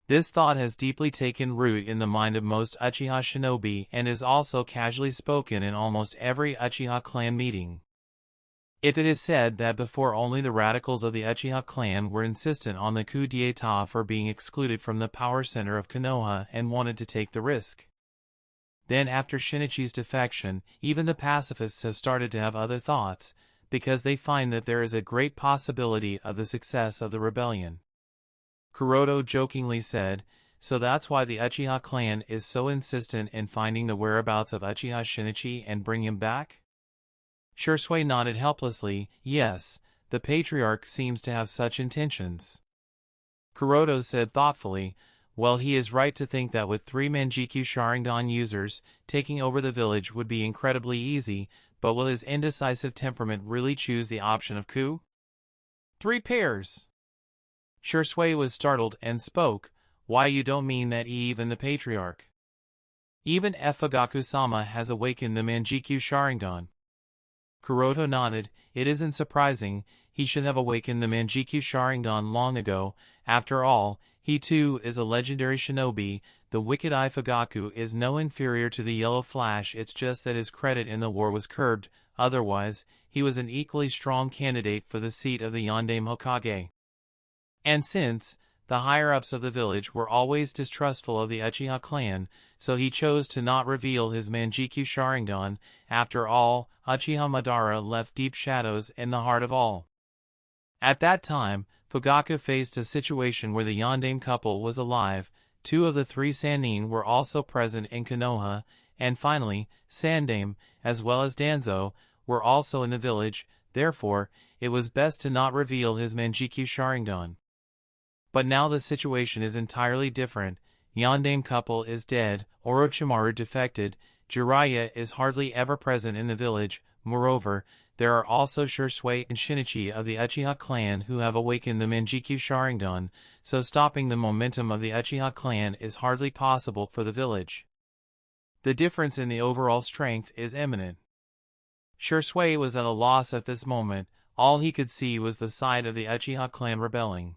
This thought has deeply taken root in the mind of most Uchiha shinobi and is also casually spoken in almost every Uchiha clan meeting. If it is said that before only the radicals of the Uchiha clan were insistent on the coup d'état for being excluded from the power center of Konoha and wanted to take the risk. Then after Shinichi's defection, even the pacifists have started to have other thoughts, because they find that there is a great possibility of the success of the rebellion. Kuroda jokingly said, so that's why the Uchiha clan is so insistent in finding the whereabouts of Uchiha Shinichi and bring him back? Shursui nodded helplessly, yes, the patriarch seems to have such intentions. Kuroda said thoughtfully, well, he is right to think that with 3 Manjikyu Sharingan users, taking over the village would be incredibly easy, but will his indecisive temperament really choose the option of coup? 3 pairs! Shursui was startled and spoke, why, you don't mean that even the patriarch? Even Fugaku-sama has awakened the Manjikyu Sharingan. Kuroda nodded, it isn't surprising, he should have awakened the Manjikyu Sharingan long ago. After all, he too is a legendary shinobi. The wicked eye Fugaku is no inferior to the Yellow Flash, it's just that his credit in the war was curbed, otherwise, he was an equally strong candidate for the seat of the Yondaime Hokage. And since the higher-ups of the village were always distrustful of the Uchiha clan, so he chose to not reveal his Manjikyu Sharingan. After all, Uchiha Madara left deep shadows in the heart of all. At that time, Fugaku faced a situation where the Yondaime couple was alive, 2 of the 3 Sannin were also present in Konoha, and finally, Sandaime, as well as Danzo, were also in the village. Therefore, it was best to not reveal his Manjikyu Sharingan. But now the situation is entirely different. Yondaime couple is dead, Orochimaru defected, Jiraiya is hardly ever present in the village. Moreover, there are also Shisui and Shinichi of the Uchiha clan who have awakened the Manjikyu Sharingan, so stopping the momentum of the Uchiha clan is hardly possible for the village. The difference in the overall strength is imminent. Shisui was at a loss at this moment. All he could see was the side of the Uchiha clan rebelling.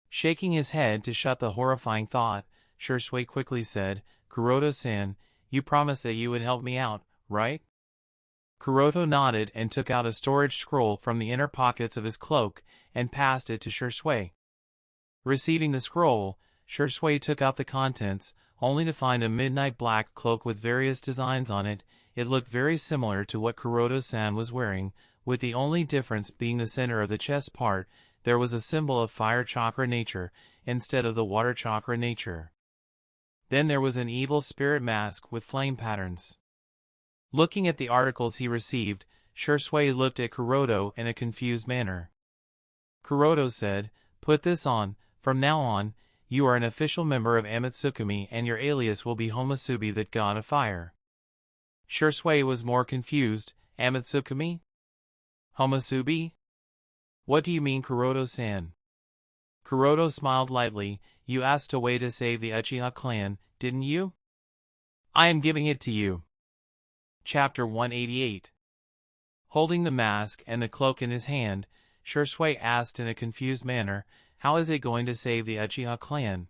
Shaking his head to shut the horrifying thought, Shisui quickly said, "Kuroto-san, you promised that you would help me out, right?" Kuroto nodded and took out a storage scroll from the inner pockets of his cloak and passed it to Shisui. Receiving the scroll, Shisui took out the contents, only to find a midnight black cloak with various designs on it. It looked very similar to what Kuroto-san was wearing, with the only difference being the center of the chest part. There was a symbol of fire chakra nature instead of the water chakra nature. Then there was an evil spirit mask with flame patterns. Looking at the articles he received, Shisui looked at Kuroto in a confused manner. Kuroto said, "Put this on. From now on, you are an official member of Amatsukami and your alias will be Homasubi, the god of fire." Shisui was more confused. Amatsukami? Homasubi? What do you mean, Kuroto-san? Kuroto smiled lightly. You asked a way to save the Uchiha clan, didn't you? I am giving it to you. Chapter 188. Holding the mask and the cloak in his hand, Shisui asked in a confused manner, "How is it going to save the Uchiha clan?"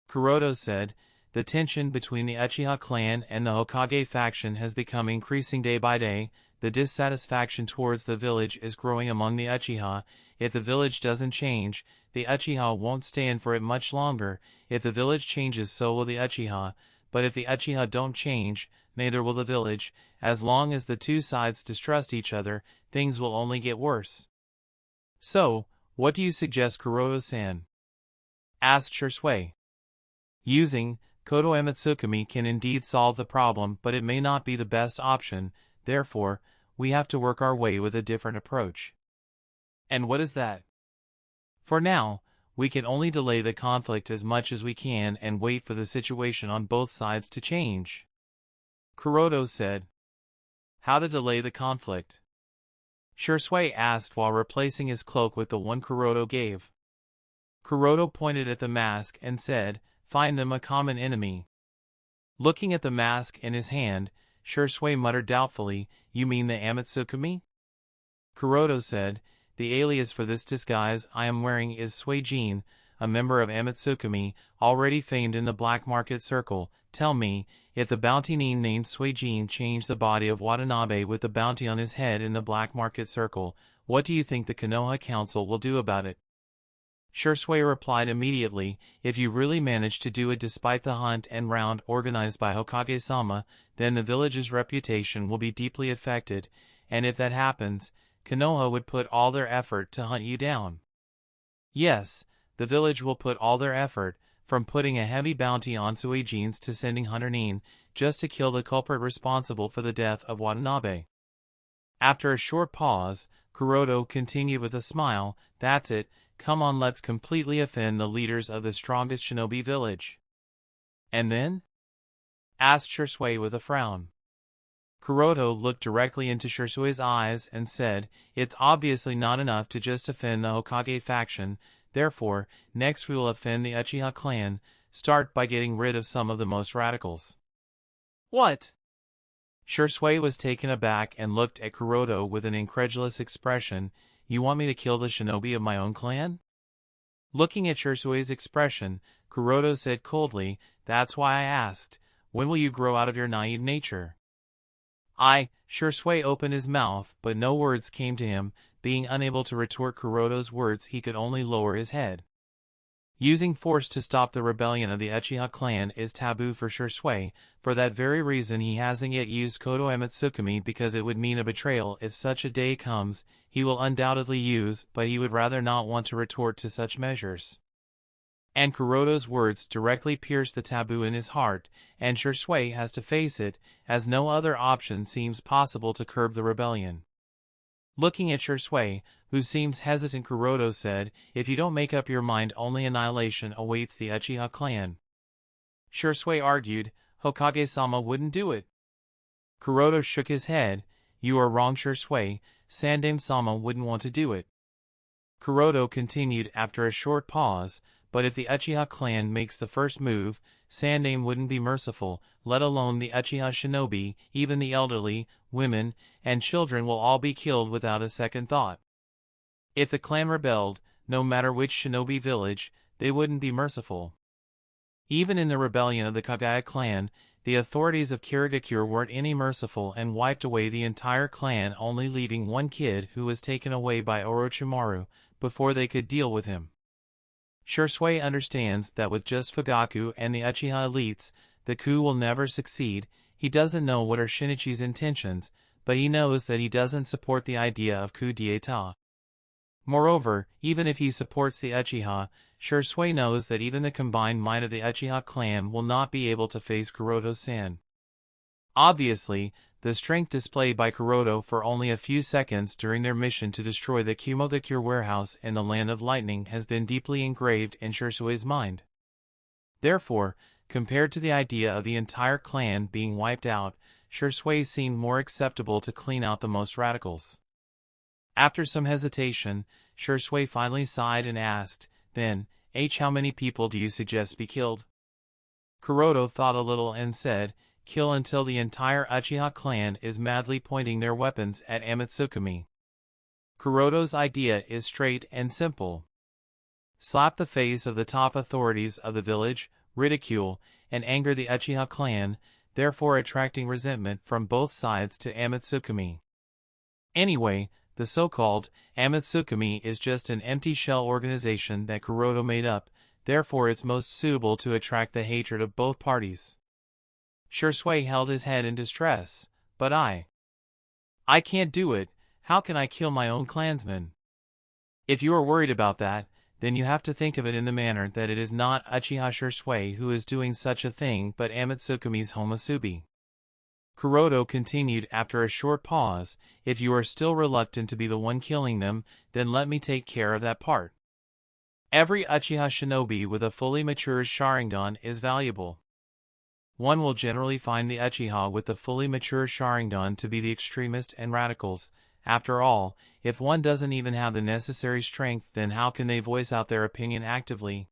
Kuroto said, "The tension between the Uchiha clan and the Hokage faction has become increasing day by day. The dissatisfaction towards the village is growing among the Uchiha. If the village doesn't change, the Uchiha won't stand for it much longer. If the village changes, so will the Uchiha. But if the Uchiha don't change, neither will the village. As long as the two sides distrust each other, things will only get worse." "So, what do you suggest, Kuroto-san?" asked Shisui. "Using Koto Amatsukami can indeed solve the problem, but it may not be the best option. Therefore, we have to work our way with a different approach." "And what is that?" "For now, we can only delay the conflict as much as we can and wait for the situation on both sides to change," Kuroto said. "How to delay the conflict?" Shisui asked while replacing his cloak with the one Kuroto gave. Kuroto pointed at the mask and said, "Find them a common enemy." Looking at the mask in his hand, Shisui muttered doubtfully, "You mean the Amatsukami?" Kuroto said, "The alias for this disguise I am wearing is Suijin, a member of Amatsukami, already famed in the black market circle. Tell me, if the bounty named Suijin changed the body of Watanabe with the bounty on his head in the black market circle, what do you think the Konoha Council will do about it?" Shisui replied immediately, "If you really manage to do it despite the hunt and round organized by Hokage-sama, then the village's reputation will be deeply affected, and if that happens, Konoha would put all their effort to hunt you down." "Yes, the village will put all their effort, from putting a heavy bounty on Suijin's to sending Hunter Nin, just to kill the culprit responsible for the death of Watanabe." After a short pause, Kuroto continued with a smile, "That's it. Come on, let's completely offend the leaders of the strongest shinobi village." "And then?" asked Shisui with a frown. Kuroto looked directly into Shisui's eyes and said, "It's obviously not enough to just offend the Hokage faction. Therefore, next we will offend the Uchiha clan. Start by getting rid of some of the most radicals." "What?" Shisui was taken aback and looked at Kuroto with an incredulous expression. "You want me to kill the shinobi of my own clan?" Looking at Shisui's expression, Kuroto said coldly, "That's why I asked. When will you grow out of your naive nature?" Shisui opened his mouth, but no words came to him. Being unable to retort Kuroto's words, he could only lower his head. Using force to stop the rebellion of the Uchiha clan is taboo for Shisui. For that very reason he hasn't yet used Koto Amatsukami, because it would mean a betrayal. If such a day comes, he will undoubtedly use, but he would rather not want to retort to such measures. And Kuroto's words directly pierced the taboo in his heart, and Shisui has to face it, as no other option seems possible to curb the rebellion. Looking at Shursui, who seems hesitant, Kuroto said, "If you don't make up your mind, only annihilation awaits the Uchiha clan." Shursui argued, "Hokage-sama wouldn't do it." Kuroto shook his head. "You are wrong, Shursui. Sandaime-sama wouldn't want to do it." Kuroto continued after a short pause, "But if the Uchiha clan makes the first move, Sandaime wouldn't be merciful, let alone the Uchiha shinobi, even the elderly, women, and children will all be killed without a second thought. If the clan rebelled, no matter which shinobi village, they wouldn't be merciful." Even in the rebellion of the Kagaya clan, the authorities of Kirigakure weren't any merciful and wiped away the entire clan, only leaving one kid who was taken away by Orochimaru before they could deal with him. Shursui understands that with just Fugaku and the Uchiha elites, the coup will never succeed. He doesn't know what are Shinichi's intentions, but he knows that he doesn't support the idea of coup d'état. Moreover, even if he supports the Uchiha, Shursui knows that even the combined might of the Uchiha clan will not be able to face Kuroto-san. Obviously, the strength displayed by Kuroto for only a few seconds during their mission to destroy the Kumogakure warehouse in the Land of Lightning has been deeply engraved in Shursui's mind. Therefore, compared to the idea of the entire clan being wiped out, Shursui seemed more acceptable to clean out the most radicals. After some hesitation, Shursui finally sighed and asked, "Then, how many people do you suggest be killed?" Kuroto thought a little and said, "Kill until the entire Uchiha clan is madly pointing their weapons at Amatsukami." Kuroto's idea is straight and simple. Slap the face of the top authorities of the village, ridicule, and anger the Uchiha clan, therefore attracting resentment from both sides to Amatsukami. Anyway, the so-called Amatsukami is just an empty shell organization that Kuroto made up, therefore it's most suitable to attract the hatred of both parties. Shursui held his head in distress. "But I can't do it. How can I kill my own clansmen?" "If you are worried about that, then you have to think of it in the manner that it is not Uchiha Shursui who is doing such a thing but Amatsukami's Homosubi." Kuroto continued after a short pause, "If you are still reluctant to be the one killing them, then let me take care of that part. Every Uchiha shinobi with a fully mature Sharingan is valuable. One will generally find the Uchiha with the fully mature Sharingan to be the extremists and radicals. After all, if one doesn't even have the necessary strength, then how can they voice out their opinion actively?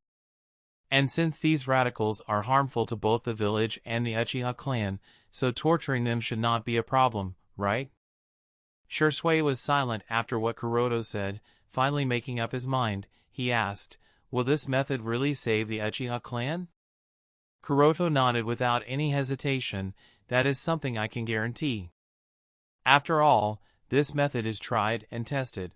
And since these radicals are harmful to both the village and the Uchiha clan, so torturing them should not be a problem, right?" Shursui was silent after what Kuroto said. Finally making up his mind, he asked, "Will this method really save the Uchiha clan?" Kuroto nodded without any hesitation. "That is something I can guarantee. After all, this method is tried and tested.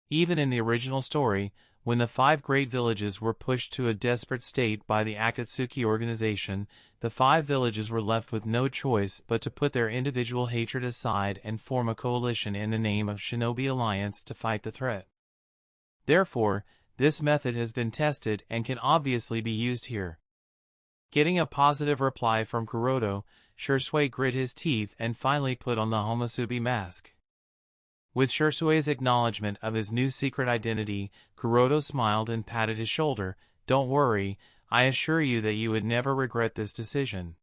Even in the original story, when the 5 great villages were pushed to a desperate state by the Akatsuki organization, the 5 villages were left with no choice but to put their individual hatred aside and form a coalition in the name of Shinobi Alliance to fight the threat. Therefore, this method has been tested and can obviously be used here." Getting a positive reply from Kuroto, Shursui grit his teeth and finally put on the Homosubi mask. With Shursui's acknowledgement of his new secret identity, Kuroto smiled and patted his shoulder. "Don't worry, I assure you that you would never regret this decision."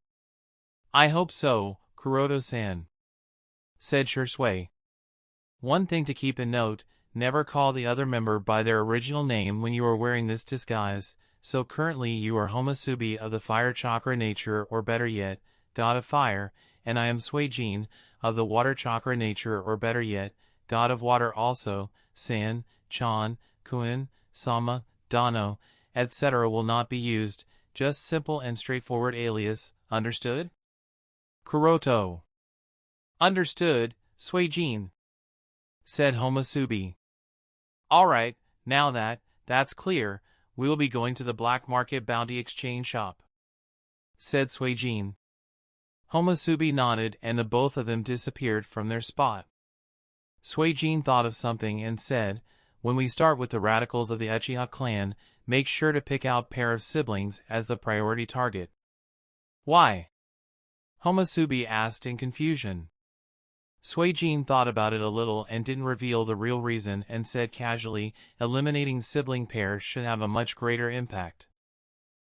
"I hope so, Kuroto-san," said Shursui. "One thing to keep in note, never call the other member by their original name when you are wearing this disguise. So currently you are Homosubi of the fire chakra nature, or better yet, god of fire, and I am Suijin of the water chakra nature, or better yet, god of water also. San, Chan, Kuin, Sama, Dano, etc. will not be used, just simple and straightforward alias, understood?" Kuroto: "Understood, Suijin," said Homosubi. "Alright, now that's clear, we will be going to the black market bounty exchange shop," said Suijin. Homosubi nodded and the both of them disappeared from their spot. Suijin thought of something and said, "When we start with the radicals of the Uchiha clan, make sure to pick out pair of siblings as the priority target." "Why?" Homosubi asked in confusion. Suijin thought about it a little and didn't reveal the real reason and said casually, eliminating sibling pairs should have a much greater impact.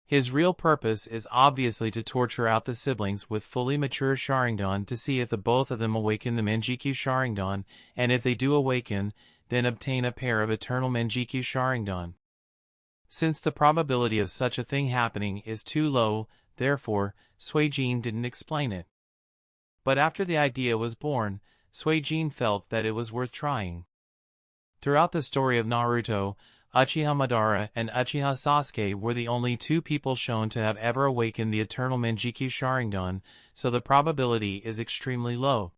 His real purpose is obviously to torture out the siblings with fully mature Sharingan to see if the both of them awaken the Mangekyou Sharingan, and if they do awaken, then obtain a pair of eternal Mangekyou Sharingan. Since the probability of such a thing happening is too low, therefore, Suijin didn't explain it. But after the idea was born, Suijin felt that it was worth trying. Throughout the story of Naruto, Uchiha Madara and Uchiha Sasuke were the only two people shown to have ever awakened the eternal Mangekyou Sharingan, so the probability is extremely low.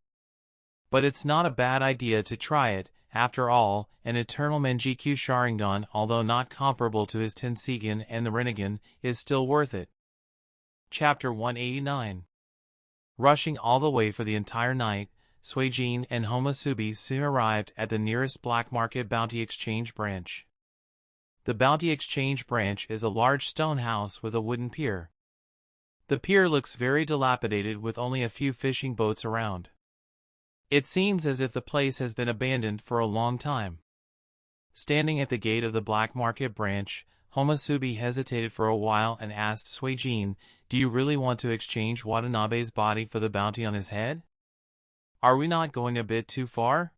But it's not a bad idea to try it. After all, an eternal Mangekyou Sharingan, although not comparable to his Tenseigan and the Rinnegan, is still worth it. Chapter 189. Rushing all the way for the entire night, Suijin and Homosubi soon arrived at the nearest black market bounty exchange branch. The bounty exchange branch is a large stone house with a wooden pier. The pier looks very dilapidated with only a few fishing boats around. It seems as if the place has been abandoned for a long time. Standing at the gate of the black market branch, Homosubi hesitated for a while and asked Suijin, "Do you really want to exchange Watanabe's body for the bounty on his head? Are we not going a bit too far?"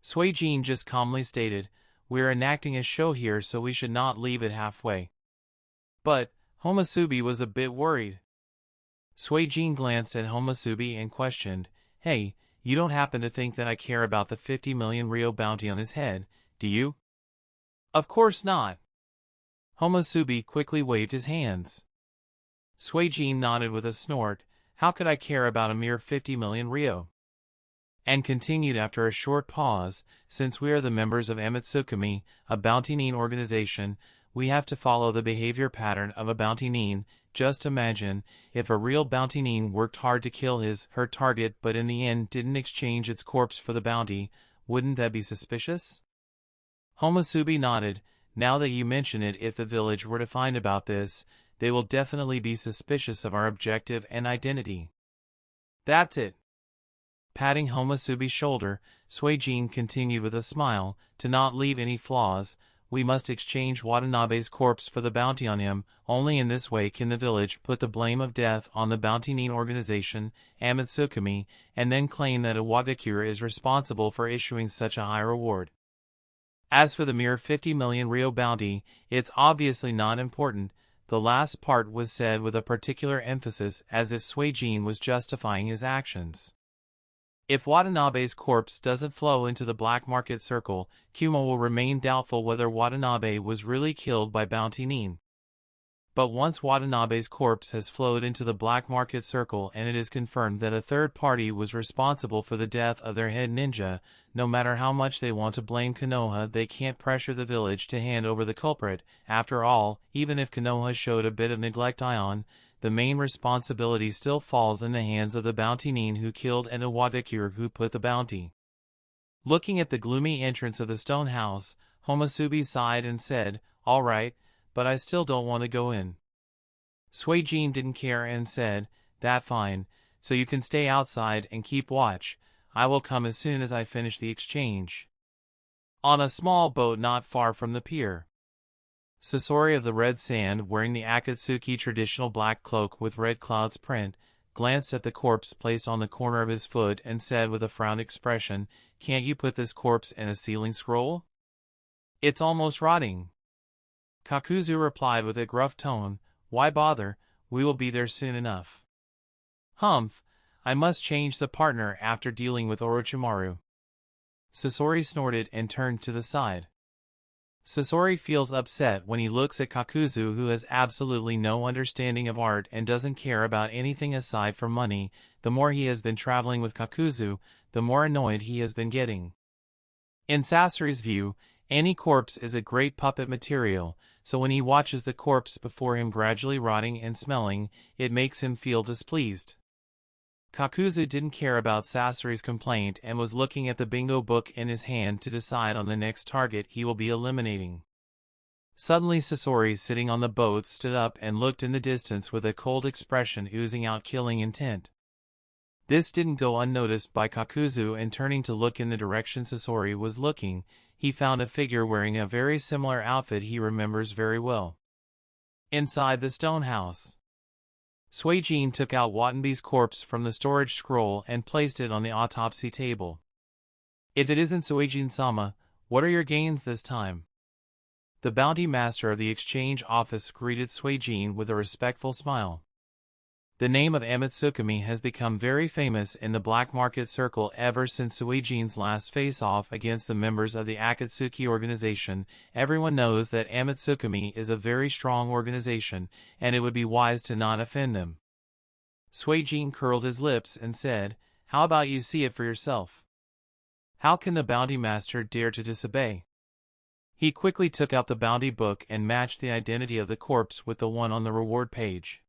Suijin just calmly stated, "We're enacting a show here, so we should not leave it halfway." But Homosubi was a bit worried. Suijin glanced at Homosubi and questioned, "Hey, you don't happen to think that I care about the 50 million Ryo bounty on his head, do you?" "Of course not." Homosubi quickly waved his hands. Suijin nodded with a snort, "How could I care about a mere 50 million Ryo?" And continued after a short pause, "Since we are the members of Emetsukami, a bounty nin organization, we have to follow the behavior pattern of a bounty nin. Just imagine, if a real bounty nin worked hard to kill her target but in the end didn't exchange its corpse for the bounty, wouldn't that be suspicious?" Homosubi nodded. "Now that you mention it, if the village were to find about this, they will definitely be suspicious of our objective and identity." "That's it." Patting Homosubi's shoulder, Suijin continued with a smile, "To not leave any flaws, we must exchange Watanabe's corpse for the bounty on him. Only in this way can the village put the blame of death on the bounty nin organization, Emetsukami, and then claim that Iwagakure is responsible for issuing such a high reward. As for the mere 50 million Ryo bounty, it's obviously not important." The last part was said with a particular emphasis, as if Suijin was justifying his actions. If Watanabe's corpse doesn't flow into the black market circle, Kuma will remain doubtful whether Watanabe was really killed by bounty nin. But once Watanabe's corpse has flowed into the black market circle and it is confirmed that a third party was responsible for the death of their head ninja, no matter how much they want to blame Konoha, they can't pressure the village to hand over the culprit. After all, even if Konoha showed a bit of neglect the main responsibility still falls in the hands of the bounty nin who killed and Iwagakure who put the bounty. Looking at the gloomy entrance of the stone house, Homosubi sighed and said, "All right, but I still don't want to go in." Suijin didn't care and said, "That fine, so you can stay outside and keep watch. I will come as soon as I finish the exchange." On a small boat not far from the pier, Sasori of the Red Sand, wearing the Akatsuki traditional black cloak with red clouds print, glanced at the corpse placed on the corner of his foot and said with a frowned expression, "Can't you put this corpse in a sealing scroll? It's almost rotting." Kakuzu replied with a gruff tone, "Why bother, we will be there soon enough." "Humph, I must change the partner after dealing with Orochimaru." Sasori snorted and turned to the side. Sasori feels upset when he looks at Kakuzu, who has absolutely no understanding of art and doesn't care about anything aside from money. The more he has been traveling with Kakuzu, the more annoyed he has been getting. In Sasori's view, any corpse is a great puppet material, so when he watches the corpse before him gradually rotting and smelling, it makes him feel displeased. Kakuzu didn't care about Sasori's complaint and was looking at the bingo book in his hand to decide on the next target he will be eliminating. Suddenly Sasori, sitting on the boat, stood up and looked in the distance with a cold expression oozing out killing intent. This didn't go unnoticed by Kakuzu, and turning to look in the direction Sasori was looking, he found a figure wearing a very similar outfit he remembers very well. Inside the stone house, Suijin took out Watanabe's corpse from the storage scroll and placed it on the autopsy table. If it isn't Suijin-sama, what are your gains this time? The bounty master of the exchange office greeted Suijin with a respectful smile. The name of Amitsukami has become very famous in the black market circle ever since Suijin's last face-off against the members of the Akatsuki organization. Everyone knows that Amitsukami is a very strong organization, and it would be wise to not offend them. Suijin curled his lips and said, "How about you see it for yourself? How can the bounty master dare to disobey?" He quickly took out the bounty book and matched the identity of the corpse with the one on the reward page.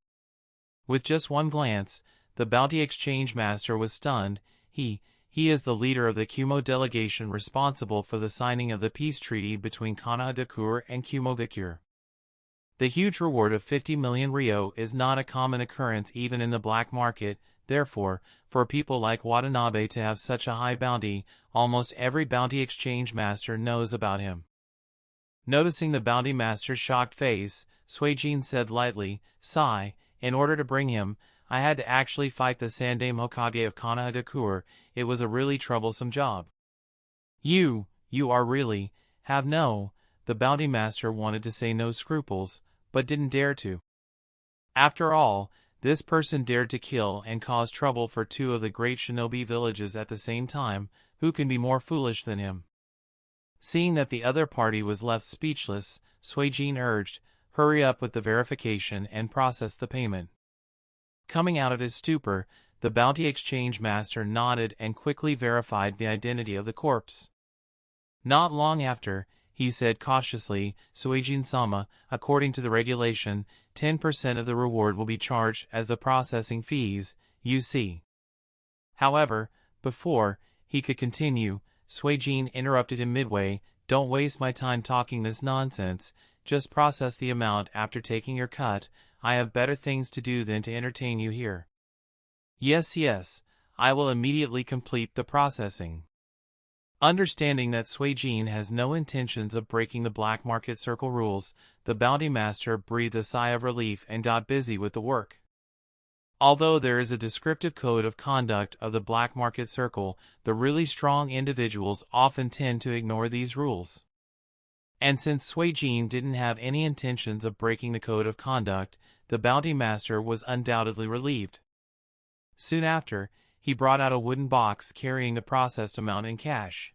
With just one glance, the bounty exchange master was stunned. He is the leader of the Kumo delegation responsible for the signing of the peace treaty between Kanagakur and Kumogakure. The huge reward of 50 million ryo is not a common occurrence even in the black market. Therefore, for people like Watanabe to have such a high bounty, almost every bounty exchange master knows about him. Noticing the bounty master's shocked face, Suijin said lightly, "Sigh. In order to bring him, I had to actually fight the Sandaime Hokage of Kanagakur. It was a really troublesome job." You are really, have no, the bounty master wanted to say no scruples, but didn't dare to. After all, this person dared to kill and cause trouble for two of the great shinobi villages at the same time. Who can be more foolish than him? Seeing that the other party was left speechless, Suijin urged, "Hurry up with the verification and process the payment." Coming out of his stupor, the bounty exchange master nodded and quickly verified the identity of the corpse. Not long after, he said cautiously, "Suijin-sama, according to the regulation, 10% of the reward will be charged as the processing fees, you see." However, before he could continue, Suijin interrupted him midway. "Don't waste my time talking this nonsense. Just process the amount after taking your cut. I have better things to do than to entertain you here." Yes, I will immediately complete the processing." Understanding that Suijin has no intentions of breaking the black market circle rules, the bounty master breathed a sigh of relief and got busy with the work. Although there is a descriptive code of conduct of the black market circle, the really strong individuals often tend to ignore these rules. And since Suijin didn't have any intentions of breaking the code of conduct, the bounty master was undoubtedly relieved. Soon after, he brought out a wooden box carrying the processed amount in cash.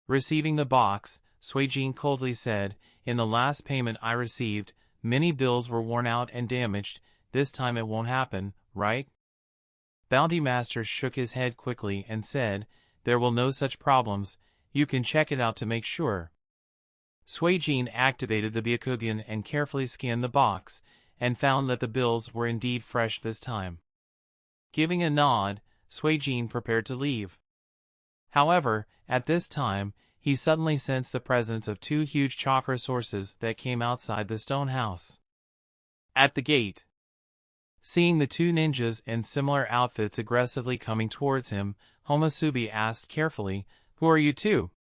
Receiving the box, Suijin coldly said, "In the last payment I received, many bills were worn out and damaged. This time it won't happen, right?" Bounty master shook his head quickly and said, "There will no such problems. You can check it out to make sure." Suijin activated the Byakugan and carefully scanned the box, and found that the bills were indeed fresh this time. Giving a nod, Suijin prepared to leave. However, at this time, he suddenly sensed the presence of two huge chakra sources that came outside the stone house. At the gate, seeing the two ninjas in similar outfits aggressively coming towards him, Homosubi asked carefully, "Who are you two?"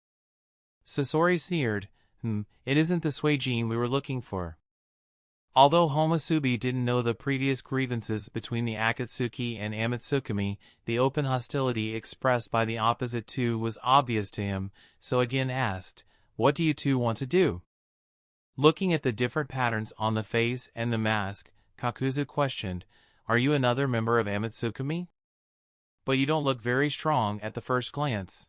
Sasori sneered, "It isn't the Suijin we were looking for." Although Homosubi didn't know the previous grievances between the Akatsuki and Amitsukami, the open hostility expressed by the opposite two was obvious to him, so again asked, "What do you two want to do?" Looking at the different patterns on the face and the mask, Kakuzu questioned, "Are you another member of Amitsukami? But you don't look very strong at the first glance."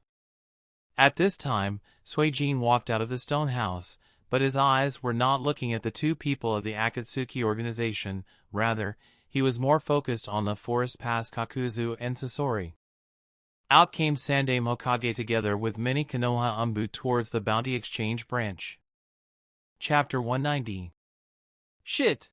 At this time, Suijin walked out of the stone house, but his eyes were not looking at the two people of the Akatsuki organization. Rather, he was more focused on the forest past Kakuzu and Sasori. Out came Sandaime Hokage together with many Konoha Umbu towards the bounty exchange branch. Chapter 190. Shit!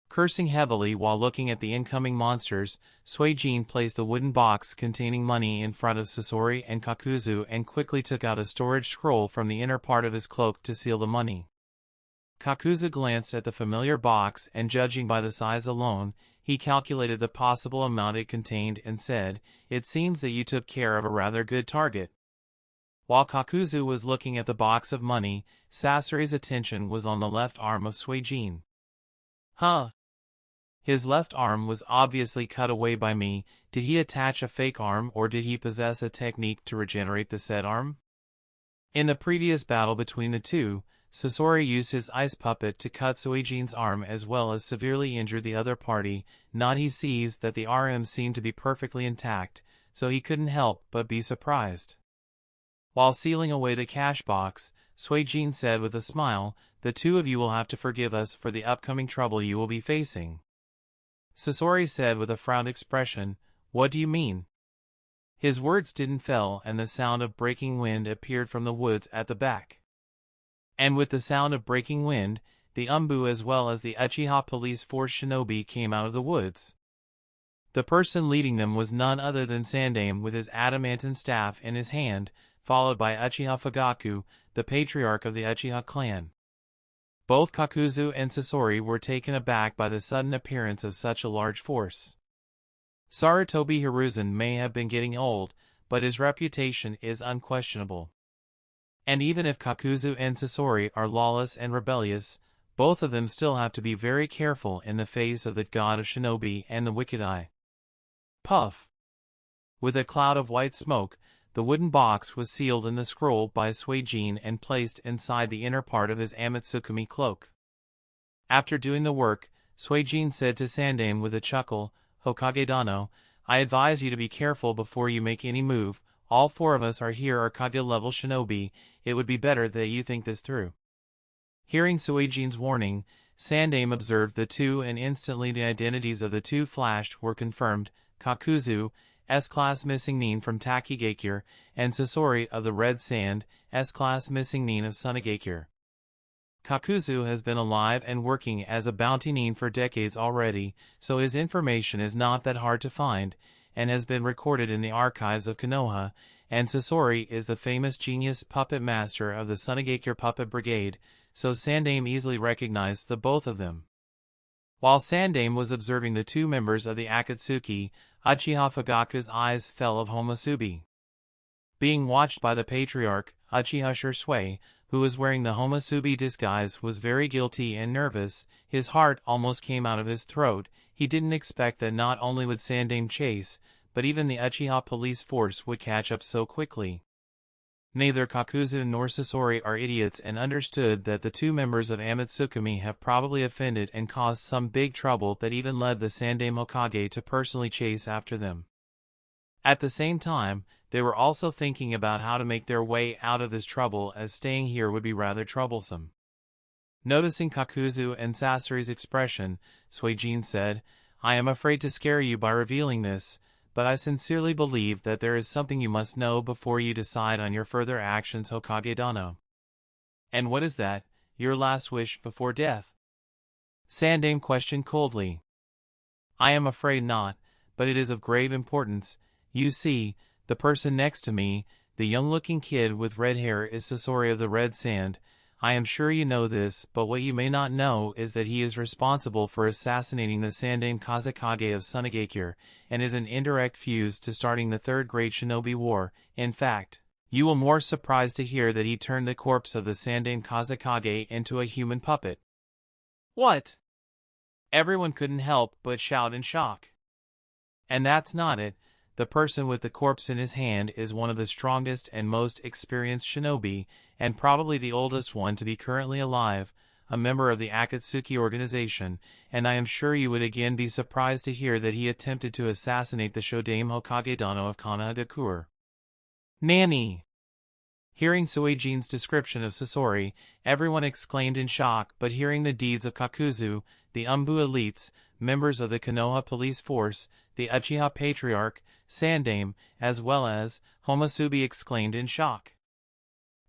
Cursing heavily while looking at the incoming monsters, Suijin placed the wooden box containing money in front of Sasori and Kakuzu and quickly took out a storage scroll from the inner part of his cloak to seal the money. Kakuzu glanced at the familiar box and, judging by the size alone, He calculated the possible amount it contained and said, "It seems that you took care of a rather good target." While Kakuzu was looking at the box of money, Sasori's attention was on the left arm of Suijin. Huh? His left arm was obviously cut away by me. Did he attach a fake arm or did he possess a technique to regenerate the said arm? In the previous battle between the two, Sasori used his ice puppet to cut Suijin's arm as well as severely injure the other party. Not he sees that the RM seemed to be perfectly intact, so he couldn't help but be surprised. While sealing away the cash box, Suijin said with a smile, "The two of you will have to forgive us for the upcoming trouble you will be facing." Sasori said with a frowned expression, "What do you mean?" His words didn't fail and the sound of breaking wind appeared from the woods at the back. And with the sound of breaking wind, the Umbu as well as the Uchiha police force shinobi came out of the woods. The person leading them was none other than Sandaime with his adamantine staff in his hand, followed by Uchiha Fugaku, the patriarch of the Uchiha clan. Both Kakuzu and Sasori were taken aback by the sudden appearance of such a large force. Sarutobi Hiruzen may have been getting old, but his reputation is unquestionable. And even if Kakuzu and Sasori are lawless and rebellious, both of them still have to be very careful in the face of the god of shinobi and the wicked eye. Puff! With a cloud of white smoke, the wooden box was sealed in the scroll by Suijin and placed inside the inner part of his Amatsukumi cloak. After doing the work, Suijin said to Sandaime with a chuckle, "Hokage Dano, I advise you to be careful before you make any move. All four of us are here are Kage-level shinobi. It would be better that you think this through." Hearing Suijin's warning, Sandaime observed the two and instantly the identities of the two flashed were confirmed: Kakuzu, S-Class Missing Nin from Takigakure, and Sasori of the Red Sand, S-Class Missing Nin of Sunagakure. Kakuzu has been alive and working as a bounty nin for decades already, so his information is not that hard to find, and has been recorded in the archives of Konoha, and Sasori is the famous genius puppet master of the Sunagakure Puppet Brigade, so Sandaime easily recognized the both of them. While Sandaime was observing the two members of the Akatsuki, Uchiha Fugaku's eyes fell on Homosubi. Being watched by the patriarch, Uchiha Shursui, who was wearing the Homosubi disguise, was very guilty and nervous. His heart almost came out of his throat. He didn't expect that not only would Sandaime chase, but even the Uchiha police force would catch up so quickly. Neither Kakuzu nor Sasori are idiots and understood that the two members of Amatsukumi have probably offended and caused some big trouble that even led the Sandaime Hokage to personally chase after them. At the same time, they were also thinking about how to make their way out of this trouble, as staying here would be rather troublesome. Noticing Kakuzu and Sasori's expression, Suijin said, "I am afraid to scare you by revealing this, but I sincerely believe that there is something you must know before you decide on your further actions, Hokage Dano." "And what is that, your last wish before death?" Sandaime questioned coldly. "I am afraid not, but it is of grave importance. You see, the person next to me, the young-looking kid with red hair, is Sasori of the Red Sand. I am sure you know this, but what you may not know is that he is responsible for assassinating the Sandaime Kazekage of Sunagakure, and is an indirect fuse to starting the Third Great Shinobi War. In fact, you will be more surprised to hear that he turned the corpse of the Sandaime Kazekage into a human puppet." "What?" Everyone couldn't help but shout in shock. "And that's not it. The person with the corpse in his hand is one of the strongest and most experienced shinobi, and probably the oldest one to be currently alive, a member of the Akatsuki organization, and I am sure you would again be surprised to hear that he attempted to assassinate the Shodaime Hokage Dano of Kanagakure." "Nanny!" Hearing Suijin's description of Sasori, everyone exclaimed in shock, but hearing the deeds of Kakuzu, the Umbu elites, members of the Konoha police force, the Uchiha patriarch, Sandaime, as well as Homosubi exclaimed in shock.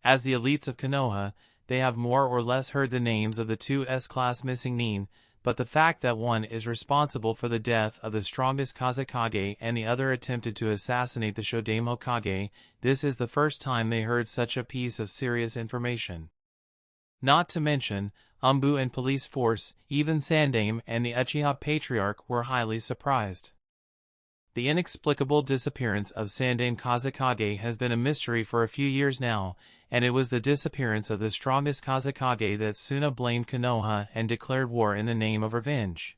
As the elites of Konoha, they have more or less heard the names of the two S-Class Missing Nin, but the fact that one is responsible for the death of the strongest Kazekage and the other attempted to assassinate the Shodaime Hokage, this is the first time they heard such a piece of serious information. Not to mention, Umbu and police force, even Sandaime and the Uchiha Patriarch were highly surprised. The inexplicable disappearance of Sandaime Kazekage has been a mystery for a few years now, and it was the disappearance of the strongest Kazekage that Suna blamed Konoha and declared war in the name of revenge.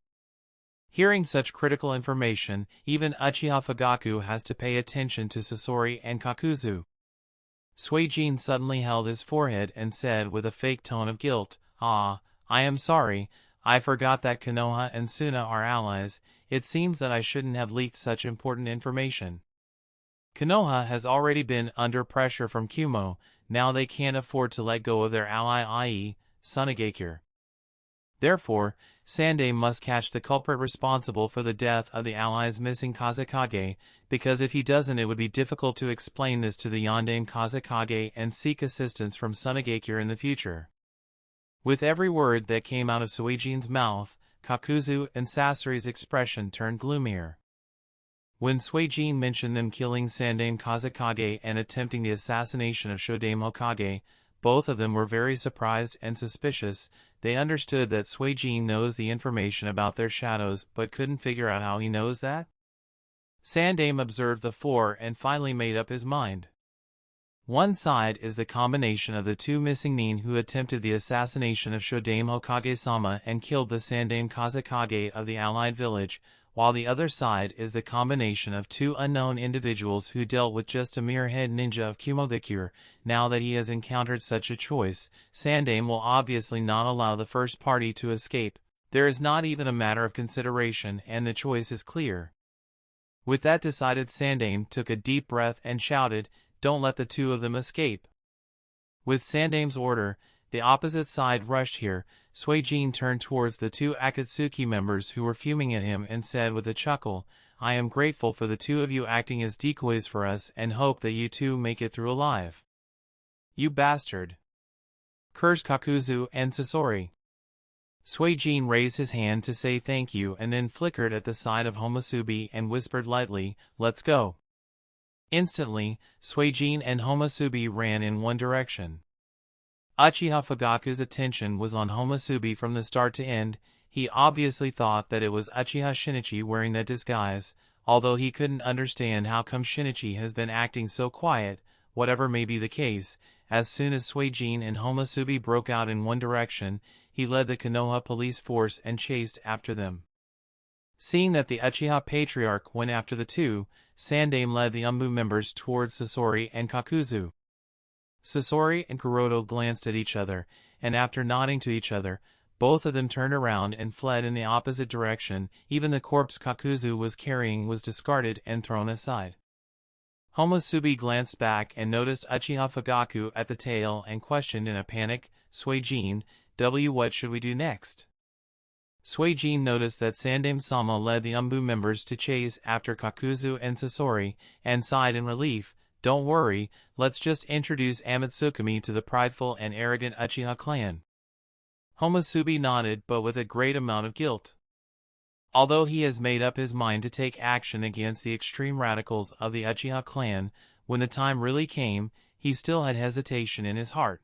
Hearing such critical information, even Uchiha Fugaku has to pay attention to Sasori and Kakuzu. Suijin suddenly held his forehead and said with a fake tone of guilt, "Ah, I am sorry, I forgot that Konoha and Suna are allies. It seems that I shouldn't have leaked such important information." Konoha has already been under pressure from Kumo, now they can't afford to let go of their ally, i.e., Sunagakure. Therefore, Sandaime must catch the culprit responsible for the death of the allies' missing Kazekage, because if he doesn't it would be difficult to explain this to the Yondaime Kazekage and seek assistance from Sunagakure in the future. With every word that came out of Suijin's mouth, Kakuzu and Sasori's expression turned gloomier. When Suijin mentioned them killing Sandaime Kazekage and attempting the assassination of Shodaime Hokage, both of them were very surprised and suspicious. They understood that Suijin knows the information about their shadows but couldn't figure out how he knows that. Sandaime observed the four and finally made up his mind. One side is the combination of the two missing nin who attempted the assassination of Shodaime Hokage-sama and killed the Sandaime Kazekage of the allied village, while the other side is the combination of two unknown individuals who dealt with just a mere head ninja of Kumogakure. Now that he has encountered such a choice, Sandaime will obviously not allow the first party to escape. There is not even a matter of consideration and the choice is clear. With that decided, Sandaime took a deep breath and shouted, "Don't let the two of them escape." With Sandaime's order, the opposite side rushed here. Suijin turned towards the two Akatsuki members who were fuming at him and said with a chuckle, "I am grateful for the two of you acting as decoys for us and hope that you two make it through alive." "You bastard!" cursed Kakuzu and Sasori. Suijin raised his hand to say thank you and then flickered at the side of Homusubi and whispered lightly, "Let's go." Instantly, Suijin and Homusubi ran in one direction. Uchiha Fugaku's attention was on Homusubi from the start to end. He obviously thought that it was Uchiha Shinichi wearing that disguise, although he couldn't understand how come Shinichi has been acting so quiet. Whatever may be the case, as soon as Suijin and Homusubi broke out in one direction, he led the Konoha police force and chased after them. Seeing that the Uchiha Patriarch went after the two, Sandaime led the Umbu members towards Sasori and Kakuzu. Sasori and Kuroto glanced at each other, and after nodding to each other, both of them turned around and fled in the opposite direction. Even the corpse Kakuzu was carrying was discarded and thrown aside. Homusubi glanced back and noticed Uchiha Fugaku at the tail and questioned in a panic, "Suijin, what should we do next?" Suijin noticed that Sandaime-sama led the Umbu members to chase after Kakuzu and Sasori, and sighed in relief. "Don't worry, let's just introduce Amatsukami to the prideful and arrogant Uchiha clan." Homusubi nodded, but with a great amount of guilt. Although he has made up his mind to take action against the extreme radicals of the Uchiha clan, when the time really came, he still had hesitation in his heart.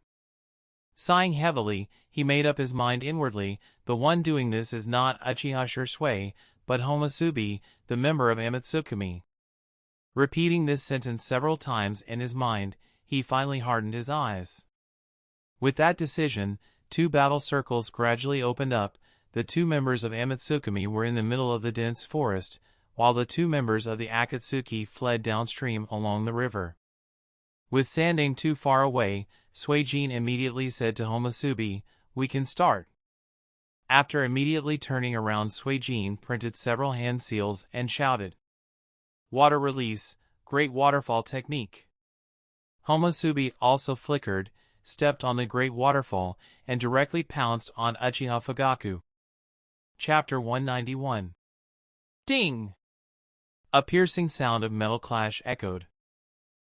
Sighing heavily, he made up his mind inwardly. The one doing this is not Uchiha Shursui, but Homusubi, the member of Amatsukami. Repeating this sentence several times in his mind, he finally hardened his eyes. With that decision, two battle circles gradually opened up. The two members of Amatsukami were in the middle of the dense forest, while the two members of the Akatsuki fled downstream along the river. With Sandaime too far away, Suijin immediately said to Homusubi, "We can start." After immediately turning around, Suijin printed several hand seals and shouted, "Water release, great waterfall technique." Homusubi also flickered, stepped on the great waterfall, and directly pounced on Uchiha Fugaku. Chapter 191. Ding! A piercing sound of metal clash echoed.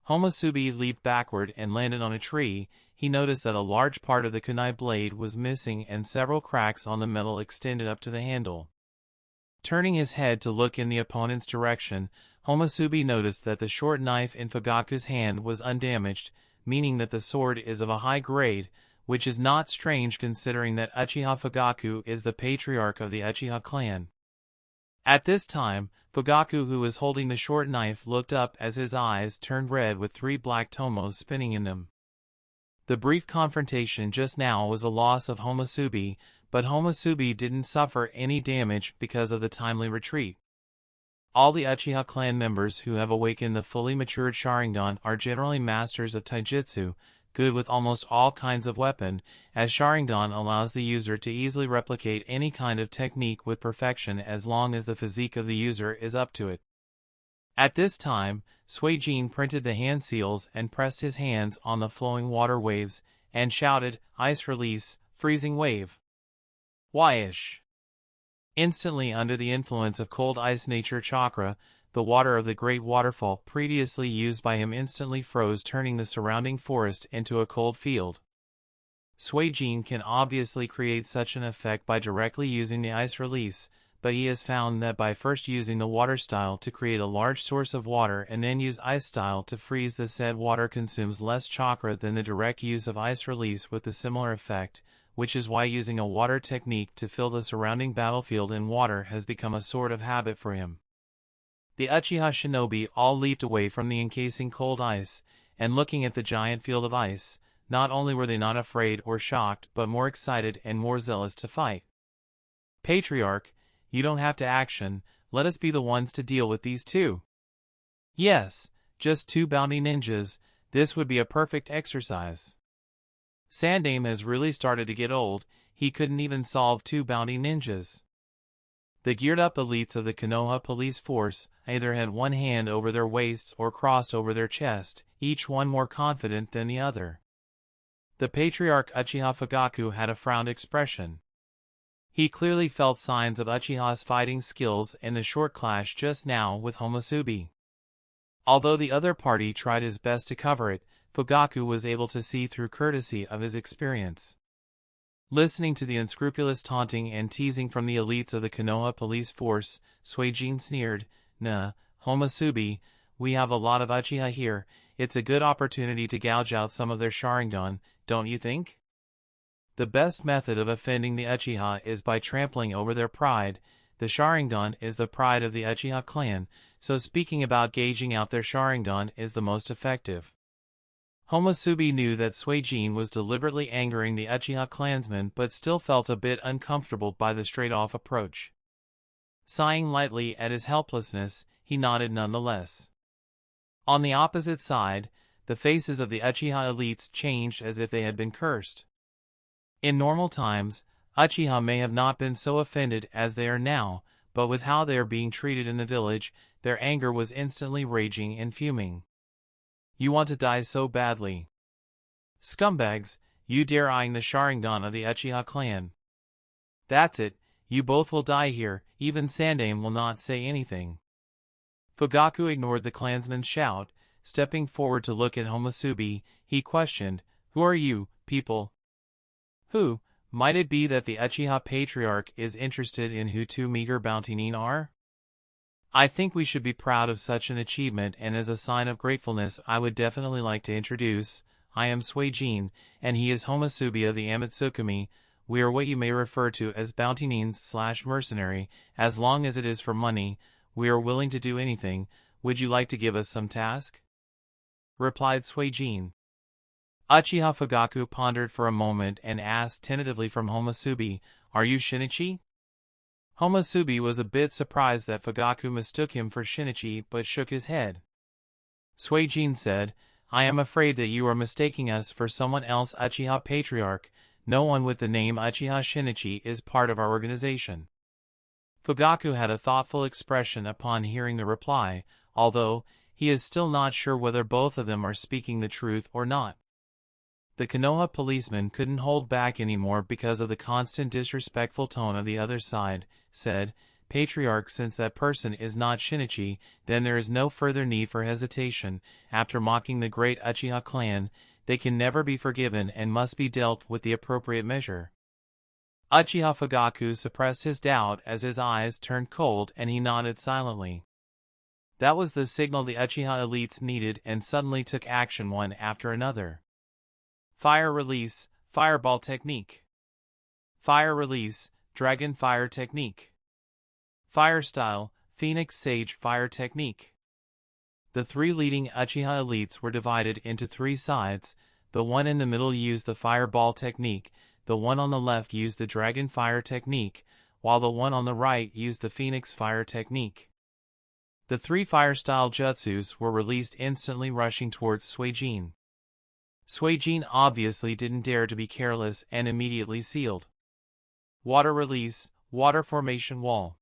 Homusubi leaped backward and landed on a tree. He noticed that a large part of the kunai blade was missing and several cracks on the metal extended up to the handle. Turning his head to look in the opponent's direction, Homusubi noticed that the short knife in Fugaku's hand was undamaged, meaning that the sword is of a high grade. which is not strange considering that Uchiha Fugaku is the patriarch of the Uchiha clan. At this time, Fugaku, who was holding the short knife, looked up as his eyes turned red with 3 black tomos spinning in them. The brief confrontation just now was a loss of Homosubi, but Homosubi didn't suffer any damage because of the timely retreat. All the Uchiha clan members who have awakened the fully matured Sharingan are generally masters of taijutsu, good with almost all kinds of weapon, as Sharingan allows the user to easily replicate any kind of technique with perfection as long as the physique of the user is up to it. At this time, Suijin printed the hand seals and pressed his hands on the flowing water waves, and shouted, "Ice release, freezing wave." Whyish! Instantly, under the influence of cold ice nature chakra, the water of the great waterfall previously used by him instantly froze, turning the surrounding forest into a cold field. Suijin can obviously create such an effect by directly using the ice release, but he has found that by first using the water style to create a large source of water and then use ice style to freeze the said water consumes less chakra than the direct use of ice release with a similar effect, which is why using a water technique to fill the surrounding battlefield in water has become a sort of habit for him. The Uchiha shinobi all leaped away from the encasing cold ice, and looking at the giant field of ice, not only were they not afraid or shocked but more excited and more zealous to fight. "Patriarch, you don't have to action, let us be the ones to deal with these two." "Yes, just 2 bounty ninjas, this would be a perfect exercise." Sandaime has really started to get old, he couldn't even solve 2 bounty ninjas. The geared-up elites of the Konoha police force either had one hand over their waists or crossed over their chest, each one more confident than the other. The patriarch Uchiha Fugaku had a frowned expression. He clearly felt signs of Uchiha's fighting skills in the short clash just now with Homosubi. Although the other party tried his best to cover it, Fugaku was able to see through courtesy of his experience. Listening to the unscrupulous taunting and teasing from the elites of the Konoha police force, Suijin sneered, "Nah, Homosubi, we have a lot of Uchiha here, it's a good opportunity to gouge out some of their Sharingan, don't you think?" The best method of offending the Uchiha is by trampling over their pride. The Sharingan is the pride of the Uchiha clan, so speaking about gauging out their Sharingan is the most effective. Homosubi knew that Suijin was deliberately angering the Uchiha clansmen but still felt a bit uncomfortable by the straight-off approach. Sighing lightly at his helplessness, he nodded nonetheless. On the opposite side, the faces of the Uchiha elites changed as if they had been cursed. In normal times, Uchiha may have not been so offended as they are now, but with how they are being treated in the village, their anger was instantly raging and fuming. "You want to die so badly. Scumbags, you dare eyeing the Sharingan of the Uchiha clan. That's it, you both will die here, even Sandaime will not say anything." Fugaku ignored the clansman's shout. Stepping forward to look at Homosubi, he questioned, "Who are you, people? Who, might it be that the Uchiha patriarch is interested in who 2 meager bounty nin are? I think we should be proud of such an achievement, and as a sign of gratefulness I would definitely like to introduce, I am Suijin, and he is Homosubi of the Amatsukami. We are what you may refer to as bounty nins/mercenary, as long as it is for money, we are willing to do anything. Would you like to give us some task?" replied Suijin. Uchiha Fugaku pondered for a moment and asked tentatively from Homosubi, "Are you Shinichi?" Homosubi was a bit surprised that Fugaku mistook him for Shinichi but shook his head. Suijin said, "I am afraid that you are mistaking us for someone else. Uchiha Patriarch, no one with the name Uchiha Shinichi is part of our organization." Fugaku had a thoughtful expression upon hearing the reply, although he is still not sure whether both of them are speaking the truth or not. The Konoha policeman couldn't hold back anymore because of the constant disrespectful tone of the other side, said, "Patriarch, since that person is not Shinichi, then there is no further need for hesitation. After mocking the great Uchiha clan, they can never be forgiven and must be dealt with the appropriate measure." Uchiha Fugaku suppressed his doubt as his eyes turned cold and he nodded silently. That was the signal the Uchiha elites needed and suddenly took action one after another. Fire release, Fireball Technique. Fire Release, Dragon Fire Technique. Fire Style, Phoenix Sage Fire Technique. The three leading Uchiha elites were divided into three sides. The one in the middle used the Fireball Technique, the one on the left used the Dragon Fire Technique, while the one on the right used the Phoenix Fire Technique. The three fire-style jutsus were released instantly, rushing towards Suijin. Suijin obviously didn't dare to be careless and immediately sealed. Water Release, Water Formation Wall.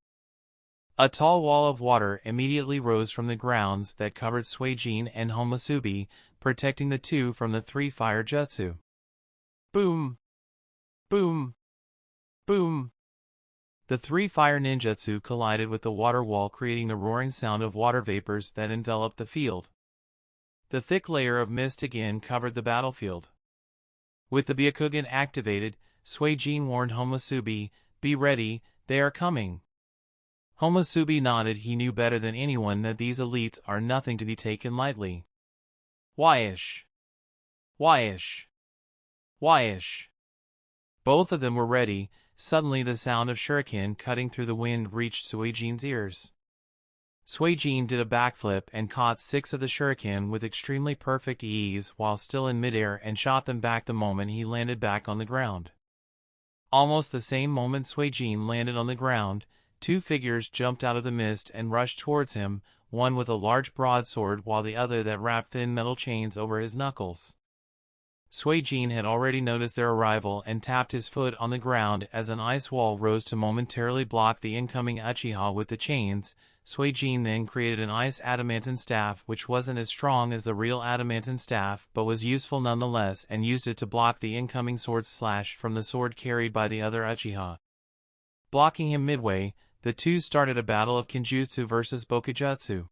A tall wall of water immediately rose from the grounds that covered Suijin and Homusubi, protecting the two from the three fire jutsu. Boom! Boom! Boom! The three fire ninjutsu collided with the water wall, creating the roaring sound of water vapors that enveloped the field. The thick layer of mist again covered the battlefield. With the Byakugan activated, Suijin warned Homusubi, "Be ready, they are coming." Homusubi nodded. He knew better than anyone that these elites are nothing to be taken lightly. Whyish! Whyish! Whyish! Both of them were ready. Suddenly the sound of shuriken cutting through the wind reached Suijin's ears. Suijin did a backflip and caught 6 of the shuriken with extremely perfect ease while still in midair and shot them back the moment he landed back on the ground. Almost the same moment Suijin landed on the ground, 2 figures jumped out of the mist and rushed towards him, one with a large broadsword while the other that wrapped thin metal chains over his knuckles. Suijin had already noticed their arrival and tapped his foot on the ground as an ice wall rose to momentarily block the incoming Uchiha with the chains. Suijin then created an ice adamantine staff which wasn't as strong as the real adamantine staff but was useful nonetheless, and used it to block the incoming sword slash from the sword carried by the other Uchiha. Blocking him midway, the two started a battle of Kenjutsu versus Bokujutsu.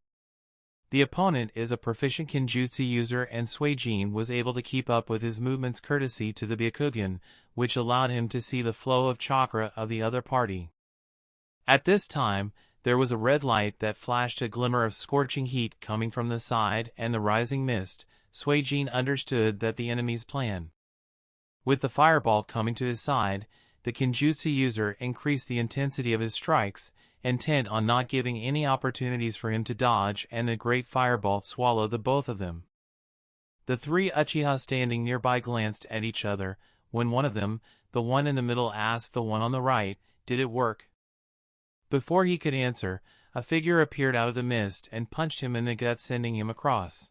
The opponent is a proficient Kenjutsu user and Suijin was able to keep up with his movements courtesy to the Byakugan, which allowed him to see the flow of chakra of the other party. At this time, there was a red light that flashed, a glimmer of scorching heat coming from the side and the rising mist. Suijin understood that the enemy's plan. With the fireball coming to his side, the Kenjutsu user increased the intensity of his strikes, intent on not giving any opportunities for him to dodge, and the great fireball swallowed the both of them. The 3 Uchiha standing nearby glanced at each other, when one of them, the one in the middle, asked the one on the right, "Did it work?" Before he could answer, a figure appeared out of the mist and punched him in the gut, sending him across.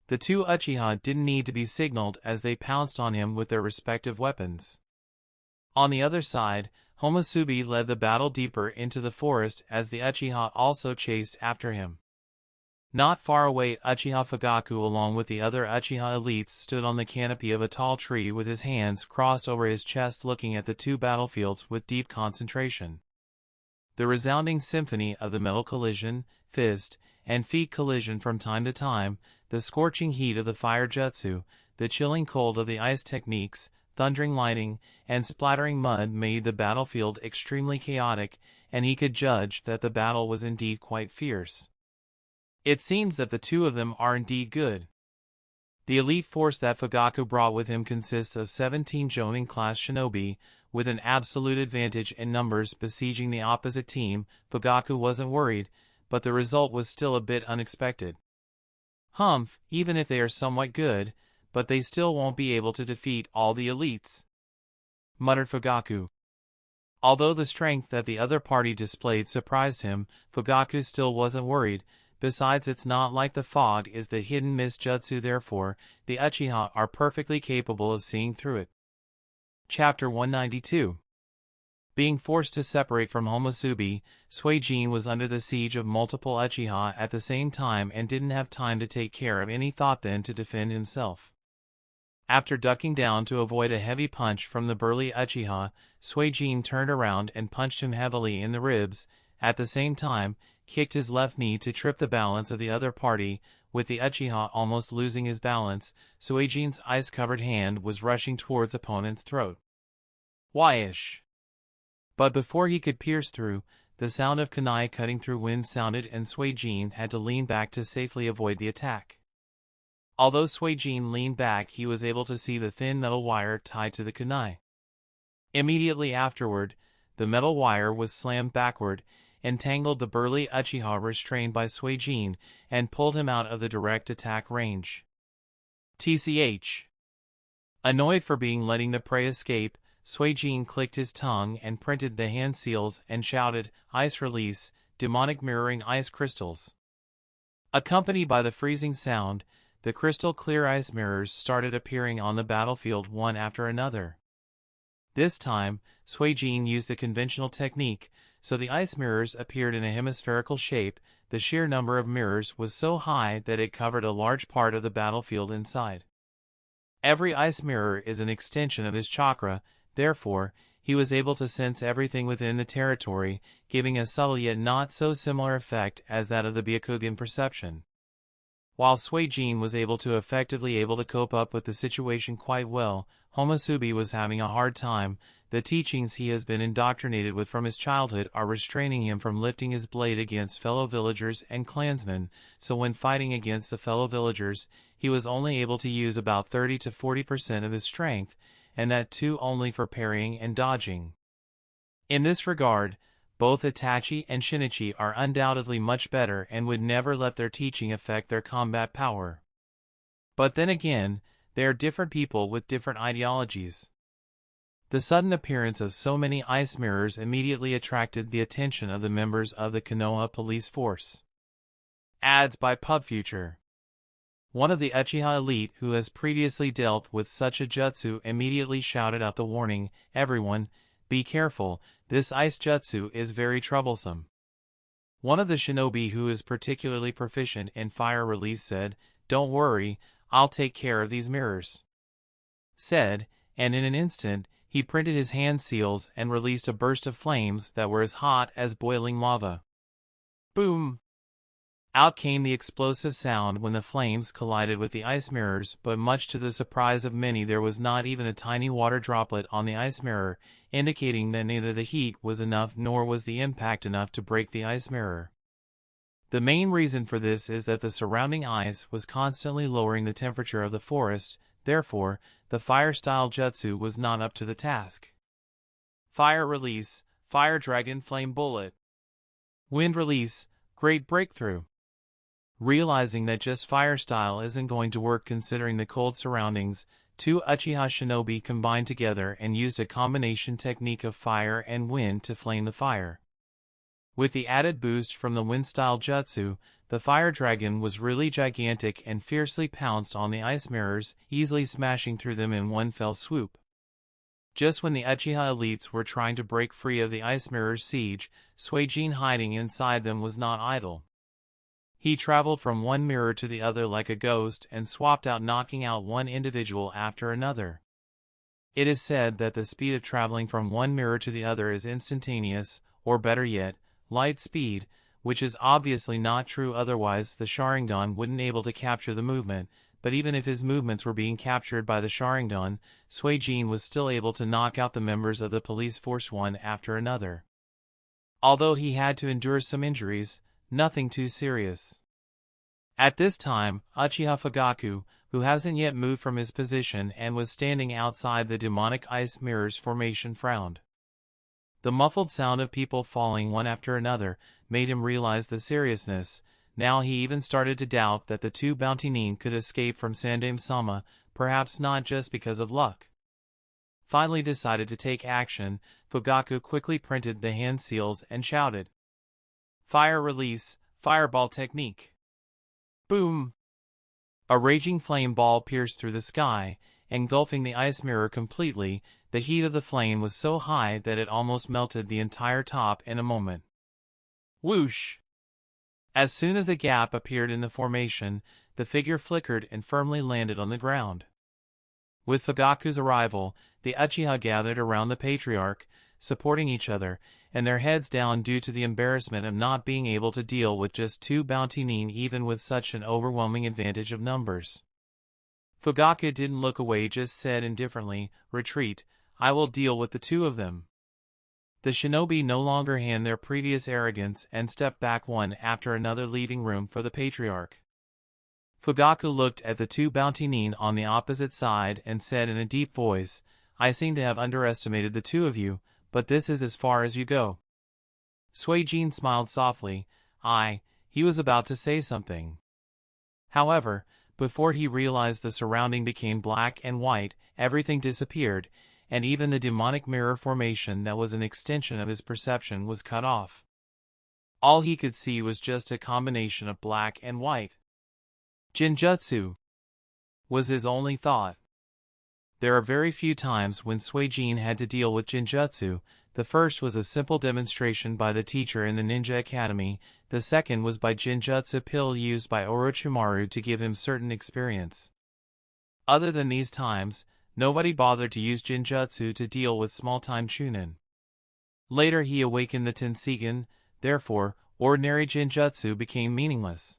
The 2 Uchiha didn't need to be signaled as they pounced on him with their respective weapons. On the other side, Homusubi led the battle deeper into the forest as the Uchiha also chased after him. Not far away, Uchiha Fugaku along with the other Uchiha elites stood on the canopy of a tall tree with his hands crossed over his chest, looking at the 2 battlefields with deep concentration. The resounding symphony of the metal collision, fist, and feet collision from time to time, the scorching heat of the fire jutsu, the chilling cold of the ice techniques, thundering lightning, and splattering mud made the battlefield extremely chaotic, and he could judge that the battle was indeed quite fierce. It seems that the 2 of them are indeed good. The elite force that Fugaku brought with him consists of 17 Jonin-class shinobi, with an absolute advantage in numbers besieging the opposite team. Fugaku wasn't worried, but the result was still a bit unexpected. Humph, even if they are somewhat good, but they still won't be able to defeat all the elites, muttered Fugaku. Although the strength that the other party displayed surprised him, Fugaku still wasn't worried. Besides, it's not like the fog is the hidden mist jutsu, therefore, the Uchiha are perfectly capable of seeing through it. Chapter 192. Being forced to separate from Homusubi, Suijin was under the siege of multiple Uchiha at the same time and didn't have time to take care of any thought then to defend himself. After ducking down to avoid a heavy punch from the burly Uchiha, Suijin turned around and punched him heavily in the ribs, at the same time, kicked his left knee to trip the balance of the other party. With the Uchiha almost losing his balance, Suijin's ice-covered hand was rushing towards opponent's throat. Whyish! But before he could pierce through, the sound of kunai cutting through wind sounded and Suijin had to lean back to safely avoid the attack. Although Suijin leaned back, he was able to see the thin metal wire tied to the kunai. Immediately afterward, the metal wire was slammed backward, entangled the burly Uchiha restrained by Suijin, and pulled him out of the direct attack range. TCH. Annoyed for being letting the prey escape, Suijin clicked his tongue and printed the hand seals and shouted, "Ice release, demonic mirroring ice crystals." Accompanied by the freezing sound, the crystal clear ice mirrors started appearing on the battlefield one after another. This time, Suijin used the conventional technique, so the ice mirrors appeared in a hemispherical shape. The sheer number of mirrors was so high that it covered a large part of the battlefield inside. Every ice mirror is an extension of his chakra, therefore, he was able to sense everything within the territory, giving a subtle yet not so similar effect as that of the Byakugan perception. While Suijin was able to cope up with the situation quite well, Homusubi was having a hard time. The teachings he has been indoctrinated with from his childhood are restraining him from lifting his blade against fellow villagers and clansmen, so when fighting against the fellow villagers, he was only able to use about 30 to 40% of his strength, and that too only for parrying and dodging. In this regard, both Itachi and Shinichi are undoubtedly much better and would never let their teaching affect their combat power. But then again, they are different people with different ideologies. The sudden appearance of so many ice mirrors immediately attracted the attention of the members of the Konoha police force. Ads by PubFuture. One of the Uchiha elite who has previously dealt with such a jutsu immediately shouted out the warning, "Everyone, be careful, this ice jutsu is very troublesome." One of the shinobi who is particularly proficient in fire release said, "Don't worry, I'll take care of these mirrors." Said, and in an instant, he printed his hand seals and released a burst of flames that were as hot as boiling lava. Boom! Out came the explosive sound when the flames collided with the ice mirrors, but much to the surprise of many there was not even a tiny water droplet on the ice mirror, indicating that neither the heat was enough nor was the impact enough to break the ice mirror. The main reason for this is that the surrounding ice was constantly lowering the temperature of the forest, therefore, the fire-style jutsu was not up to the task. Fire release, Fire Dragon Flame Bullet. Wind release, Great Breakthrough. Realizing that just fire style isn't going to work considering the cold surroundings, two Uchiha shinobi combined together and used a combination technique of fire and wind to flame the fire. With the added boost from the wind-style jutsu, the fire dragon was really gigantic and fiercely pounced on the ice mirrors, easily smashing through them in one fell swoop. Just when the Uchiha elites were trying to break free of the ice mirror's siege, Suijin hiding inside them was not idle. He traveled from one mirror to the other like a ghost and swapped out, knocking out one individual after another. It is said that the speed of traveling from one mirror to the other is instantaneous, or better yet, light speed, which is obviously not true, otherwise the Sharingan wouldn't able to capture the movement, but even if his movements were being captured by the Sharingan, Suijin was still able to knock out the members of the police force one after another. Although he had to endure some injuries, nothing too serious. At this time, Uchiha Fugaku, who hasn't yet moved from his position and was standing outside the demonic ice mirrors formation, frowned. The muffled sound of people falling one after another made him realize the seriousness. Now he even started to doubt that the two bounty nin could escape from Sandaime-sama, perhaps not just because of luck. Finally decided to take action, Fugaku quickly printed the hand seals and shouted, "Fire release, Fireball technique." Boom! A raging flame ball pierced through the sky, engulfing the ice mirror completely. The heat of the flame was so high that it almost melted the entire top in a moment. Whoosh! As soon as a gap appeared in the formation, the figure flickered and firmly landed on the ground. With Fugaku's arrival, the Uchiha gathered around the patriarch, supporting each other, and their heads down due to the embarrassment of not being able to deal with just two bounty nin even with such an overwhelming advantage of numbers. Fugaku didn't look away, just said indifferently, "Retreat, I will deal with the two of them." The shinobi no longer had their previous arrogance and stepped back one after another, leaving room for the patriarch. Fugaku looked at the two bounty nin on the opposite side and said in a deep voice, I seem to have underestimated the two of you, but this is as far as you go. Suijin smiled softly. He was about to say something. However, before he realized the surrounding became black and white, everything disappeared, and even the demonic mirror formation that was an extension of his perception was cut off. All he could see was just a combination of black and white. Jinjutsu was his only thought. There are very few times when Suijin had to deal with Jinjutsu. The first was a simple demonstration by the teacher in the Ninja Academy, the second was by Jinjutsu pill used by Orochimaru to give him certain experience. Other than these times, nobody bothered to use Jinjutsu to deal with small-time Chunin. Later he awakened the Tenseigan, therefore, ordinary Jinjutsu became meaningless.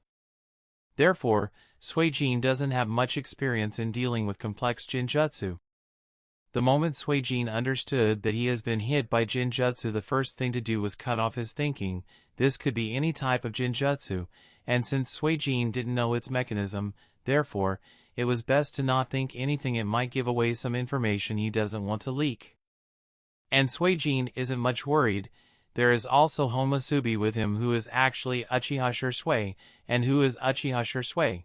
Therefore, Suijin doesn't have much experience in dealing with complex Jinjutsu. The moment Suijin understood that he has been hit by Jinjutsu, the first thing to do was cut off his thinking. This could be any type of Jinjutsu, and since Suijin didn't know its mechanism, therefore, it was best to not think anything it might give away some information he doesn't want to leak. And Suijin isn't much worried. There is also Homusubi with him who is actually Uchiha Shursui, and who is Uchiha Shursui.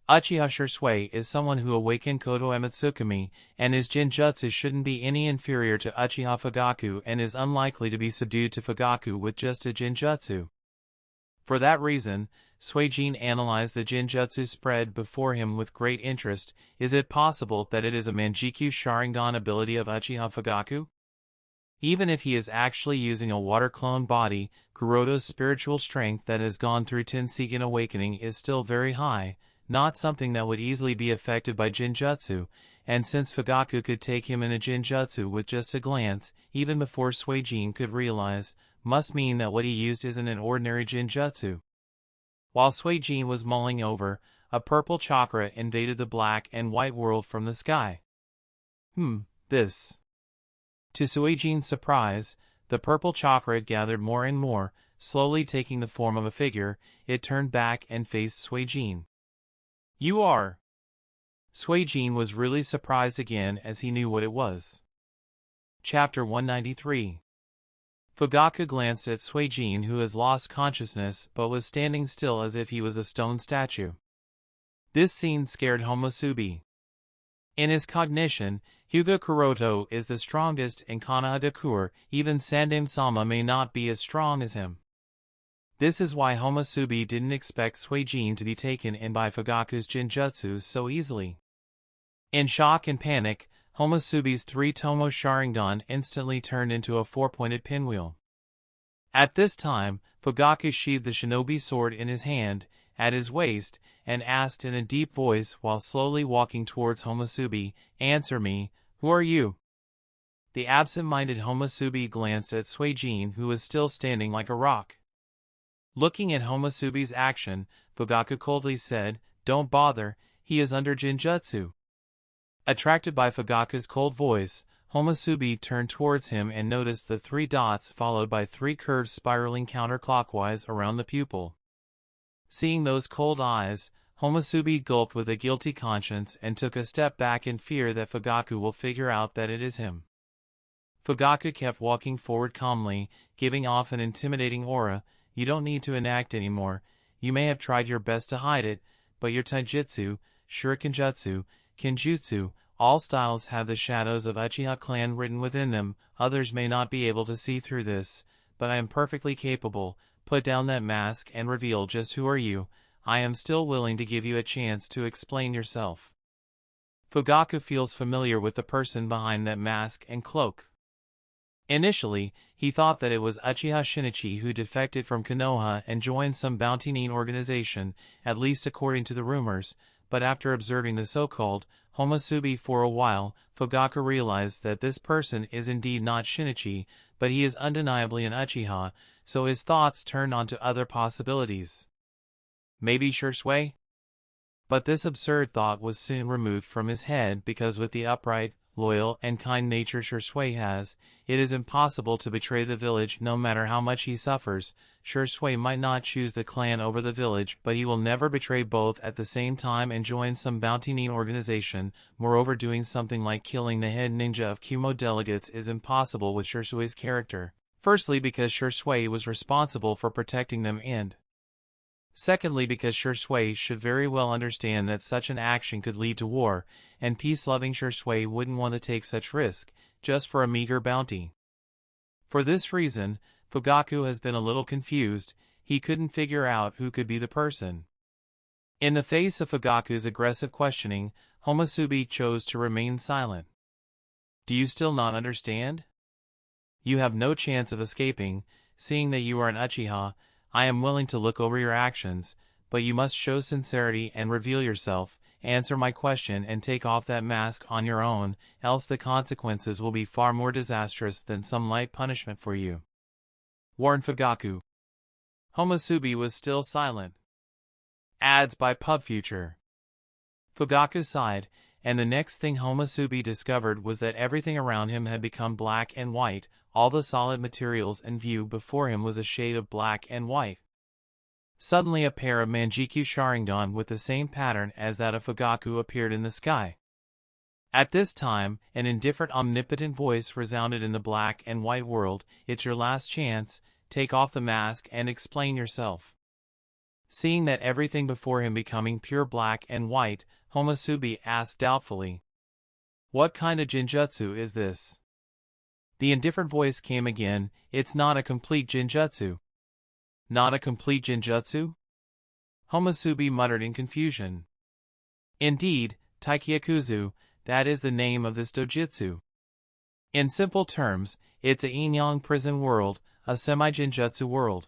Uchiha Shursui is someone who awakened Koto Ematsukami, and his Jinjutsu shouldn't be any inferior to Uchiha Fugaku and is unlikely to be subdued to Fugaku with just a Jinjutsu. For that reason, Suijin analyzed the Jinjutsu spread before him with great interest. Is it possible that it is a Manjikyu Sharingan ability of Uchiha Fugaku? Even if he is actually using a water-clone body, Kuroto's spiritual strength that has gone through Tenseigan awakening is still very high, not something that would easily be affected by Jinjutsu, and since Fugaku could take him in a Jinjutsu with just a glance, even before Suijin could realize, must mean that what he used isn't an ordinary Jinjutsu. While Suijin was mulling over, a purple chakra invaded the black and white world from the sky. This. To Suijin's surprise, the purple chakra gathered more and more, slowly taking the form of a figure. It turned back and faced Suijin. You are. Suijin was really surprised again as he knew what it was. Chapter 193. Fugaku glanced at Suijin, who has lost consciousness but was standing still as if he was a stone statue. This scene scared Homusubi. In his cognition, Hyuga Kuroto is the strongest in Kana Adakur, even Sandame-sama may not be as strong as him. This is why Homusubi didn't expect Suijin to be taken in by Fugaku's Jinjutsu so easily. In shock and panic, Homusubi's 3-tomo Sharingan instantly turned into a 4-pointed pinwheel. At this time, Fugaku sheathed the shinobi sword in his hand, at his waist, and asked in a deep voice while slowly walking towards Homusubi, "Answer me, who are you?" The absent-minded Homusubi glanced at Suijin, who was still standing like a rock. Looking at Homusubi's action, Fugaku coldly said, "Don't bother, he is under Jinjutsu." Attracted by Fugaku's cold voice, Homusubi turned towards him and noticed the 3 dots followed by 3 curves spiraling counterclockwise around the pupil. Seeing those cold eyes, Homusubi gulped with a guilty conscience and took a step back in fear that Fugaku will figure out that it is him. Fugaku kept walking forward calmly, giving off an intimidating aura. You don't need to enact anymore. You may have tried your best to hide it, but your taijutsu, shurikenjutsu, kenjutsu, all styles have the shadows of Uchiha clan written within them. Others may not be able to see through this, but I am perfectly capable. Put down that mask and reveal just who are you. I am still willing to give you a chance to explain yourself. Fugaku feels familiar with the person behind that mask and cloak. Initially, he thought that it was Uchiha Shinichi who defected from Konoha and joined some bounty nin organization, at least according to the rumors, but after observing the so-called Homusubi for a while, Fugaku realized that this person is indeed not Shinichi, but he is undeniably an Uchiha, so his thoughts turned onto other possibilities. Maybe Shursui? But this absurd thought was soon removed from his head because with the upright, loyal, and kind nature Shui has, it is impossible to betray the village no matter how much he suffers. Shui might not choose the clan over the village, but he will never betray both at the same time and join some bounty organization. Moreover, doing something like killing the head ninja of Kumo delegates is impossible with Shui's character. Firstly, because Shui was responsible for protecting them, and secondly, because Shui should very well understand that such an action could lead to war, and peace-loving Shui wouldn't want to take such risk, just for a meager bounty. For this reason, Fugaku has been a little confused. He couldn't figure out who could be the person. In the face of Fugaku's aggressive questioning, Homusubi chose to remain silent. Do you still not understand? You have no chance of escaping. Seeing that you are an Uchiha, I am willing to look over your actions, but you must show sincerity and reveal yourself. Answer my question and take off that mask on your own, else the consequences will be far more disastrous than some light punishment for you," warned Fugaku. Homusubi was still silent. Ads by PubFuture. Fugaku sighed, and the next thing Homusubi discovered was that everything around him had become black and white. All the solid materials in view before him was a shade of black and white. Suddenly a pair of Manjiku Sharingan with the same pattern as that of Fugaku appeared in the sky. At this time, an indifferent omnipotent voice resounded in the black and white world. "It's your last chance. Take off the mask and explain yourself." Seeing that everything before him becoming pure black and white, Homusubi asked doubtfully, "What kind of jinjutsu is this?" The indifferent voice came again. "It's not a complete jinjutsu." "Not a complete jinjutsu?" Homusubi muttered in confusion. "Indeed, Taikyakuzu, that is the name of this dojutsu. In simple terms, it's a yin-yang prison world, a semi-jinjutsu world.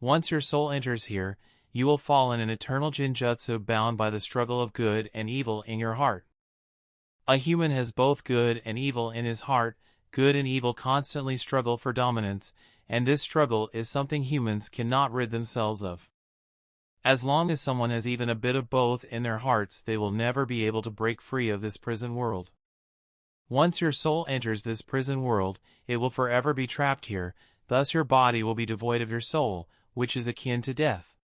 Once your soul enters here, you will fall in an eternal jinjutsu bound by the struggle of good and evil in your heart. A human has both good and evil in his heart. Good and evil constantly struggle for dominance, and this struggle is something humans cannot rid themselves of. As long as someone has even a bit of both in their hearts, they will never be able to break free of this prison world. Once your soul enters this prison world, it will forever be trapped here, thus your body will be devoid of your soul, which is akin to death.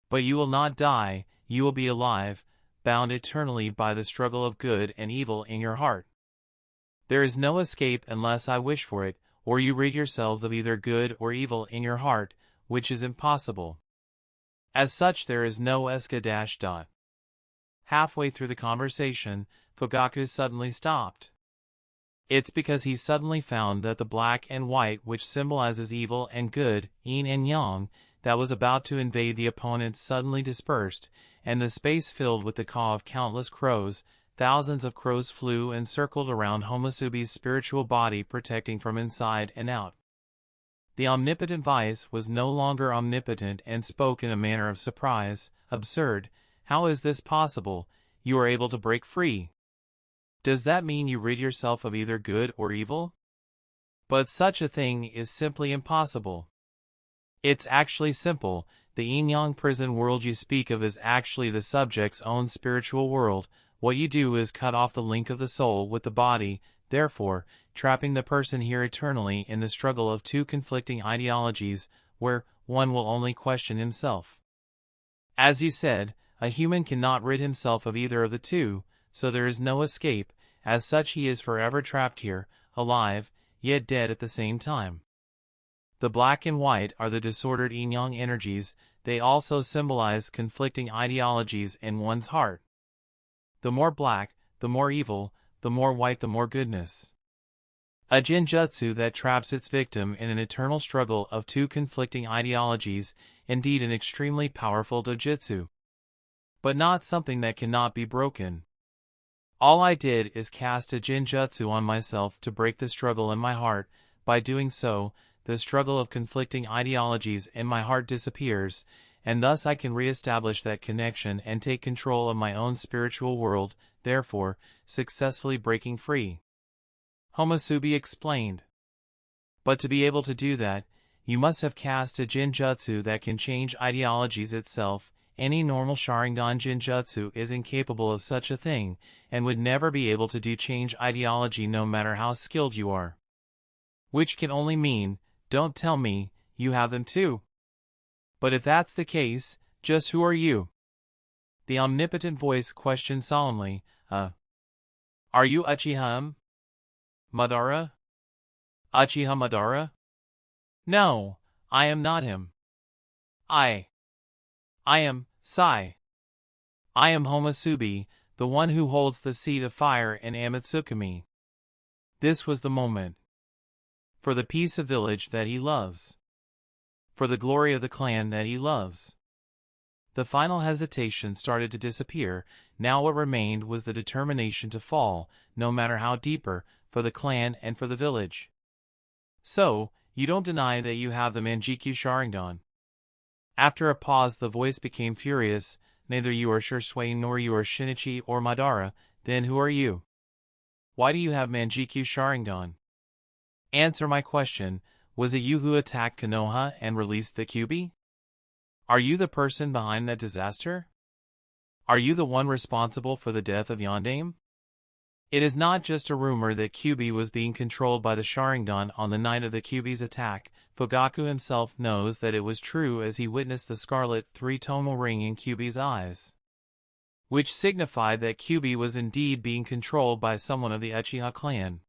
But you will not die, you will be alive, bound eternally by the struggle of good and evil in your heart. There is no escape unless I wish for it, or you rid yourselves of either good or evil in your heart, which is impossible. As such, there is no escape. Halfway through the conversation, Fugaku suddenly stopped. It's because he suddenly found that the black and white, which symbolizes evil and good, yin and yang, that was about to invade the opponent suddenly dispersed, and the space filled with the caw of countless crows. Thousands of crows flew and circled around Homusubi's spiritual body, protecting from inside and out. The omnipotent vice was no longer omnipotent and spoke in a manner of surprise. "Absurd! How is this possible? You are able to break free. Does that mean you rid yourself of either good or evil? But such a thing is simply impossible." "It's actually simple. The yin-yang prison world you speak of is actually the subject's own spiritual world. What you do is cut off the link of the soul with the body, therefore, trapping the person here eternally in the struggle of two conflicting ideologies, where one will only question himself. As you said, a human cannot rid himself of either of the two, so there is no escape. As such, he is forever trapped here, alive, yet dead at the same time. The black and white are the disordered yin-yang energies. They also symbolize conflicting ideologies in one's heart. The more black, the more evil, the more white, the more goodness. A jinjutsu that traps its victim in an eternal struggle of two conflicting ideologies, indeed an extremely powerful dojutsu. But not something that cannot be broken. All I did is cast a jinjutsu on myself to break the struggle in my heart. By doing so, the struggle of conflicting ideologies in my heart disappears, and thus I can re-establish that connection and take control of my own spiritual world, therefore, successfully breaking free," Homusubi explained. "But to be able to do that, you must have cast a jinjutsu that can change ideologies itself. any normal Sharingan Jinjutsu is incapable of such a thing, and would never be able to do change ideology no matter how skilled you are. Which can only mean, don't tell me, you have them too. But if that's the case, just who are you? The omnipotent voice questioned solemnly, Are you Uchiha Madara? Uchiha Madara? No, I am not him. I am Sai. I am Homasubi, the one who holds the seat of fire in Amatsukami. This was the moment. For the peace of village that he loves. For the glory of the clan that he loves. The final hesitation started to disappear. Now what remained was the determination to fall, no matter how deeper, for the clan and for the village. So, you don't deny that you have the Manjikyu Sharingan. After a pause the voice became furious. Neither you are Shursui nor you are Shinichi or Madara, then who are you? Why do you have Manjikyu Sharingan? Answer my question, was it you who attacked Konoha and released the Kyuubi? Are you the person behind that disaster? Are you the one responsible for the death of Yondaime? It is not just a rumor that Kyuubi was being controlled by the Sharingan on the night of the Kyuubi's attack. Fugaku himself knows that it was true as he witnessed the scarlet three-tonal ring in Kyuubi's eyes. Which signified that Kyuubi was indeed being controlled by someone of the Uchiha clan.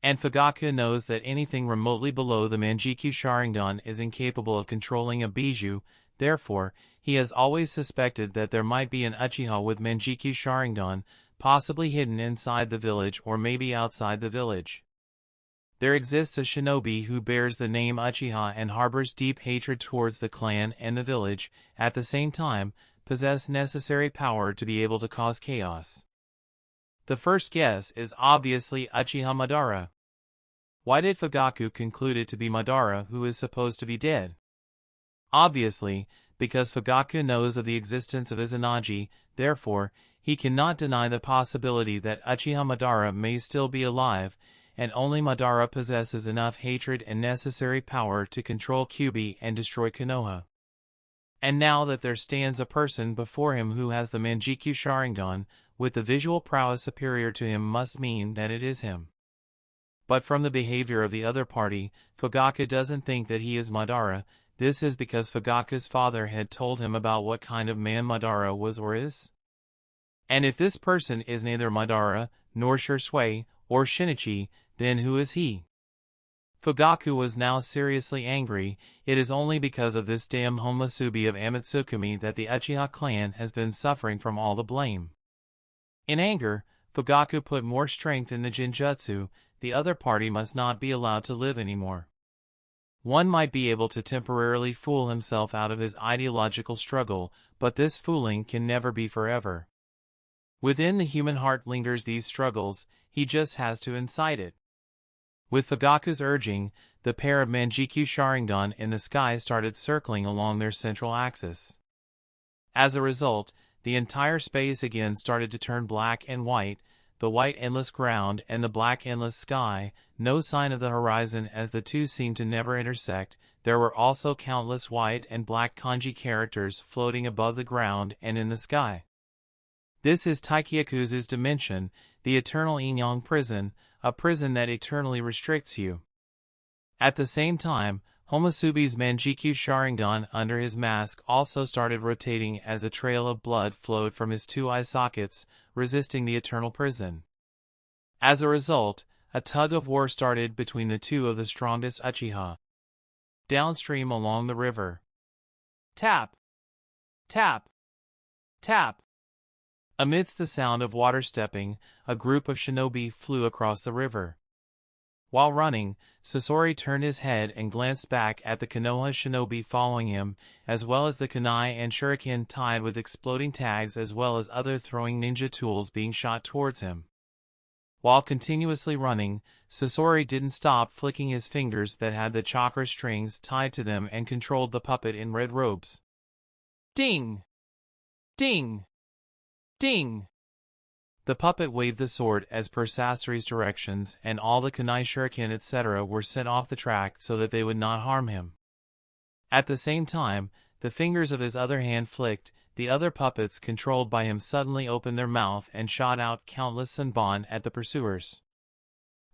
And Fugaku knows that anything remotely below the Manjikyu Sharingan is incapable of controlling a Bijuu. Therefore, he has always suspected that there might be an Uchiha with Manjikyu Sharingan, possibly hidden inside the village or maybe outside the village. There exists a shinobi who bears the name Uchiha and harbors deep hatred towards the clan and the village, at the same time, possess necessary power to be able to cause chaos. The first guess is obviously Uchiha Madara. Why did Fugaku conclude it to be Madara who is supposed to be dead? Obviously, because Fugaku knows of the existence of Izanagi, therefore, he cannot deny the possibility that Uchiha Madara may still be alive, and only Madara possesses enough hatred and necessary power to control Kyuubi and destroy Konoha. And now that there stands a person before him who has the Manjikyu Sharingan, with the visual prowess superior to him must mean that it is him. But from the behavior of the other party, Fugaku doesn't think that he is Madara. This is because Fugaku's father had told him about what kind of man Madara was or is. And if this person is neither Madara, nor Shursui, or Shinichi, then who is he? Fugaku was now seriously angry. It is only because of this damn Homasubi of Amatsukami that the Uchiha clan has been suffering from all the blame. In anger, Fugaku put more strength in the Jinjutsu. The other party must not be allowed to live anymore. One might be able to temporarily fool himself out of his ideological struggle, but this fooling can never be forever. Within the human heart lingers these struggles, he just has to incite it. With Fugaku's urging, the pair of Manjikyu Sharingan in the sky started circling along their central axis. As a result, the entire space again started to turn black and white, the white endless ground and the black endless sky, no sign of the horizon as the two seemed to never intersect. There were also countless white and black kanji characters floating above the ground and in the sky. This is Taikyakuzu's dimension, the eternal Inyang prison, a prison that eternally restricts you. At the same time, Homasubi's Manjikyu Sharingan under his mask also started rotating as a trail of blood flowed from his two eye sockets, resisting the eternal prison. As a result, a tug of war started between the two of the strongest Uchiha. Downstream along the river. Tap! Tap! Tap! Amidst the sound of water stepping, a group of shinobi flew across the river. While running, Sasori turned his head and glanced back at the Konoha shinobi following him, as well as the kunai and shuriken tied with exploding tags as well as other throwing ninja tools being shot towards him. While continuously running, Sasori didn't stop flicking his fingers that had the chakra strings tied to them and controlled the puppet in red robes. Ding! Ding! Ding! The puppet waved the sword as per Sasori's directions, and all the kunai shuriken etc. were sent off the track so that they would not harm him. At the same time, the fingers of his other hand flicked, the other puppets controlled by him suddenly opened their mouth and shot out countless senbon at the pursuers.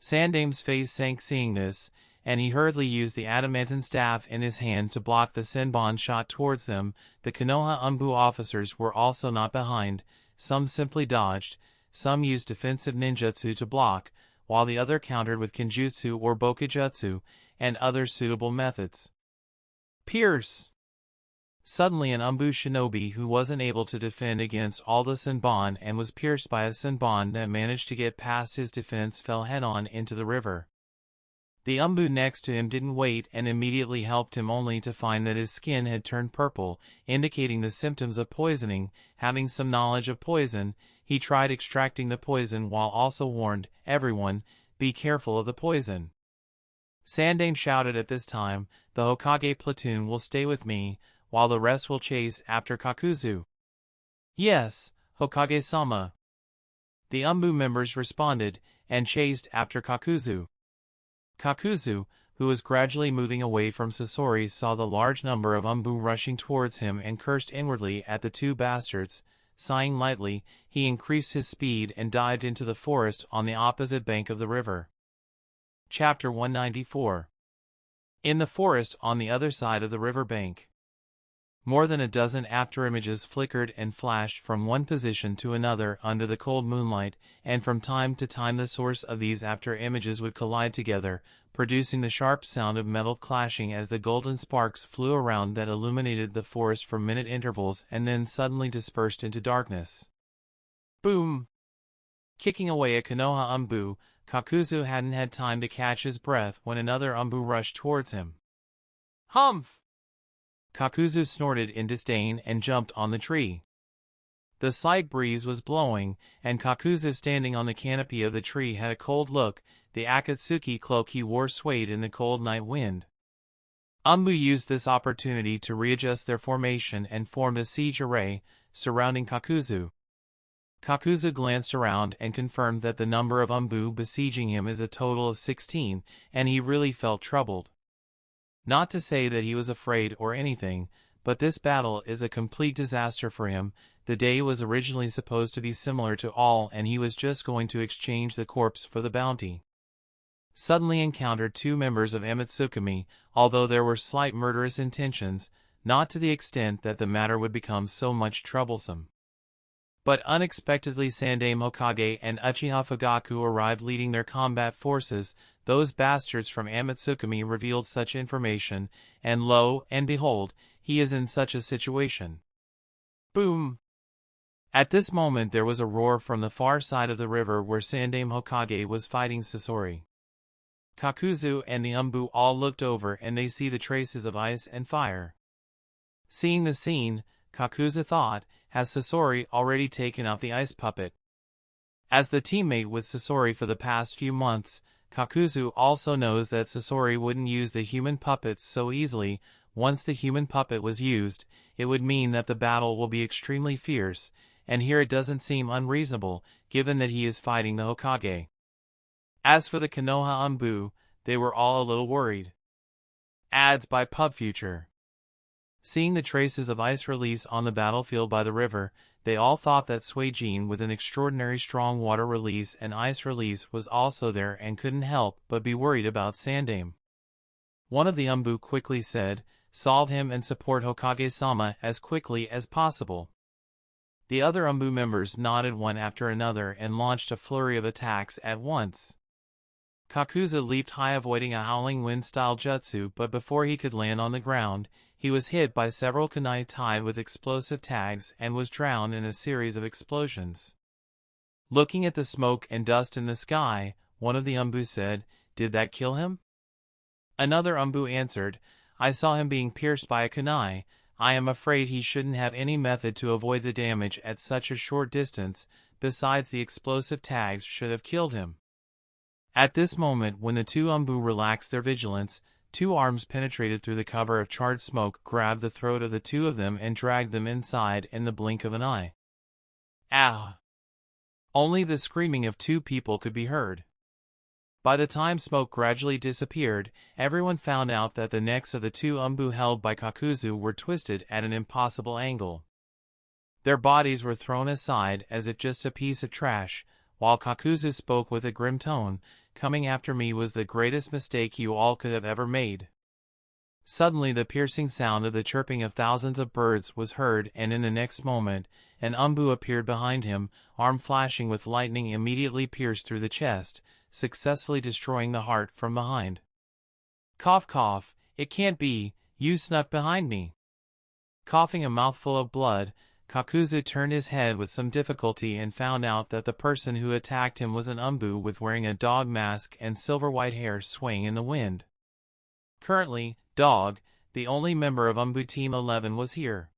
Sandame's face sank seeing this, and he hurriedly used the adamantine staff in his hand to block the senbon shot towards them. The Konoha Anbu officers were also not behind, some simply dodged, some used defensive ninjutsu to block, while the other countered with kenjutsu or bokujutsu, and other suitable methods. Pierce! Suddenly an Anbu shinobi who wasn't able to defend against all the senbon and was pierced by a senbon that managed to get past his defense fell head-on into the river. The Anbu next to him didn't wait and immediately helped him only to find that his skin had turned purple, indicating the symptoms of poisoning. Having some knowledge of poison, he tried extracting the poison while also warned everyone, be careful of the poison. Sandane shouted at this time, the Hokage platoon will stay with me, while the rest will chase after Kakuzu. Yes, Hokage-sama. The Anbu members responded, and chased after Kakuzu. Kakuzu, who was gradually moving away from Sasori, saw the large number of Anbu rushing towards him and cursed inwardly at the two bastards. Sighing lightly, he increased his speed and dived into the forest on the opposite bank of the river. Chapter 194. In the forest on the other side of the river bank. More than a dozen afterimages flickered and flashed from one position to another under the cold moonlight, and from time to time the source of these afterimages would collide together, producing the sharp sound of metal clashing as the golden sparks flew around that illuminated the forest for minute intervals and then suddenly dispersed into darkness. Boom! Kicking away a Konoha Anbu, Kakuzu hadn't had time to catch his breath when another Anbu rushed towards him. Humph! Kakuzu snorted in disdain and jumped on the tree. The slight breeze was blowing, and Kakuzu standing on the canopy of the tree had a cold look. The Akatsuki cloak he wore swayed in the cold night wind. Anbu used this opportunity to readjust their formation and formed a siege array, surrounding Kakuzu. Kakuzu glanced around and confirmed that the number of Anbu besieging him is a total of 16, and he really felt troubled. Not to say that he was afraid or anything, but this battle is a complete disaster for him. The day was originally supposed to be similar to all, and he was just going to exchange the corpse for the bounty. Suddenly encountered two members of Ematsukami, although there were slight murderous intentions, not to the extent that the matter would become so much troublesome. But unexpectedly Sandame Hokage and Uchiha Fugaku arrived leading their combat forces. Those bastards from Ematsukami revealed such information, and lo and behold, he is in such a situation. Boom! At this moment there was a roar from the far side of the river where Sandame Hokage was fighting Sasori. Kakuzu and the Anbu all looked over and they see the traces of ice and fire. Seeing the scene, Kakuzu thought, has Sasori already taken out the ice puppet? As the teammate with Sasori for the past few months, Kakuzu also knows that Sasori wouldn't use the human puppets so easily. Once the human puppet was used, it would mean that the battle will be extremely fierce, and here it doesn't seem unreasonable, given that he is fighting the Hokage. As for the Konoha Anbu, they were all a little worried. Ads by PubFuture. Seeing the traces of ice release on the battlefield by the river, they all thought that Suijin with an extraordinary strong water release and ice release was also there and couldn't help but be worried about Sandame. One of the Anbu quickly said, "Solve him and support Hokage-sama as quickly as possible." The other Anbu members nodded one after another and launched a flurry of attacks at once. Kakuzu leaped high avoiding a howling wind-style jutsu, but before he could land on the ground, he was hit by several kunai tied with explosive tags and was drowned in a series of explosions. Looking at the smoke and dust in the sky, one of the Anbu said, "Did that kill him?" Another Anbu answered, "I saw him being pierced by a kunai. I am afraid he shouldn't have any method to avoid the damage at such a short distance, besides the explosive tags should have killed him." At this moment when the two Anbu relaxed their vigilance, two arms penetrated through the cover of charred smoke, grabbed the throat of the two of them and dragged them inside in the blink of an eye. Ow! Only the screaming of two people could be heard. By the time smoke gradually disappeared, everyone found out that the necks of the two umbu held by Kakuzu were twisted at an impossible angle. Their bodies were thrown aside as if just a piece of trash, while Kakuzu spoke with a grim tone, "Coming after me was the greatest mistake you all could have ever made." Suddenly the piercing sound of the chirping of thousands of birds was heard, and in the next moment, an umbu appeared behind him, arm flashing with lightning immediately pierced through the chest, successfully destroying the heart from behind. "Cough cough, it can't be, you snuck behind me." Coughing a mouthful of blood, Kakuzu turned his head with some difficulty and found out that the person who attacked him was an umbu with wearing a dog mask and silver-white hair swaying in the wind. Currently, Dog, the only member of Umbu Team 11, was here.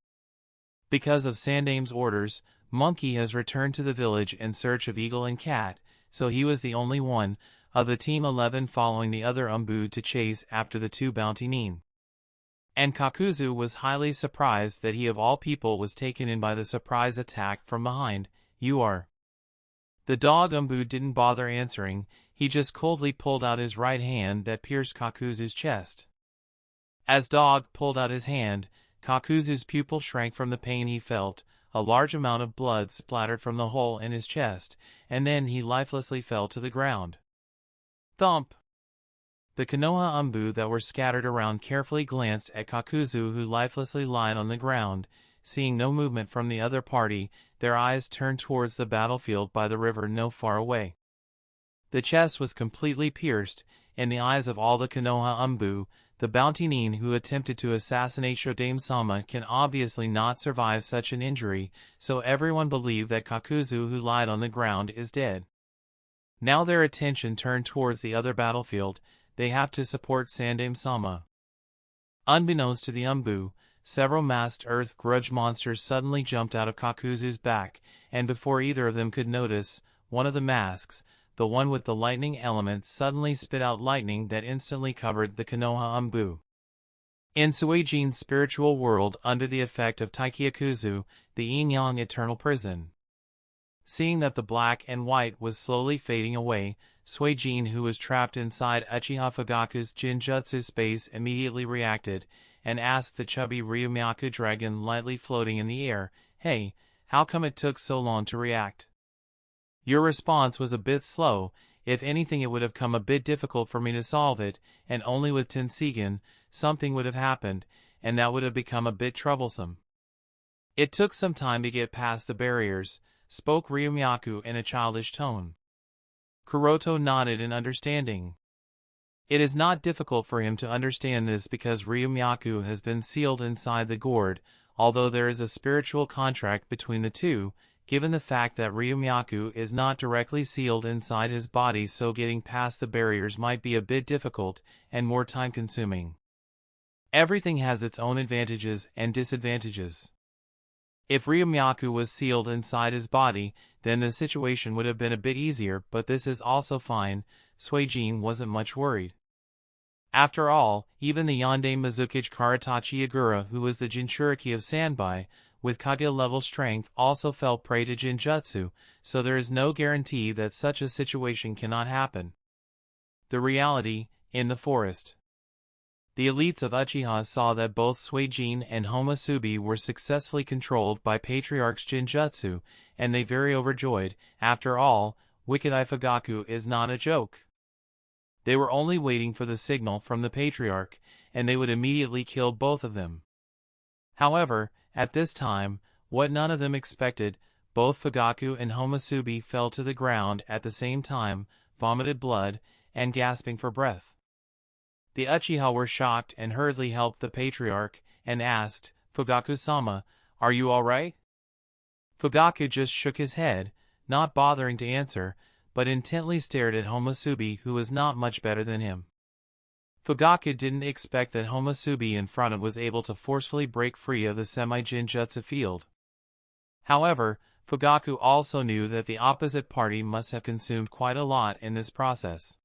Because of Sandame's orders, Monkey has returned to the village in search of Eagle and Cat, so he was the only one of the Team 11 following the other umbu to chase after the two bounty nin. And Kakuzu was highly surprised that he of all people was taken in by the surprise attack from behind. "You are..." The dog umbu didn't bother answering, he just coldly pulled out his right hand that pierced Kakuzu's chest. As Dog pulled out his hand, Kakuzu's pupil shrank from the pain he felt, a large amount of blood splattered from the hole in his chest, and then he lifelessly fell to the ground. Thump! The Konoha umbu that were scattered around carefully glanced at Kakuzu, who lifelessly lied on the ground. Seeing no movement from the other party, their eyes turned towards the battlefield by the river no far away. The chest was completely pierced. In the eyes of all the Konoha umbu, the bounty nin who attempted to assassinate Shodame-sama can obviously not survive such an injury, so everyone believed that Kakuzu, who lied on the ground, is dead. Now their attention turned towards the other battlefield. They have to support Sandame-sama. Unbeknownst to the umbu, several masked earth grudge monsters suddenly jumped out of Kakuzu's back, and before either of them could notice, one of the masks, the one with the lightning element, suddenly spit out lightning that instantly covered the Konoha umbu. In Suijin's spiritual world, under the effect of Taikyakuzu, the yin-yang eternal prison. Seeing that the black and white was slowly fading away, Suijin, who was trapped inside Uchiha Fugaku's Jinjutsu space, immediately reacted, and asked the chubby Ryumyaku dragon lightly floating in the air, "Hey, how come it took so long to react? Your response was a bit slow. If anything, it would have come a bit difficult for me to solve it, and only with Tenseigan, something would have happened, and that would have become a bit troublesome." "It took some time to get past the barriers," spoke Ryumyaku in a childish tone. Kuroto nodded in understanding. It is not difficult for him to understand this because Ryumyaku has been sealed inside the gourd, although there is a spiritual contract between the two. Given the fact that Ryumyaku is not directly sealed inside his body, so getting past the barriers might be a bit difficult and more time-consuming. Everything has its own advantages and disadvantages. If Ryumyaku was sealed inside his body, then the situation would have been a bit easier, but this is also fine. Suijin wasn't much worried. After all, even the Yonde Mizukichi Karatachi Yagura, who was the Jinchuriki of Sanbai, with Kage-level strength, also fell prey to Jinjutsu, so there is no guarantee that such a situation cannot happen. The reality, in the forest. The elites of Uchiha saw that both Suijin and Homusubi were successfully controlled by Patriarch's Jinjutsu, and they very overjoyed. After all, Wicked Eye Fugaku is not a joke. They were only waiting for the signal from the Patriarch, and they would immediately kill both of them. However, at this time, what none of them expected, both Fugaku and Homusubi fell to the ground at the same time, vomited blood, and gasping for breath. The Uchiha were shocked and hurriedly helped the Patriarch, and asked, "Fugaku-sama, are you alright?" Fugaku just shook his head, not bothering to answer, but intently stared at Homusubi, who was not much better than him. Fugaku didn't expect that Homusubi in front of was able to forcefully break free of the semi-Jinjutsu field. However, Fugaku also knew that the opposite party must have consumed quite a lot in this process.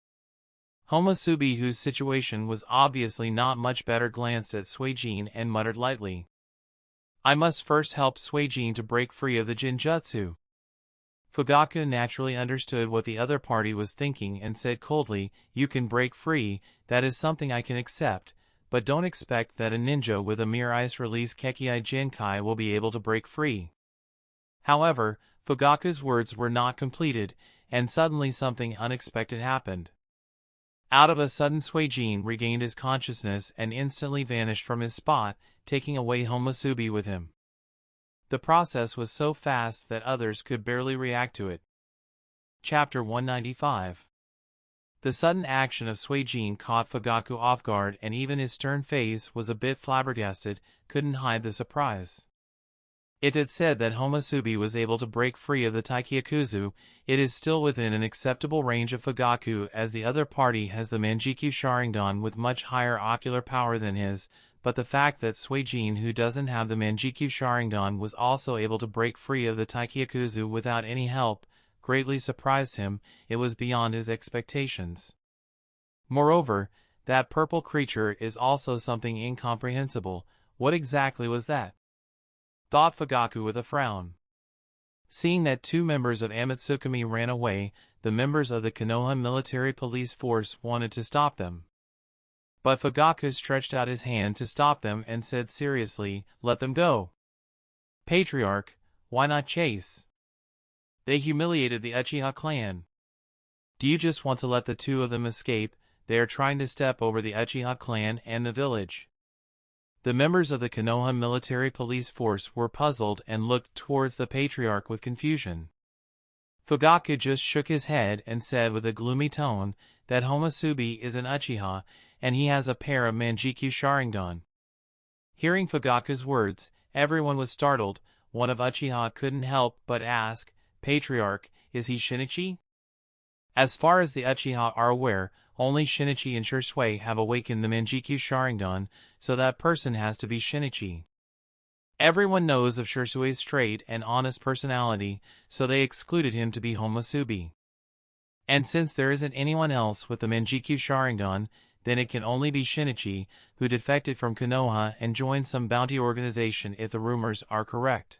Homusubi, whose situation was obviously not much better, glanced at Suijin and muttered lightly, "I must first help Suijin to break free of the Jinjutsu." Fugaku naturally understood what the other party was thinking and said coldly, "You can break free, that is something I can accept, but don't expect that a ninja with a mere ice-release Kekkai Jinkai will be able to break free." However, Fugaku's words were not completed, and suddenly something unexpected happened. Out of a sudden, Suijin regained his consciousness and instantly vanished from his spot, taking away Homusubi with him. The process was so fast that others could barely react to it. Chapter 195. The sudden action of Suijin caught Fugaku off guard, and even his stern face was a bit flabbergasted, couldn't hide the surprise. It had said that Homusubi was able to break free of the Taikyakuzu. It is still within an acceptable range of Fugaku, as the other party has the Manjikyu Sharingan with much higher ocular power than his, but the fact that Suijin, who doesn't have the Manjikyu Sharingan, was also able to break free of the Taikyakuzu without any help, greatly surprised him. It was beyond his expectations. Moreover, that purple creature is also something incomprehensible. What exactly was that? Thought Fugaku with a frown. Seeing that two members of Amatsukami ran away, the members of the Konoha military police force wanted to stop them. But Fugaku stretched out his hand to stop them and said seriously, "Let them go. Patriarch, why not chase? They humiliated the Uchiha clan. Do you just want to let the two of them escape? They are trying to step over the Uchiha clan and the village." The members of the Konoha military police force were puzzled and looked towards the Patriarch with confusion. Fugaku just shook his head and said with a gloomy tone that Homusubi is an Uchiha, and he has a pair of Manjikyu Sharingan. Hearing Fugaku's words, everyone was startled. One of Uchiha couldn't help but ask, "Patriarch, is he Shinichi?" As far as the Uchiha are aware, only Shinichi and Shisui have awakened the Manjikyu Sharingan, so that person has to be Shinichi. Everyone knows of Shisui's straight and honest personality, so they excluded him to be Homusubi. And since there isn't anyone else with the Manjikyu Sharingan, then it can only be Shinichi, who defected from Konoha and joined some bounty organization if the rumors are correct.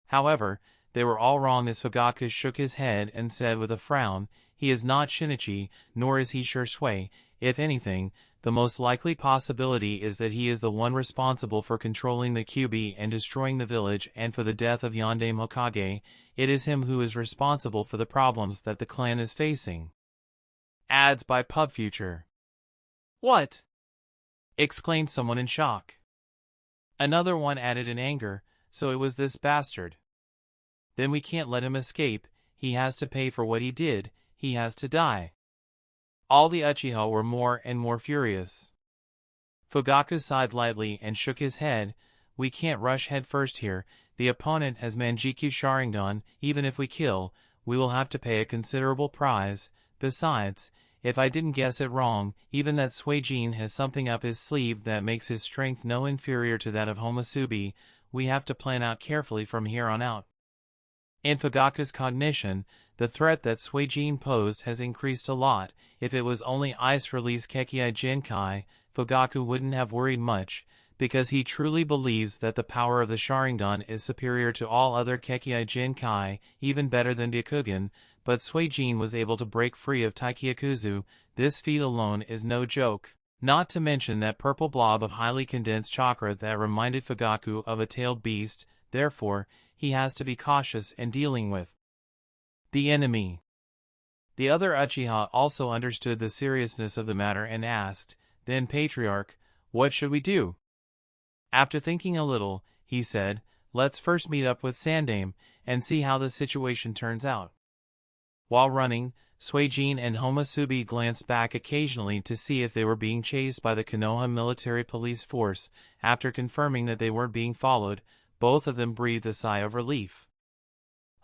However, they were all wrong, as Fugaku shook his head and said with a frown, "He is not Shinichi, nor is he Shisui. If anything, the most likely possibility is that he is the one responsible for controlling the Kyuubi and destroying the village, and for the death of Yondaime Hokage. It is him who is responsible for the problems that the clan is facing." Ads by PubFuture. "What?" exclaimed someone in shock. Another one added in anger, "So it was this bastard. Then we can't let him escape. He has to pay for what he did. He has to die." All the Uchiha were more and more furious. Fugaku sighed lightly and shook his head. "We can't rush head first here. The opponent has Manjikyu Sharingan. Even if we kill, we will have to pay a considerable price. Besides, if I didn't guess it wrong, even that Suijin has something up his sleeve that makes his strength no inferior to that of Homusubi. We have to plan out carefully from here on out." In Fugaku's cognition, the threat that Suijin posed has increased a lot. If it was only ice-release Kekkai Jinkai, Fugaku wouldn't have worried much, because he truly believes that the power of the Sharingan is superior to all other Kekkai Jinkai, even better than Byakugan, but Suijin was able to break free of Taikyakuzu. This feat alone is no joke. Not to mention that purple blob of highly condensed chakra that reminded Fugaku of a tailed beast. Therefore, he has to be cautious in dealing with the enemy. The other Uchiha also understood the seriousness of the matter and asked, "Then Patriarch, what should we do?" After thinking a little, he said, "Let's first meet up with Sandaime, and see how the situation turns out." While running, Suijin and Homusubi glanced back occasionally to see if they were being chased by the Konoha military police force. After confirming that they weren't being followed, both of them breathed a sigh of relief.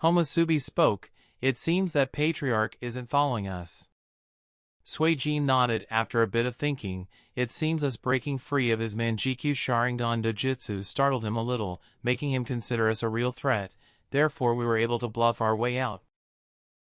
Homusubi spoke, "It seems that Patriarch isn't following us." Suijin nodded after a bit of thinking. "It seems us breaking free of his Manjikyu Sharingan dojutsu startled him a little, making him consider us a real threat. Therefore we were able to bluff our way out."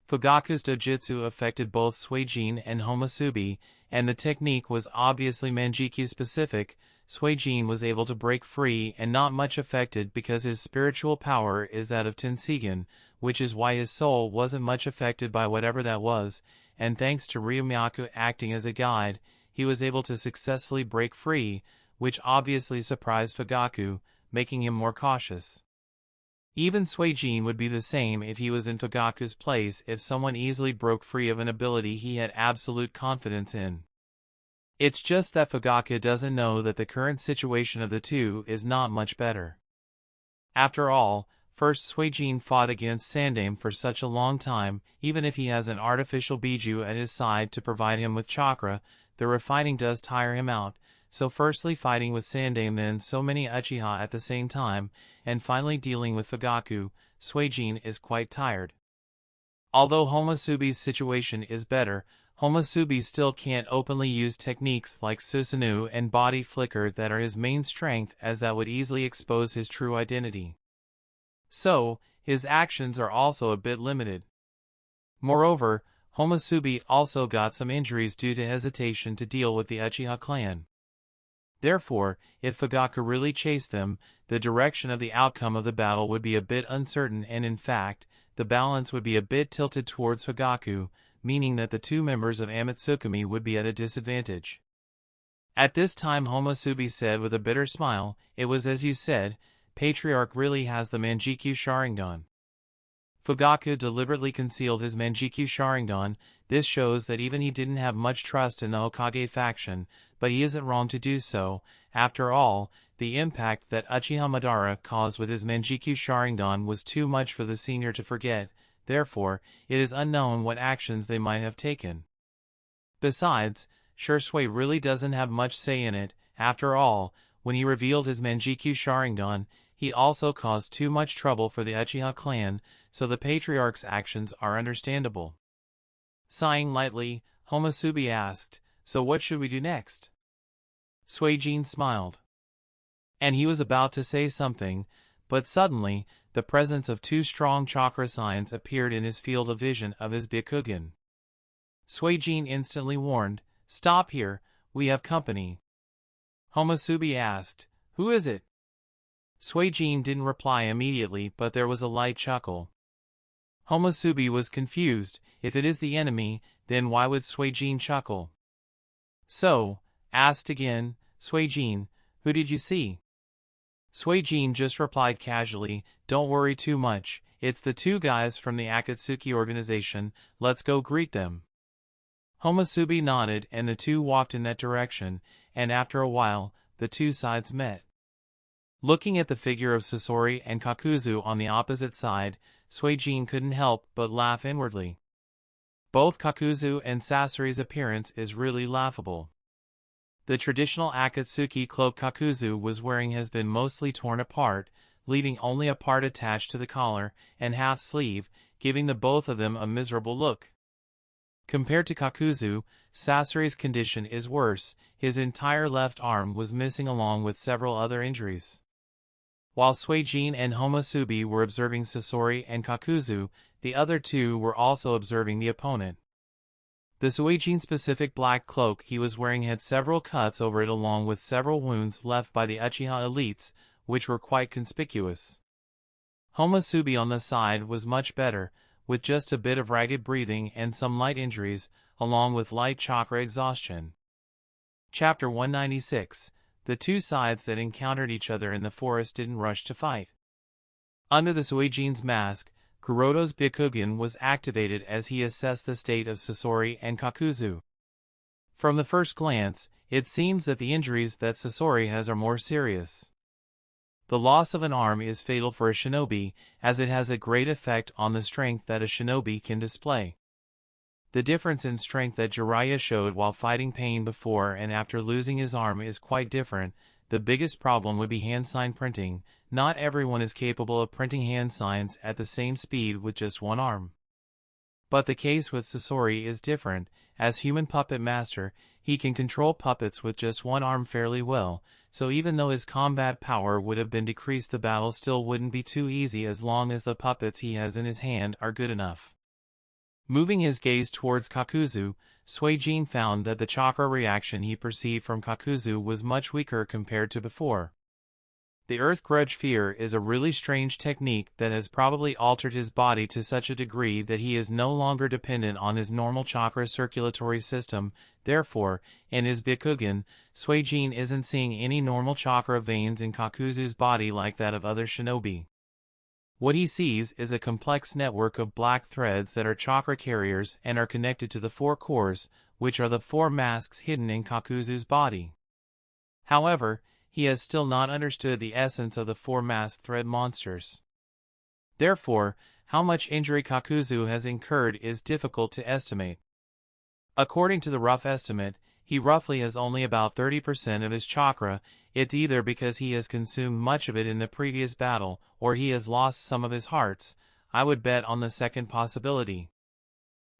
Fugaku's dojutsu affected both Suijin and Homusubi, and the technique was obviously Manjikyu specific. Suijin was able to break free and not much affected because his spiritual power is that of Tenseigan, which is why his soul wasn't much affected by whatever that was, and thanks to Ryumaku acting as a guide, he was able to successfully break free, which obviously surprised Fugaku, making him more cautious. Even Suijin would be the same if he was in Fugaku's place if someone easily broke free of an ability he had absolute confidence in. It's just that Fugaku doesn't know that the current situation of the two is not much better. After all, first Suijin fought against Sandaime for such a long time, even if he has an artificial Biju at his side to provide him with chakra, the refining does tire him out, so firstly fighting with Sandaime then so many Uchiha at the same time, and finally dealing with Fugaku, Suijin is quite tired. Although Homosubi's situation is better, Homosubi still can't openly use techniques like Susanoo and body flicker that are his main strength, as that would easily expose his true identity. So, his actions are also a bit limited. Moreover, Homosubi also got some injuries due to hesitation to deal with the Uchiha clan. Therefore, if Fugaku really chased them, the direction of the outcome of the battle would be a bit uncertain, and in fact, the balance would be a bit tilted towards Fugaku, meaning that the two members of Amatsukumi would be at a disadvantage. At this time Homosubi said with a bitter smile, "It was as you said, Patriarch really has the Manjikyu Sharingan." Fugaku deliberately concealed his Manjikyu Sharingan. This shows that even he didn't have much trust in the Hokage faction, but he isn't wrong to do so. After all, the impact that Uchiha Madara caused with his Manjikyu Sharingan was too much for the senior to forget. Therefore, it is unknown what actions they might have taken. Besides, Shursui really doesn't have much say in it. After all, when he revealed his Manjikyu Sharingan, he also caused too much trouble for the Uchiha clan, so the Patriarch's actions are understandable. Sighing lightly, Homosubi asked, "So what should we do next?" Suijin smiled. And he was about to say something, but suddenly, the presence of two strong chakra signs appeared in his field of vision of his Byakugan. Suijin instantly warned, "Stop here, we have company." Homosubi asked, "Who is it?" Suijin didn't reply immediately, but there was a light chuckle. Homosubi was confused. If it is the enemy, then why would Suijin chuckle? "So," asked again, "Suijin, who did you see?" Suijin just replied casually, "Don't worry too much, it's the two guys from the Akatsuki organization, let's go greet them." Homosubi nodded and the two walked in that direction, and after a while, the two sides met. Looking at the figure of Sasori and Kakuzu on the opposite side, Suijin couldn't help but laugh inwardly. Both Kakuzu and Sasori's appearance is really laughable. The traditional Akatsuki cloak Kakuzu was wearing has been mostly torn apart, leaving only a part attached to the collar and half sleeve, giving the both of them a miserable look. Compared to Kakuzu, Sasori's condition is worse. His entire left arm was missing along with several other injuries. While Suijin and Homosubi were observing Sasori and Kakuzu, the other two were also observing the opponent. The Suijin-specific black cloak he was wearing had several cuts over it along with several wounds left by the Uchiha elites, which were quite conspicuous. Homosubi on the side was much better, with just a bit of ragged breathing and some light injuries, along with light chakra exhaustion. Chapter 196. The two sides that encountered each other in the forest didn't rush to fight. Under the Suijin's mask, Kuroto's Byakugan was activated as he assessed the state of Sasori and Kakuzu. From the first glance, it seems that the injuries that Sasori has are more serious. The loss of an arm is fatal for a shinobi, as it has a great effect on the strength that a shinobi can display. The difference in strength that Jiraiya showed while fighting pain before and after losing his arm is quite different. The biggest problem would be hand sign printing. Not everyone is capable of printing hand signs at the same speed with just one arm. But the case with Sasori is different. As human puppet master, he can control puppets with just one arm fairly well, so even though his combat power would have been decreased, the battle still wouldn't be too easy as long as the puppets he has in his hand are good enough. Moving his gaze towards Kakuzu, Suijin found that the chakra reaction he perceived from Kakuzu was much weaker compared to before. The Earth Grudge Fear is a really strange technique that has probably altered his body to such a degree that he is no longer dependent on his normal chakra circulatory system. Therefore, in his Byakugan, Suijin isn't seeing any normal chakra veins in Kakuzu's body like that of other shinobi. What he sees is a complex network of black threads that are chakra carriers and are connected to the 4 cores, which are the 4 masks hidden in Kakuzu's body. However, he has still not understood the essence of the 4 masked thread monsters. Therefore, how much injury Kakuzu has incurred is difficult to estimate. According to the rough estimate, he roughly has only about 30% of his chakra. It's either because he has consumed much of it in the previous battle, or he has lost some of his hearts. I would bet on the second possibility.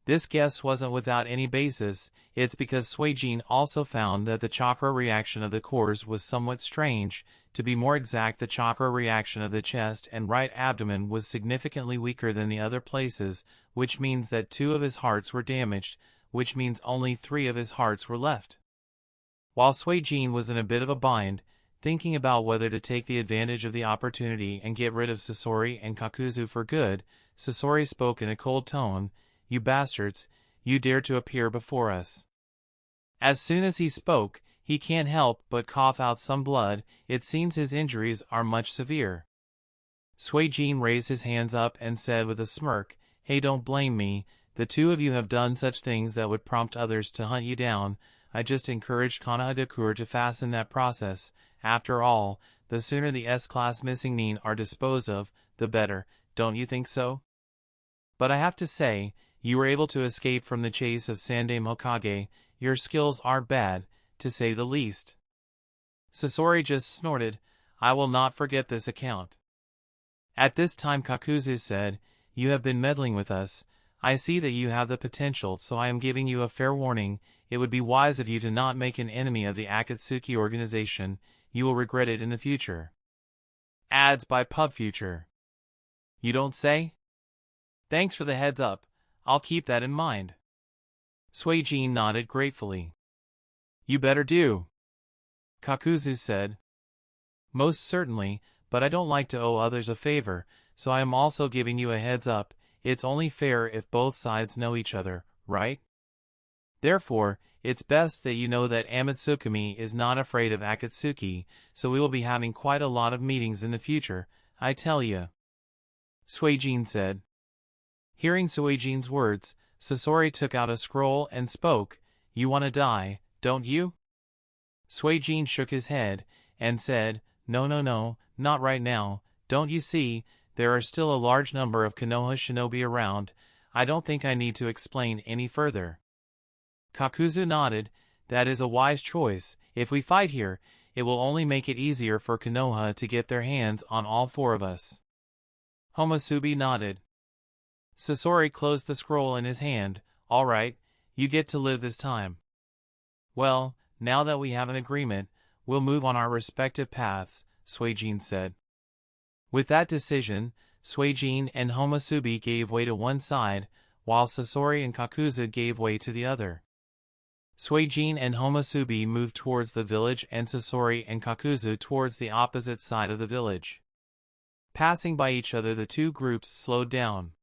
This guess wasn't without any basis. It's because Suijin also found that the chakra reaction of the cores was somewhat strange. To be more exact, the chakra reaction of the chest and right abdomen was significantly weaker than the other places, which means that 2 of his hearts were damaged, which means only 3 of his hearts were left. While Suijin was in a bit of a bind, thinking about whether to take the advantage of the opportunity and get rid of Sasori and Kakuzu for good, Sasori spoke in a cold tone. "You bastards, you dare to appear before us." As soon as he spoke, he can't help but cough out some blood. It seems his injuries are much severe. Suijin raised his hands up and said with a smirk, "Hey, don't blame me. The 2 of you have done such things that would prompt others to hunt you down. I just encouraged Kanagakur to fasten that process. After all, the sooner the S-class missing Nin are disposed of, the better, don't you think so? But I have to say, you were able to escape from the chase of Sandaime Hokage. Your skills are bad, to say the least." Sasori just snorted. "I will not forget this account." At this time Kakuzu said, "You have been meddling with us. I see that you have the potential, so I am giving you a fair warning. It would be wise of you to not make an enemy of the Akatsuki organization. You will regret it in the future." Ads by PubFuture. You don't say? Thanks for the heads up. I'll keep that in mind. Suijin nodded gratefully. "You better do," Kakuzu said. "Most certainly, but I don't like to owe others a favor, so I am also giving you a heads up. It's only fair if both sides know each other, right? Therefore, it's best that you know that Amatsukami is not afraid of Akatsuki, so we will be having quite a lot of meetings in the future, I tell you," Suijin said. Hearing Suijin's words, Sasori took out a scroll and spoke. "You want to die, don't you?" Suijin shook his head and said, No, not right now. Don't you see, there are still a large number of Konoha shinobi around. I don't think I need to explain any further." Kakuzu nodded. "That is a wise choice. If we fight here, it will only make it easier for Konoha to get their hands on all 4 of us." Homosubi nodded. Sasori closed the scroll in his hand. "All right, you get to live this time. Well, now that we have an agreement, we'll move on our respective paths," Suijin said. With that decision, Suijin and Homosubi gave way to one side, while Sasori and Kakuzu gave way to the other. Suijin and Homosubi moved towards the village and Sasori and Kakuzu towards the opposite side of the village. Passing by each other, the 2 groups slowed down.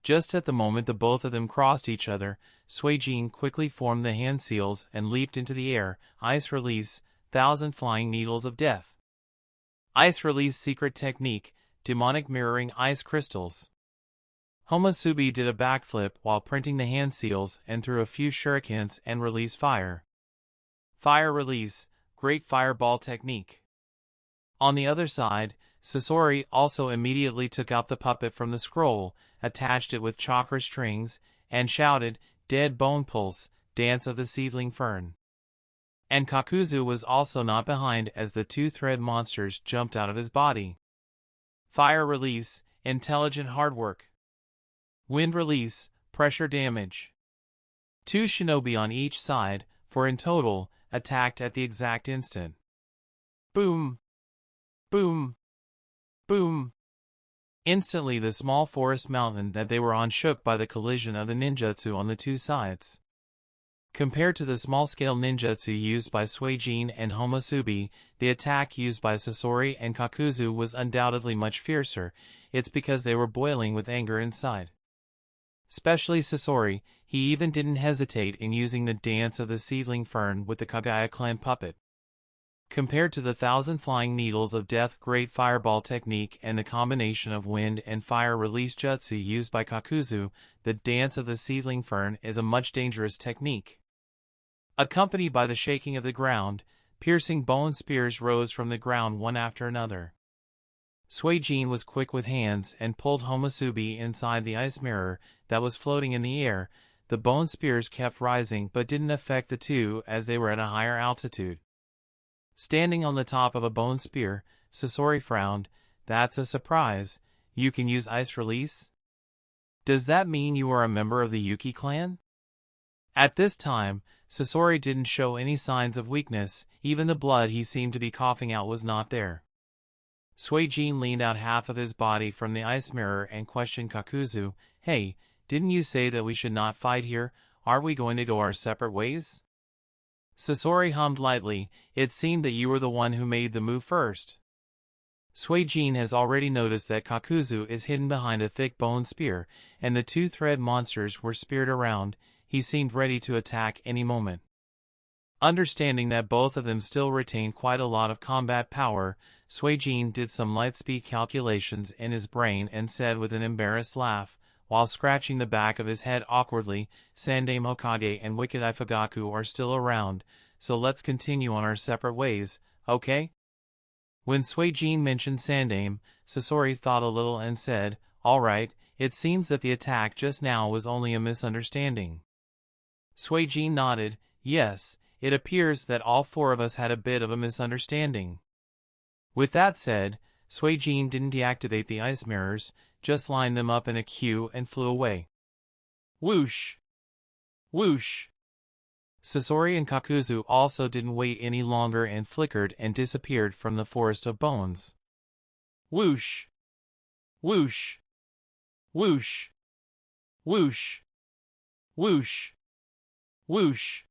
Just at the moment the both of them crossed each other, Suijin quickly formed the hand seals and leaped into the air. Ice release, 1,000 flying needles of death. Ice release secret technique, demonic mirroring ice crystals. Homosubi did a backflip while printing the hand seals and threw a few shurikens and released fire. Fire release, great fireball technique. On the other side, Sasori also immediately took out the puppet from the scroll, attached it with chakra strings, and shouted, "Dead bone pulse, dance of the seedling fern." And Kakuzu was also not behind as the 2 thread monsters jumped out of his body. Fire release, intelligent hard work. Wind release, pressure damage. 2 shinobi on each side, for in total, attacked at the exact instant. Boom! Boom! Boom! Instantly the small forest mountain that they were on shook by the collision of the ninjutsu on the 2 sides. Compared to the small-scale ninjutsu used by Suijin and Homosubi, the attack used by Sasori and Kakuzu was undoubtedly much fiercer. It's because they were boiling with anger inside. Especially Sasori, he even didn't hesitate in using the dance of the seedling fern with the Kagaya clan puppet. Compared to the 1,000 flying needles of death great fireball technique and the combination of wind and fire release jutsu used by Kakuzu, the dance of the seedling fern is a much dangerous technique. Accompanied by the shaking of the ground, piercing bone spears rose from the ground one after another. Suijin was quick with hands and pulled Homosubi inside the ice mirror that was floating in the air. The bone spears kept rising but didn't affect the two as they were at a higher altitude. Standing on the top of a bone spear, Sasori frowned. That's a surprise. You can use ice release? Does that mean you are a member of the Yuki clan? At this time, Sasori didn't show any signs of weakness. Even the blood he seemed to be coughing out was not there. Suijin leaned out half of his body from the ice mirror and questioned Kakuzu. Hey, didn't you say that we should not fight here? Aren't we going to go our separate ways? Sasori hummed lightly. It seemed that you were the one who made the move first. Suijin has already noticed that Kakuzu is hidden behind a thick bone spear, and the two thread monsters were speared around. He seemed ready to attack any moment. Understanding that both of them still retained quite a lot of combat power, Suijin did some light-speed calculations in his brain and said with an embarrassed laugh, while scratching the back of his head awkwardly, Sandaime Hokage and Wicked Eye Fugaku are still around, so let's continue on our separate ways, okay? When Suijin mentioned Sandaime, Sasori thought a little and said, alright, it seems that the attack just now was only a misunderstanding. Suijin nodded. Yes, it appears that all four of us had a bit of a misunderstanding. With that said, Suijin didn't deactivate the ice mirrors, just lined them up in a queue and flew away. Whoosh! Whoosh! Sasori and Kakuzu also didn't wait any longer and flickered and disappeared from the forest of bones. Whoosh! Whoosh! Whoosh! Whoosh! Whoosh! Whoosh!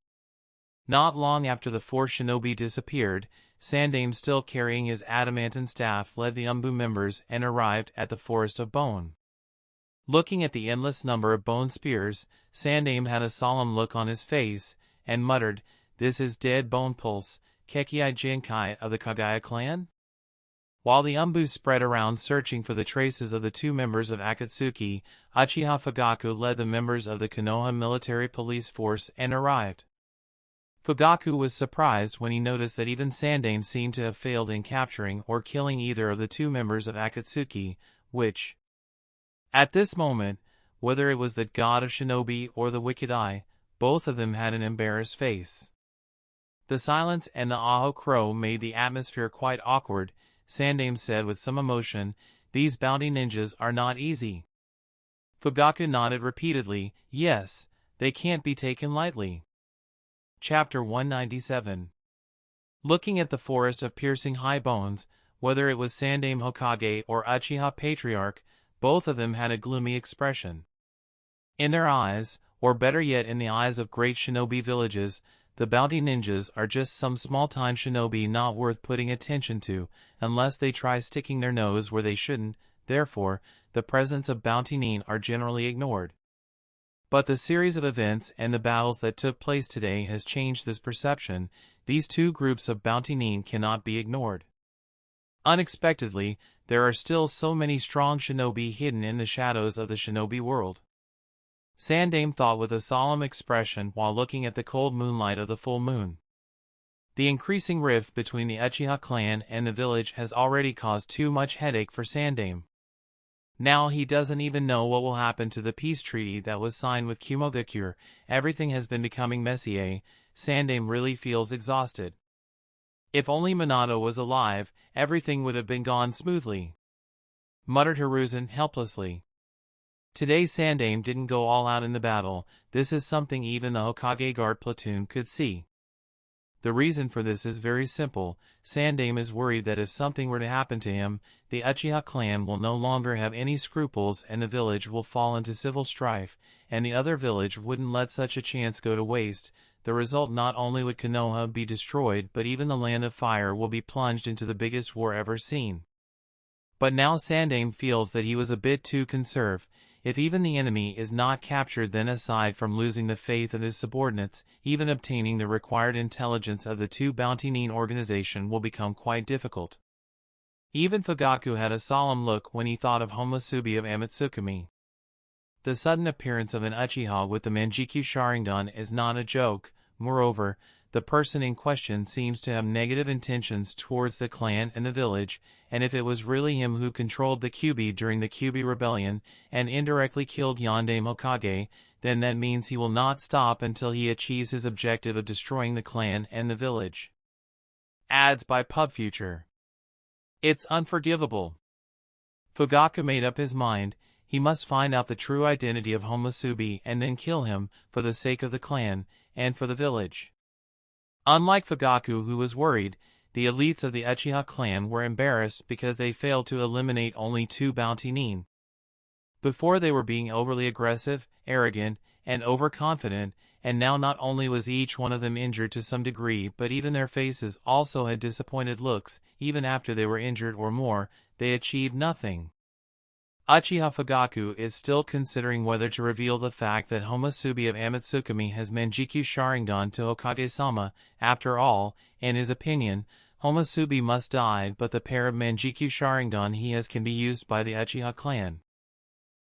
Not long after the four shinobi disappeared, Sandaime, still carrying his adamantine staff, led the Umbu members and arrived at the forest of bone. Looking at the endless number of bone spears, Sandaime had a solemn look on his face, and muttered, "This is dead bone pulse, Kekkei Jinkai of the Kagaya clan?" While the Umbu spread around searching for the traces of the two members of Akatsuki, Uchiha Fugaku led the members of the Konoha military police force and arrived. Fugaku was surprised when he noticed that even Sandaime seemed to have failed in capturing or killing either of the two members of Akatsuki, which, at this moment, whether it was the god of shinobi or the Wicked Eye, both of them had an embarrassed face. The silence and the Aho crow made the atmosphere quite awkward. Sandaime said with some emotion, "These bounty ninjas are not easy." Fugaku nodded repeatedly. Yes, they can't be taken lightly. Chapter 197. Looking at the forest of piercing high bones, whether it was Sandaime Hokage or Uchiha Patriarch, both of them had a gloomy expression. In their eyes, or better yet in the eyes of great shinobi villages, the bounty ninjas are just some small-time shinobi not worth putting attention to, unless they try sticking their nose where they shouldn't. Therefore, the presence of bounty nin are generally ignored. But the series of events and the battles that took place today has changed this perception. These two groups of bounty nin cannot be ignored. Unexpectedly, there are still so many strong shinobi hidden in the shadows of the shinobi world. Sandaime thought with a solemn expression while looking at the cold moonlight of the full moon. The increasing rift between the Uchiha clan and the village has already caused too much headache for Sandaime. Now he doesn't even know what will happen to the peace treaty that was signed with Kumogakure. Everything has been becoming messy. Sandaime really feels exhausted. If only Minato was alive, everything would have been gone smoothly, muttered Hiruzen helplessly. Today Sandaime didn't go all out in the battle. This is something even the Hokage Guard platoon could see. The reason for this is very simple. Sandaime is worried that if something were to happen to him, the Uchiha clan will no longer have any scruples and the village will fall into civil strife, and the other village wouldn't let such a chance go to waste. The result: not only would Konoha be destroyed, but even the Land of Fire will be plunged into the biggest war ever seen. But now Sandaime feels that he was a bit too conservative. If even the enemy is not captured, then aside from losing the faith of his subordinates, even obtaining the required intelligence of the two bounty-nin organization will become quite difficult. Even Fugaku had a solemn look when he thought of Homosubi of Amatsukami. The sudden appearance of an Uchiha with the Manjikyu Sharingan is not a joke. Moreover, the person in question seems to have negative intentions towards the clan and the village, and if it was really him who controlled the Kyuubi during the Kyuubi rebellion and indirectly killed Yondaime Hokage, then that means he will not stop until he achieves his objective of destroying the clan and the village. Ads by PubFuture. It's unforgivable. Fugaku made up his mind. He must find out the true identity of Homosubi and then kill him, for the sake of the clan, and for the village. Unlike Fugaku, who was worried, the elites of the Uchiha clan were embarrassed because they failed to eliminate only two bounty-nin. Before they were being overly aggressive, arrogant, and overconfident, and now not only was each one of them injured to some degree, but even their faces also had disappointed looks. Even after they were injured or more, they achieved nothing. Uchiha Fugaku is still considering whether to reveal the fact that Homosubi of Amatsukami has Manjikyu Sharingan to Hokage-sama. After all, in his opinion, Homosubi must die, but the pair of Manjikyu Sharingan he has can be used by the Uchiha clan.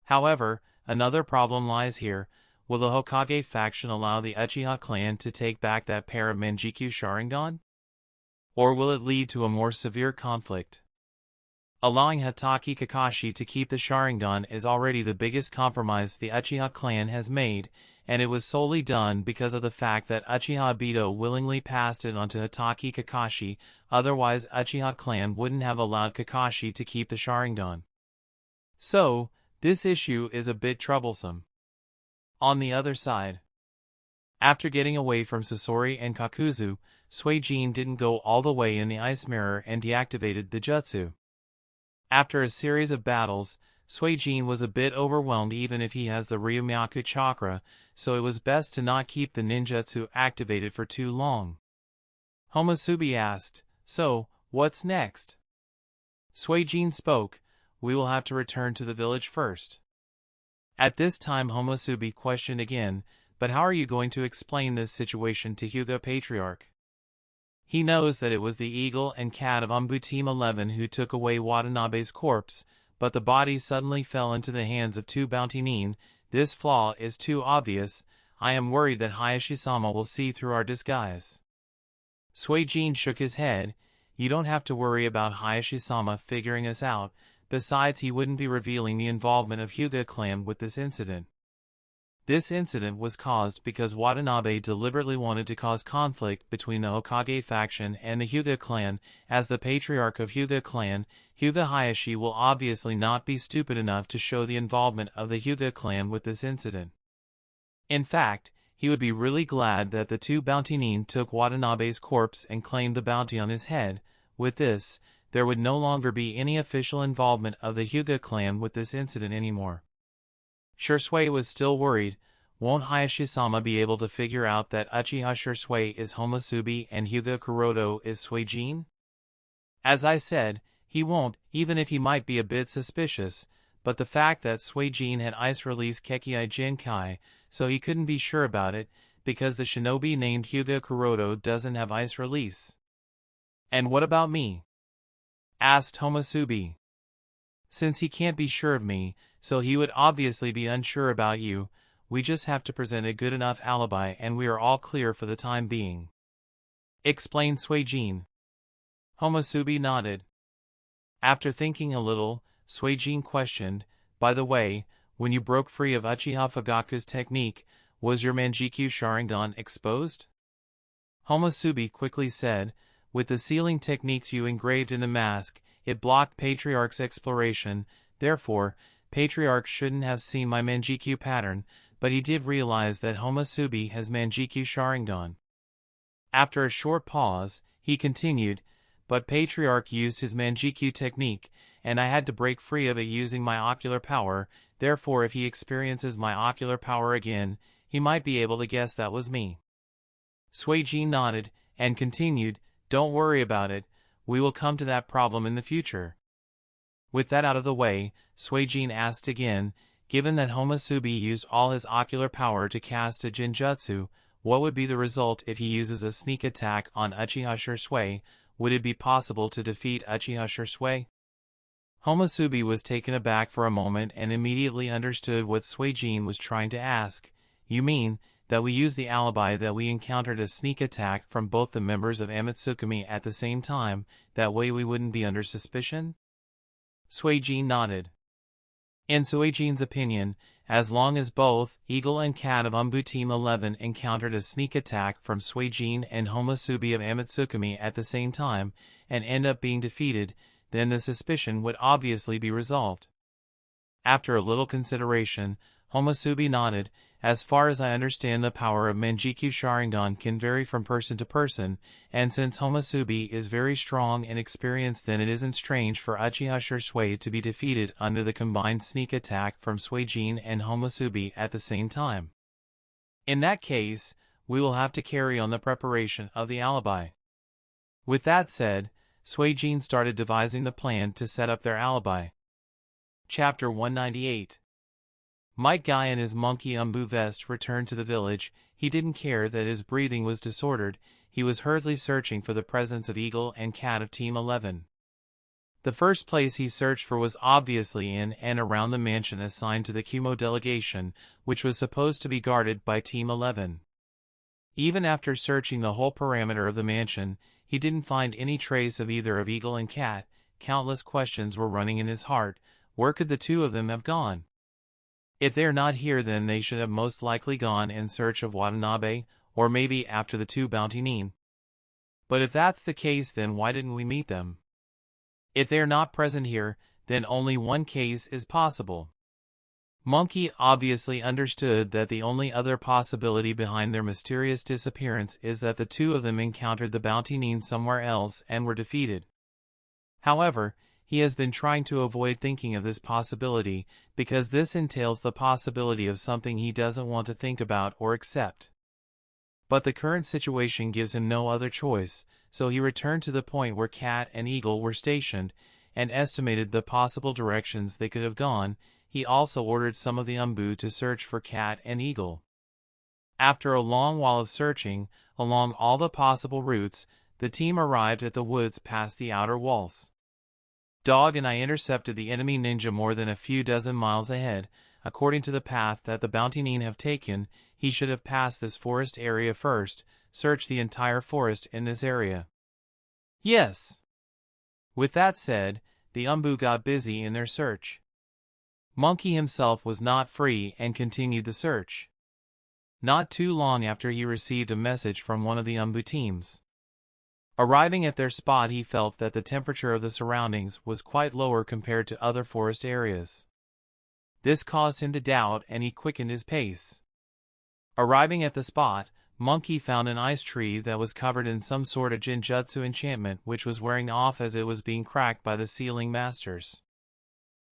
However, another problem lies here. Will the Hokage faction allow the Uchiha clan to take back that pair of Manjikyu Sharingan? Or will it lead to a more severe conflict? Allowing Hatake Kakashi to keep the Sharingan is already the biggest compromise the Uchiha clan has made, and it was solely done because of the fact that Uchiha Obito willingly passed it on to Hatake Kakashi. Otherwise Uchiha clan wouldn't have allowed Kakashi to keep the Sharingan. So, this issue is a bit troublesome. On the other side, after getting away from Sasori and Kakuzu, Suijin didn't go all the way in the Ice Mirror and deactivated the Jutsu. After a series of battles, Suijin was a bit overwhelmed even if he has the Ryumyaku chakra, so it was best to not keep the ninjutsu activated for too long. Homosubi asked, "So, what's next?" Suijin spoke, "We will have to return to the village first." At this time Homosubi questioned again, "But how are you going to explain this situation to Hyuga Patriarch? He knows that it was the eagle and cat of Anbu Team 11 who took away Watanabe's corpse, but the body suddenly fell into the hands of two bounty-nin. This flaw is too obvious. I am worried that Hayashi-sama will see through our disguise." Suijin shook his head. "You don't have to worry about Hayashi-sama figuring us out. Besides, he wouldn't be revealing the involvement of Hyuga clan with this incident. This incident was caused because Watanabe deliberately wanted to cause conflict between the Hokage faction and the Hyuga clan. As the patriarch of Hyuga clan, Hyuga Hayashi will obviously not be stupid enough to show the involvement of the Hyuga clan with this incident. In fact, he would be really glad that the two bounty-nin took Watanabe's corpse and claimed the bounty on his head. With this, there would no longer be any official involvement of the Hyuga clan with this incident anymore." Shursui was still worried. Won't Hayashi-sama be able to figure out that Uchiha Shursui is Homosubi and Hyuga Kuroto is Suijin? As I said, he won't, even if he might be a bit suspicious, but the fact that Suijin had ice-released Kekkei Genkai, so he couldn't be sure about it, because the shinobi named Hyuga Kuroto doesn't have ice release. "And what about me?" asked Homosubi. "Since he can't be sure of me, so he would obviously be unsure about you. We just have to present a good enough alibi and we are all clear for the time being," explained Suijin. Homosubi nodded. After thinking a little, Suijin questioned, "By the way, when you broke free of Uchiha Fugaku's technique, was your Manjikyu Sharingan exposed?" Homosubi quickly said, "With the sealing techniques you engraved in the mask, it blocked Patriarch's exploration. Therefore, Patriarch shouldn't have seen my Manjikyu pattern, but he did realize that Homosubi has Manjikyu Sharingan." After a short pause, he continued, "But Patriarch used his Manjikyu technique, and I had to break free of it using my ocular power, therefore if he experiences my ocular power again, he might be able to guess that was me." Suijin nodded, and continued, "Don't worry about it, we will come to that problem in the future." With that out of the way, Suijin asked again, "Given that Homasubi used all his ocular power to cast a Jinjutsu, what would be the result if he uses a sneak attack on Uchiha Shisui? Would it be possible to defeat Uchiha Shisui?" Homasubi was taken aback for a moment and immediately understood what Suijin was trying to ask. "You mean that we use the alibi that we encountered a sneak attack from both the members of Amitsukami at the same time, that way we wouldn't be under suspicion?" Suijin nodded. In Suijin's opinion, as long as both Eagle and Cat of Umbu Team 11 encountered a sneak attack from Suijin and Homasubi of Amitsukami at the same time, and end up being defeated, then the suspicion would obviously be resolved. After a little consideration, Homasubi nodded. "As far as I understand, the power of Manjikyu Sharingan can vary from person to person, and since Homasubi is very strong and experienced, then it isn't strange for Uchiha Shisui to be defeated under the combined sneak attack from Suijin and Homasubi at the same time. In that case, we will have to carry on the preparation of the alibi." With that said, Suijin started devising the plan to set up their alibi. Chapter 198. Might Guy in his monkey umbu vest returned to the village. He didn't care that his breathing was disordered, he was hurriedly searching for the presence of Eagle and Cat of Team 11. The first place he searched for was obviously in and around the mansion assigned to the Kumo delegation, which was supposed to be guarded by Team 11. Even after searching the whole perimeter of the mansion, he didn't find any trace of either of Eagle and Cat. Countless questions were running in his heart. Where could the two of them have gone? If they're not here, then they should have most likely gone in search of Watanabe, or maybe after the two bounty nin. But if that's the case, then why didn't we meet them? If they're not present here, then only one case is possible. Monkey obviously understood that the only other possibility behind their mysterious disappearance is that the two of them encountered the bounty nin somewhere else and were defeated. However, he has been trying to avoid thinking of this possibility, because this entails the possibility of something he doesn't want to think about or accept. But the current situation gives him no other choice, so he returned to the point where Cat and Eagle were stationed, and estimated the possible directions they could have gone. He also ordered some of the umbu to search for Cat and Eagle. After a long while of searching, along all the possible routes, the team arrived at the woods past the outer walls. Dog and I intercepted the enemy ninja more than a few dozen miles ahead. According to the path that the bounty nin have taken, he should have passed this forest area first. Search the entire forest in this area." "Yes." With that said, the umbu got busy in their search. Monkey himself was not free and continued the search. Not too long after, he received a message from one of the umbu teams. Arriving at their spot, he felt that the temperature of the surroundings was quite lower compared to other forest areas. This caused him to doubt, and he quickened his pace. Arriving at the spot, Monkey found an ice tree that was covered in some sort of Jinjutsu enchantment, which was wearing off as it was being cracked by the sealing masters.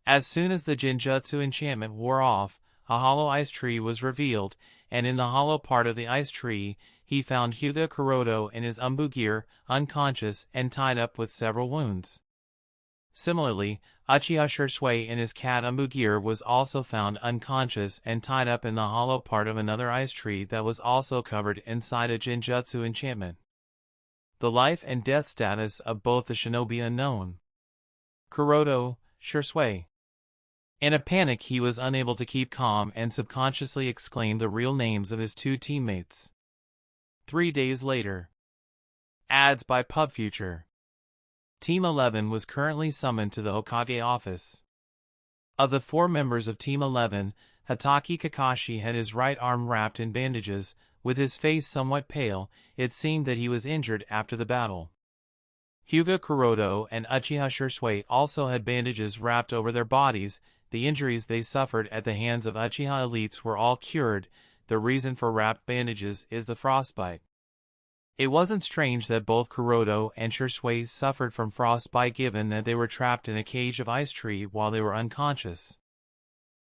As soon as the Jinjutsu enchantment wore off, a hollow ice tree was revealed, and in the hollow part of the ice tree, he found Hyuga Kuroto in his umbu gear, unconscious and tied up with several wounds. Similarly, Uchiha Shisui in his cat umbu gear was also found unconscious and tied up in the hollow part of another ice tree that was also covered inside a Jinjutsu enchantment. The life and death status of both the shinobi unknown. Kuroto, Shisui. In a panic, he was unable to keep calm and subconsciously exclaimed the real names of his two teammates. 3 days later. Ads by PubFuture. Team 11 was currently summoned to the Hokage office. Of the 4 members of Team 11, Hatake Kakashi had his right arm wrapped in bandages. With his face somewhat pale, it seemed that he was injured after the battle. Hyuga Kuroto and Uchiha Shisui also had bandages wrapped over their bodies. The injuries they suffered at the hands of Uchiha elites were all cured. The reason for wrapped bandages is the frostbite. It wasn't strange that both Kuroda and Shisui suffered from frostbite given that they were trapped in a cage of ice tree while they were unconscious.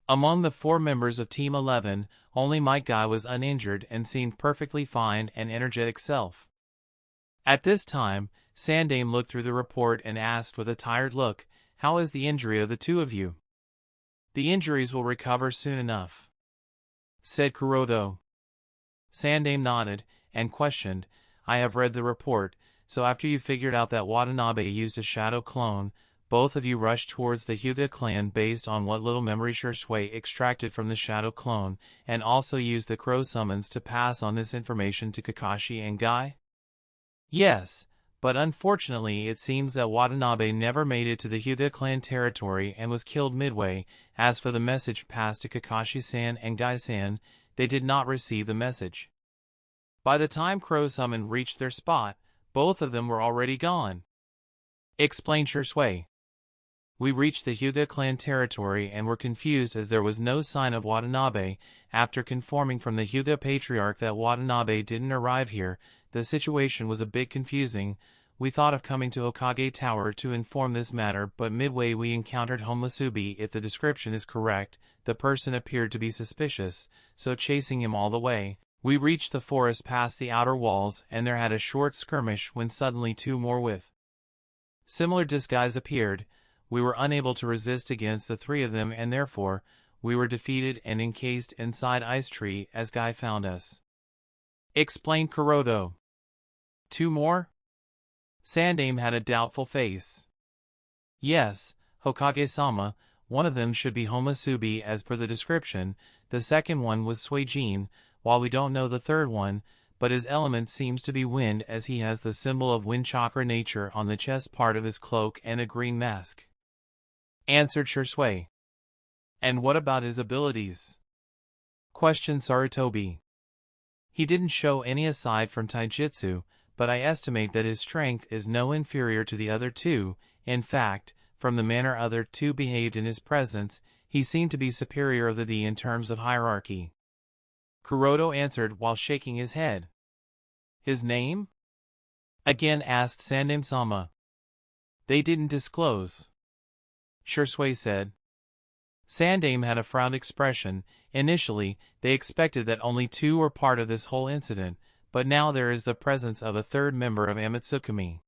Among the 4 members of Team 11, only Might Guy was uninjured and seemed perfectly fine and energetic self. At this time, Sandame looked through the report and asked with a tired look, "How is the injury of the 2 of you?" "The injuries will recover soon enough," said Kuroda. Sandame nodded and questioned, "I have read the report, so after you figured out that Watanabe used a shadow clone, both of you rushed towards the Hyuga clan based on what little memory Shisui extracted from the shadow clone, and also used the crow summons to pass on this information to Kakashi and Guy?" "Yes, but unfortunately it seems that Watanabe never made it to the Hyuga clan territory and was killed midway. As for the message passed to Kakashi-san and Guy-san, they did not receive the message. By the time Crow Summon reached their spot, both of them were already gone," explained Shisui. "We reached the Hyuga clan territory and were confused as there was no sign of Watanabe. After confirming from the Hyuga patriarch that Watanabe didn't arrive here, the situation was a bit confusing. We thought of coming to Hokage Tower to inform this matter, but midway we encountered Homusubi. If the description is correct, the person appeared to be suspicious, so chasing him all the way, we reached the forest past the outer walls and there had a short skirmish when suddenly 2 more with similar disguise appeared. We were unable to resist against the 3 of them and therefore, we were defeated and encased inside Ice Tree as Guy found us," explained Kuroda. 2 more? Sandame had a doubtful face. "Yes, Hokage-sama, one of them should be Homusubi as per the description, the second one was Suijin, while we don't know the third one, but his element seems to be wind as he has the symbol of wind chakra nature on the chest part of his cloak and a green mask," answered Shisui. "And what about his abilities?" questioned Sarutobi. "He didn't show any aside from taijutsu, but I estimate that his strength is no inferior to the other 2, in fact, from the manner other 2 behaved in his presence, he seemed to be superior of the in terms of hierarchy," Kuroda answered while shaking his head. "His name?" again asked Sandame-sama. "They didn't disclose," Shisui said. Sandame had a frowned expression. Initially, they expected that only 2 were part of this whole incident, but now there is the presence of a 3rd member of Amatsukami.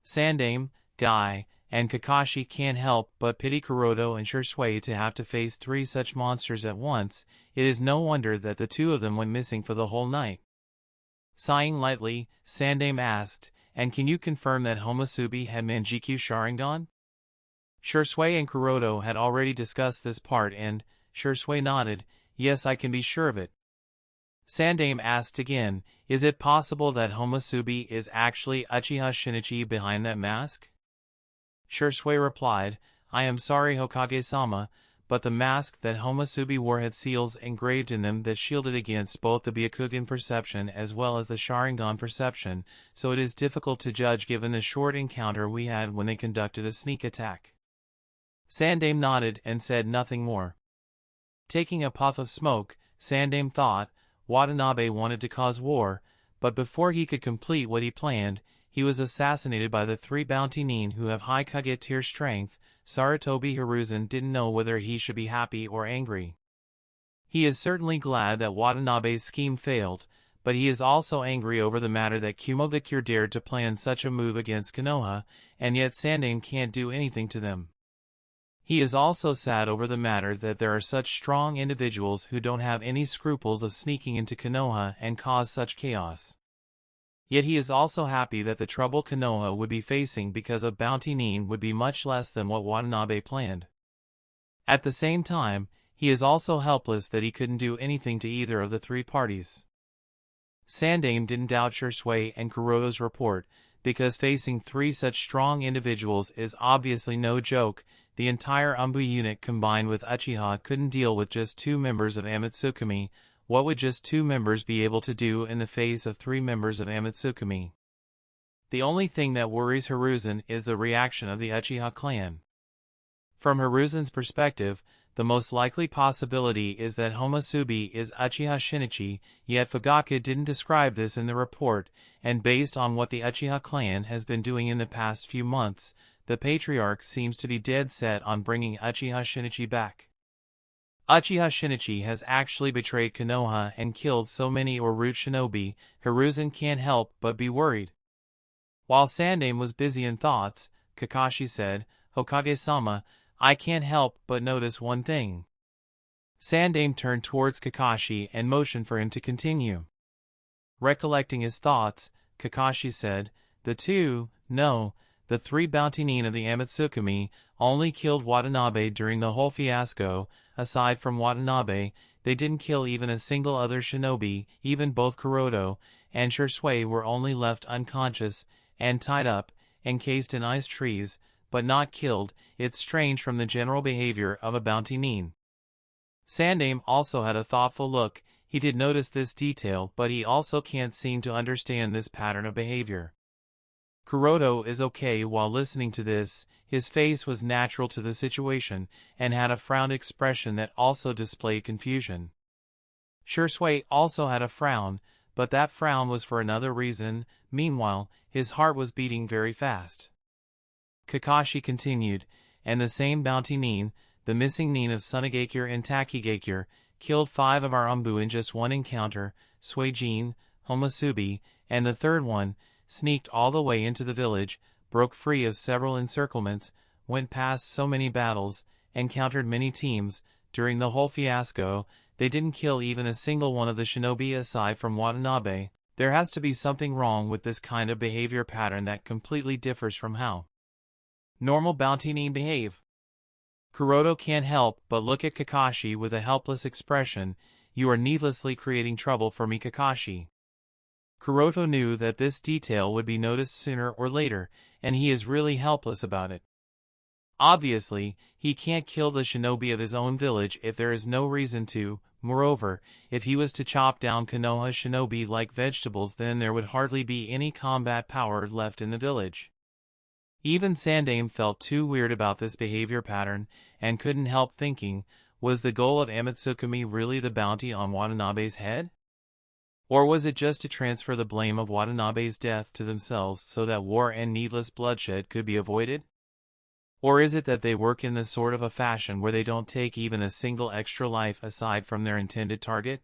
Sandame, Guy, and Kakashi can't help but pity Kuroda and Shisui to have to face 3 such monsters at once. It is no wonder that the 2 of them went missing for the whole night. Sighing lightly, Sandame asked, "And can you confirm that Homusubi had Manjikyu Sharingan?" Shisui and Kuroda had already discussed this part and, Shisui nodded, "Yes, I can be sure of it." Sandame asked again, "Is it possible that Homusubi is actually Uchiha Shinichi behind that mask?" Shisui replied, "I am sorry Hokage-sama, but the mask that Homusubi wore had seals engraved in them that shielded against both the Byakugan perception as well as the Sharingan perception, so it is difficult to judge given the short encounter we had when they conducted a sneak attack." Sandame nodded and said nothing more. Taking a puff of smoke, Sandame thought, Watanabe wanted to cause war, but before he could complete what he planned, he was assassinated by the 3 bounty nin who have high Kage tier strength. Sarutobi Hiruzen didn't know whether he should be happy or angry. He is certainly glad that Watanabe's scheme failed, but he is also angry over the matter that Kumogakur dared to plan such a move against Konoha, and yet Sandame can't do anything to them. He is also sad over the matter that there are such strong individuals who don't have any scruples of sneaking into Konoha and cause such chaos. Yet he is also happy that the trouble Konoha would be facing because of Bounty Nin would be much less than what Watanabe planned. At the same time, he is also helpless that he couldn't do anything to either of the 3 parties. Sandame didn't doubt Shisui and Kuroda's report, because facing 3 such strong individuals is obviously no joke. The entire Umbu unit combined with Uchiha couldn't deal with just 2 members of Amatsukami. What would just 2 members be able to do in the face of 3 members of Amatsukami? The only thing that worries Hiruzen is the reaction of the Uchiha clan. From Hiruzen's perspective, the most likely possibility is that Homosubi is Uchiha Shinichi, yet Fugaku didn't describe this in the report, and based on what the Uchiha clan has been doing in the past few months, the Patriarch seems to be dead set on bringing Uchiha Shinichi back. Uchiha Shinichi has actually betrayed Konoha and killed so many Orochimaru shinobi, Hiruzen can't help but be worried. While Sandaime was busy in thoughts, Kakashi said, "Hokage-sama, I can't help but notice one thing." Sandaime turned towards Kakashi and motioned for him to continue. Recollecting his thoughts, Kakashi said, the three bounty nin of the Amatsukami only killed Watanabe during the whole fiasco. Aside from Watanabe, they didn't kill even a single other shinobi, even both Kuroto and Shisui were only left unconscious and tied up, encased in ice trees, but not killed. It's strange from the general behavior of a bounty nin. Sandaime also had a thoughtful look. He did notice this detail, but he also can't seem to understand this pattern of behavior. Kuroto is okay while listening to this. His face was natural to the situation, and had a frowned expression that also displayed confusion. Shisui also had a frown, but that frown was for another reason. Meanwhile, his heart was beating very fast. Kakashi continued, and the same bounty nin, the missing nin of Tsunagakure and Takigakure, killed 5 of our Umbu in just one encounter. Suijin, Homosubi, and the third one, sneaked all the way into the village, broke free of several encirclements, went past so many battles, encountered many teams. During the whole fiasco, they didn't kill even a single one of the shinobi aside from Watanabe. There has to be something wrong with this kind of behavior pattern that completely differs from how normal bounty nin behave. Kuroto can't help but look at Kakashi with a helpless expression. You are needlessly creating trouble for me, Kakashi. Kuroto knew that this detail would be noticed sooner or later, and he is really helpless about it. Obviously, he can't kill the shinobi of his own village if there is no reason to. Moreover, if he was to chop down Konoha shinobi like vegetables, then there would hardly be any combat power left in the village. Even Sandaime felt too weird about this behavior pattern, and couldn't help thinking, was the goal of Amatsukami really the bounty on Watanabe's head? Or was it just to transfer the blame of Watanabe's death to themselves so that war and needless bloodshed could be avoided? Or is it that they work in this sort of a fashion where they don't take even a single extra life aside from their intended target?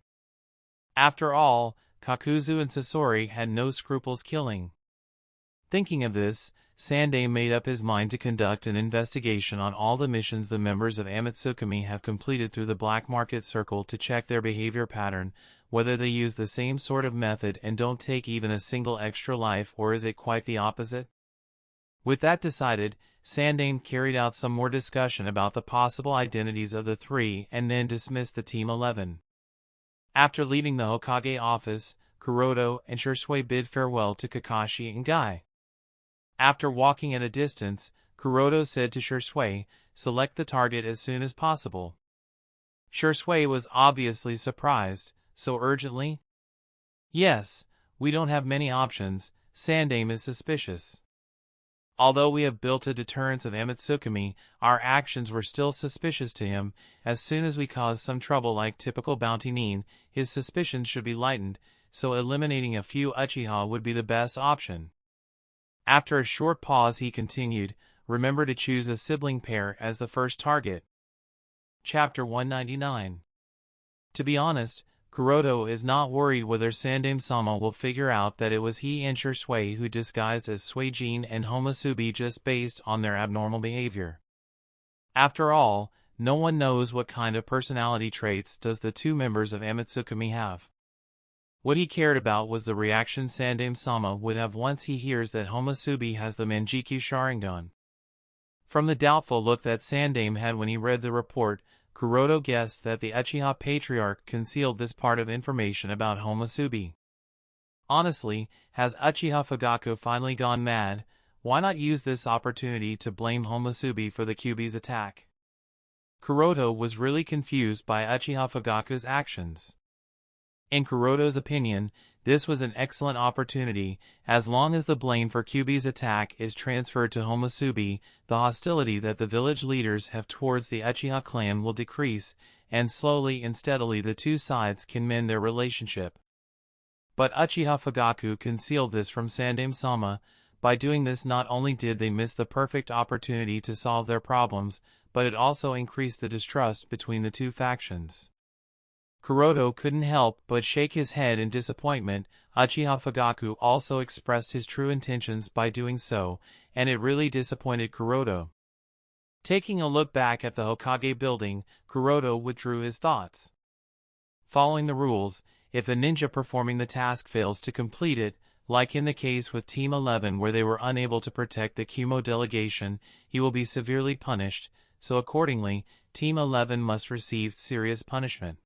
After all, Kakuzu and Sasori had no scruples killing. Thinking of this, Sandaime made up his mind to conduct an investigation on all the missions the members of Amatsukami have completed through the Black Market Circle to check their behavior pattern, whether they use the same sort of method and don't take even a single extra life, or is it quite the opposite? With that decided, Sandaime carried out some more discussion about the possible identities of the 3 and then dismissed the Team 11. After leaving the Hokage office, Kuroto and Shisui bid farewell to Kakashi and Guy. After walking at a distance, Kuroto said to Shisui, "Select the target as soon as possible." Shisui was obviously surprised. "So urgently?" "Yes, we don't have many options." Sandaime is suspicious. Although we have built a deterrence of Amatsukami, our actions were still suspicious to him. As soon as we cause some trouble like typical bounty nin, his suspicions should be lightened, so eliminating a few Uchiha would be the best option. After a short pause he continued, "Remember to choose a sibling pair as the first target." Chapter 199. To be honest, Kuroto is not worried whether Sandaime-sama will figure out that it was he and Shisui who disguised as Suijin and Homosubi just based on their abnormal behavior. After all, no one knows what kind of personality traits does the 2 members of Amatsukami have. What he cared about was the reaction Sandaime-sama would have once he hears that Homosubi has the Manjiki Sharingan. From the doubtful look that Sandaime had when he read the report, Kuroto guessed that the Uchiha Patriarch concealed this part of information about Homosubi. Honestly, has Uchiha Fugaku finally gone mad? Why not use this opportunity to blame Homosubi for the Kyuubi's attack? Kuroto was really confused by Uchiha Fugaku's actions. In Kuroto's opinion, This was an excellent opportunity. As long as the blame for Kyuubi's attack is transferred to Homusubi, the hostility that the village leaders have towards the Uchiha clan will decrease, and slowly and steadily the two sides can mend their relationship. But Uchiha Fugaku concealed this from Sandaime-sama. By doing this, not only did they miss the perfect opportunity to solve their problems, but it also increased the distrust between the two factions. Kuroto couldn't help but shake his head in disappointment. Uchiha Fugaku also expressed his true intentions by doing so, and it really disappointed Kuroto. Taking a look back at the Hokage building, Kuroto withdrew his thoughts. Following the rules, if a ninja performing the task fails to complete it, like in the case with Team 11 where they were unable to protect the Kumo delegation, he will be severely punished, so accordingly, Team 11 must receive serious punishment.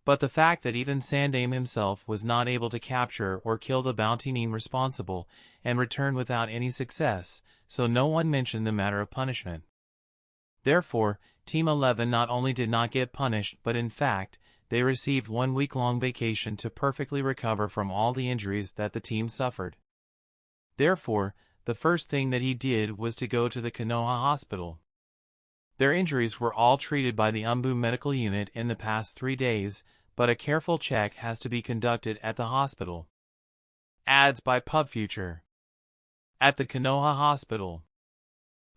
But the fact that even Sandaime himself was not able to capture or kill the bounty responsible, and return without any success, so no one mentioned the matter of punishment. Therefore, Team 11 not only did not get punished but in fact, they received 1 week-long vacation to perfectly recover from all the injuries that the team suffered. Therefore, the first thing that he did was to go to the Konoha hospital. Their injuries were all treated by the Umbu medical unit in the past 3 days, but a careful check has to be conducted at the hospital. Ads by PubFuture. At the Konoha hospital.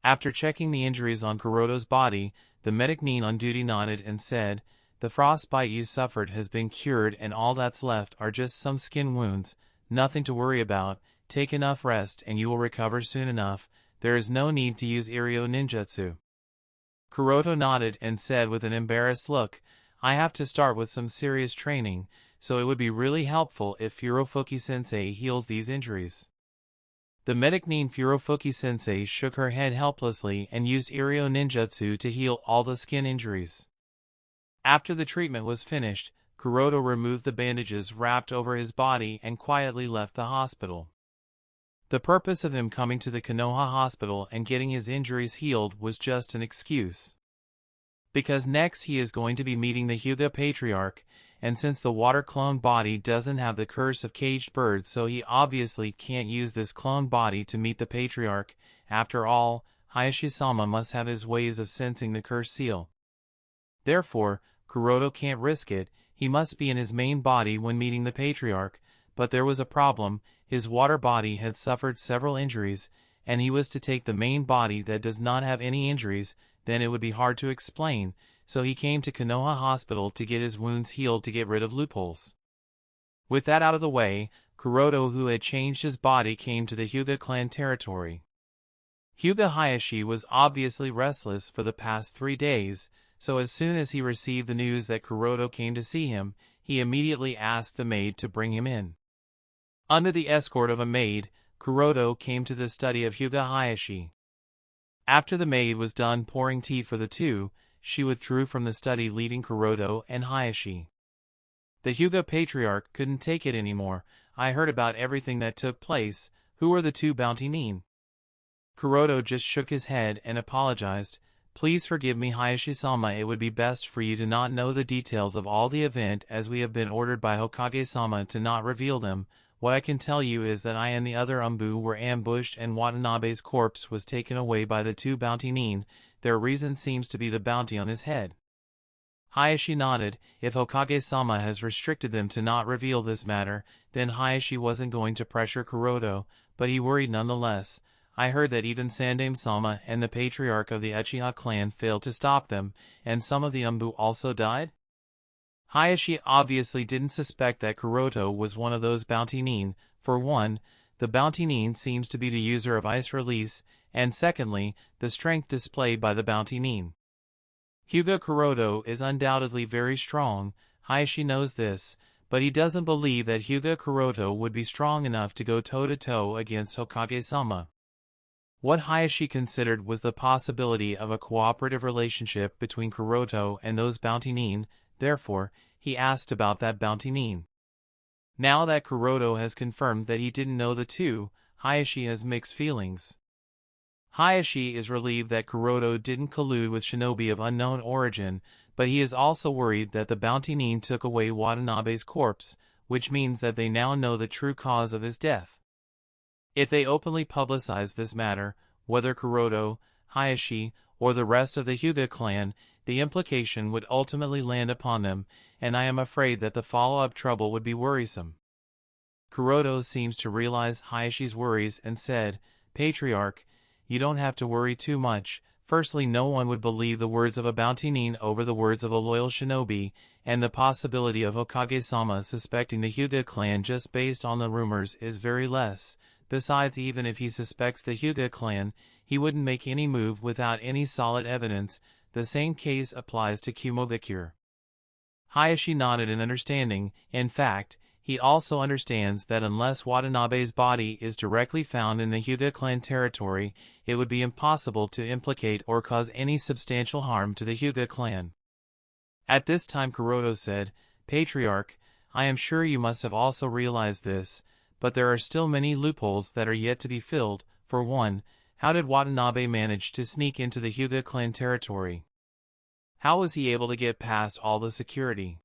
After checking the injuries on Kuroto's body, the medic on duty nodded and said, "The frostbite you suffered has been cured and all that's left are just some skin wounds, nothing to worry about, take enough rest and you will recover soon enough, there is no need to use Iryo ninjutsu." Kuroto nodded and said with an embarrassed look, "I have to start with some serious training, so it would be really helpful if Furofuki-sensei heals these injuries." The medic Furofuki-sensei shook her head helplessly and used Iryo ninjutsu to heal all the skin injuries. After the treatment was finished, Kuroto removed the bandages wrapped over his body and quietly left the hospital. The purpose of him coming to the Konoha hospital and getting his injuries healed was just an excuse. Because next he is going to be meeting the Hyuga Patriarch, and since the water clone body doesn't have the curse of caged birds, so he obviously can't use this clone body to meet the Patriarch. After all, Hayashi-sama must have his ways of sensing the curse seal. Therefore, Kuroto can't risk it, he must be in his main body when meeting the Patriarch, but there was a problem, his water body had suffered several injuries, and he was to take the main body that does not have any injuries, then it would be hard to explain, so he came to Konoha Hospital to get his wounds healed to get rid of loopholes. With that out of the way, Kuroto, who had changed his body, came to the Hyuga clan territory. Hyuga Hayashi was obviously restless for the past 3 days, so as soon as he received the news that Kuroto came to see him, he immediately asked the maid to bring him in. Under the escort of a maid, Kuroto came to the study of Hyuga Hayashi. After the maid was done pouring tea for the two, she withdrew from the study, leaving Kuroto and Hayashi. The Hyuga Patriarch couldn't take it anymore. "I heard about everything that took place. Who are the two bounty nin?" Kuroto just shook his head and apologized. "Please forgive me, Hayashi-sama, it would be best for you to not know the details of all the event, as we have been ordered by Hokage-sama to not reveal them. What I can tell you is that I and the other Umbu were ambushed and Watanabe's corpse was taken away by the two bounty nin. Their reason seems to be the bounty on his head." Hayashi nodded. If Hokage-sama has restricted them to not reveal this matter, then Hayashi wasn't going to pressure Kuroto, but he worried nonetheless. "I heard that even Sandaime-sama and the Patriarch of the Uchiha clan failed to stop them, and some of the Umbu also died?" Hayashi obviously didn't suspect that Kuroto was one of those bounty nin. For one, the bounty nin seems to be the user of ice release, and secondly, the strength displayed by the bounty nin. Hyuga Kuroto is undoubtedly very strong, Hayashi knows this, but he doesn't believe that Hyuga Kuroto would be strong enough to go toe-to-toe against Hokage-sama. What Hayashi considered was the possibility of a cooperative relationship between Kuroto and those bounty nin. Therefore, he asked about that bounty nin. Now that Kuroto has confirmed that he didn't know the two, Hayashi has mixed feelings. Hayashi is relieved that Kuroto didn't collude with shinobi of unknown origin, but he is also worried that the bounty nin took away Watanabe's corpse, which means that they now know the true cause of his death. If they openly publicize this matter, whether Kuroto, Hayashi, or the rest of the Hyuga clan, the implication would ultimately land upon them, and I am afraid that the follow-up trouble would be worrisome. Kuroto seems to realize Hayashi's worries and said, "Patriarch, you don't have to worry too much. Firstly, no one would believe the words of a bounty nin over the words of a loyal shinobi, and the possibility of Hokage-sama suspecting the Hyuga clan just based on the rumors is very less. Besides, even if he suspects the Hyuga clan, he wouldn't make any move without any solid evidence. The same case applies to Kumogakure." Hayashi nodded in understanding. In fact, he also understands that unless Watanabe's body is directly found in the Hyuga clan territory, it would be impossible to implicate or cause any substantial harm to the Hyuga clan. At this time Kuroto said, "Patriarch, I am sure you must have also realized this, but there are still many loopholes that are yet to be filled. For one, how did Watanabe manage to sneak into the Hyuga clan territory? How was he able to get past all the security?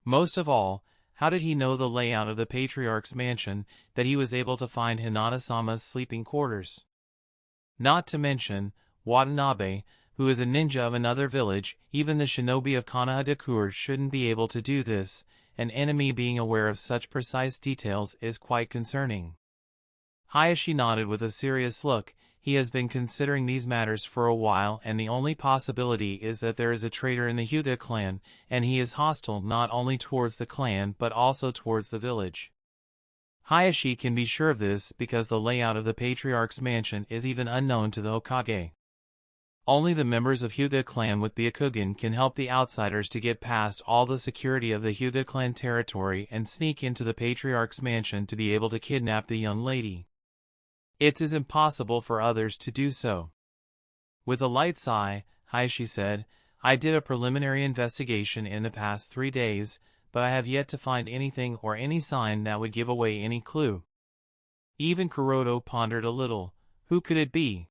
Most of all, how did he know the layout of the Patriarch's mansion, that he was able to find Hinata-sama's sleeping quarters? Not to mention, Watanabe, who is a ninja of another village, even the shinobi of Konohagakure shouldn't be able to do this. An enemy being aware of such precise details is quite concerning." Hayashi nodded with a serious look. He has been considering these matters for a while, and the only possibility is that there is a traitor in the Hyuga clan, and he is hostile not only towards the clan but also towards the village. Hayashi can be sure of this because the layout of the Patriarch's mansion is even unknown to the Hokage. Only the members of Hyuga clan with Byakugan can help the outsiders to get past all the security of the Hyuga clan territory and sneak into the Patriarch's mansion to be able to kidnap the young lady. It is impossible for others to do so. With a light sigh, Hayashi said, "I did a preliminary investigation in the past 3 days, but I have yet to find anything or any sign that would give away any clue." Even Kuroto pondered a little. Who could it be?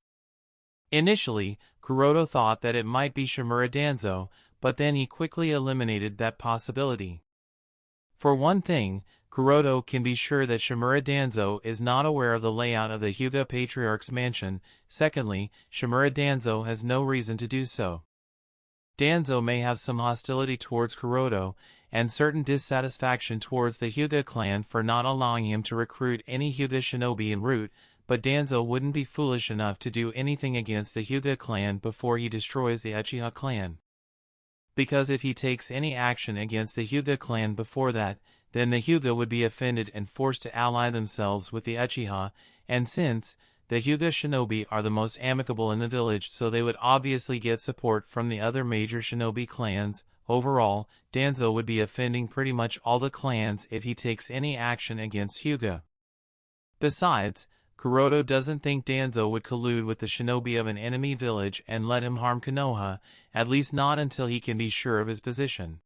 Initially, Kuroto thought that it might be Shimura Danzo, but then he quickly eliminated that possibility. For one thing, Kuroto can be sure that Shimura Danzo is not aware of the layout of the Hyuga Patriarch's mansion. Secondly, Shimura Danzo has no reason to do so. Danzo may have some hostility towards Kuroto, and certain dissatisfaction towards the Hyuga clan for not allowing him to recruit any Hyuga shinobi en route, but Danzo wouldn't be foolish enough to do anything against the Hyuga clan before he destroys the Uchiha clan. Because if he takes any action against the Hyuga clan before that, then the Hyuga would be offended and forced to ally themselves with the Uchiha, and since the Hyuga shinobi are the most amicable in the village, so they would obviously get support from the other major shinobi clans. Overall, Danzo would be offending pretty much all the clans if he takes any action against Hyuga. Besides, Kuroto doesn't think Danzo would collude with the shinobi of an enemy village and let him harm Konoha, at least not until he can be sure of his position.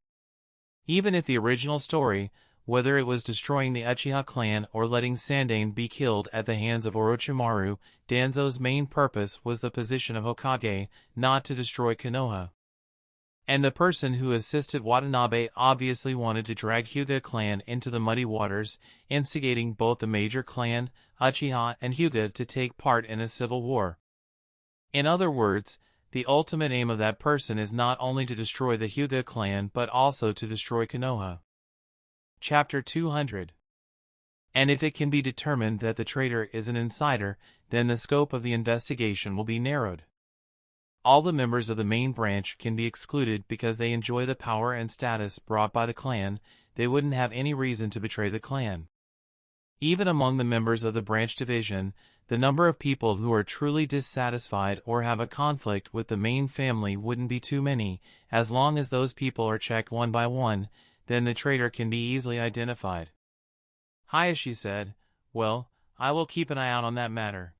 Even if the original story, whether it was destroying the Uchiha clan or letting Sandaime be killed at the hands of Orochimaru, Danzo's main purpose was the position of Hokage, not to destroy Konoha. And the person who assisted Watanabe obviously wanted to drag Hyuga clan into the muddy waters, instigating both the major clan, Uchiha and Hyuga to take part in a civil war. In other words, the ultimate aim of that person is not only to destroy the Hyuga clan but also to destroy Konoha. Chapter 200. And if it can be determined that the traitor is an insider, then the scope of the investigation will be narrowed. All the members of the main branch can be excluded because they enjoy the power and status brought by the clan. They wouldn't have any reason to betray the clan. Even among the members of the branch division, the number of people who are truly dissatisfied or have a conflict with the main family wouldn't be too many. As long as those people are checked one by one, then the traitor can be easily identified. Hayashi said, "Well, I will keep an eye out on that matter."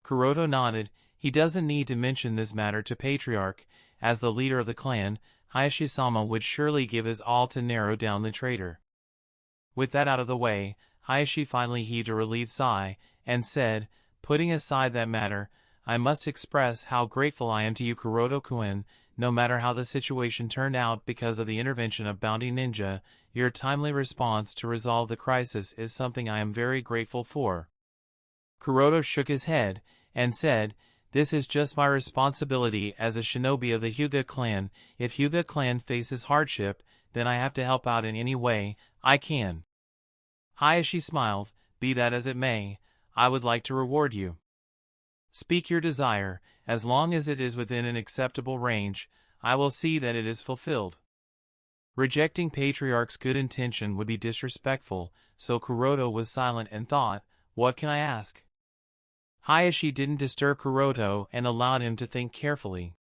Kuroto nodded. He doesn't need to mention this matter to Patriarch. As the leader of the clan, Hayashi-sama would surely give his all to narrow down the traitor. With that out of the way, Hayashi finally heaved a relieved sigh, and said, "Putting aside that matter, I must express how grateful I am to you, Kuroto-kun. no matter how the situation turned out because of the intervention of Bounty Ninja, your timely response to resolve the crisis is something I am very grateful for." Kuroto shook his head, and said, "This is just my responsibility as a shinobi of the Hyuga clan. If Hyuga clan faces hardship, then I have to help out in any way I can." Hayashi smiled. "Be that as it may, I would like to reward you. Speak your desire, as long as it is within an acceptable range, I will see that it is fulfilled." Rejecting Patriarch's good intention would be disrespectful, so Kuroto was silent and thought, "What can I ask?" Hayashi didn't disturb Kuroto and allowed him to think carefully.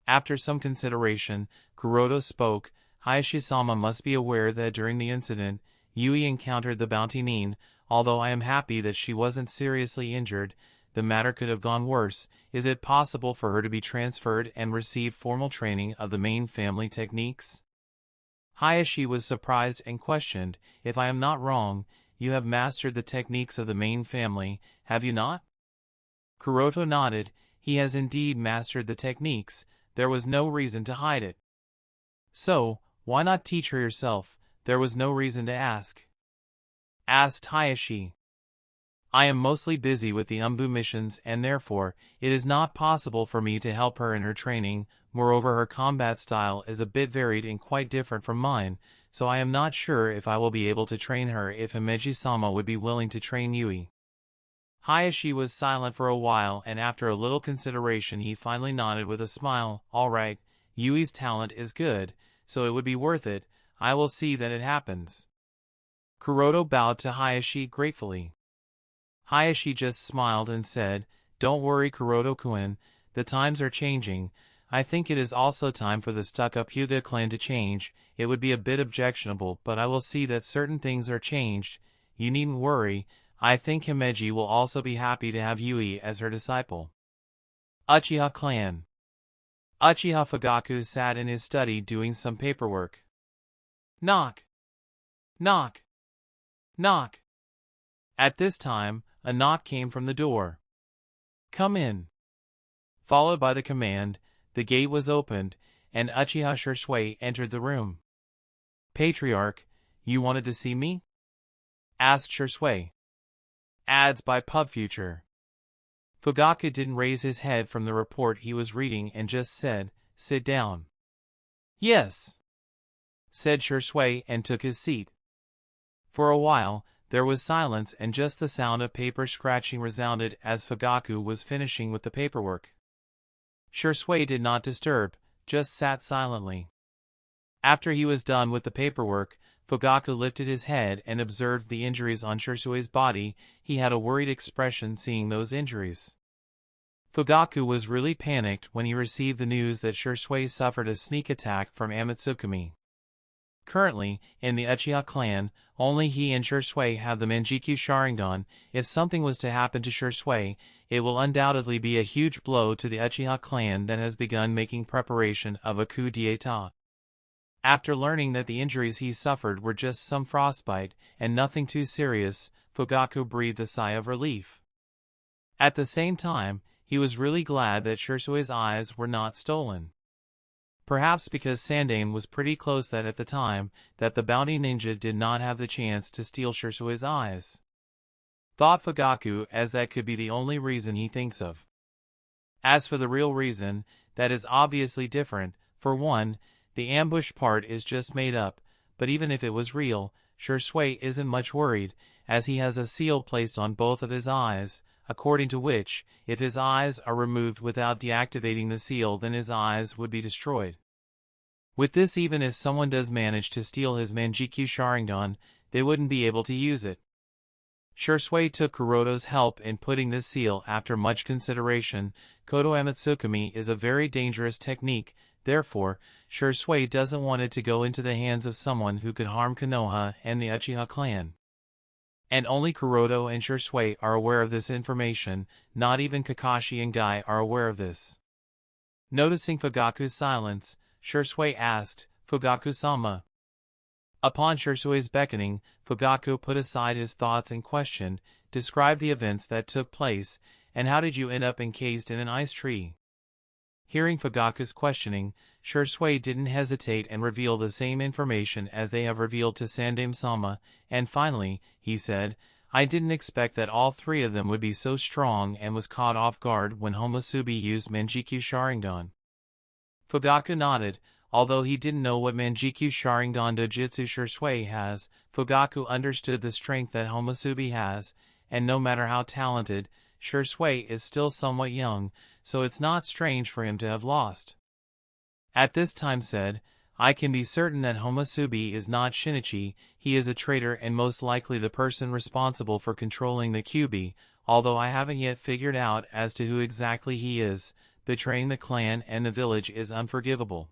After some consideration, Kuroto spoke. "Hayashi-sama must be aware that during the incident, Yui encountered the Bounty Nin. Although I am happy that she wasn't seriously injured, the matter could have gone worse. Is it possible for her to be transferred and receive formal training of the main family techniques?" Hayashi was surprised and questioned, "If I am not wrong, you have mastered the techniques of the main family, have you not?" Kuroto nodded. He has indeed mastered the techniques. There was no reason to hide it. "So, why not teach her yourself?" "There was no reason to ask," asked Hayashi. "I am mostly busy with the Umbu missions and therefore, it is not possible for me to help her in her training. Moreover, her combat style is a bit varied and quite different from mine, so I am not sure if I will be able to train her. If Himeji-sama would be willing to train Yui." Hayashi was silent for a while, and after a little consideration he finally nodded with a smile. "All right, Yui's talent is good, so it would be worth it. I will see that it happens." Kuroto bowed to Hayashi gratefully. Hayashi just smiled and said, "Don't worry, Kuroto-kun, the times are changing. I think it is also time for the stuck-up Hyuga clan to change. It would be a bit objectionable, but I will see that certain things are changed. You needn't worry. I think Himeji will also be happy to have Yui as her disciple." Uchiha clan. Uchiha Fugaku sat in his study doing some paperwork. Knock. Knock. Knock. At this time, a knock came from the door. "Come in." Followed by the command, the gate was opened, and Uchiha Shisui entered the room. "Patriarch, you wanted to see me?" asked Shisui. Ads by PubFuture. Fugaku didn't raise his head from the report he was reading and just said, "Sit down." "Yes," said Shisui and took his seat. For a while, there was silence and just the sound of paper scratching resounded as Fugaku was finishing with the paperwork. Shisui did not disturb, just sat silently. After he was done with the paperwork, Fugaku lifted his head and observed the injuries on Shisui's body. He had a worried expression seeing those injuries. Fugaku was really panicked when he received the news that Shisui suffered a sneak attack from Amatsukami. Currently, in the Uchiha clan, only he and Shisui have the Manjikyu Sharingan. If something was to happen to Shisui, it will undoubtedly be a huge blow to the Uchiha clan that has begun making preparation of a coup d'état. After learning that the injuries he suffered were just some frostbite, and nothing too serious, Fugaku breathed a sigh of relief. At the same time, he was really glad that Shisui's eyes were not stolen. Perhaps because Sandaime was pretty close that at the time, that the bounty ninja did not have the chance to steal Shisui's eyes. Thought Fugaku, as that could be the only reason he thinks of. As for the real reason, that is obviously different. For one, the ambush part is just made up, but even if it was real, Shisui isn't much worried, as he has a seal placed on both of his eyes, according to which, if his eyes are removed without deactivating the seal, then his eyes would be destroyed. With this, even if someone does manage to steal his Manjikyu Sharingan, they wouldn't be able to use it. Shisui took Kuroto's help in putting this seal after much consideration. Kodo Amatsukami is a very dangerous technique, therefore, Shisui doesn't want it to go into the hands of someone who could harm Konoha and the Uchiha clan. And only Kuroto and Shisui are aware of this information, not even Kakashi and Guy are aware of this. Noticing Fugaku's silence, Shisui asked, "Fugaku-sama?" Upon Shisui's beckoning, Fugaku put aside his thoughts and questioned, "Describe the events that took place, and how did you end up encased in an ice tree?" Hearing Fugaku's questioning, Shursui didn't hesitate and reveal the same information as they have revealed to Sandaime-sama, and finally, he said, I didn't expect that all three of them would be so strong, and was caught off guard when Homusubi used Manjikyu Sharingan. Fugaku nodded. Although he didn't know what Manjikyu Sharingan Dojutsu Shursui has, Fugaku understood the strength that Homusubi has, and no matter how talented, Shursui is still somewhat young, so it's not strange for him to have lost. At this time said, I can be certain that Homusubi is not Shinichi, he is a traitor and most likely the person responsible for controlling the Kyuubi, although I haven't yet figured out as to who exactly he is. Betraying the clan and the village is unforgivable.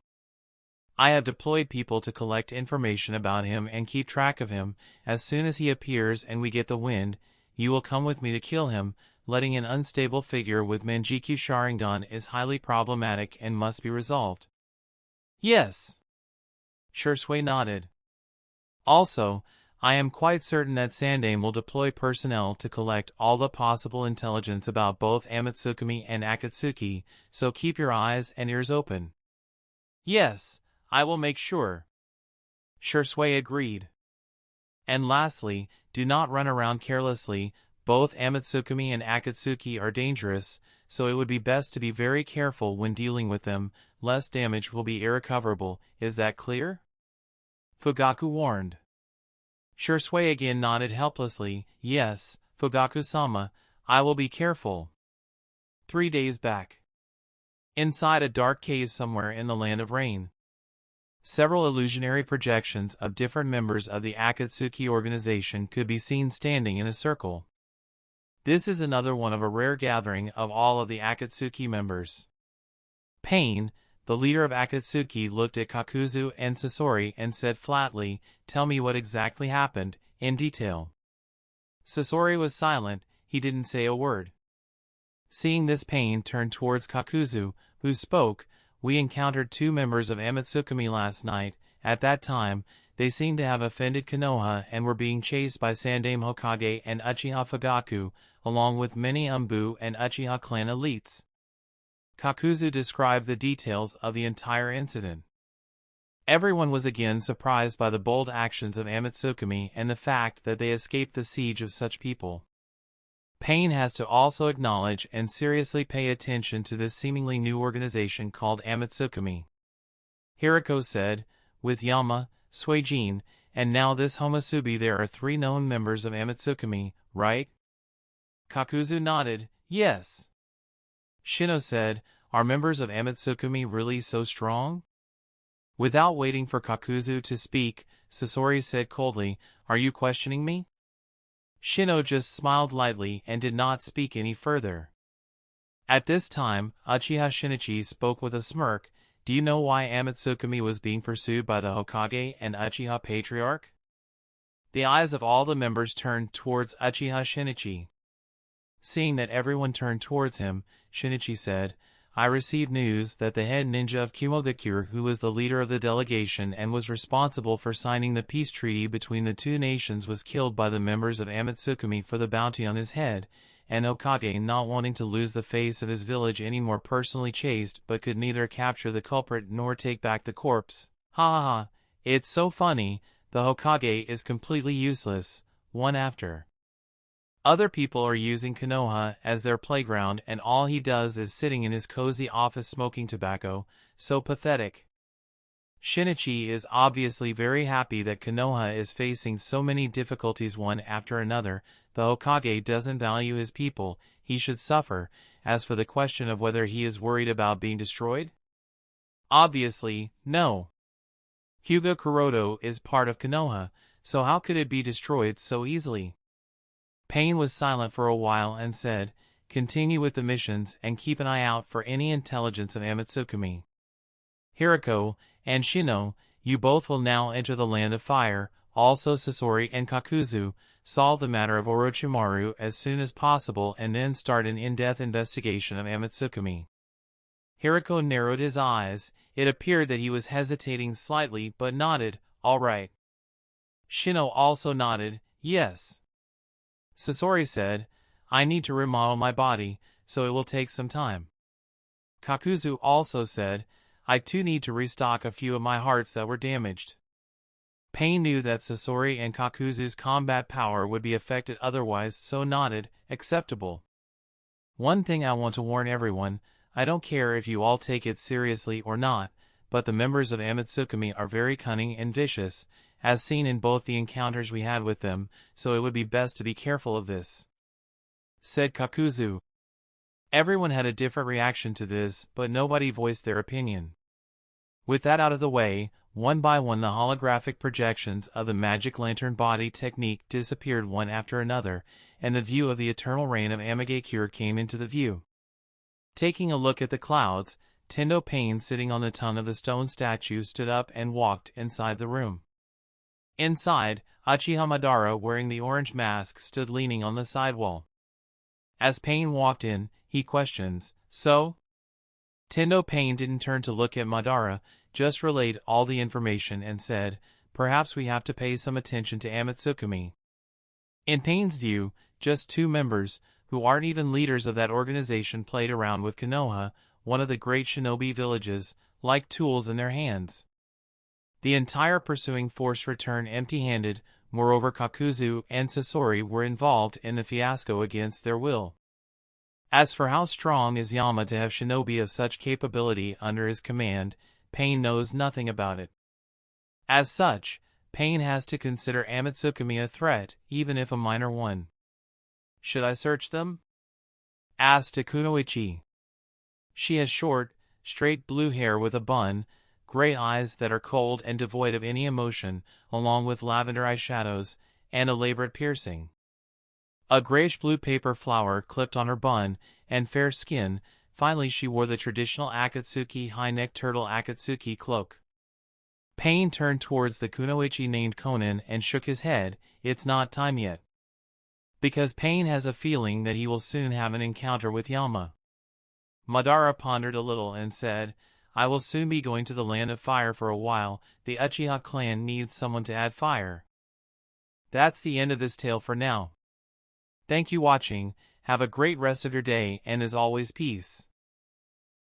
I have deployed people to collect information about him and keep track of him. As soon as he appears and we get the wind, you will come with me to kill him. Letting an unstable figure with Manjikyu Sharingan is highly problematic and must be resolved. Yes. Shursui nodded. Also, I am quite certain that Sandaime will deploy personnel to collect all the possible intelligence about both Amatsukami and Akatsuki, so keep your eyes and ears open. Yes, I will make sure. Shursui agreed. And lastly, do not run around carelessly. Both Amatsukami and Akatsuki are dangerous, so it would be best to be very careful when dealing with them, lest damage will be irrecoverable. Is that clear? Fugaku warned. Shursui again nodded helplessly. Yes, Fugaku-sama, I will be careful. 3 days back. Inside a dark cave somewhere in the land of rain. Several illusionary projections of different members of the Akatsuki organization could be seen standing in a circle. This is another one of a rare gathering of all of the Akatsuki members. Pain, the leader of Akatsuki, looked at Kakuzu and Sasori and said flatly, tell me what exactly happened, in detail. Sasori was silent, he didn't say a word. Seeing this, Pain turned towards Kakuzu, who spoke, we encountered 2 members of Amatsukami last night. At that time, they seemed to have offended Konoha and were being chased by Sandaime Hokage and Uchiha Fugaku, along with many Umbu and Uchiha clan elites. Kakuzu described the details of the entire incident. Everyone was again surprised by the bold actions of Amatsukami and the fact that they escaped the siege of such people. Pain has to also acknowledge and seriously pay attention to this seemingly new organization called Amatsukami. Hirako said, with Yama, Suijin, and now this Homusubi, there are 3 known members of Amatsukami, right? Kakuzu nodded, yes. Shino said, are members of Amatsukami really so strong? Without waiting for Kakuzu to speak, Sasori said coldly, are you questioning me? Shino just smiled lightly and did not speak any further. At this time, Uchiha Shinichi spoke with a smirk, do you know why Amatsukami was being pursued by the Hokage and Uchiha Patriarch? The eyes of all the members turned towards Uchiha Shinichi. Seeing that everyone turned towards him, Shinichi said, I received news that the head ninja of Kumogakure, who was the leader of the delegation and was responsible for signing the peace treaty between the 2 nations, was killed by the members of Amatsukami for the bounty on his head, and Hokage, not wanting to lose the face of his village anymore, personally chased but could neither capture the culprit nor take back the corpse. Ha ha ha, it's so funny, the Hokage is completely useless. One after other people are using Konoha as their playground, and all he does is sitting in his cozy office smoking tobacco. So pathetic. Shinichi is obviously very happy that Konoha is facing so many difficulties one after another. The Hokage doesn't value his people, he should suffer. As for the question of whether he is worried about being destroyed? Obviously, no. Hyuga Kuroto is part of Konoha, so how could it be destroyed so easily? Pain was silent for a while and said, continue with the missions and keep an eye out for any intelligence of Amatsukami. Hirako and Shino, you both will now enter the land of fire. Also Sasori and Kakuzu, solve the matter of Orochimaru as soon as possible and then start an in-depth investigation of Amatsukami. Hirako narrowed his eyes. It appeared that he was hesitating slightly but nodded, all right. Shino also nodded, yes. Sasori said, I need to remodel my body, so it will take some time. Kakuzu also said, I too need to restock a few of my hearts that were damaged. Pain knew that Sasori and Kakuzu's combat power would be affected otherwise, so nodded, acceptable. One thing I want to warn everyone, I don't care if you all take it seriously or not, but the members of Amatsukami are very cunning and vicious, as seen in both the encounters we had with them, so it would be best to be careful of this, said Kakuzu. Everyone had a different reaction to this, but nobody voiced their opinion. With that out of the way, one by one the holographic projections of the magic lantern body technique disappeared one after another, and the view of the eternal reign of Amagakure came into the view. Taking a look at the clouds, Tendo Pain sitting on the tongue of the stone statue stood up and walked inside the room. Inside, Uchiha Madara wearing the orange mask stood leaning on the side wall. As Pain walked in, he questions, so? Tendo Pain didn't turn to look at Madara, just relayed all the information and said, perhaps we have to pay some attention to Amatsukami. In Pain's view, just 2 members, who aren't even leaders of that organization, played around with Konoha, one of the great shinobi villages, like tools in their hands. The entire pursuing force returned empty-handed, moreover Kakuzu and Sasori were involved in the fiasco against their will. As for how strong is Yama to have shinobi of such capability under his command, Pain knows nothing about it. As such, Pain has to consider Amatsukami a threat, even if a minor one. Should I search them? Asked Kunoichi. She has short, straight blue hair with a bun, gray eyes that are cold and devoid of any emotion, along with lavender eyeshadows, and elaborate piercing. A grayish-blue paper flower clipped on her bun, and fair skin. Finally she wore the traditional Akatsuki high-neck turtle Akatsuki cloak. Pain turned towards the Kunoichi named Conan and shook his head, it's not time yet. Because Pain has a feeling that he will soon have an encounter with Yama. Madara pondered a little and said, I will soon be going to the land of fire for a while, the Uchiha clan needs someone to add fire. That's the end of this tale for now. Thank you for watching, have a great rest of your day, and as always peace.